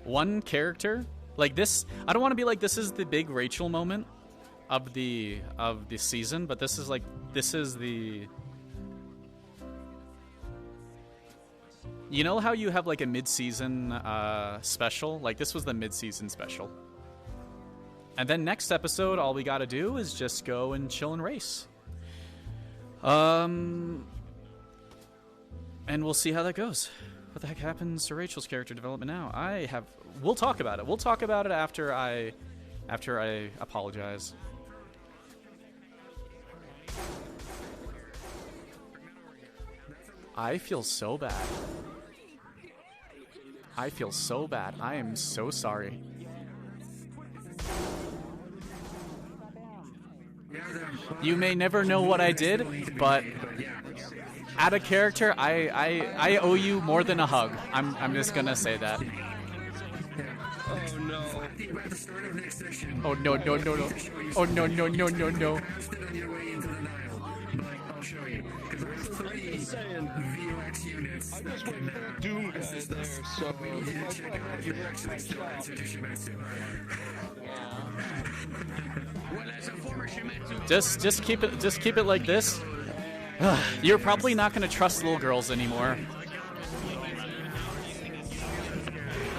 A: One character like this, I don't want to be like this is the big Rachel moment of the season, but this is the. You know how you have like a mid-season special? Like this was the mid-season special. And then next episode, all we gotta do is just go and chill and race. And we'll see how that goes. What the heck happens to Rachel's character development now? We'll talk about it. We'll talk about it after I apologize. I feel so bad. I feel so bad. I am so sorry. You may never know what I did, but out of character, I owe you more than a hug. I'm just gonna say that.
K: Oh no.
A: Oh no no no no. Oh no no no no no.
U: I'll show you. Because there's 3 VOX units.
O: I just went to Doom guy there, so
A: Just keep it like this. You're probably not gonna trust little girls anymore.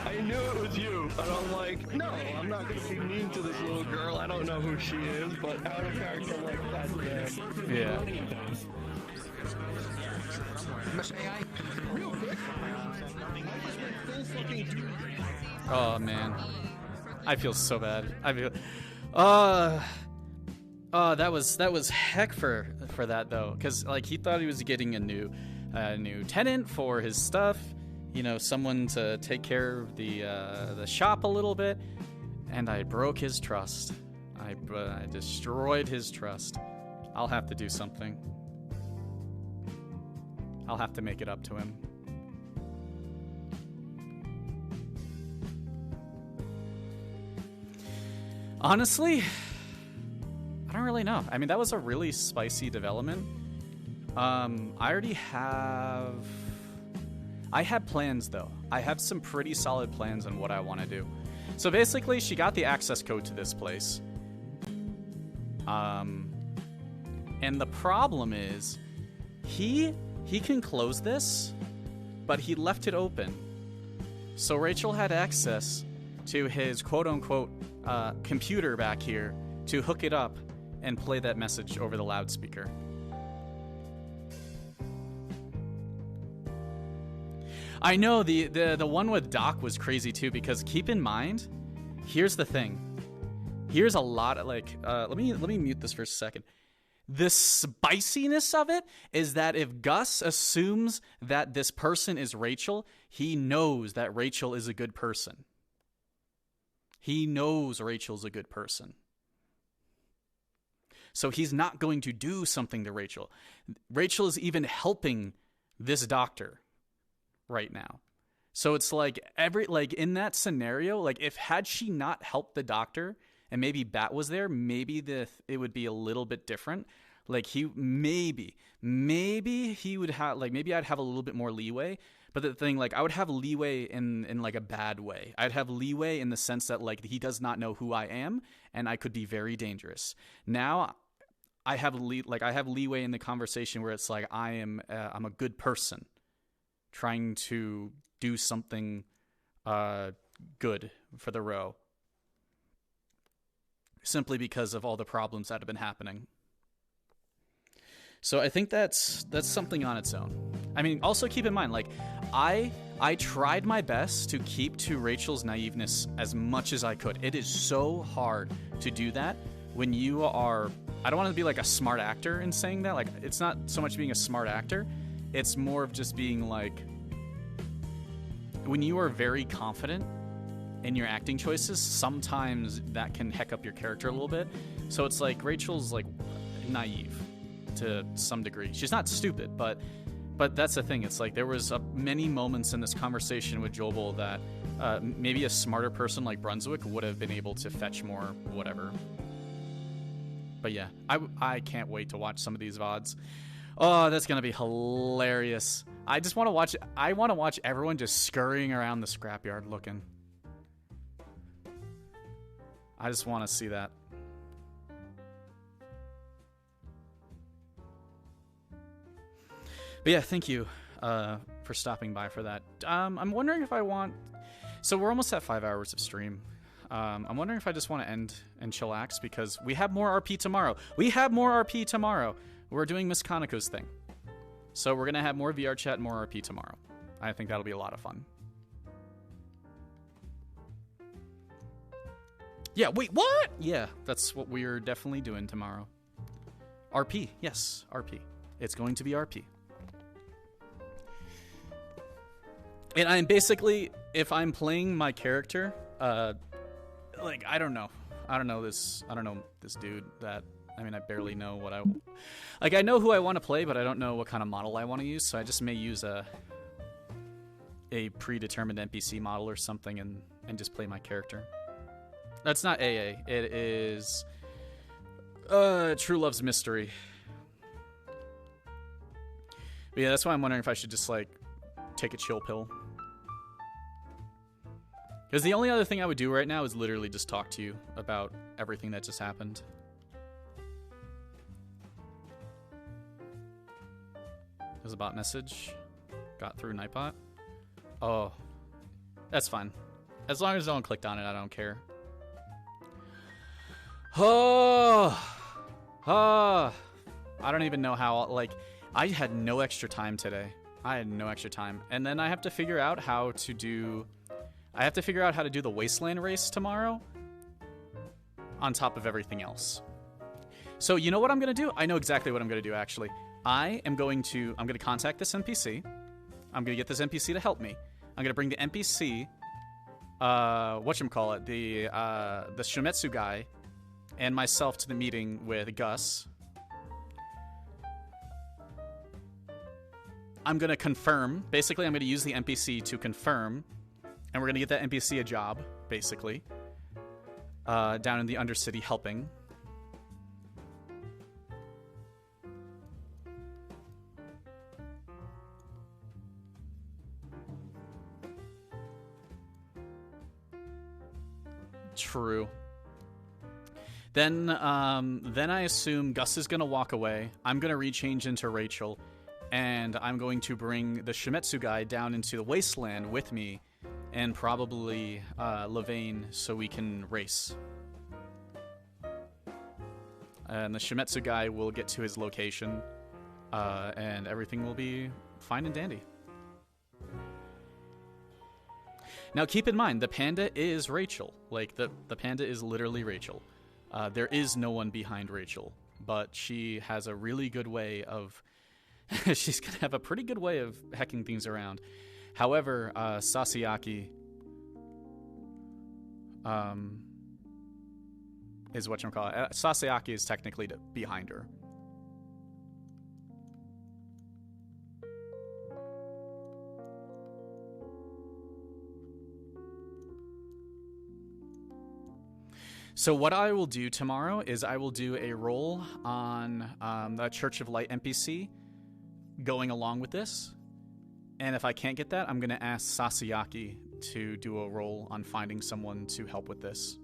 O: I knew it was you, but I'm like, no, I'm not gonna be mean to this little girl. I don't know who she is, but out of character like that, man.
A: Yeah.
O: Real quick.
A: Oh man, I feel so bad. I feel, that was heck for that though, because like he thought he was getting a new tenant for his stuff, you know, someone to take care of the shop a little bit, and I broke his trust. I destroyed his trust. I'll have to do something. I'll have to make it up to him. Honestly, I don't really know. I mean, that was a really spicy development. I had plans though. I have some pretty solid plans on what I want to do. So basically, she got the access code to this place. And the problem is, he can close this, but he left it open. So Rachel had access to his quote-unquote computer back here to hook it up and play that message over the loudspeaker. I know the one with Doc was crazy too, because keep in mind, here's the thing. Here's a lot of like let me mute this for a second. The spiciness of it is that if Gus assumes that this person is Rachel, he knows that Rachel is a good person. He knows Rachel's a good person. So he's not going to do something to Rachel. Rachel is even helping this doctor right now. So it's like in that scenario, like if had she not helped the doctor and maybe Bat was there, maybe it would be a little bit different. Like maybe he would have, like, maybe I'd have a little bit more leeway. But the thing, like, I would have leeway in like a bad way. I'd have leeway in the sense that like he does not know who I am, and I could be very dangerous. Now, I have leeway in the conversation where it's like I'm a good person, trying to do something good for the row, simply because of all the problems that have been happening. So I think that's something on its own. I mean, also keep in mind, like, I tried my best to keep to Rachel's naiveness as much as I could. It is so hard to do that when you are, I don't want to be like a smart actor in saying that. Like, it's not so much being a smart actor. It's more of just being like, when you are very confident in your acting choices, sometimes that can heck up your character a little bit. So it's like Rachel's like naive to some degree. She's not stupid, but that's the thing. It's like there was many moments in this conversation with Jobel that maybe a smarter person like Brunswick would have been able to fetch more whatever. But yeah, I can't wait to watch some of these VODs. Oh, that's gonna be hilarious. I just want to watch. I want to watch everyone just scurrying around the scrapyard looking. I just want to see that. But yeah, thank you for stopping by for that. I'm wondering if I want... So we're almost at 5 hours of stream. I'm wondering if I just want to end and chillax, because we have more RP tomorrow. We're doing Miss Kaneko's thing. So we're going to have more VR chat and more RP tomorrow. I think that'll be a lot of fun. Yeah, wait, what? Yeah, that's what we're definitely doing tomorrow. RP, yes, RP. It's going to be RP. And I'm basically, if I'm playing my character, like, I don't know this dude that, I mean, I barely know what I know who I want to play, but I don't know what kind of model I want to use, so I just may use a predetermined NPC model or something and just play my character. That's not AA, it is True Love's Mystery. But yeah, that's why I'm wondering if I should just, like, take a chill pill. Because the only other thing I would do right now is literally just talk to you about everything that just happened. There's a bot message. Got through Nightbot. Oh, that's fine. As long as no one clicked on it, I don't care. Oh, I don't even know how, like, I had no extra time today. I had no extra time. And then I have to figure out how to do the Wasteland race tomorrow on top of everything else. So you know what I'm going to do? I know exactly what I'm going to do, actually. I'm going to contact this NPC. I'm going to get this NPC to help me. I'm going to bring the NPC, whatchamacallit, the Shumetsu guy, and myself to the meeting with Gus. I'm going to confirm. Basically, I'm going to use the NPC to confirm, and we're going to get that NPC a job, basically, down in the Undercity helping. True. Then I assume Gus is going to walk away. I'm going to rechange into Rachel, and I'm going to bring the Shumetsu guy down into the Wasteland with me, and probably Levain, so we can race. And the Shumetsu guy will get to his location, and everything will be fine and dandy. Now, keep in mind, the panda is Rachel. Like, the panda is literally Rachel. There is no one behind Rachel, but she has a really good way of... she's going to have a pretty good way of hecking things around. However, Sasiaki is whatchamacallit. Sasiaki is technically behind her. So what I will do tomorrow is I will do a roll on the Church of Light NPC going along with this. And if I can't get that, I'm going to ask Sasiaki to do a roll on finding someone to help with this.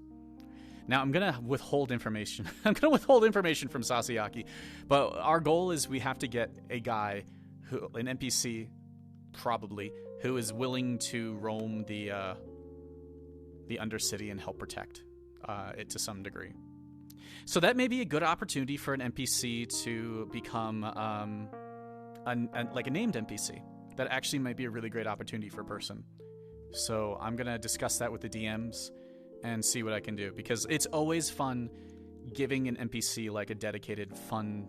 A: Now, I'm going to withhold information. I'm going to withhold information from Sasiaki. But our goal is we have to get a guy, an NPC, probably, who is willing to roam the Undercity and help protect it to some degree. So that may be a good opportunity for an NPC to become like a named NPC. That actually might be a really great opportunity for a person. So I'm going to discuss that with the DMs and see what I can do, because it's always fun giving an NPC like a dedicated, fun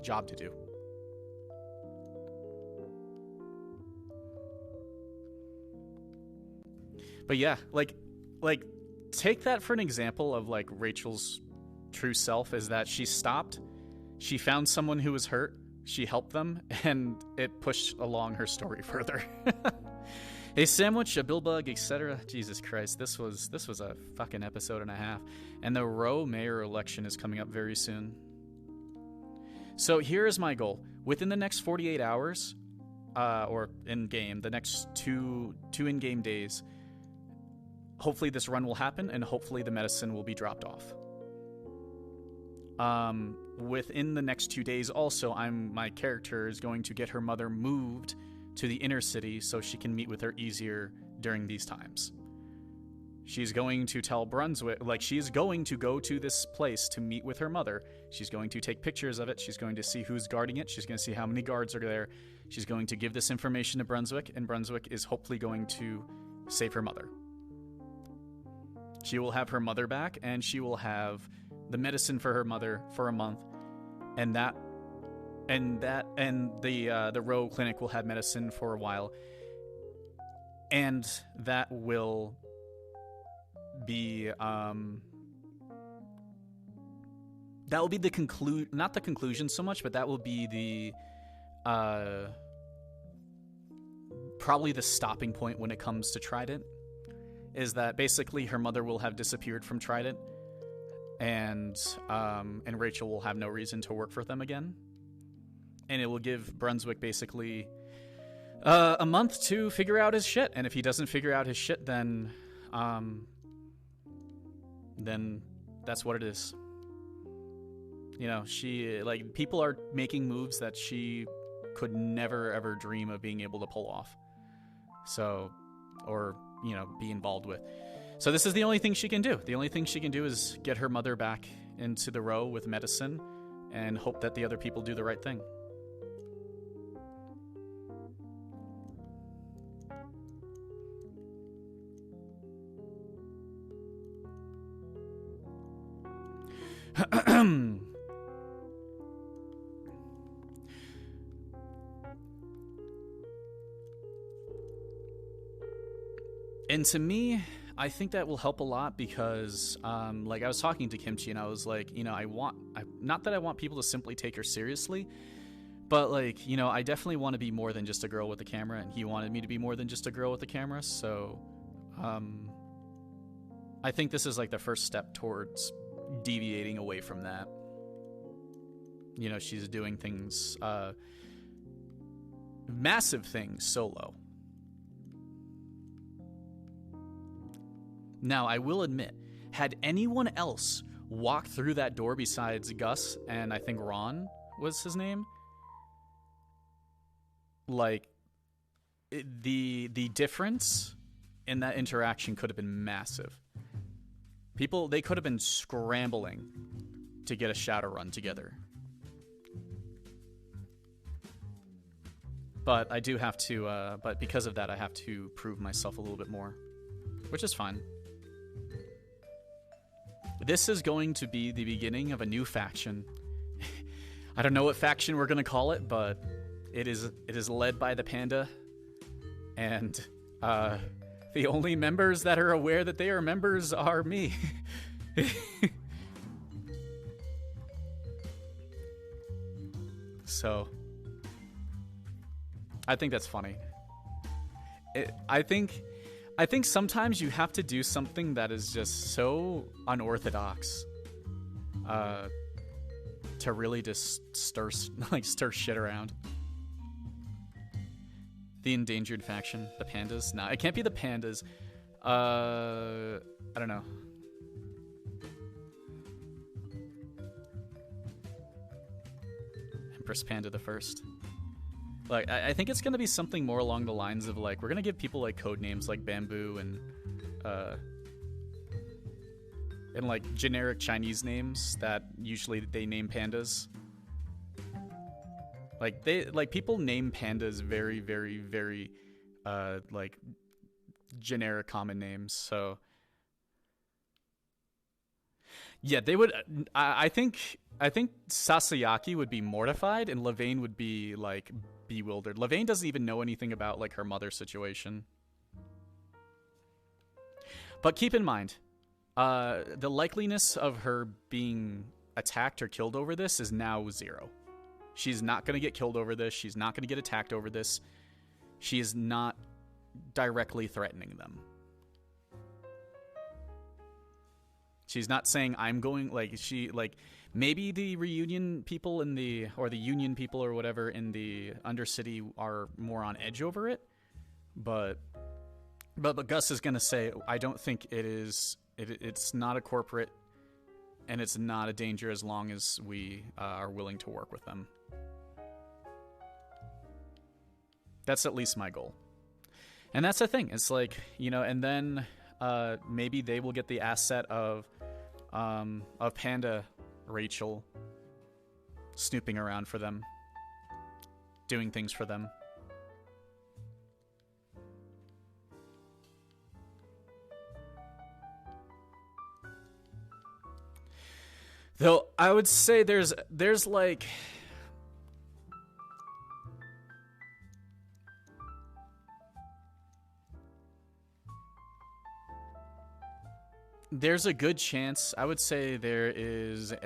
A: job to do. But yeah, like take that for an example of like Rachel's true self, is that she stopped, she found someone who was hurt, she helped them, and it pushed along her story further. A sandwich, a billbug, etc. Jesus Christ, this was a fucking episode and a half. And the Row mayor election is coming up very soon. So here is my goal. Within the next 48 hours, or in-game, the next two in-game days, hopefully this run will happen, and hopefully the medicine will be dropped off. Within the next 2 days also, my character is going to get her mother moved to the inner city so she can meet with her easier during these times. She's going to tell Brunswick, like, she's going to go to this place to meet with her mother. She's going to take pictures of it. She's going to see who's guarding it. She's going to see how many guards are there. She's going to give this information to Brunswick, and Brunswick is hopefully going to save her mother. She will have her mother back, and she will have the medicine for her mother for a month, and the Row clinic will have medicine for a while, and that will be the not the conclusion so much, but that will be the probably the stopping point when it comes to Trident. Is that basically her mother will have disappeared from Trident, and Rachel will have no reason to work for them again, and it will give Brunswick basically a month to figure out his shit. And if he doesn't figure out his shit, then that's what it is. You know, she, like, people are making moves that she could never ever dream of being able to pull off. So, or, you know, be involved with. So this is the only thing she can do. The only thing she can do is get her mother back into the row with medicine and hope that the other people do the right thing. And to me, I think that will help a lot because, like, I was talking to Kimchi and I was like, you know, not that I want people to simply take her seriously, but, like, you know, I definitely want to be more than just a girl with a camera, and he wanted me to be more than just a girl with a camera, so, I think this is, like, the first step towards deviating away from that. You know, she's doing things, massive things solo. Now, I will admit, had anyone else walked through that door besides Gus, and I think Ron was his name, like, the difference in that interaction could have been massive. People, they could have been scrambling to get a shadow run together. But I do have to, but because of that, I have to prove myself a little bit more, which is fine. This is going to be the beginning of a new faction. I don't know what faction we're going to call it, but it is led by the panda. And the only members that are aware that they are members are me. So, I think that's funny. I think sometimes you have to do something that is just so unorthodox to really just stir shit around. The endangered faction, the pandas. No, it can't be the pandas. I don't know. Empress Panda the First. Like, I think it's gonna be something more along the lines of, like, we're gonna give people, like, code names like Bamboo and like generic Chinese names that usually they name pandas. Like people name pandas very, very, very like generic common names. So yeah, they would. I think Sasayaki would be mortified, and Levane would be, like, bewildered. Levane doesn't even know anything about, like, her mother's situation. But keep in mind, the likeliness of her being attacked or killed over this is now 0. She's not going to get killed over this. She's not going to get attacked over this. She is not directly threatening them. She's not saying, I'm going, like, maybe the reunion people or the union people or whatever in the Undercity are more on edge over it, but Gus is going to say, I don't think it's not a corporate, and it's not a danger as long as we are willing to work with them. That's at least my goal. And that's the thing. It's like, you know, and then maybe they will get the asset of Panda Rachel snooping around for them, doing things for them. Though I would say there's like there's a good chance, I would say there is about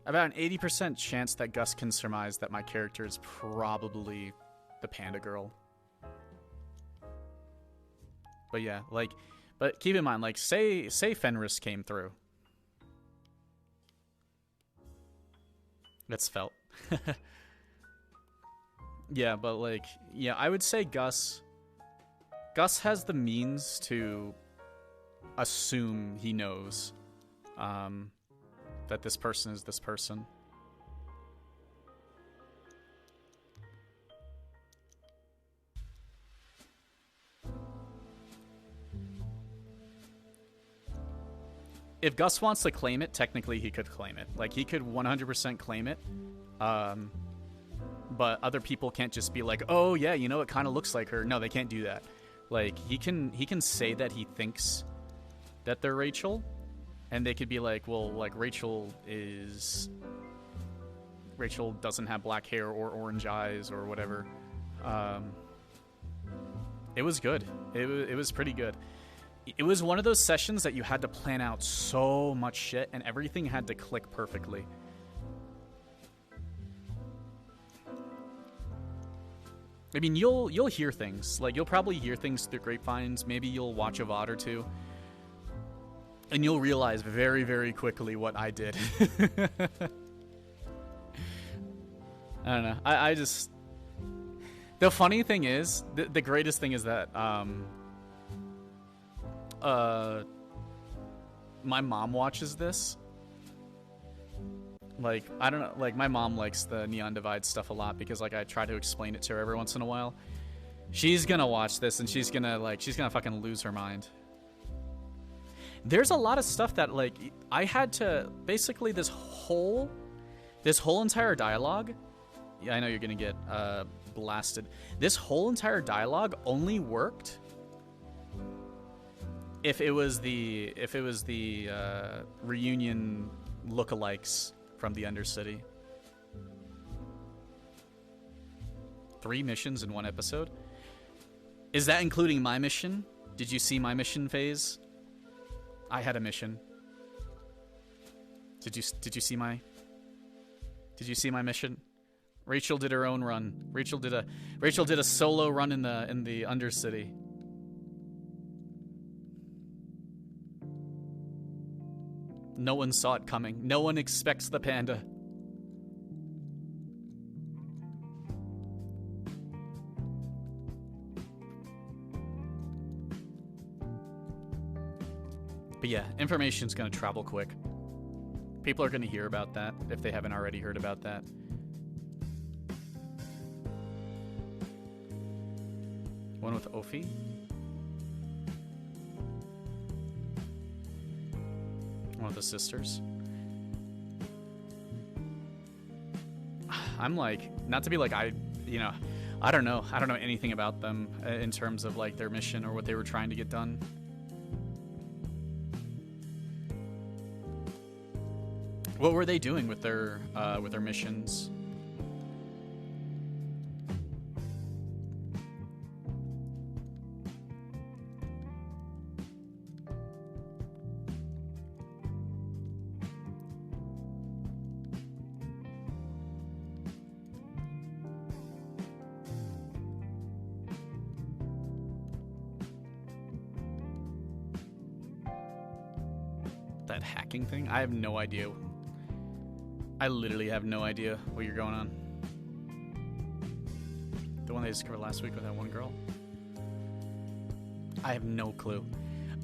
A: an 80% chance that Gus can surmise that my character is probably the panda girl. But yeah, like, but keep in mind, like, say Fenris came through. It's felt. Yeah, but, like, yeah, I would say Gus has the means to assume he knows that this person is this person. if Gus wants to claim it, technically he could claim it. Like, he could 100% claim it. But other people can't just be like, oh yeah, you know, it kind of looks like her. No, they can't do that. Like, he can say that he thinks that they're Rachel, and they could be like, well, like, Rachel doesn't have black hair or orange eyes or whatever. It was good. It was pretty good. It was one of those sessions that you had to plan out so much shit, and everything had to click perfectly. I mean, you'll hear things. Like, you'll probably hear things through grapevines. Maybe you'll watch a VOD or two. And you'll realize very, very quickly what I did. I don't know. I just... The funny thing is, the greatest thing is that, my mom watches this. Like, I don't know, like, my mom likes the Neon Divide stuff a lot because, like, I try to explain it to her every once in a while. She's gonna watch this and she's gonna fucking lose her mind. There's a lot of stuff that, like, I had to, basically this whole entire dialogue, yeah, I know you're gonna get, blasted. This whole entire dialogue only worked if it was the reunion lookalikes from the Undercity. 3 missions in 1 episode? Is that including my mission? Did you see my mission phase? I had a mission. Did you see my mission? Rachel did her own run. Rachel did a solo run in the Undercity. No one saw it coming. No one expects the panda. But yeah, information's gonna travel quick. People are gonna hear about that if they haven't already heard about that. One with Ophi? One of the sisters. I'm like, not to be like, I don't know anything about them in terms of like their mission or what they were trying to get done. What were they doing with their missions? That hacking thing? I have no idea. I literally have no idea what you're going on. The one they discovered last week with that one girl? I have no clue.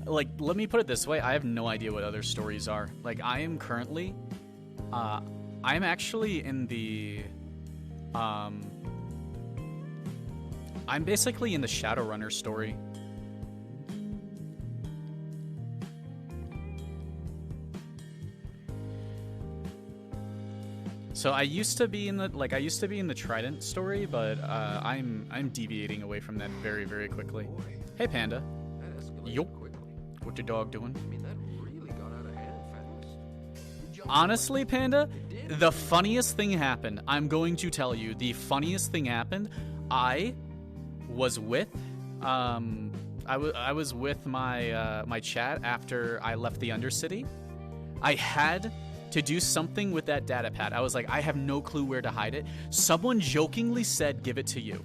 A: Like, let me put it this way. I have no idea what other stories are. Like, I am currently... I'm actually in the... I'm basically in the Shadowrunner story. So I used to be in the Trident story, but I'm deviating away from that very, very quickly. Hey Panda. Yup. What your dog doing?
I: I mean, that really got out of hand fast.
A: Honestly, Panda, the funniest thing happened. I'm going to tell you, the funniest thing happened. I was with I was with my chat after I left the Undercity. I had to do something with that data pad. I was like, I have no clue where to hide it. Someone jokingly said, give it to you.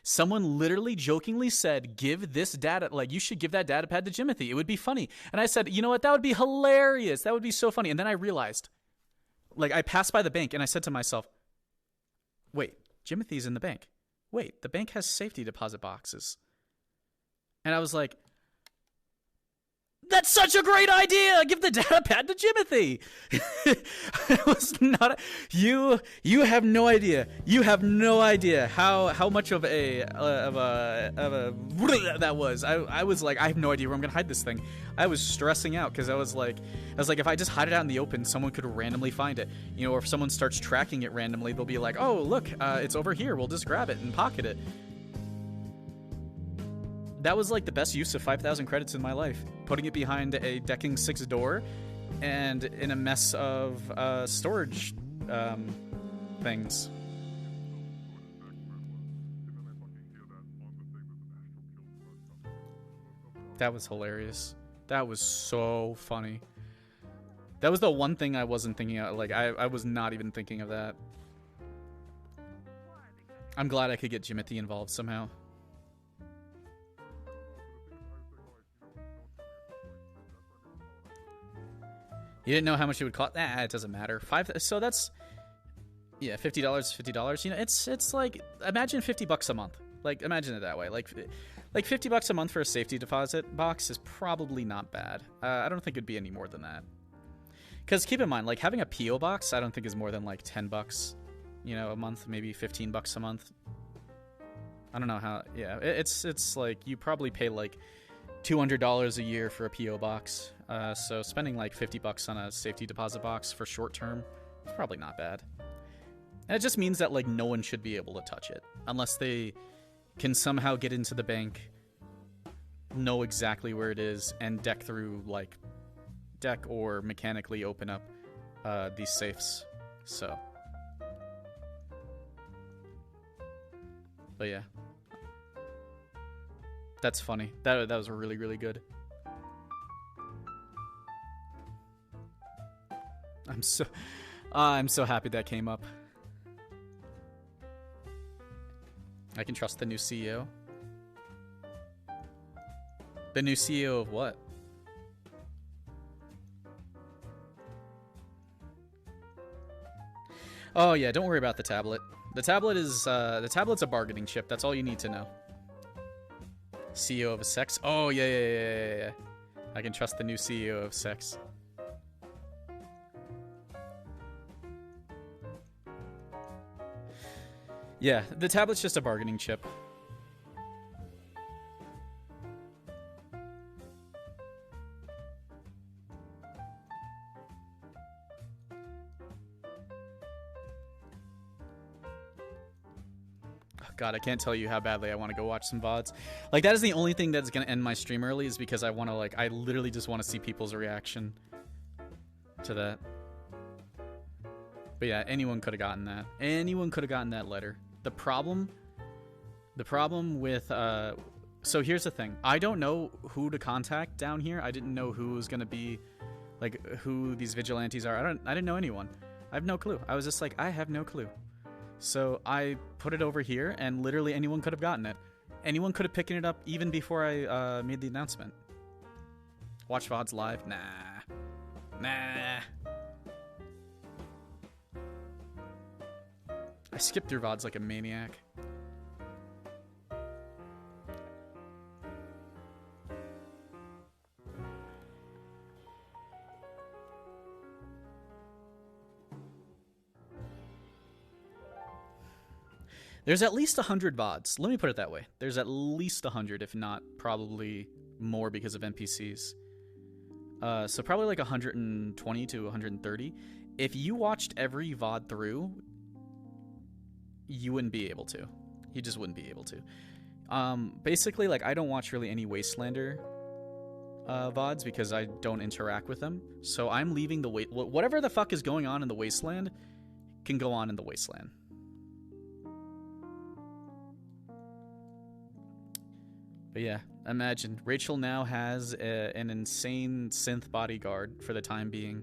A: Someone literally jokingly said, give this data, like, you should give that data pad to Jimothy. It would be funny. And I said, you know what? That would be hilarious. That would be so funny. And then I realized, like, I passed by the bank and I said to myself, wait, Jimothy's in the bank. Wait, the bank has safety deposit boxes. And I was like, That's such a great idea! Give the data pad to Jimothy! It was not you have no idea. You have no idea how much of a that was. I was like, I have no idea where I'm gonna hide this thing. I was stressing out because I was like, if I just hide it out in the open, someone could randomly find it. You know, or if someone starts tracking it randomly, they'll be like, oh, look, it's over here. We'll just grab it and pocket it. That was like the best use of 5,000 credits in my life. Putting it behind a decking 6 door and in a mess of storage things. That was hilarious. That was so funny. That was the one thing I wasn't thinking of. Like, I was not even thinking of that. I'm glad I could get Jimothy involved somehow. You didn't know how much it would cost? Nah, it doesn't matter. So that's, yeah, $50, $50. You know, it's like, imagine $50 a month. Like, imagine it that way. Like $50 a month for a safety deposit box is probably not bad. I don't think it'd be any more than that. Because keep in mind, like, having a PO box, I don't think is more than like $10, you know, a month, maybe $15 a month. I don't know how. Yeah, it's like you probably pay like $200 a year for a PO box. So spending like $50 on a safety deposit box for short term is probably not bad. And it just means that like no one should be able to touch it unless they can somehow get into the bank, know exactly where it is, and deck or mechanically open up these safes. So, but yeah, that's funny. That was really, really good. I'm so happy that came up. I can trust the new CEO. The new CEO of what? Oh yeah, don't worry about the tablet. The tablet's a bargaining chip. That's all you need to know. CEO of Sex. Oh yeah. I can trust the new CEO of Sex. Yeah, the tablet's just a bargaining chip. God, I can't tell you how badly I want to go watch some VODs. Like, that is the only thing that's going to end my stream early, is because I want to, like, I literally just want to see people's reaction to that. But yeah, anyone could have gotten that. Anyone could have gotten that letter. The problem with, so here's the thing. I don't know who to contact down here. I didn't know who was going to be, like, who these vigilantes are. I didn't know anyone. I have no clue. I was just like, I have no clue. So I put it over here, and literally anyone could have gotten it. Anyone could have picked it up even before I made the announcement. Watch VODs live? Nah. I skipped through VODs like a maniac. There's at least 100 VODs. Let me put it that way. There's at least 100, if not probably more because of NPCs. So probably like 120 to 130. If you watched every VOD through, you wouldn't be able to. You just wouldn't be able to. Basically, like, I don't watch really any Wastelander VODs because I don't interact with them. So I'm leaving the whatever the fuck is going on in the Wasteland can go on in the Wasteland. But yeah, imagine Rachel now has an insane synth bodyguard for the time being.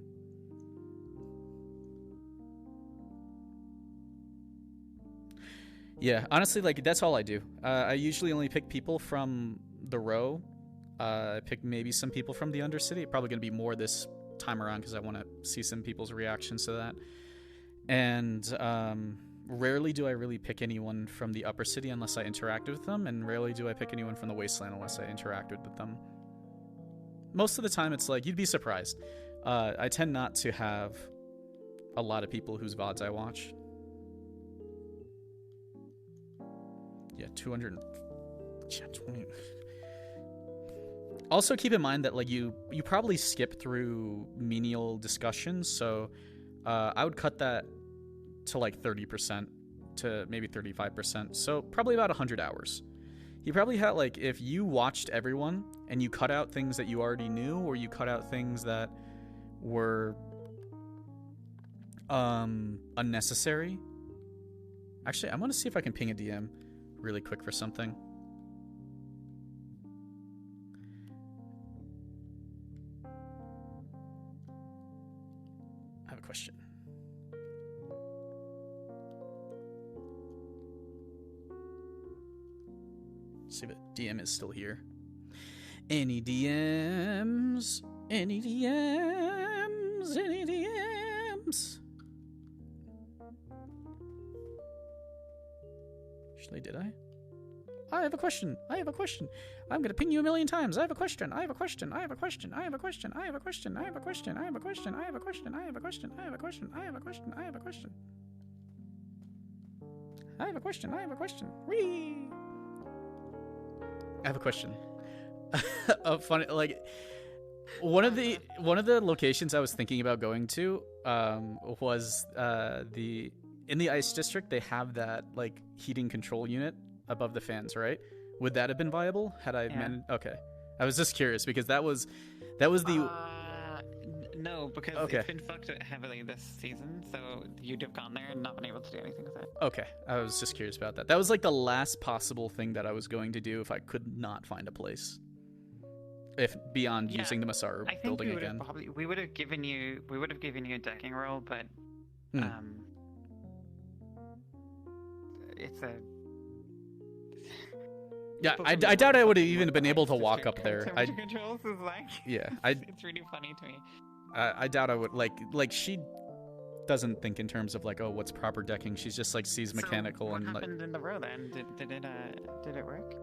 A: Yeah, honestly, like, that's all I do. I usually only pick people from the row. I pick maybe some people from the Undercity. Probably going to be more this time around because I want to see some people's reactions to that. And rarely do I really pick anyone from the Upper City unless I interacted with them, and rarely do I pick anyone from the Wasteland unless I interacted with them. most of the time it's like, you'd be surprised. I tend not to have a lot of people whose VODs I watch. Yeah, 220. Also keep in mind that like you probably skip through menial discussions, so I would cut that to like 30% to maybe 35%, so probably about 100 hours. You probably had, like, if you watched everyone and you cut out things that you already knew, or you cut out things that were unnecessary. Actually, I'm gonna see if I can ping a DM really quick for something. I have a question. See if DM is still here. Any DMs? Any DMs? Any DMs? Actually, did I? I have a question. I have a question. I'm gonna ping you a million times. I have a question. I have a question. I have a question. I have a question. I have a question. I have a question. I have a question. I have a question. I have a question. I have a question. I have a question. I have a question. I have a question. I have a question. Whee! I have a question. A funny, like, one of the locations I was thinking about going to was in the ice district. They have that like heating control unit above the fans, right? Would that have been viable had I managed? Okay, I was just curious because that was the
B: no, because it's been fucked heavily this season, so you'd have gone there and not been able to do anything with it.
A: Okay, I was just curious about that. That was like the last possible thing that I was going to do if I could not find a place. If beyond using the Masaru building again.
B: We would have given you a decking roll, but it's a
A: yeah. I doubt I would have even been able to walk up there.
B: Temperature controls is like it's really funny to me.
A: I doubt I would like she doesn't think in terms of like, oh, what's proper decking. She's just like sees mechanical
B: what
A: and
B: happened in the row then? Did it work?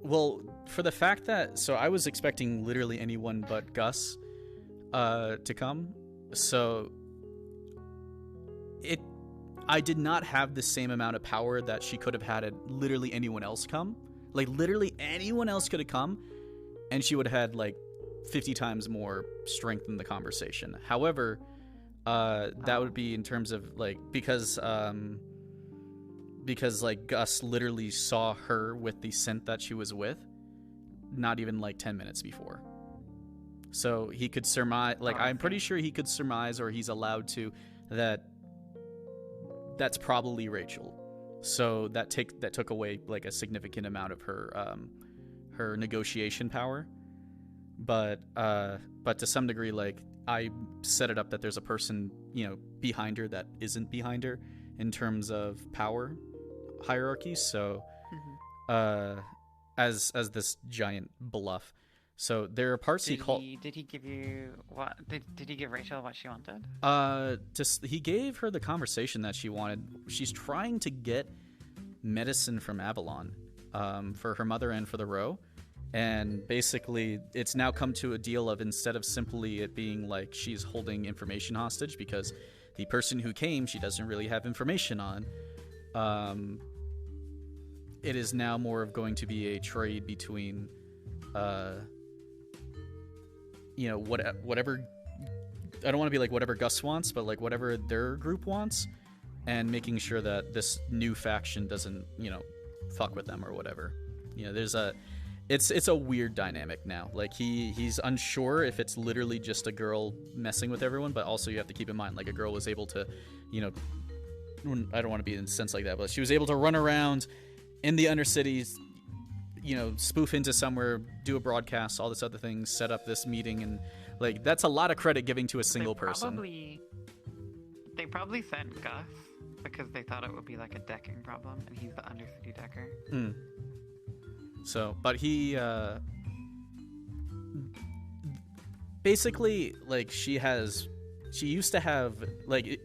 A: Well, for the fact that so I was expecting literally anyone but Gus to come. So I did not have the same amount of power that she could have had literally anyone else come. Like literally anyone else could have come and she would have had like 50 times more strength in the conversation. However, that would be in terms of like because like Gus literally saw her with the synth that she was with not even like 10 minutes before. So he could surmise, like I'm pretty sure he could surmise, or he's allowed to, that's probably Rachel. So that took away like a significant amount of her her negotiation power. But to some degree, like I set it up that there's a person, you know, behind her that isn't behind her in terms of power hierarchy. So as this giant bluff. So there are parts
B: Did he give you what? Did he give Rachel what she wanted?
A: He gave her the conversation that she wanted. She's trying to get medicine from Avalon, for her mother and for the row. And basically, it's now come to a deal of instead of simply it being like she's holding information hostage because the person who came she doesn't really have information on. It is now more of going to be a trade between, you know, whatever. I don't want to be like whatever Gus wants, but like whatever their group wants, and making sure that this new faction doesn't, you know, fuck with them or whatever. You know, there's a. It's a weird dynamic now. Like he's unsure if it's literally just a girl messing with everyone, but also you have to keep in mind like a girl was able to, you know, I don't want to be in a sense like that, but she was able to run around in the Undercities, you know, spoof into somewhere, do a broadcast, all this other things, set up this meeting, and like that's a lot of credit giving to a single person.
B: They probably sent Gus because they thought it would be like a decking problem, and he's the Undercity decker.
A: So, but he, basically, like, she used to have, like,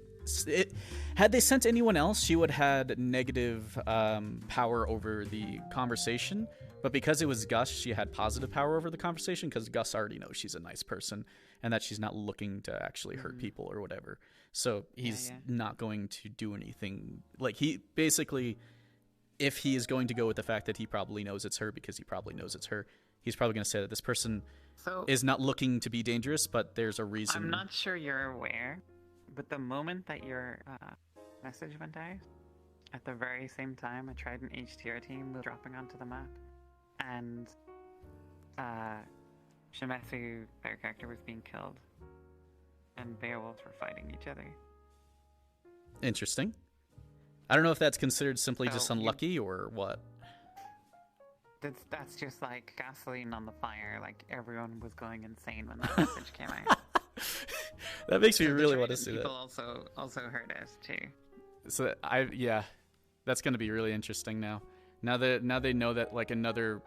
A: had they sent anyone else, she would have had negative power over the conversation. But because it was Gus, she had positive power over the conversation because Gus already knows she's a nice person and that she's not looking to actually hurt people or whatever. So he's not going to do anything. Like, he basically, if he is going to go with the fact that he probably knows it's her because he probably knows it's her, he's probably going to say that this person is not looking to be dangerous, but there's a reason.
B: I'm not sure you're aware, but the moment that your message went out, at the very same time, a Trident HTR team was dropping onto the map, and Shimetsu, their character, was being killed, and Beowulf were fighting each other.
A: Interesting. I don't know if that's considered simply just unlucky or what.
B: That's just like gasoline on the fire. Like, everyone was going insane when that message came out.
A: That makes me really want to see that.
B: People also heard us too.
A: So that's going to be really interesting now. Now they know that like another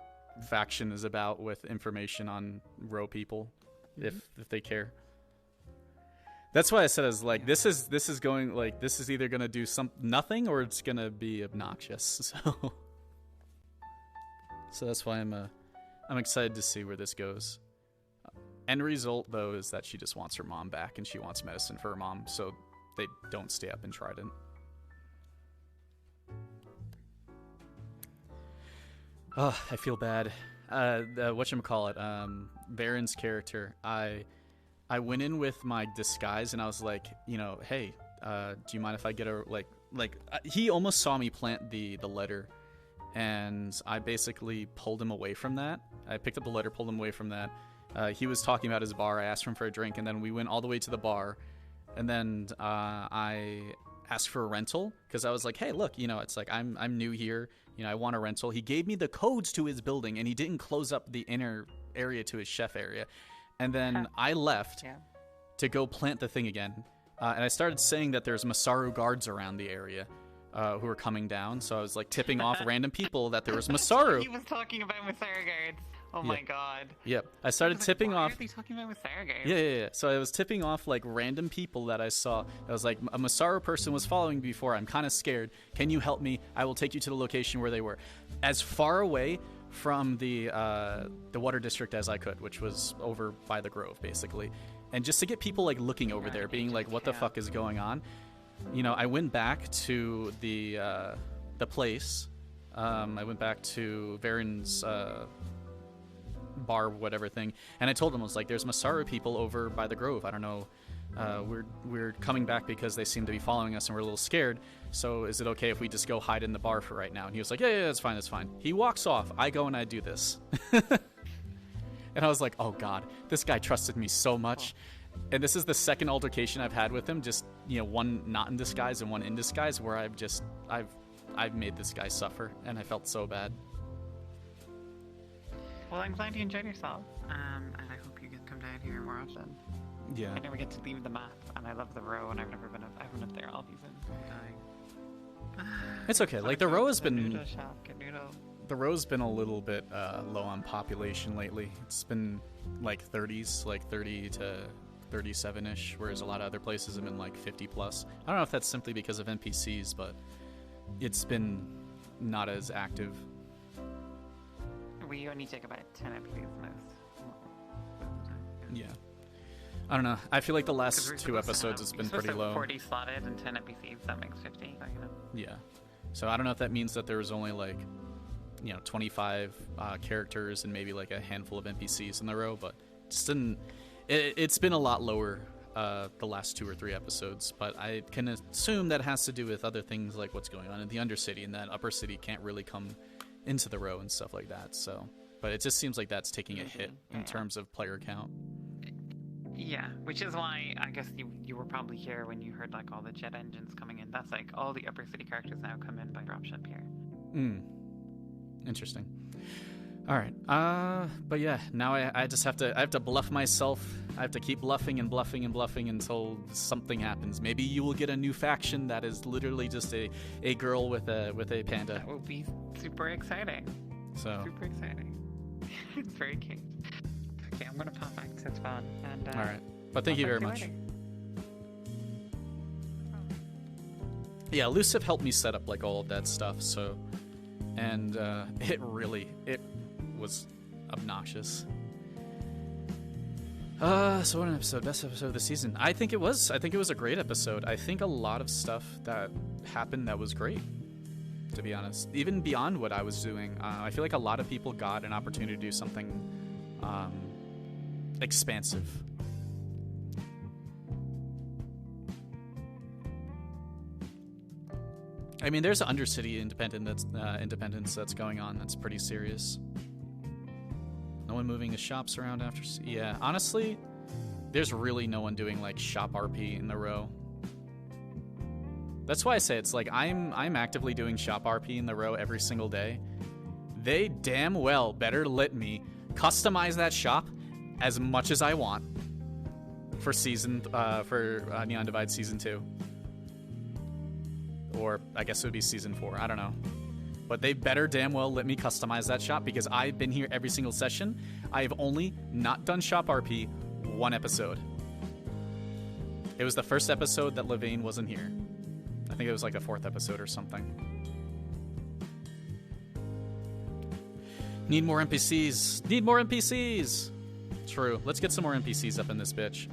A: faction is about with information on Row people, if they care. That's why I said, as like, this is going, like, this is either gonna do nothing or it's gonna be obnoxious. So that's why I'm excited to see where this goes. End result though is that she just wants her mom back and she wants medicine for her mom, so they don't stay up in Trident. Oh, I feel bad. Whatchamacallit, Baron's character, I went in with my disguise and I was like, you know, hey, do you mind if I get a, he almost saw me plant the letter, and I basically pulled him away from that. I picked up the letter, pulled him away from that. He was talking about his bar. I asked him for a drink, and then we went all the way to the bar, and then I asked for a rental because I was like, hey, look, you know, it's like I'm new here, you know, I want a rental. He gave me the codes to his building, and he didn't close up the inner area to his chef area. And then I left to go plant the thing again, and I started saying that there's Masaru guards around the area who were coming down. So I was like tipping off random people that there was Masaru.
B: He was talking about Masaru guards. Oh my god.
A: Yep. I started tipping off.
B: Why are they talking about Masaru guards?
A: Yeah. So I was tipping off like random people that I saw. I was like, a Masaru person was following me before. I'm kind of scared. Can you help me? I will take you to the location where they were. As far away from the water district as I could, which was over by the Grove, basically. And just to get people like looking over there, being like, what the fuck is going on? You know, I went back to the place. I went back to Varen's bar, whatever thing, and I told him, I was like, there's Masaru people over by the Grove. I don't know. We're coming back because they seem to be following us and we're a little scared. So is it okay if we just go hide in the bar for right now? And he was like, yeah, that's fine, that's fine. He walks off. I go and I do this. And I was like, oh god, this guy trusted me so much. And this is the second altercation I've had with him, just, you know, one not in disguise and one in disguise, where I've made this guy suffer, and I felt so bad.
B: Well, I'm glad you enjoyed yourself, and I hope you get to come down here more often.
A: Yeah.
B: I never get to leave the map, and I love the Row, and I've never been up there all season. I'm dying.
A: It's okay. Like, the Row has been...
B: Noodle shop, get noodle.
A: The Row's been a little bit low on population lately. It's been like 30s, like 30 to 37-ish, whereas a lot of other places have been like 50 plus. I don't know if that's simply because of NPCs, but it's been not as active.
B: We only take about 10 NPCs most.
A: Yeah. I don't know. I feel like the last two episodes has been pretty low.
B: 40 slotted and 10 NPCs, that makes 50. You know?
A: Yeah. So I don't know if that means that there was only like, you know, 25 characters and maybe like a handful of NPCs in the Row, but just didn't. It's been a lot lower the last 2 or 3 episodes, but I can assume that has to do with other things like what's going on in the Undercity, and that Upper City can't really come into the Row and stuff like that. So, but it just seems like that's taking a hit in terms of player count.
B: Yeah, which is why I guess you were probably here when you heard like all the jet engines coming in. That's like all the Upper City characters now come in by dropship here.
A: Interesting. All right. But yeah, now I just have to bluff myself. I have to keep bluffing and bluffing and bluffing until something happens. Maybe you will get a new faction that is literally just a girl with a panda.
B: That will be super exciting.
A: So
B: super exciting. It's very cute. Okay, I'm gonna pop back to spawn and.
A: All right. But thank you very much. yeah, Elusive helped me set up like all of that stuff. So, and it was obnoxious. So what an episode, best episode of the season. I think it was a great episode. I think a lot of stuff that happened that was great, to be honest. Even beyond what I was doing, I feel like a lot of people got an opportunity to do something expansive. I mean, there's an Undercity independence that's going on that's pretty serious. No one moving the shops around after... Yeah, honestly, there's really no one doing, like, shop RP in the row. That's why I say it's like, I'm actively doing shop RP in the row every single day. They damn well better let me customize that shop as much as I want for Neon Divide Season 2. Or, I guess it would be Season 4, I don't know. But they better damn well let me customize that shop because I've been here every single session. I have only not done shop RP one episode. It was the first episode that Levain wasn't here. I think it was like the 4th episode or something. Need more NPCs. Need more NPCs. True. Let's get some more NPCs up in this bitch.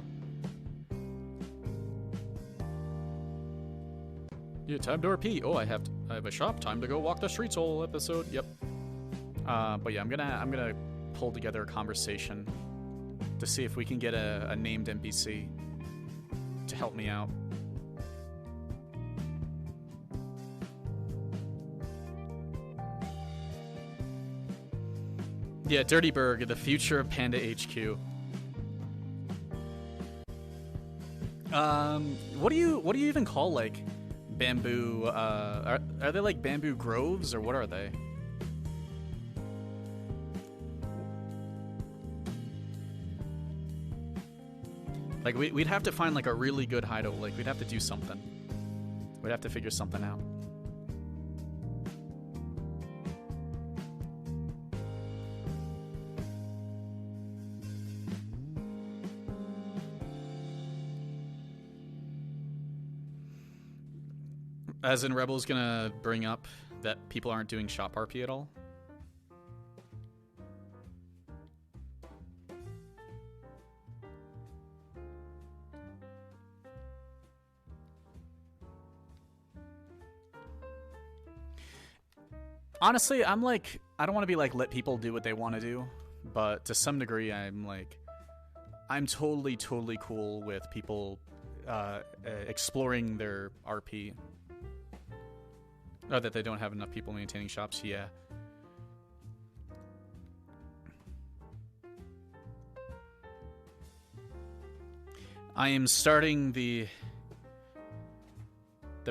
A: Yeah, time to RP. Oh, I have a shop. Time to go walk the streets. Whole episode. Yep. But yeah, I'm gonna pull together a conversation to see if we can get a named NPC to help me out. Yeah, Dirtyberg, the future of Panda HQ. What do you even call like bamboo? Are they like bamboo groves or what are they? Like we'd have to find like a really good hideout. Like we'd have to do something. We'd have to figure something out. As in, Rebel's gonna bring up that people aren't doing shop RP at all? Honestly, I'm like, I don't want to be like, let people do what they want to do, but to some degree, I'm totally cool with people exploring their RP. Oh, that they don't have enough people maintaining shops? Yeah. I am starting the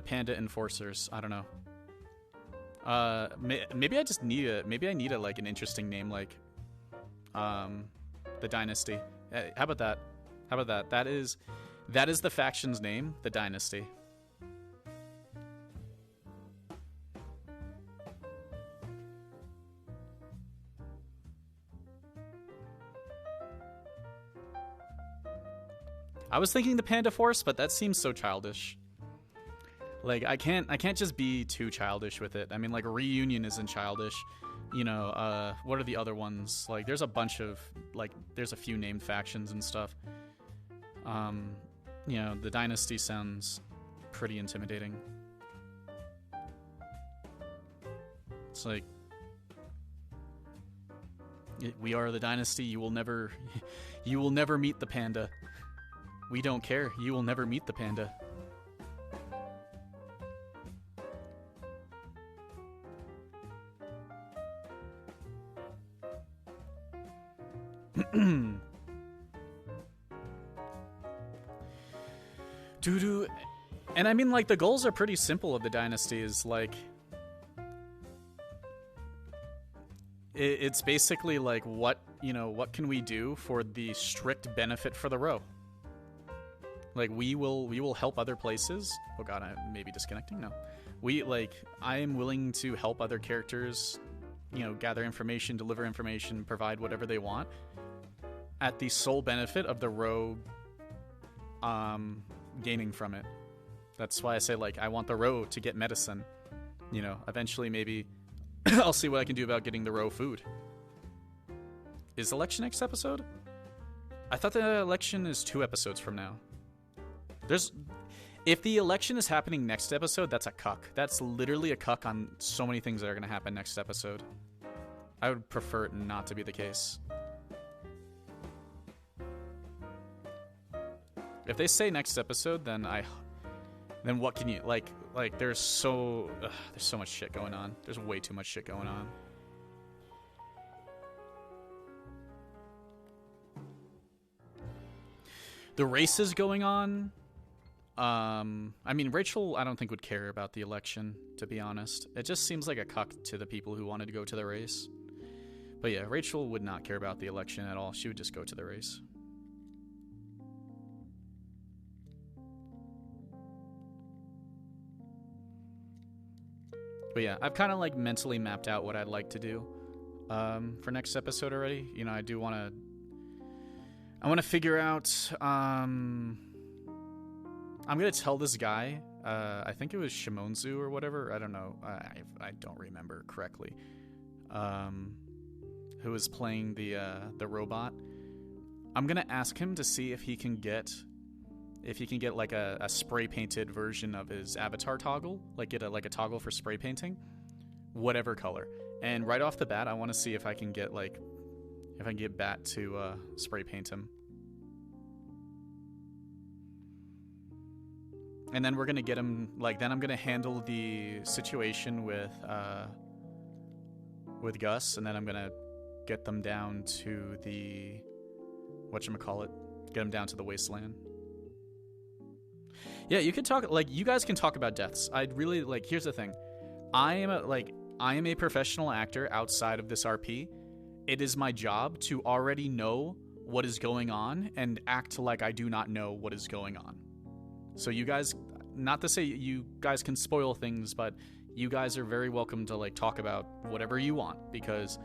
A: Panda Enforcers. I don't know. Maybe I just need maybe I need like an interesting name like the Dynasty. How about that? How about that? That is the faction's name, the Dynasty. I was thinking the Panda Force, but that seems so childish. Like I can't just be too childish with it. I mean, like Reunion isn't childish. You know, what are the other ones? Like there's a bunch of like there's a few named factions and stuff. You know, the Dynasty sounds pretty intimidating. It's like we are the Dynasty. You will never meet the Panda. We don't care. You will never meet the Panda. Doo-doo. And I mean, like, the goals are pretty simple of the Dynasty. Is like... It's basically like, what can we do for the strict benefit for the row? Like, we will help other places. Oh god, I may be disconnecting. No. I am willing to help other characters, gather information, deliver information, provide whatever they want, at the sole benefit of the row gaining from it. That's why I say, like, I want the row to get medicine. You know, eventually maybe I'll see what I can do about getting the row food. Is election next episode? I thought the election is 2 episodes from now. If the election is happening next episode, that's a cuck. That's literally a cuck on so many things that are going to happen next episode. I would prefer it not to be the case. If they say next episode, then what can you like there's so much shit going on. There's way too much shit going on. The race is going on. I mean, Rachel, I don't think would care about the election, to be honest. It just seems like a cuck to the people who wanted to go to the race. But yeah, Rachel would not care about the election at all. She would just go to the race. But yeah, I've kind of like mentally mapped out what I'd like to do for next episode already. You know, I want to figure out. I'm gonna tell this guy. I think it was Shimonzu or whatever. I don't know. I don't remember correctly. Who was playing the robot? I'm gonna ask him to see if he can get like a spray painted version of his avatar toggle, like get a toggle for spray painting, whatever color. And right off the bat, I want to see if I can get Bat to spray paint him. And then we're gonna get him then I'm gonna handle the situation with Gus, and then I'm gonna get them down to the get them down to the wasteland. Yeah, you can talk, you guys can talk about deaths. I'd really, here's the thing. I am a professional actor outside of this RP. It is my job to already know what is going on and act like I do not know what is going on. So you guys, not to say you guys can spoil things, but you guys are very welcome to, talk about whatever you want, because,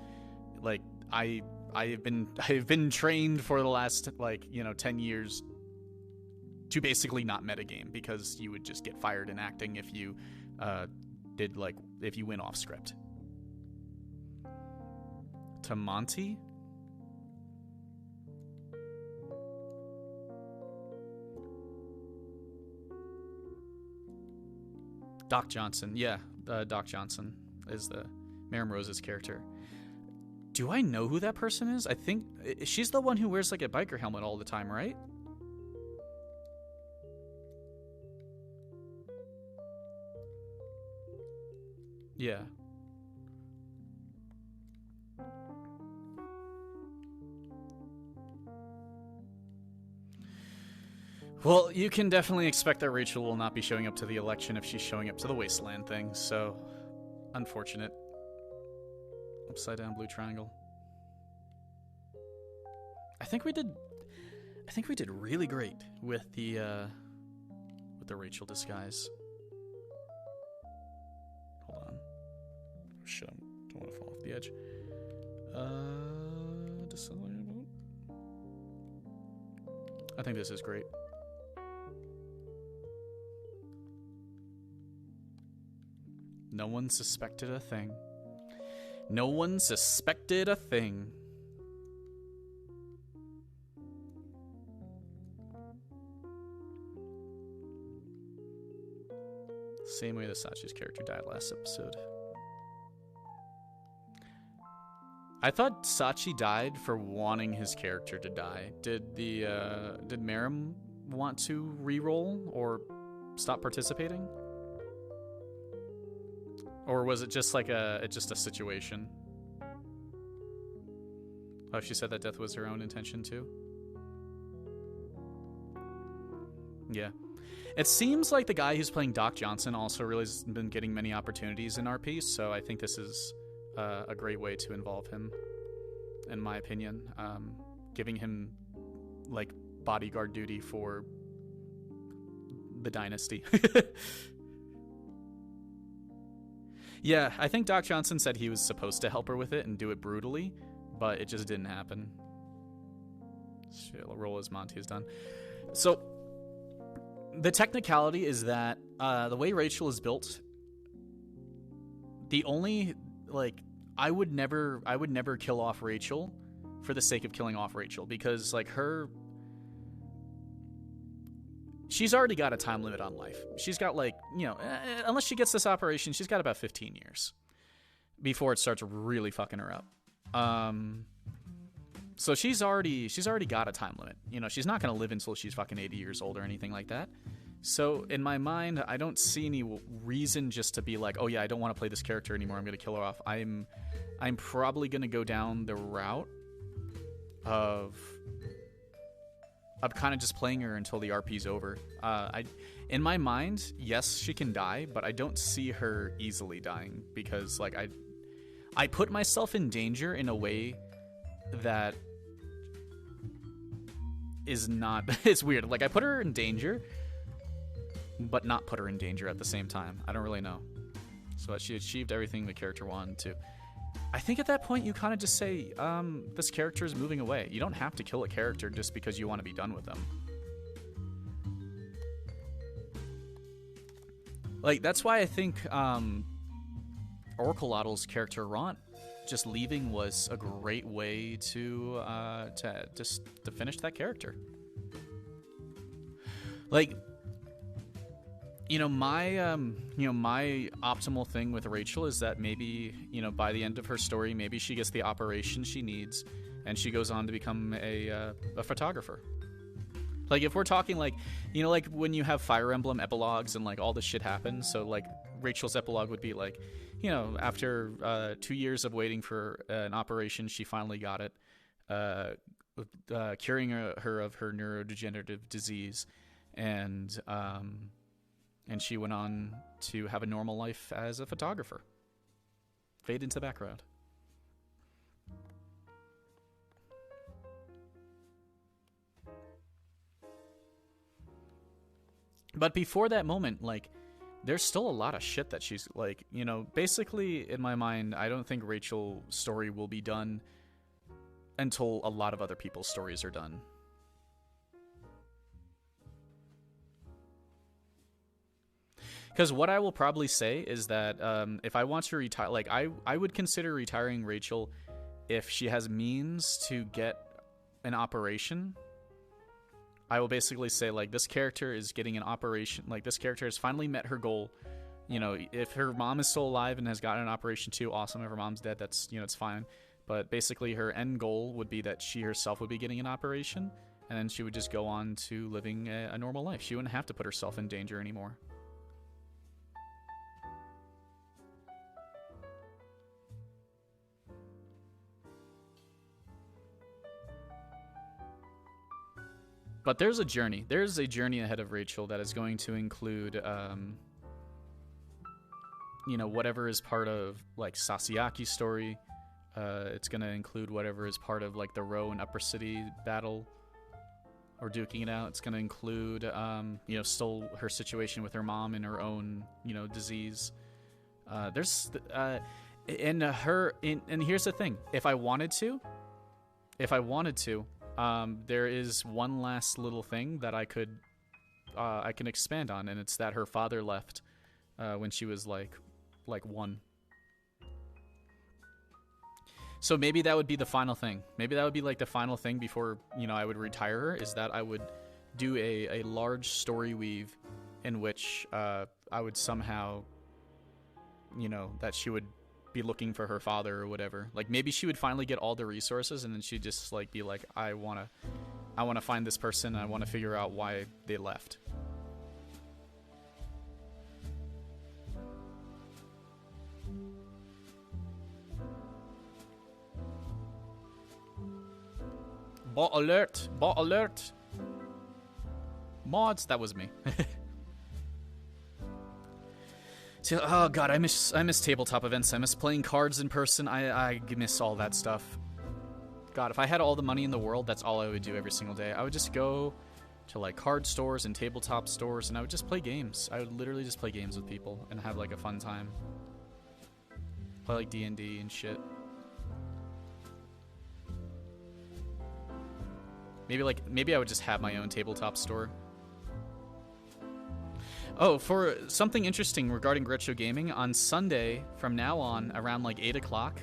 A: I have been trained for the last, 10 years to basically not metagame, because you would just get fired in acting if you if you went off script. To Monty? Doc Johnson. Yeah, Doc Johnson is the Miriam Rose's character. Do I know who that person is? I think she's the one who wears a biker helmet all the time, right? Yeah. Well, you can definitely expect that Rachel will not be showing up to the election if she's showing up to the wasteland thing, so unfortunate. Upside down blue triangle. I think we did really great with the Rachel disguise. Hold on. Oh, shit, I don't want to fall off the edge. I think this is great. No one suspected a thing. No one suspected a thing. Same way that Sachi's character died last episode. I thought Sachi died for wanting his character to die. Did Merim want to re-roll or stop participating? Or was it just a situation? Oh, she said that death was her own intention too? Yeah. It seems like the guy who's playing Doc Johnson also really has been getting many opportunities in RP, so I think this is a great way to involve him, in my opinion. Giving him, bodyguard duty for the dynasty. Yeah, I think Doc Johnson said he was supposed to help her with it and do it brutally, but it just didn't happen. Shit, roll as Monty is done. So, the technicality is that the way Rachel is built, the only, like, I would never kill off Rachel for the sake of killing off Rachel, because, like, she's already got a time limit on life. She's got, like, you know, unless she gets this operation, she's got about 15 years before it starts really fucking her up. So she's already got a time limit. You know, she's not going to live until she's fucking 80 years old or anything like that. So in my mind, I don't see any reason just to be like, oh yeah, I don't want to play this character anymore, I'm going to kill her off. I'm probably going to go down the route of kind of just playing her until the RP's over. In my mind, yes, she can die, but I don't see her easily dying, because, like, I put myself in danger in a way that is not... It's weird. Like, I put her in danger, but not put her in danger at the same time. I don't really know. So she achieved everything the character wanted to. I think at that point you kind of just say, this character is moving away. You don't have to kill a character just because you want to be done with them. Like, that's why I think Oracleotl's character Ront just leaving was a great way to finish that character. Like, my optimal thing with Rachel is that maybe, by the end of her story, maybe she gets the operation she needs and she goes on to become a photographer. Like, if we're talking, like, like when you have Fire Emblem epilogues and, like, all this shit happens, so, like, Rachel's epilogue would be, like, after 2 years of waiting for an operation, she finally got it, curing her of her neurodegenerative disease, and she went on to have a normal life as a photographer. Fade into the background. But before that moment, like, there's still a lot of shit that she's, like, basically, in my mind, I don't think Rachel's story will be done until a lot of other people's stories are done. Because what I will probably say is that if I want to retire, like, I would consider retiring Rachel if she has means to get an operation. I will basically say, like, this character is getting an operation. Like, this character has finally met her goal. If her mom is still alive and has gotten an operation too, awesome. If her mom's dead, that's, it's fine. But basically, her end goal would be that she herself would be getting an operation, and then she would just go on to living a normal life. She wouldn't have to put herself in danger anymore. But there's a journey. There's a journey ahead of Rachel that is going to include, whatever is part of, like, Sasiaki's story. It's going to include whatever is part of, like, the Row and Upper City battle, or duking it out. It's going to include, still her situation with her mom and her own, disease. And here's the thing. If I wanted to, there is one last little thing that I can expand on, and it's that her father left when she was like 1. So maybe that would be the final thing. Maybe that would be, like, the final thing before I would retire her, is that I would do a large story weave in which I would somehow that she would be looking for her father or whatever. Like, maybe she would finally get all the resources, and then she'd just, like, be like, I wanna find this person, I wanna figure out why they left. Bot alert! Bot alert! Mods, that was me. So, oh god, I miss tabletop events. I miss playing cards in person. I miss all that stuff. God, if I had all the money in the world, that's all I would do every single day. I would just go to, like, card stores and tabletop stores, and I would just play games. I would literally just play games with people and have, like, a fun time. Play, like, D&D and shit. Maybe I would just have my own tabletop store. Oh, for something interesting regarding retro gaming, on Sunday from now on, around like 8 o'clock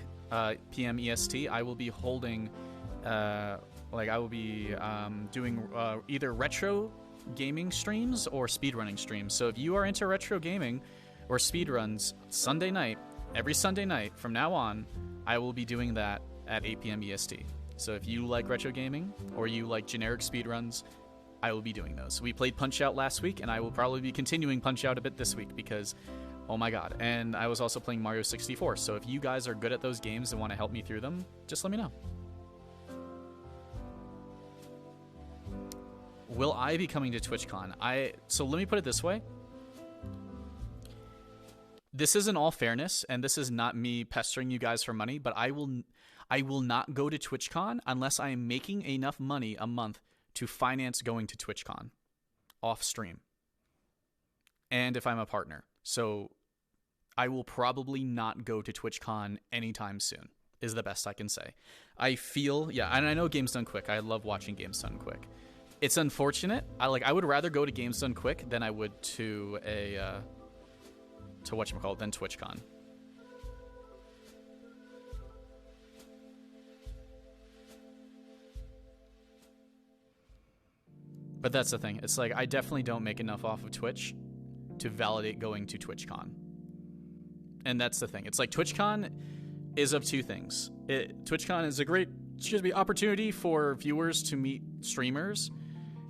A: p.m. EST, I will be holding, doing either retro gaming streams or speedrunning streams. So if you are into retro gaming or speedruns, Sunday night, every Sunday night from now on, I will be doing that at 8 p.m. EST. So if you like retro gaming or you like generic speedruns, I will be doing those. We played Punch-Out last week, and I will probably be continuing Punch-Out a bit this week because, oh my god. And I was also playing Mario 64, so if you guys are good at those games and want to help me through them, just let me know. Will I be coming to TwitchCon? So let me put it this way. This is in all fairness, and this is not me pestering you guys for money, but I will not go to TwitchCon unless I am making enough money a month to finance going to TwitchCon off stream, and if I'm a partner. So I will probably not go to TwitchCon anytime soon, is the best I can say. I feel, yeah, and I know Games Done Quick. I love watching Games Done Quick. It's unfortunate. I would rather go to Games Done Quick than I would to than TwitchCon. But that's the thing. It's like I definitely don't make enough off of Twitch to validate going to TwitchCon. And that's the thing. It's like TwitchCon is of two things. TwitchCon is a great opportunity for viewers to meet streamers,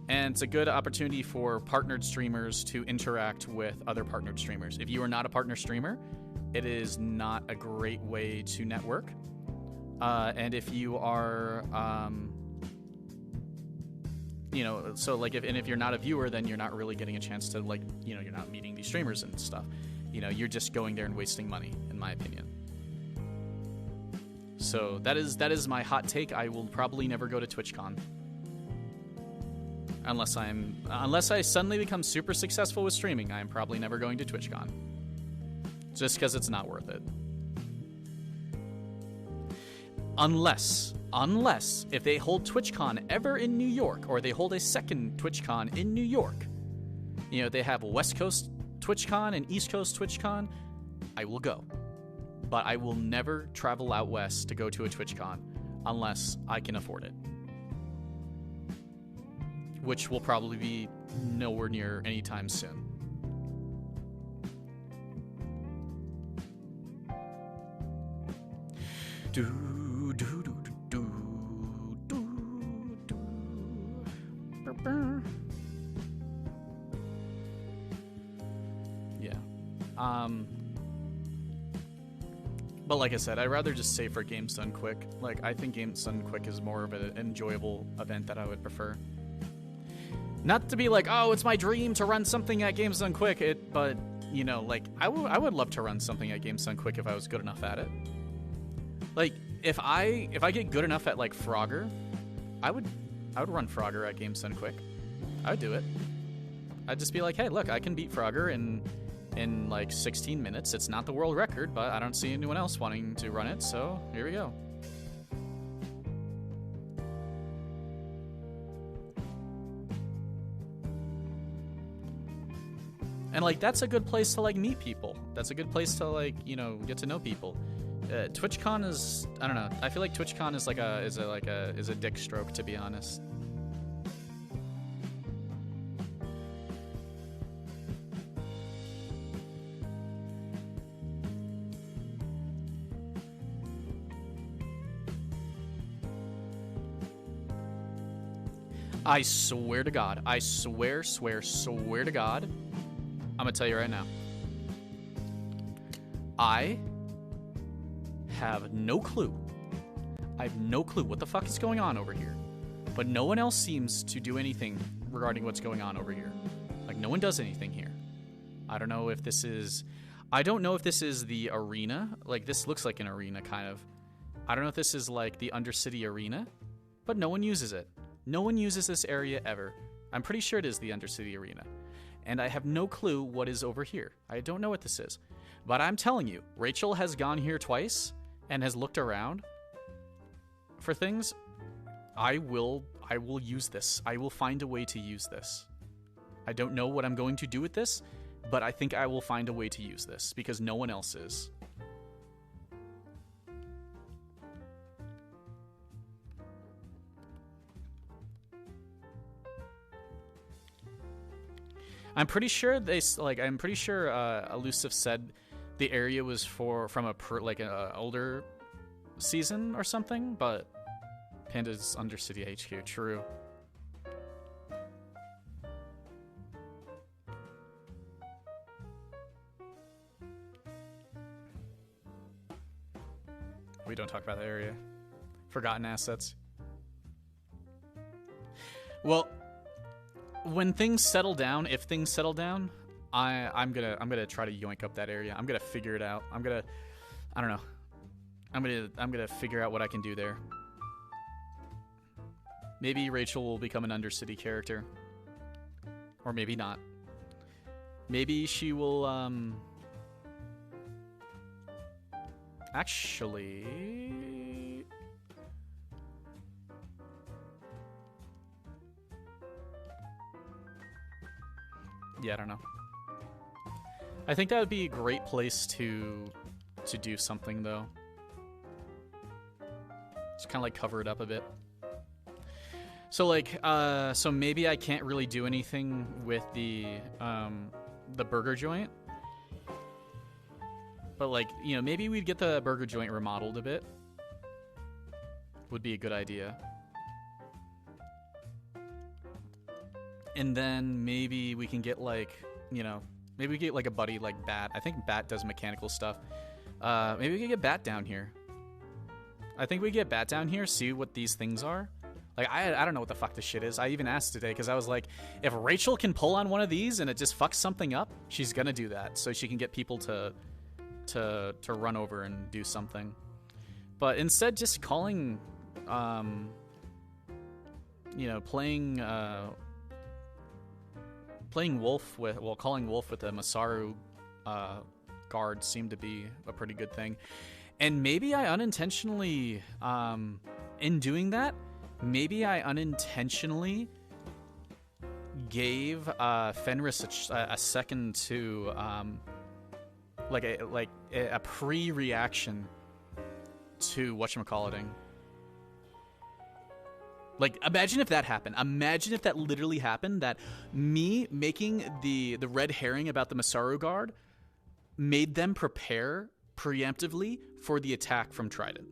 A: and it's a good opportunity for partnered streamers to interact with other partnered streamers. If you are not a partner streamer, it is not a great way to network. And if you are... if you're not a viewer, then you're not really getting a chance to, you're not meeting these streamers and stuff. You're just going there and wasting money, in my opinion. So that is my hot take. I will probably never go to TwitchCon. Unless I suddenly become super successful with streaming, I am probably never going to TwitchCon. Just because it's not worth it. Unless if they hold TwitchCon ever in New York, or they hold a second TwitchCon in New York, they have a West Coast TwitchCon and East Coast TwitchCon, I will go. But I will never travel out west to go to a TwitchCon unless I can afford it. Which will probably be nowhere near anytime soon. Yeah. But like I said, I'd rather just say for Games Done Quick. I think Games Done Quick is more of an enjoyable event that I would prefer. Not to be like, oh, it's my dream to run something at Games Done Quick, but, I would love to run something at Games Done Quick if I was good enough at it. If I get good enough at, Frogger, I would run Frogger at Games Done Quick. I would do it. I'd just be like, hey, look, I can beat Frogger in 16 minutes. It's not the world record, but I don't see anyone else wanting to run it, so here we go. And that's a good place to meet people. That's a good place to get to know people. TwitchCon is, I don't know. I feel like TwitchCon is a dick stroke, to be honest. I swear to God. I swear to God. I'm gonna tell you right now. I have no clue. I have no clue what the fuck is going on over here. But no one else seems to do anything regarding what's going on over here. No one does anything here. I don't know if this is the arena. This looks like an arena, kind of. I don't know if this is the Undercity Arena, but no one uses it. No one uses this area ever. I'm pretty sure it is the Undercity Arena. And I have no clue what is over here. I don't know what this is. But I'm telling you, Rachel has gone here twice and has looked around for things. I will use this. I will find a way to use this. I don't know what I'm going to do with this, but I think I will find a way to use this because no one else is. I'm pretty sure Elusive said the area was from a older season or something, but Panda's Undercity HQ, true. We don't talk about that area. Forgotten assets. Well, when things settle down, if things settle down, I'm gonna try to yoink up that area. I'm gonna figure it out. I don't know. I'm gonna figure out what I can do there. Maybe Rachel will become an Undercity character, or maybe not. Maybe she will. Actually. Yeah, I don't know. I think that would be a great place to do something, though. Just kind of like cover it up a bit. So like, so maybe I can't really do anything with the burger joint. But like, you know, maybe we'd get the burger joint remodeled a bit. Would be a good idea. And then maybe we can get like, you know, maybe we get like a buddy like Bat. I think Bat does mechanical stuff. Maybe we can get Bat down here. I think we get Bat down here, see what these things are. Like, I don't know what the fuck this shit is. I even asked today because I was like, if Rachel can pull on one of these and it just fucks something up, she's gonna do that so she can get people to run over and do something. But instead, just calling, you know, playing Wolf with, well, calling Wolf with a Masaru guard seemed to be a pretty good thing. And maybe I unintentionally, in doing that, maybe I unintentionally gave Fenris a second to, like a pre-reaction to whatchamacalliting. Like, imagine if that happened. Imagine if that literally happened, that me making the red herring about the Masaru guard made them prepare preemptively for the attack from Trident.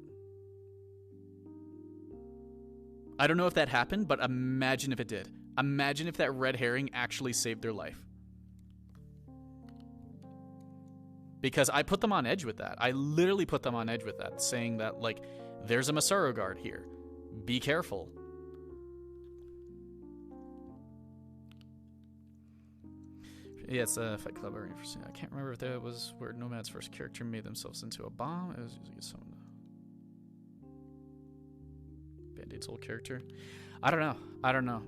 A: I don't know if that happened, but imagine if it did. Imagine if that red herring actually saved their life. Because I put them on edge with that. I literally put them on edge with that, saying that, like, there's a Masaru guard here. Be careful. Yeah, it's a Fight Club. Very interesting. I can't remember if that was where Nomad's first character made themselves into a bomb. It was using some Band-Aid's old character. I don't know.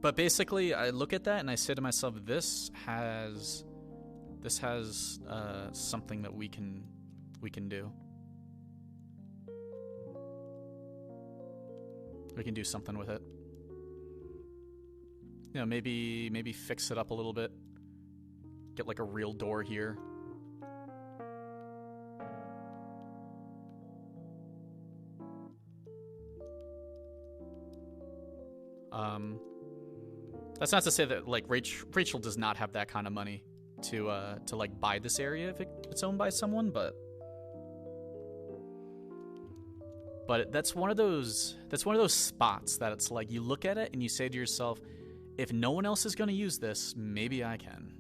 A: But basically, I look at that and I say to myself, this has something that we can do. We can do something with it. You know, maybe fix it up a little bit. Get like a real door here. That's not to say that like Rachel does not have that kind of money to like buy this area if it's owned by someone, but that's one of those spots that it's like you look at it and you say to yourself, if no one else is going to use this, maybe I can.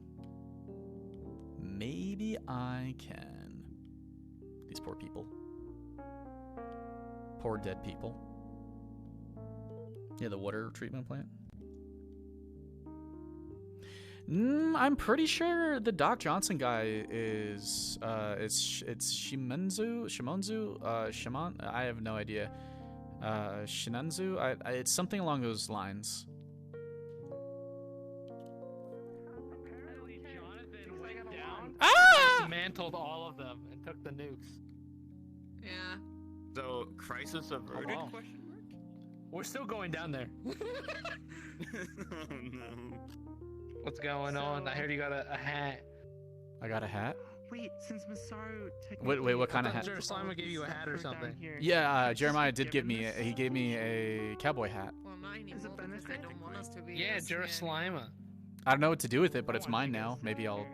A: Maybe I can. These poor people. Poor dead people. Yeah, the water treatment plant. I'm pretty sure the Doc Johnson guy is it's Shimonzu. I have no idea. Shinanzu. It's something along those lines.
Q: Dismantled all of them and took the nukes.
K: Yeah. So, crisis averted?
Q: Oh, wow.
K: Question mark?
Q: We're still going down there.
K: Oh no.
Q: What's going on? I heard you got a hat.
A: I got a hat.
B: Wait, since Masaru
A: Wait, what kind of hat?
Q: Simon gave you a hat or something.
A: Yeah, Jeremiah did give me. He gave me a cowboy hat.
T: Well, not anymore because I don't want us to be.
Q: Yeah, Jerusalem.
A: I don't know what to do with it, but it's mine now. Maybe I'll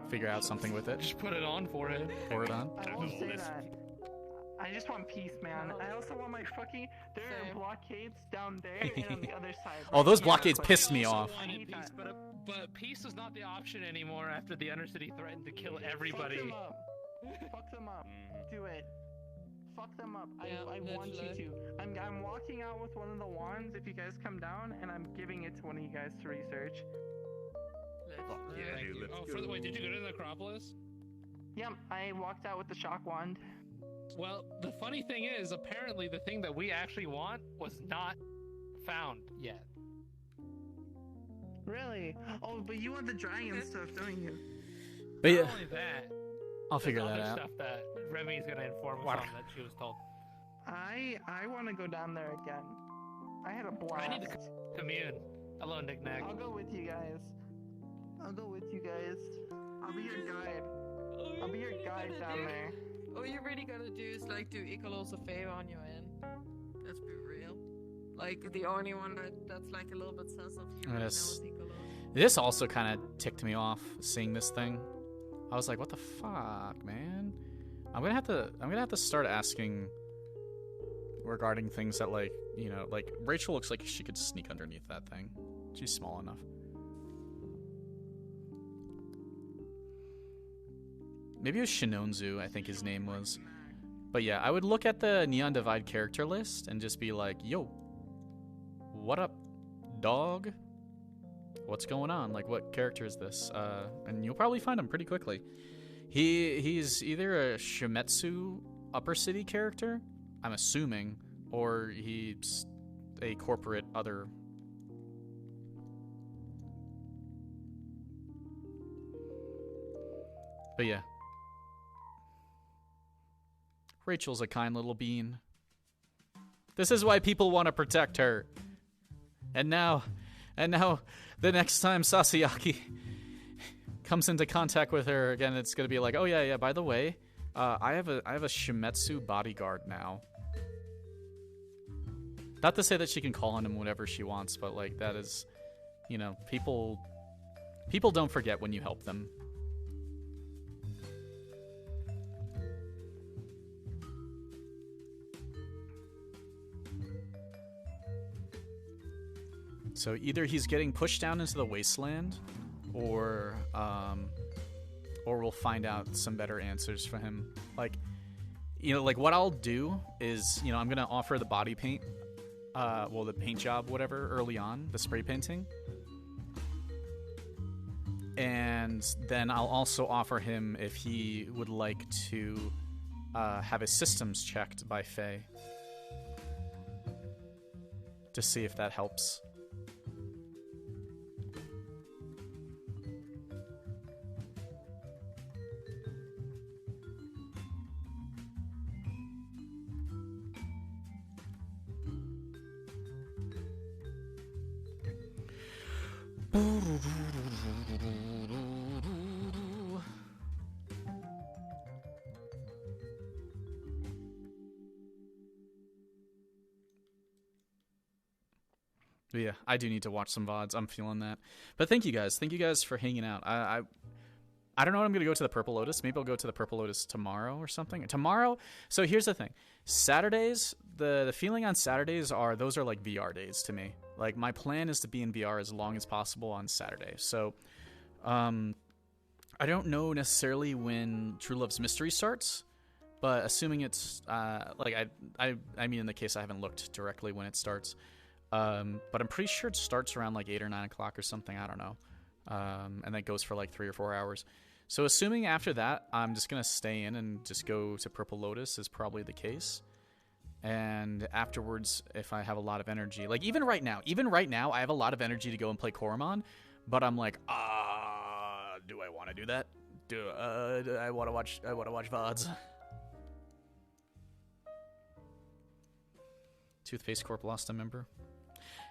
A: figure out something with it.
Q: Just put it on for him.
A: Pour it on.
B: I won't say that. I just want peace, man. I also want my fucking. There are blockades down there and on the other side.
A: Oh, those blockades pissed me off.
Q: Peace, but peace is not the option anymore after the Undercity threatened to kill everybody.
B: Fuck them up. Fuck them up. Do it. Fuck them up. I want you to. I'm walking out with one of the wands if you guys come down, and I'm giving it to one of you guys to research.
Q: Yeah, dude, let's go. Wait, did you go to the Necropolis?
B: Yep, I walked out with the shock wand.
Q: Well, the funny thing is, apparently the thing that we actually want was not found yet.
B: Really? Oh, but you want the dragon stuff, don't you?
A: But yeah,
Q: Not only that,
A: I'll figure
Q: there's
A: that
Q: other
A: out.
Q: stuff that Remy's gonna inform us on that she was told.
B: I want to go down there again. I had a blast.
Q: I need to commune. Hello, Nick Nack.
B: I'll go with you guys. I'll go with you guys. I'll be your guide. I'll be your guide down there.
T: All you really gotta do is like do Icolos a favor on your end. Let's be real. Like the only one that's like a little bit sense of humor
A: Yes.
T: knows Icolos.
A: This also kind of ticked me off seeing this thing. I was like, what the fuck, man? I'm gonna have to start asking regarding things that, like, you know, like Rachel looks like she could sneak underneath that thing. She's small enough. Maybe it was Shinonzu, I think his name was. But yeah, I would look at the Neon Divide character list and just be like, yo, what up, dog? What's going on? Like, what character is this? And you'll probably find him pretty quickly. He's either a Shimetsu Upper City character, I'm assuming, or he's a corporate other. But yeah. Rachel's a kind little bean. This is why people want to protect her. And now, the next time Sasayaki comes into contact with her again, it's gonna be like, oh yeah, by the way, I have a Shimetsu bodyguard now. Not to say that she can call on him whenever she wants, but like that is, you know, people don't forget when you help them. So either he's getting pushed down into the wasteland, or we'll find out some better answers for him. Like, you know, like what I'll do is, you know, I'm gonna offer the body paint, the paint job, whatever, early on, the spray painting, and then I'll also offer him if he would like to have his systems checked by Faye to see if that helps. But yeah, I do need to watch some VODs. I'm feeling that. But thank you guys. Thank you guys for hanging out. I don't know when I'm going to go to the Purple Lotus. Maybe I'll go to the Purple Lotus tomorrow or something. Tomorrow? So here's the thing. Saturdays, the feeling on Saturdays those are like VR days to me. Like, my plan is to be in VR as long as possible on Saturday. So, I don't know necessarily when True Love's Mystery starts, but assuming it's, like, I mean, in the case I haven't looked directly when it starts, but I'm pretty sure it starts around like 8 or 9 o'clock or something. I don't know. And that goes for like 3 or 4 hours. So assuming after that, I'm just going to stay in and just go to Purple Lotus is probably the case. And afterwards, if I have a lot of energy, like even right now, I have a lot of energy to go and play Koromon, but I'm like, do I want to do that? I want to watch VODs. Toothpaste Corp lost a member.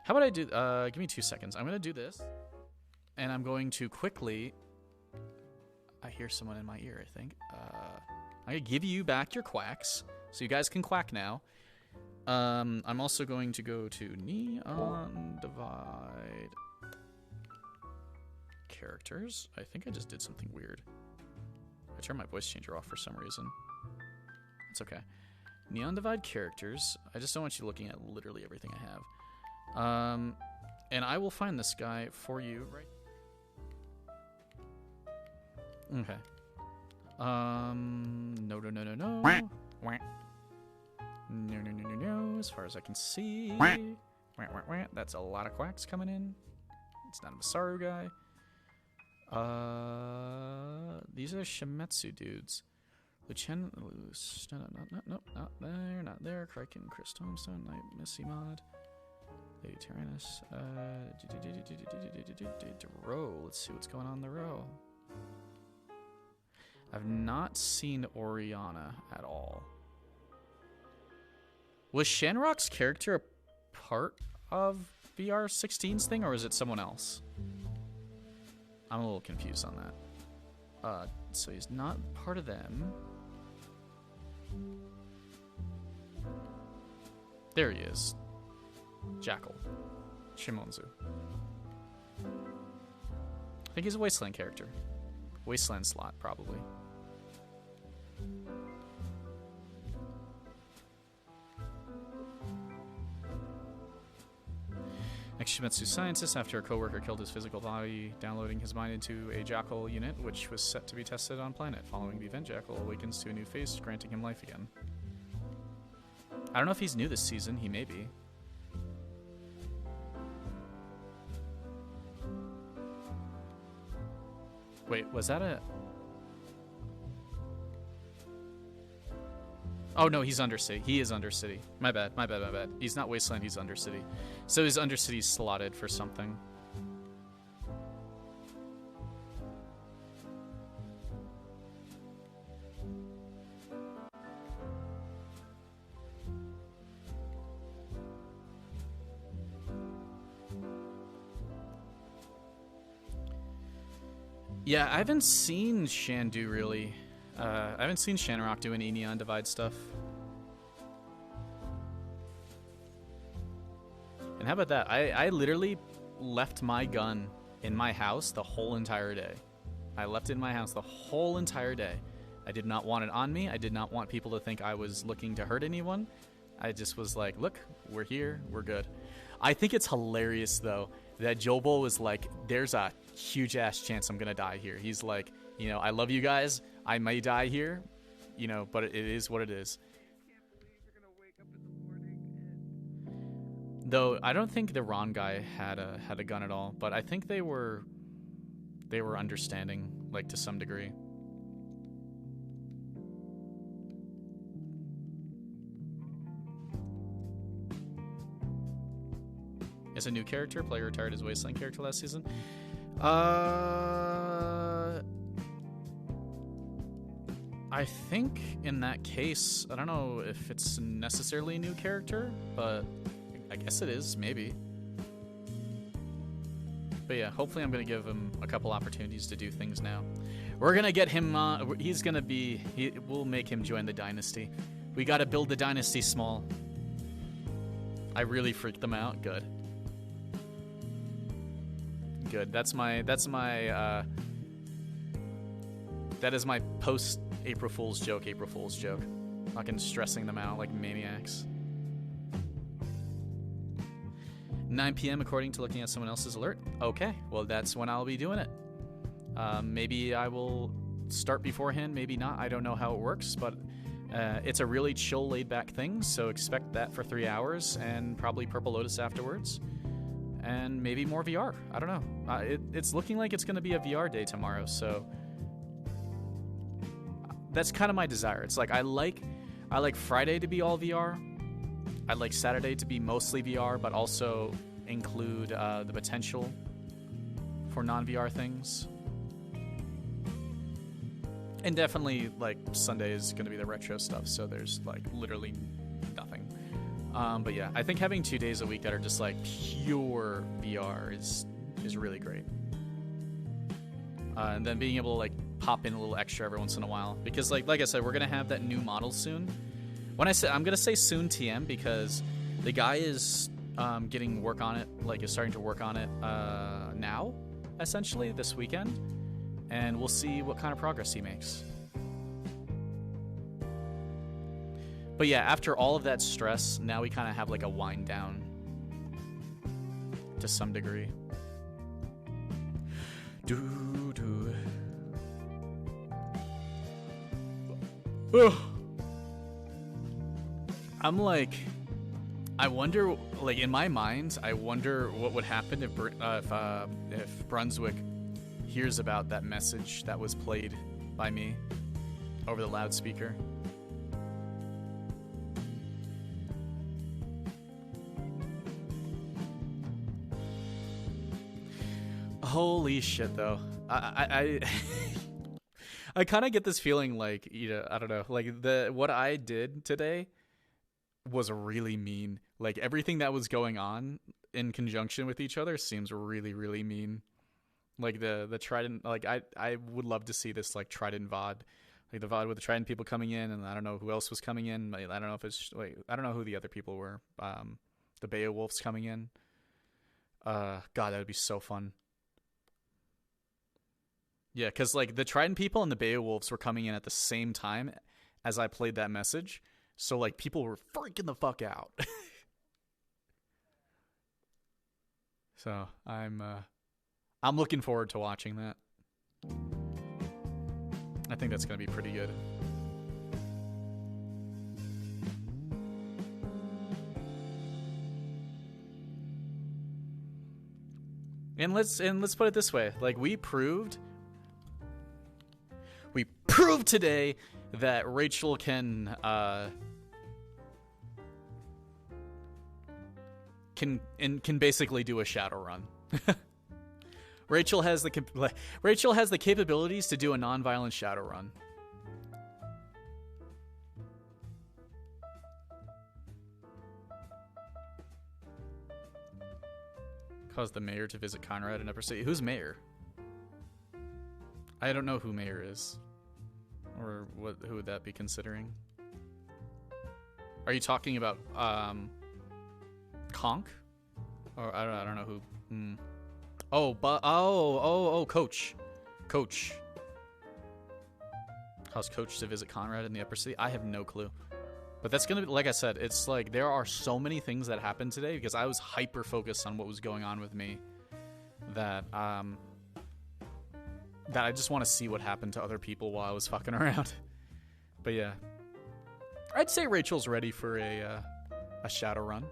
A: How about I do, give me 2 seconds. I'm going to do this. And I'm going to quickly... I hear someone in my ear, I think. I'm going to give you back your quacks, so you guys can quack now. I'm also going to go to Neon Divide characters. I think I just did something weird. I turned my voice changer off for some reason. It's okay. Neon Divide characters. I just don't want you looking at literally everything I have. And I will find this guy for you right. Okay. No. No. As far as I can see. That's a lot of quacks coming in. It's not a Masaru guy. These are Shimetsu dudes. Luchen, no, not there. Kraken, Chris Tombstone, Knight, Missy Mod, Lady Tyrannus, row. Let's see what's going on in the row. I've not seen Oriana at all. Was Shanrock's character a part of VR16's thing, or is it someone else? I'm a little confused on that. So he's not part of them. There he is. Jackal. Shimonzu. I think he's a Wasteland character. Wasteland slot, probably. Next, Shimetsu scientist, after a coworker killed his physical body, downloading his mind into a Jackal unit, which was set to be tested on planet. Following the event, Jackal awakens to a new face, granting him life again. I don't know if he's new this season. He may be. Wait, was that a... Oh, no, he's Undercity. He is Undercity. My bad. He's not Wasteland, he's Undercity. So his Undercity's slotted for something. Yeah, I haven't seen Shan do really. I haven't seen Shanrock do any Neon Divide stuff. And how about that? I literally left my gun in my house the whole entire day. I left it in my house the whole entire day. I did not want it on me. I did not want people to think I was looking to hurt anyone. I just was like, look, we're here. We're good. I think it's hilarious, though, that Jobo was like, there's a huge-ass chance I'm going to die here. He's like, you know, I love you guys. I may die here, you know, but it is what it is. Though I don't think the Ron guy had a gun at all, but I think they were understanding, like, to some degree. As a new character, player retired his Wasteland character last season. I think in that case, I don't know if it's necessarily a new character, but I guess it is, maybe. But yeah, hopefully I'm going to give him a couple opportunities to do things now. We're going to get him, we'll make him join the dynasty. We got to build the dynasty small. I really freaked them out. Good. Good. That is my post April Fool's joke. Fucking stressing them out like maniacs. 9 p.m. according to looking at someone else's alert. Okay, well that's when I'll be doing it. Maybe I will start beforehand, maybe not. I don't know how it works, but it's a really chill, laid-back thing, so expect that for 3 hours and probably Purple Lotus afterwards. And maybe more VR. I don't know. It's looking like it's going to be a VR day tomorrow, so that's kind of my desire. It's like I like Friday to be all VR. I'd like Saturday to be mostly VR, but also include the potential for non-VR things. And definitely, like, Sunday is going to be the retro stuff, so there's, like, literally nothing. But yeah, I think having 2 days a week that are just, like, pure VR is really great. and then being able to like pop in a little extra every once in a while, because like I said, we're gonna have that new model soon. When I say I'm gonna say soon TM, because the guy is getting work on it, like is starting to work on it now, essentially this weekend, and we'll see what kind of progress he makes. But yeah, after all of that stress, now we kind of have like a wind down to some degree. I'm like, I wonder, like in my mind, I wonder what would happen if Brunswick hears about that message that was played by me over the loudspeaker. Holy shit, though. I kind of get this feeling like, you know, I don't know, like what I did today was really mean. Like everything that was going on in conjunction with each other seems really, really mean. Like the Trident, like I would love to see this like Trident VOD, like the VOD with the Trident people coming in, and I don't know who else was coming in. I don't know if it's like, I don't know who the other people were. The Beowulfs coming in. God, that would be so fun. Yeah, because like the Trident people and the Beowulfs were coming in at the same time as I played that message, so like people were freaking the fuck out. So I'm looking forward to watching that. I think that's gonna be pretty good. And let's put it this way: like we proved today that Rachel can basically do a shadow run. Rachel has the capabilities to do a non-violent shadow run. Cause the mayor to visit Conrad and Upper City. Who's mayor? I don't know who mayor is. Or who would that be considering? Are you talking about Conk? Or I don't know who. Coach. How's Coach to visit Conrad in the Upper City? I have no clue. But that's gonna be, like I said, it's like there are so many things that happened today because I was hyper focused on what was going on with me that I just want to see what happened to other people while I was fucking around. But yeah, I'd say Rachel's ready for a shadow run.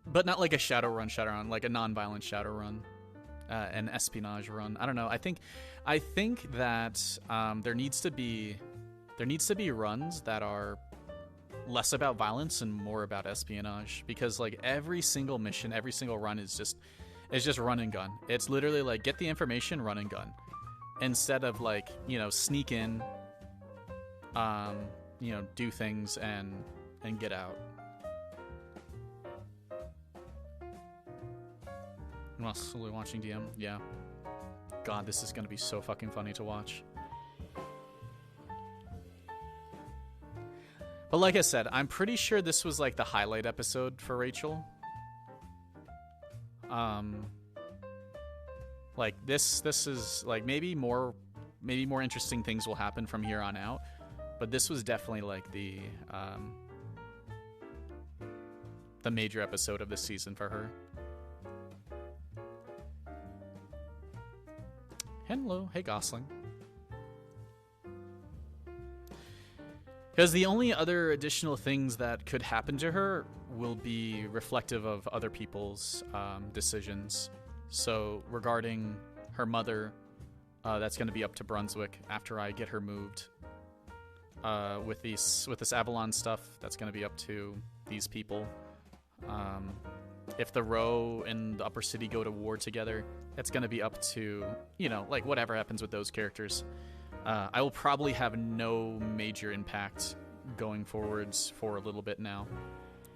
A: But not like a shadow run, like a non-violent shadow run, an espionage run. I don't know. I think that there needs to be runs that are less about violence and more about espionage, because like every single mission, every single run is just run and gun. It's literally like get the information, run and gun, instead of like, you know, sneak in, you know, do things and get out. While slowly watching DM, yeah. God, this is gonna be so fucking funny to watch. But like I said, I'm pretty sure this was like the highlight episode for Rachel. Like this is like maybe more interesting things will happen from here on out. But this was definitely like the major episode of this season for her. Hello, hey Gosling. Because the only other additional things that could happen to her will be reflective of other people's decisions. So regarding her mother, that's going to be up to Brunswick after I get her moved. With this Avalon stuff, that's going to be up to these people. If the Row and the Upper City go to war together, it's going to be up to, you know, like whatever happens with those characters. I will probably have no major impact going forwards for a little bit now.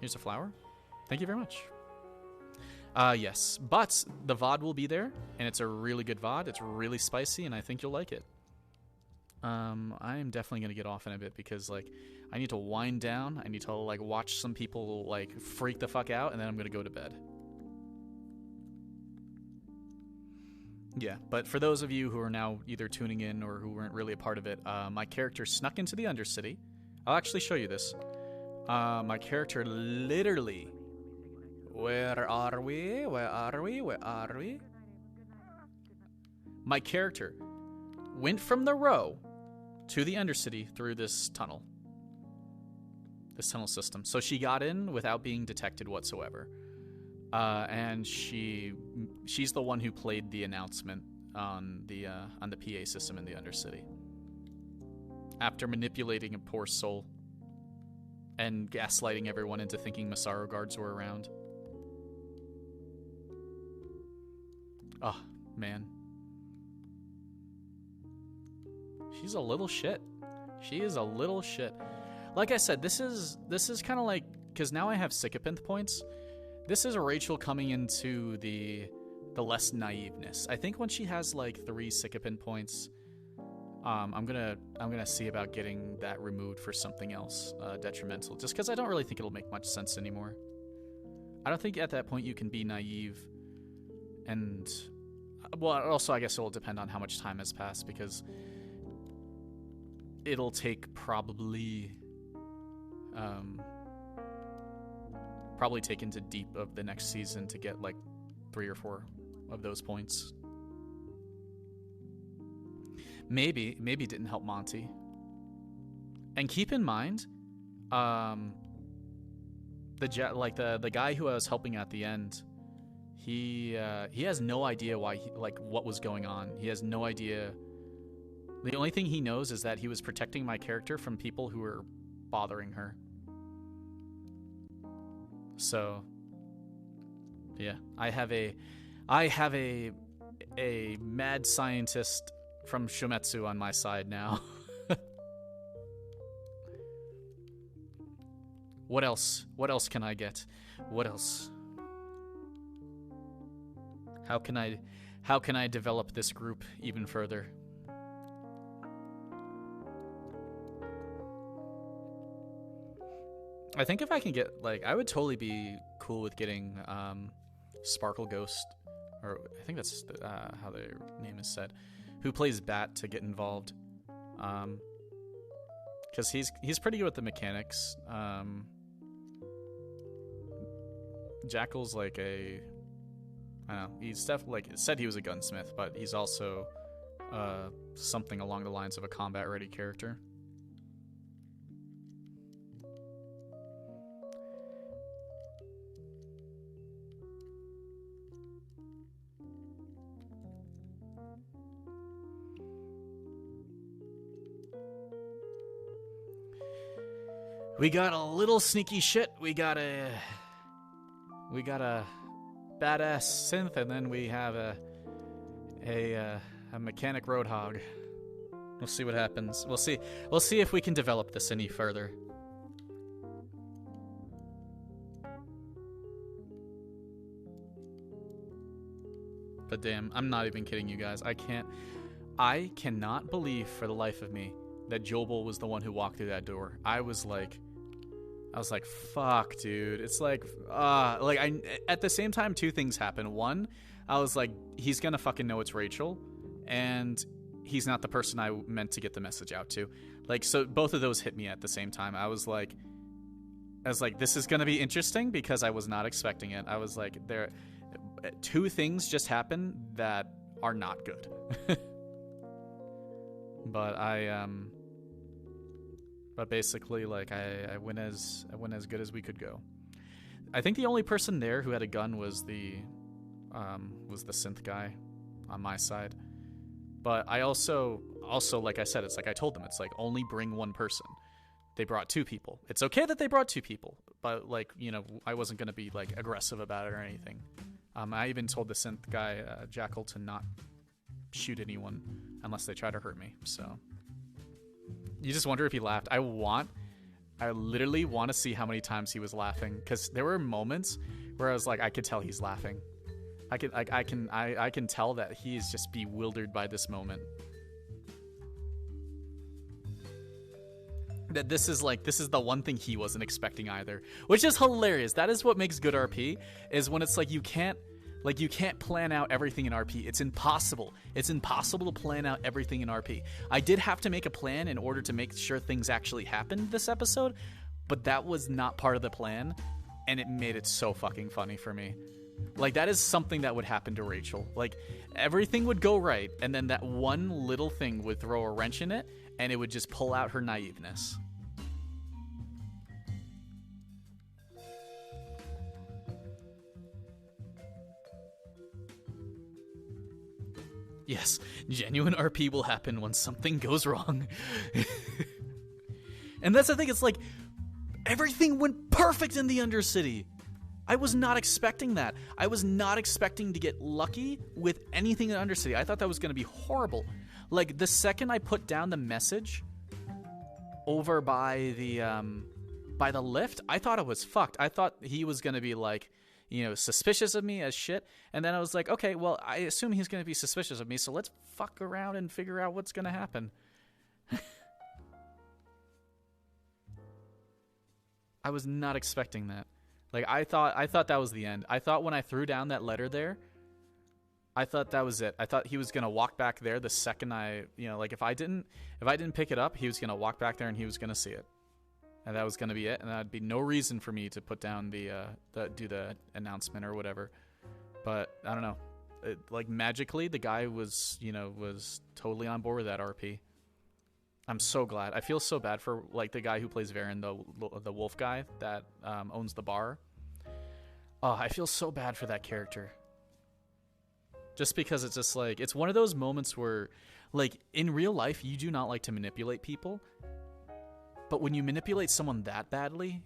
A: Here's a flower. Thank you very much. Yes, but the VOD will be there, and it's a really good VOD. It's really spicy, and I think you'll like it. I am definitely going to get off in a bit because, like, I need to wind down. I need to, like, watch some people, like, freak the fuck out, and then I'm going to go to bed. Yeah, but for those of you who are now either tuning in or who weren't really a part of it, my character snuck into the Undercity. I'll actually show you this. My character literally... Where are we? Where are we? Where are we? My character went from the row to the Undercity through this tunnel. This tunnel system. So she got in without being detected whatsoever. And she's the one who played the announcement on the PA system in the Undercity. After manipulating a poor soul and gaslighting everyone into thinking Masaru guards were around. Oh, man. She's a little shit. She is a little shit. Like I said, this is kind of like, because now I have sycophant points. This is Rachel coming into the less naiveness. I think when she has like 3 sycophant points, I'm gonna see about getting that removed for something else detrimental. Just because I don't really think it'll make much sense anymore. I don't think at that point you can be naive. And, well, also I guess it'll depend on how much time has passed, because it'll take probably take into deep of the next season to get like 3 or 4 of those points. Maybe it didn't help Monty. And keep in mind, the guy who I was helping at the end, he has no idea why what was going on. He has no idea. The only thing he knows is that he was protecting my character from people who were bothering her. So, yeah, I have a mad scientist from Shumetsu on my side now. What else? What else can I get? What else? How can I develop this group even further? I think if I can get, like, I would totally be cool with getting Sparkle Ghost, or I think that's how their name is said, who plays Bat, to get involved. Because he's pretty good with the mechanics. Jackal's like I don't know, he's definitely, like, said he was a gunsmith, but he's also something along the lines of a combat-ready character. We got a little sneaky shit. We got a badass synth, and then we have a mechanic roadhog. We'll see what happens. We'll see if we can develop this any further. But damn, I'm not even kidding you guys. I cannot believe for the life of me that Jobel was the one who walked through that door. I was like, fuck, dude. It's like, at the same time, 2 things happen. One, I was like, he's gonna fucking know it's Rachel, and he's not the person I meant to get the message out to. Like, so both of those hit me at the same time. I was like, this is gonna be interesting, because I was not expecting it. I was like, 2 things just happened that are not good. But basically, like, I went as good as we could go. I think the only person there who had a gun was the synth guy on my side. But I also, like I said, it's like I told them, it's like, only bring 1 person. They brought 2 people. It's okay that they brought 2 people, but, like, you know, I wasn't gonna be, like, aggressive about it or anything. I even told the synth guy, Jackal, to not shoot anyone unless they try to hurt me. So you just wonder if he laughed. I want I literally want to see how many times he was laughing, because there were moments where I was like, I could tell he's laughing. I can tell that he is just bewildered by this moment. That this is the one thing he wasn't expecting either, which is hilarious. That is what makes good RP, is when it's like you can't plan out everything in RP. It's impossible. It's impossible to plan out everything in RP. I did have to make a plan in order to make sure things actually happened this episode, but that was not part of the plan, and it made it so fucking funny for me. Like, that is something that would happen to Rachel. Like, everything would go right, and then that one little thing would throw a wrench in it, and it would just pull out her naiveness. Yes, genuine RP will happen when something goes wrong. And that's the thing, it's like, everything went perfect in the Undercity. I was not expecting that. I was not expecting to get lucky with anything in Undercity. I thought that was going to be horrible. Like, the second I put down the message over by the lift, I thought it was fucked. I thought he was going to be like, you know, suspicious of me as shit. And then I was like, okay, well, I assume he's going to be suspicious of me, so let's fuck around and figure out what's going to happen. I was not expecting that. Like, I thought that was the end. I thought when I threw down that letter there, I thought that was it. I thought he was going to walk back there the second like, if I didn't pick it up, he was going to walk back there and he was going to see it. And that was going to be it, and that'd be no reason for me to put down do the announcement or whatever. But I don't know. Like, magically, the guy was totally on board with that RP. I'm so glad. I feel so bad for, like, the guy who plays Varen, the wolf guy that owns the bar. Oh, I feel so bad for that character. Just because it's just like, it's one of those moments where, like, in real life, you do not like to manipulate people. But when you manipulate someone that badly,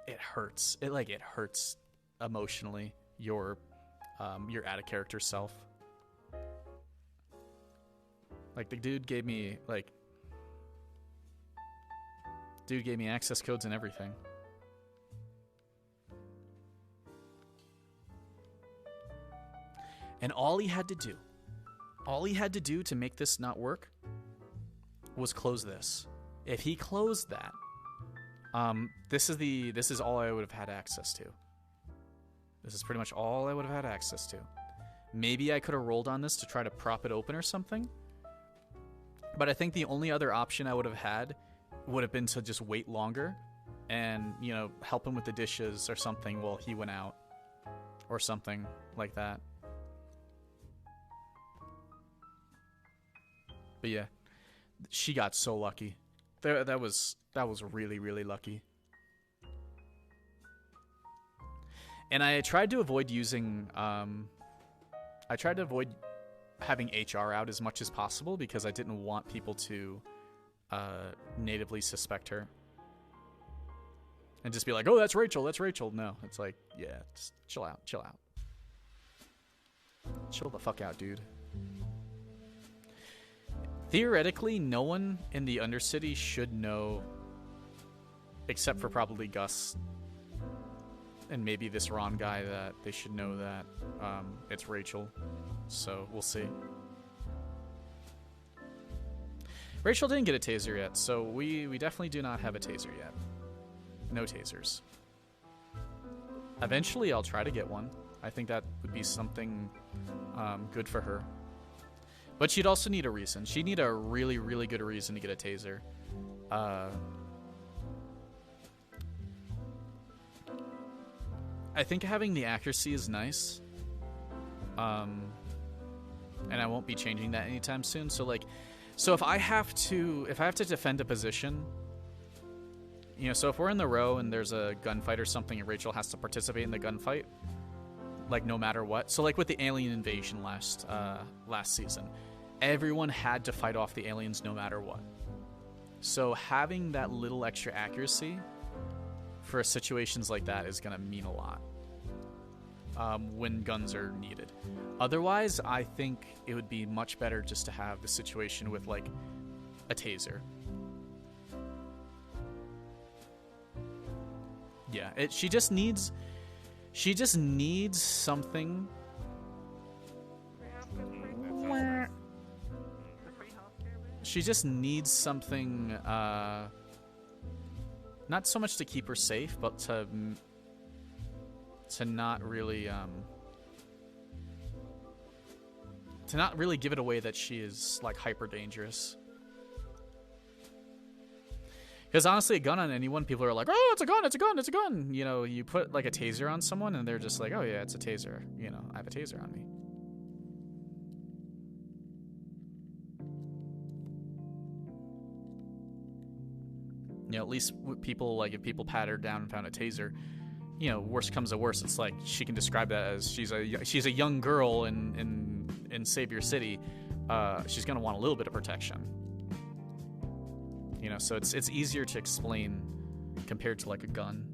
A: it hurts. It hurts emotionally. Your out of character self. Like, the dude gave me access codes and everything. And all he had to do to make this not work was close this. If he closed that, this is all I would have had access to. This is pretty much all I would have had access to. Maybe I could have rolled on this to try to prop it open or something. But I think the only other option I would have had would have been to just wait longer and, help him with the dishes or something while he went out. Or something like that. But yeah, she got so lucky. That was really, really lucky. And I tried to avoid using having HR out as much as possible because I didn't want people to natively suspect her. And just be like, oh, that's Rachel. No, it's like, yeah, just chill out. Chill the fuck out, dude. Theoretically, no one in the Undercity should know, except for probably Gus and maybe this Ron guy, that they should know that it's Rachel. So we'll see. Rachel didn't get a taser yet, so we definitely do not have a taser yet. No tasers. Eventually, I'll try to get one. I think that would be something good for her. But she'd also need a reason. She'd need a really, really good reason to get a taser. I think having the accuracy is nice. And I won't be changing that anytime soon. So if I have to defend a position, so if we're in the row and there's a gunfight or something and Rachel has to participate in the gunfight, like, no matter what. So, like, with the alien invasion last season, everyone had to fight off the aliens no matter what. So having that little extra accuracy for situations like that is going to mean a lot when guns are needed. Otherwise, I think it would be much better just to have the situation with, like, a taser. Yeah, she just needs something. She just needs something, not so much to keep her safe, but to not really, give it away that she is, like, hyper dangerous. Because honestly, a gun on anyone, people are like, oh, it's a gun, it's a gun, it's a gun. You know, you put, like, a taser on someone, and they're just like, oh, yeah, it's a taser. You know, I have a taser on me. You know, at least people, like, if people pat her down and found a taser, you know, worst comes to worst, it's like she can describe that as she's a young girl in Savior City. She's gonna want a little bit of protection. You know, so it's easier to explain compared to like a gun.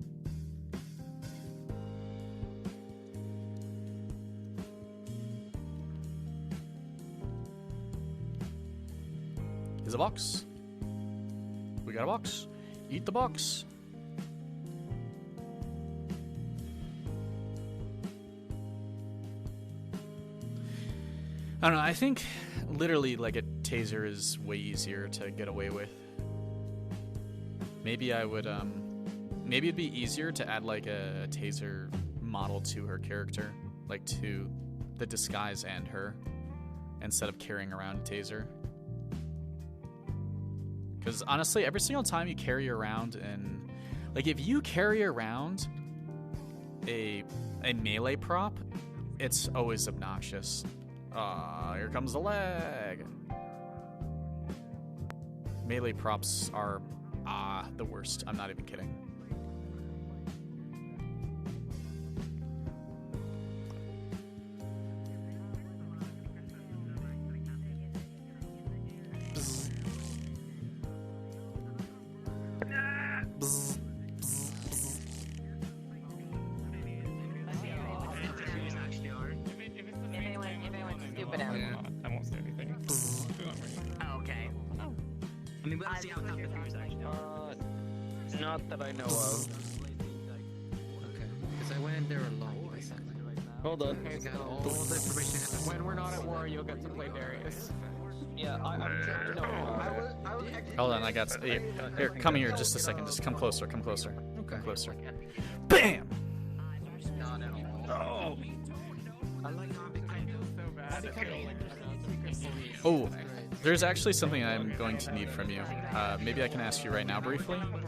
A: Here's a box. We got a box. Eat the box. I don't know, I think literally like a taser is way easier to get away with. Maybe I would, maybe it'd be easier to add like a taser model to her character, like to the disguise and her, instead of carrying around a taser. Because honestly, every single time you carry around, and like if you carry around a melee prop, it's always obnoxious. Here comes the leg. Melee props are the worst. I'm not even kidding. Bzz. Bzz.
E: Stupid out.
Q: Yeah, I won't say anything.
E: Okay.
K: I mean, we'll see how tough the fuse actually are.
D: Not that I know of.
I: Okay, because I went in there alone, basically.
O: Hold on.
I: I got all the information.
D: When we're not at war, you'll get to play Darius.
O: Yeah,
A: Hold on, I got here. Come here, just a second. Just come closer. Come closer.
I: Okay.
A: Come closer. Bam!
O: Oh.
A: Oh, there's actually something I'm going to need from you. Maybe I can ask you right now briefly.
B: What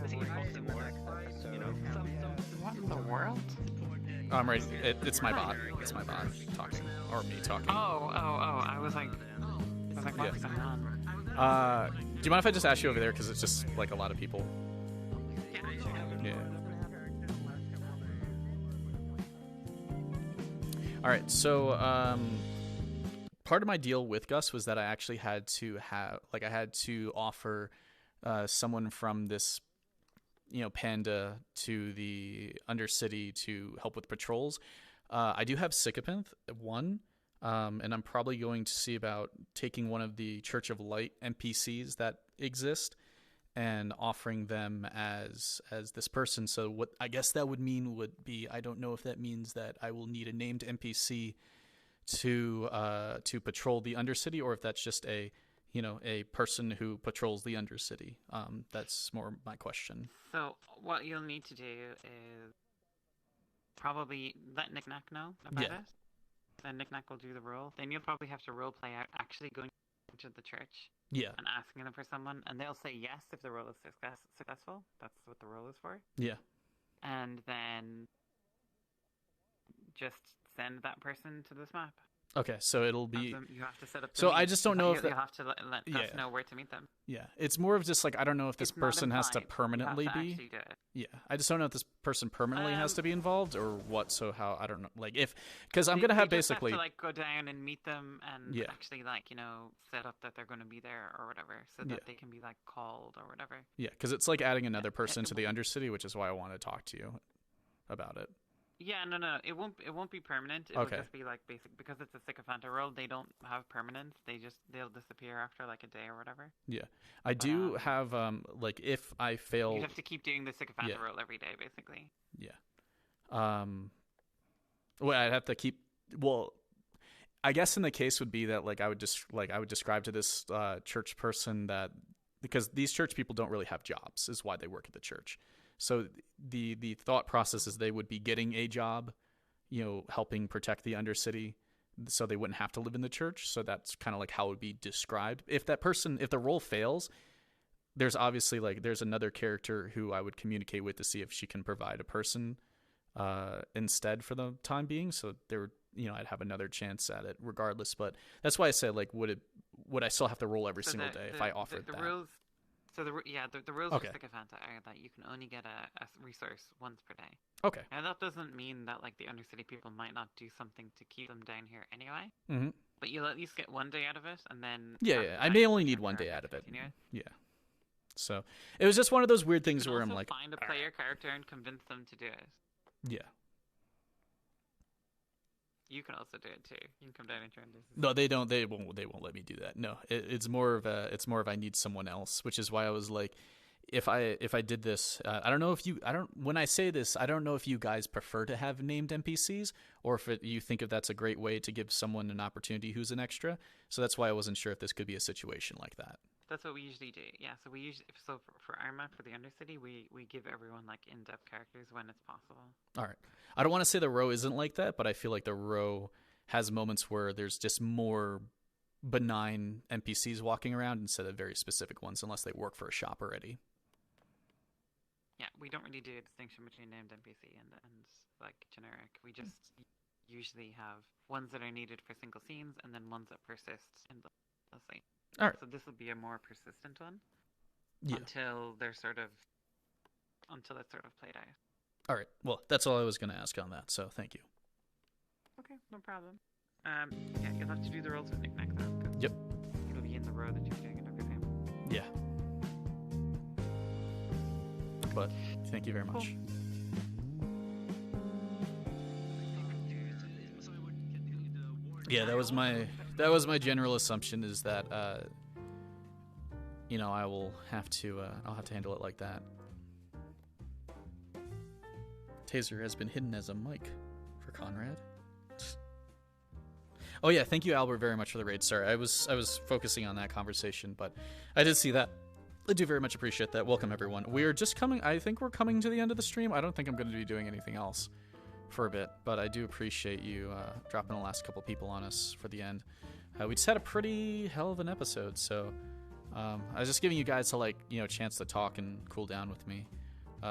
B: in the world?
A: Oh, I'm ready. It's my bot. It's my bot talking, or me talking.
B: Oh! I was like, what's going on?
A: Do you mind if I just ask you over there, because it's just like a lot of people? Yeah. All right. So, part of my deal with Gus was that I actually had to offer someone from this, panda to the Undercity to help with patrols. I do have Sycopanth 1, and I'm probably going to see about taking one of the Church of Light NPCs that exist and offering them as this person. So what I guess that would mean would be, I don't know if that means that I will need a named NPC to patrol the Undercity, or if that's just a person who patrols the Undercity. That's more my question.
B: So what you'll need to do is probably let Knick Knack know about it. Then Knick Knack will do the role. Then you'll probably have to role play out actually going to the church.
A: Yeah.
B: And asking them for someone, and they'll say yes if the role is successful. That's what the role is for.
A: Yeah.
B: And then just send that person to this map.
A: Okay, so it'll be.
B: You have to set up.
A: So I just don't know if
B: you have to let us know where to meet them.
A: Yeah, it's more of just like, I don't know if this
B: It's not
A: person has to
B: implied.
A: permanently
B: You have to
A: be.
B: actually do it.
A: Yeah, I just don't know if this person permanently has to be involved or what. So how, I don't know. Like because I'm gonna have
B: They just
A: basically
B: have to go down and meet them and
A: Yeah.
B: actually set up that they're going to be there or whatever, so that they can be called or whatever.
A: Yeah, because it's like adding another person to the Undercity, which is why I want to talk to you about it.
B: Yeah, no, it won't be permanent. It'll just be like basic, because it's a sycophanta role. They don't have permanence. They'll disappear after like a day or whatever.
A: Yeah, I do have like if I fail,
B: you have to keep doing the sycophanta role every day, basically.
A: Yeah. Well, I'd have to keep. Well, I guess in the case would be that I would describe to this church person that, because these church people don't really have jobs, is why they work at the church. So the thought process is they would be getting a job, helping protect the Undercity, so they wouldn't have to live in the church. So that's kind of like how it would be described. If the role fails, there's obviously there's another character who I would communicate with to see if she can provide a person instead for the time being. So I'd have another chance at it regardless. But that's why I said would I still have to roll every single day if I offered that?
B: Rules, so the rules of sycophanta are that you can only get a resource once per day.
A: Okay.
B: And that doesn't mean that the Undercity people might not do something to keep them down here anyway.
A: Mm-hmm.
B: But you'll at least get one day out of it, and then
A: I may only need one day out of it. Yeah. So it was just one of those weird things where I'm like,
B: find a player character and convince them to do it.
A: Yeah.
B: You can also do it too. You can come down and try and do this.
A: No, they don't. They won't let me do that. No, it's more of I need someone else, which is why I was like, if I did this, I don't know if you. When I say this, I don't know if you guys prefer to have named NPCs or if you think that's a great way to give someone an opportunity who's an extra. So that's why I wasn't sure if this could be a situation like that.
B: That's what we usually do. Yeah. So we usually for our map for the Undercity, we give everyone in-depth characters when it's possible.
A: All right. I don't want to say the row isn't like that, but I feel like the row has moments where there's just more benign NPCs walking around instead of very specific ones, unless they work for a shop already.
B: Yeah, we don't really do a distinction between named NPC and generic. We just usually have ones that are needed for single scenes and then ones that persist in the scene.
A: All right.
B: So this will be a more persistent one.
A: Yeah.
B: Until it's sort of played out.
A: All right. Well, that's all I was going to ask on that. So thank you.
B: Okay, no problem. Yeah, you'll have to do the rolls with Nick though.
A: Yep.
B: It'll be in the row that you're doing it every time.
A: Yeah. But thank you very much.
B: Cool.
A: Yeah, that was my general assumption, is that I'll have to handle it like that. Taser has been hidden as a mic for Conrad. Oh yeah, thank you Albert very much for the raid. Sorry, I was focusing on that conversation, but I did see that. I do very much appreciate that. Welcome everyone. We are just coming. I think we're coming to the end of the stream. I don't think I'm going to be doing anything else for a bit, but I do appreciate you dropping the last couple people on us for the end. We just had a pretty hell of an episode, so I was just giving you guys a chance to talk and cool down with me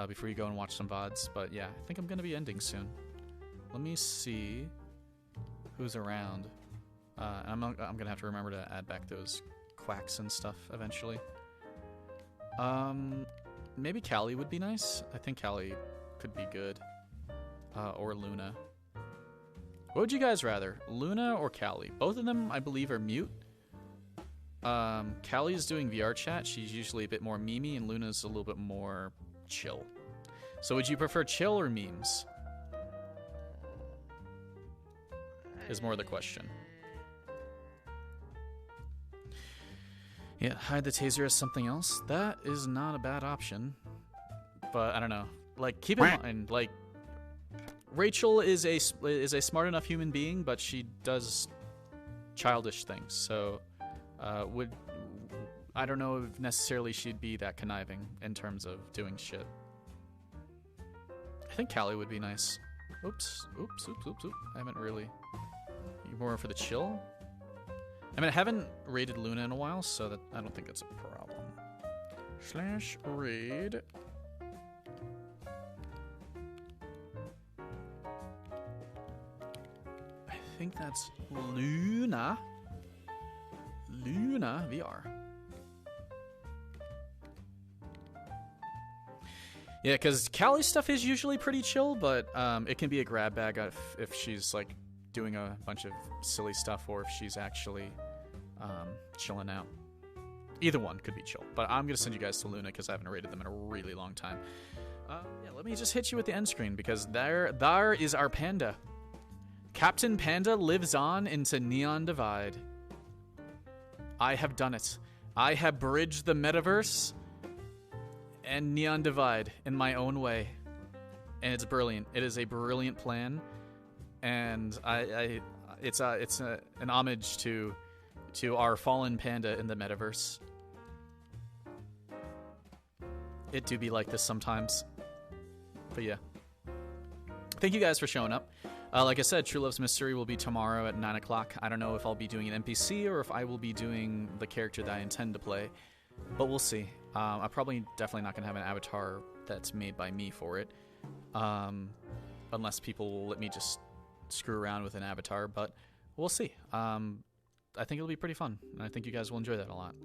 A: before you go and watch some VODs. But yeah, I think I'm going to be ending soon. Let me see who's around. I'm going to have to remember to add back those quacks and stuff eventually. Maybe Callie would be nice. I think Callie could be good. Or Luna. What would you guys rather? Luna or Callie? Both of them, I believe, are mute. Callie is doing VR chat. She's usually a bit more memey, and Luna's a little bit more chill. So would you prefer chill or memes? Is more the question. Yeah, hide the taser as something else. That is not a bad option. But I don't know. Keep in mind, Rachel is a smart enough human being, but she does childish things. So, I don't know if necessarily she'd be that conniving in terms of doing shit. I think Callie would be nice. Oops. I haven't really. You more for the chill? I mean, I haven't raided Luna in a while, so that I don't think that's a problem. /raid. I think that's Luna. Luna VR. Yeah, because Callie's stuff is usually pretty chill, but it can be a grab bag if she's doing a bunch of silly stuff, or if she's actually chilling out. Either one could be chill, but I'm gonna send you guys to Luna because I haven't rated them in a really long time. Yeah, let me just hit you with the end screen, because there is our panda. Captain Panda lives on into Neon Divide. I have done it. I have bridged the metaverse and Neon Divide in my own way. And it's brilliant. It is a brilliant plan. And it's an homage to our fallen panda in the metaverse. It do be like this sometimes. But yeah. Thank you guys for showing up. Like I said, True Love's Mystery will be tomorrow at 9 o'clock. I don't know if I'll be doing an NPC or if I will be doing the character that I intend to play. But we'll see. I'm definitely not going to have an avatar that's made by me for it. Unless people will let me just screw around with an avatar. But we'll see. I think it'll be pretty fun. And I think you guys will enjoy that a lot.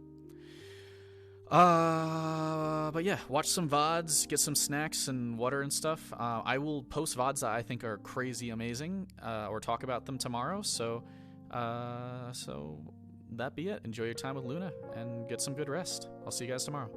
A: But yeah, watch some VODs, get some snacks and water and stuff. I will post VODs that I think are crazy amazing, or talk about them tomorrow. So that be it. Enjoy your time with Luna and get some good rest. I'll see you guys tomorrow.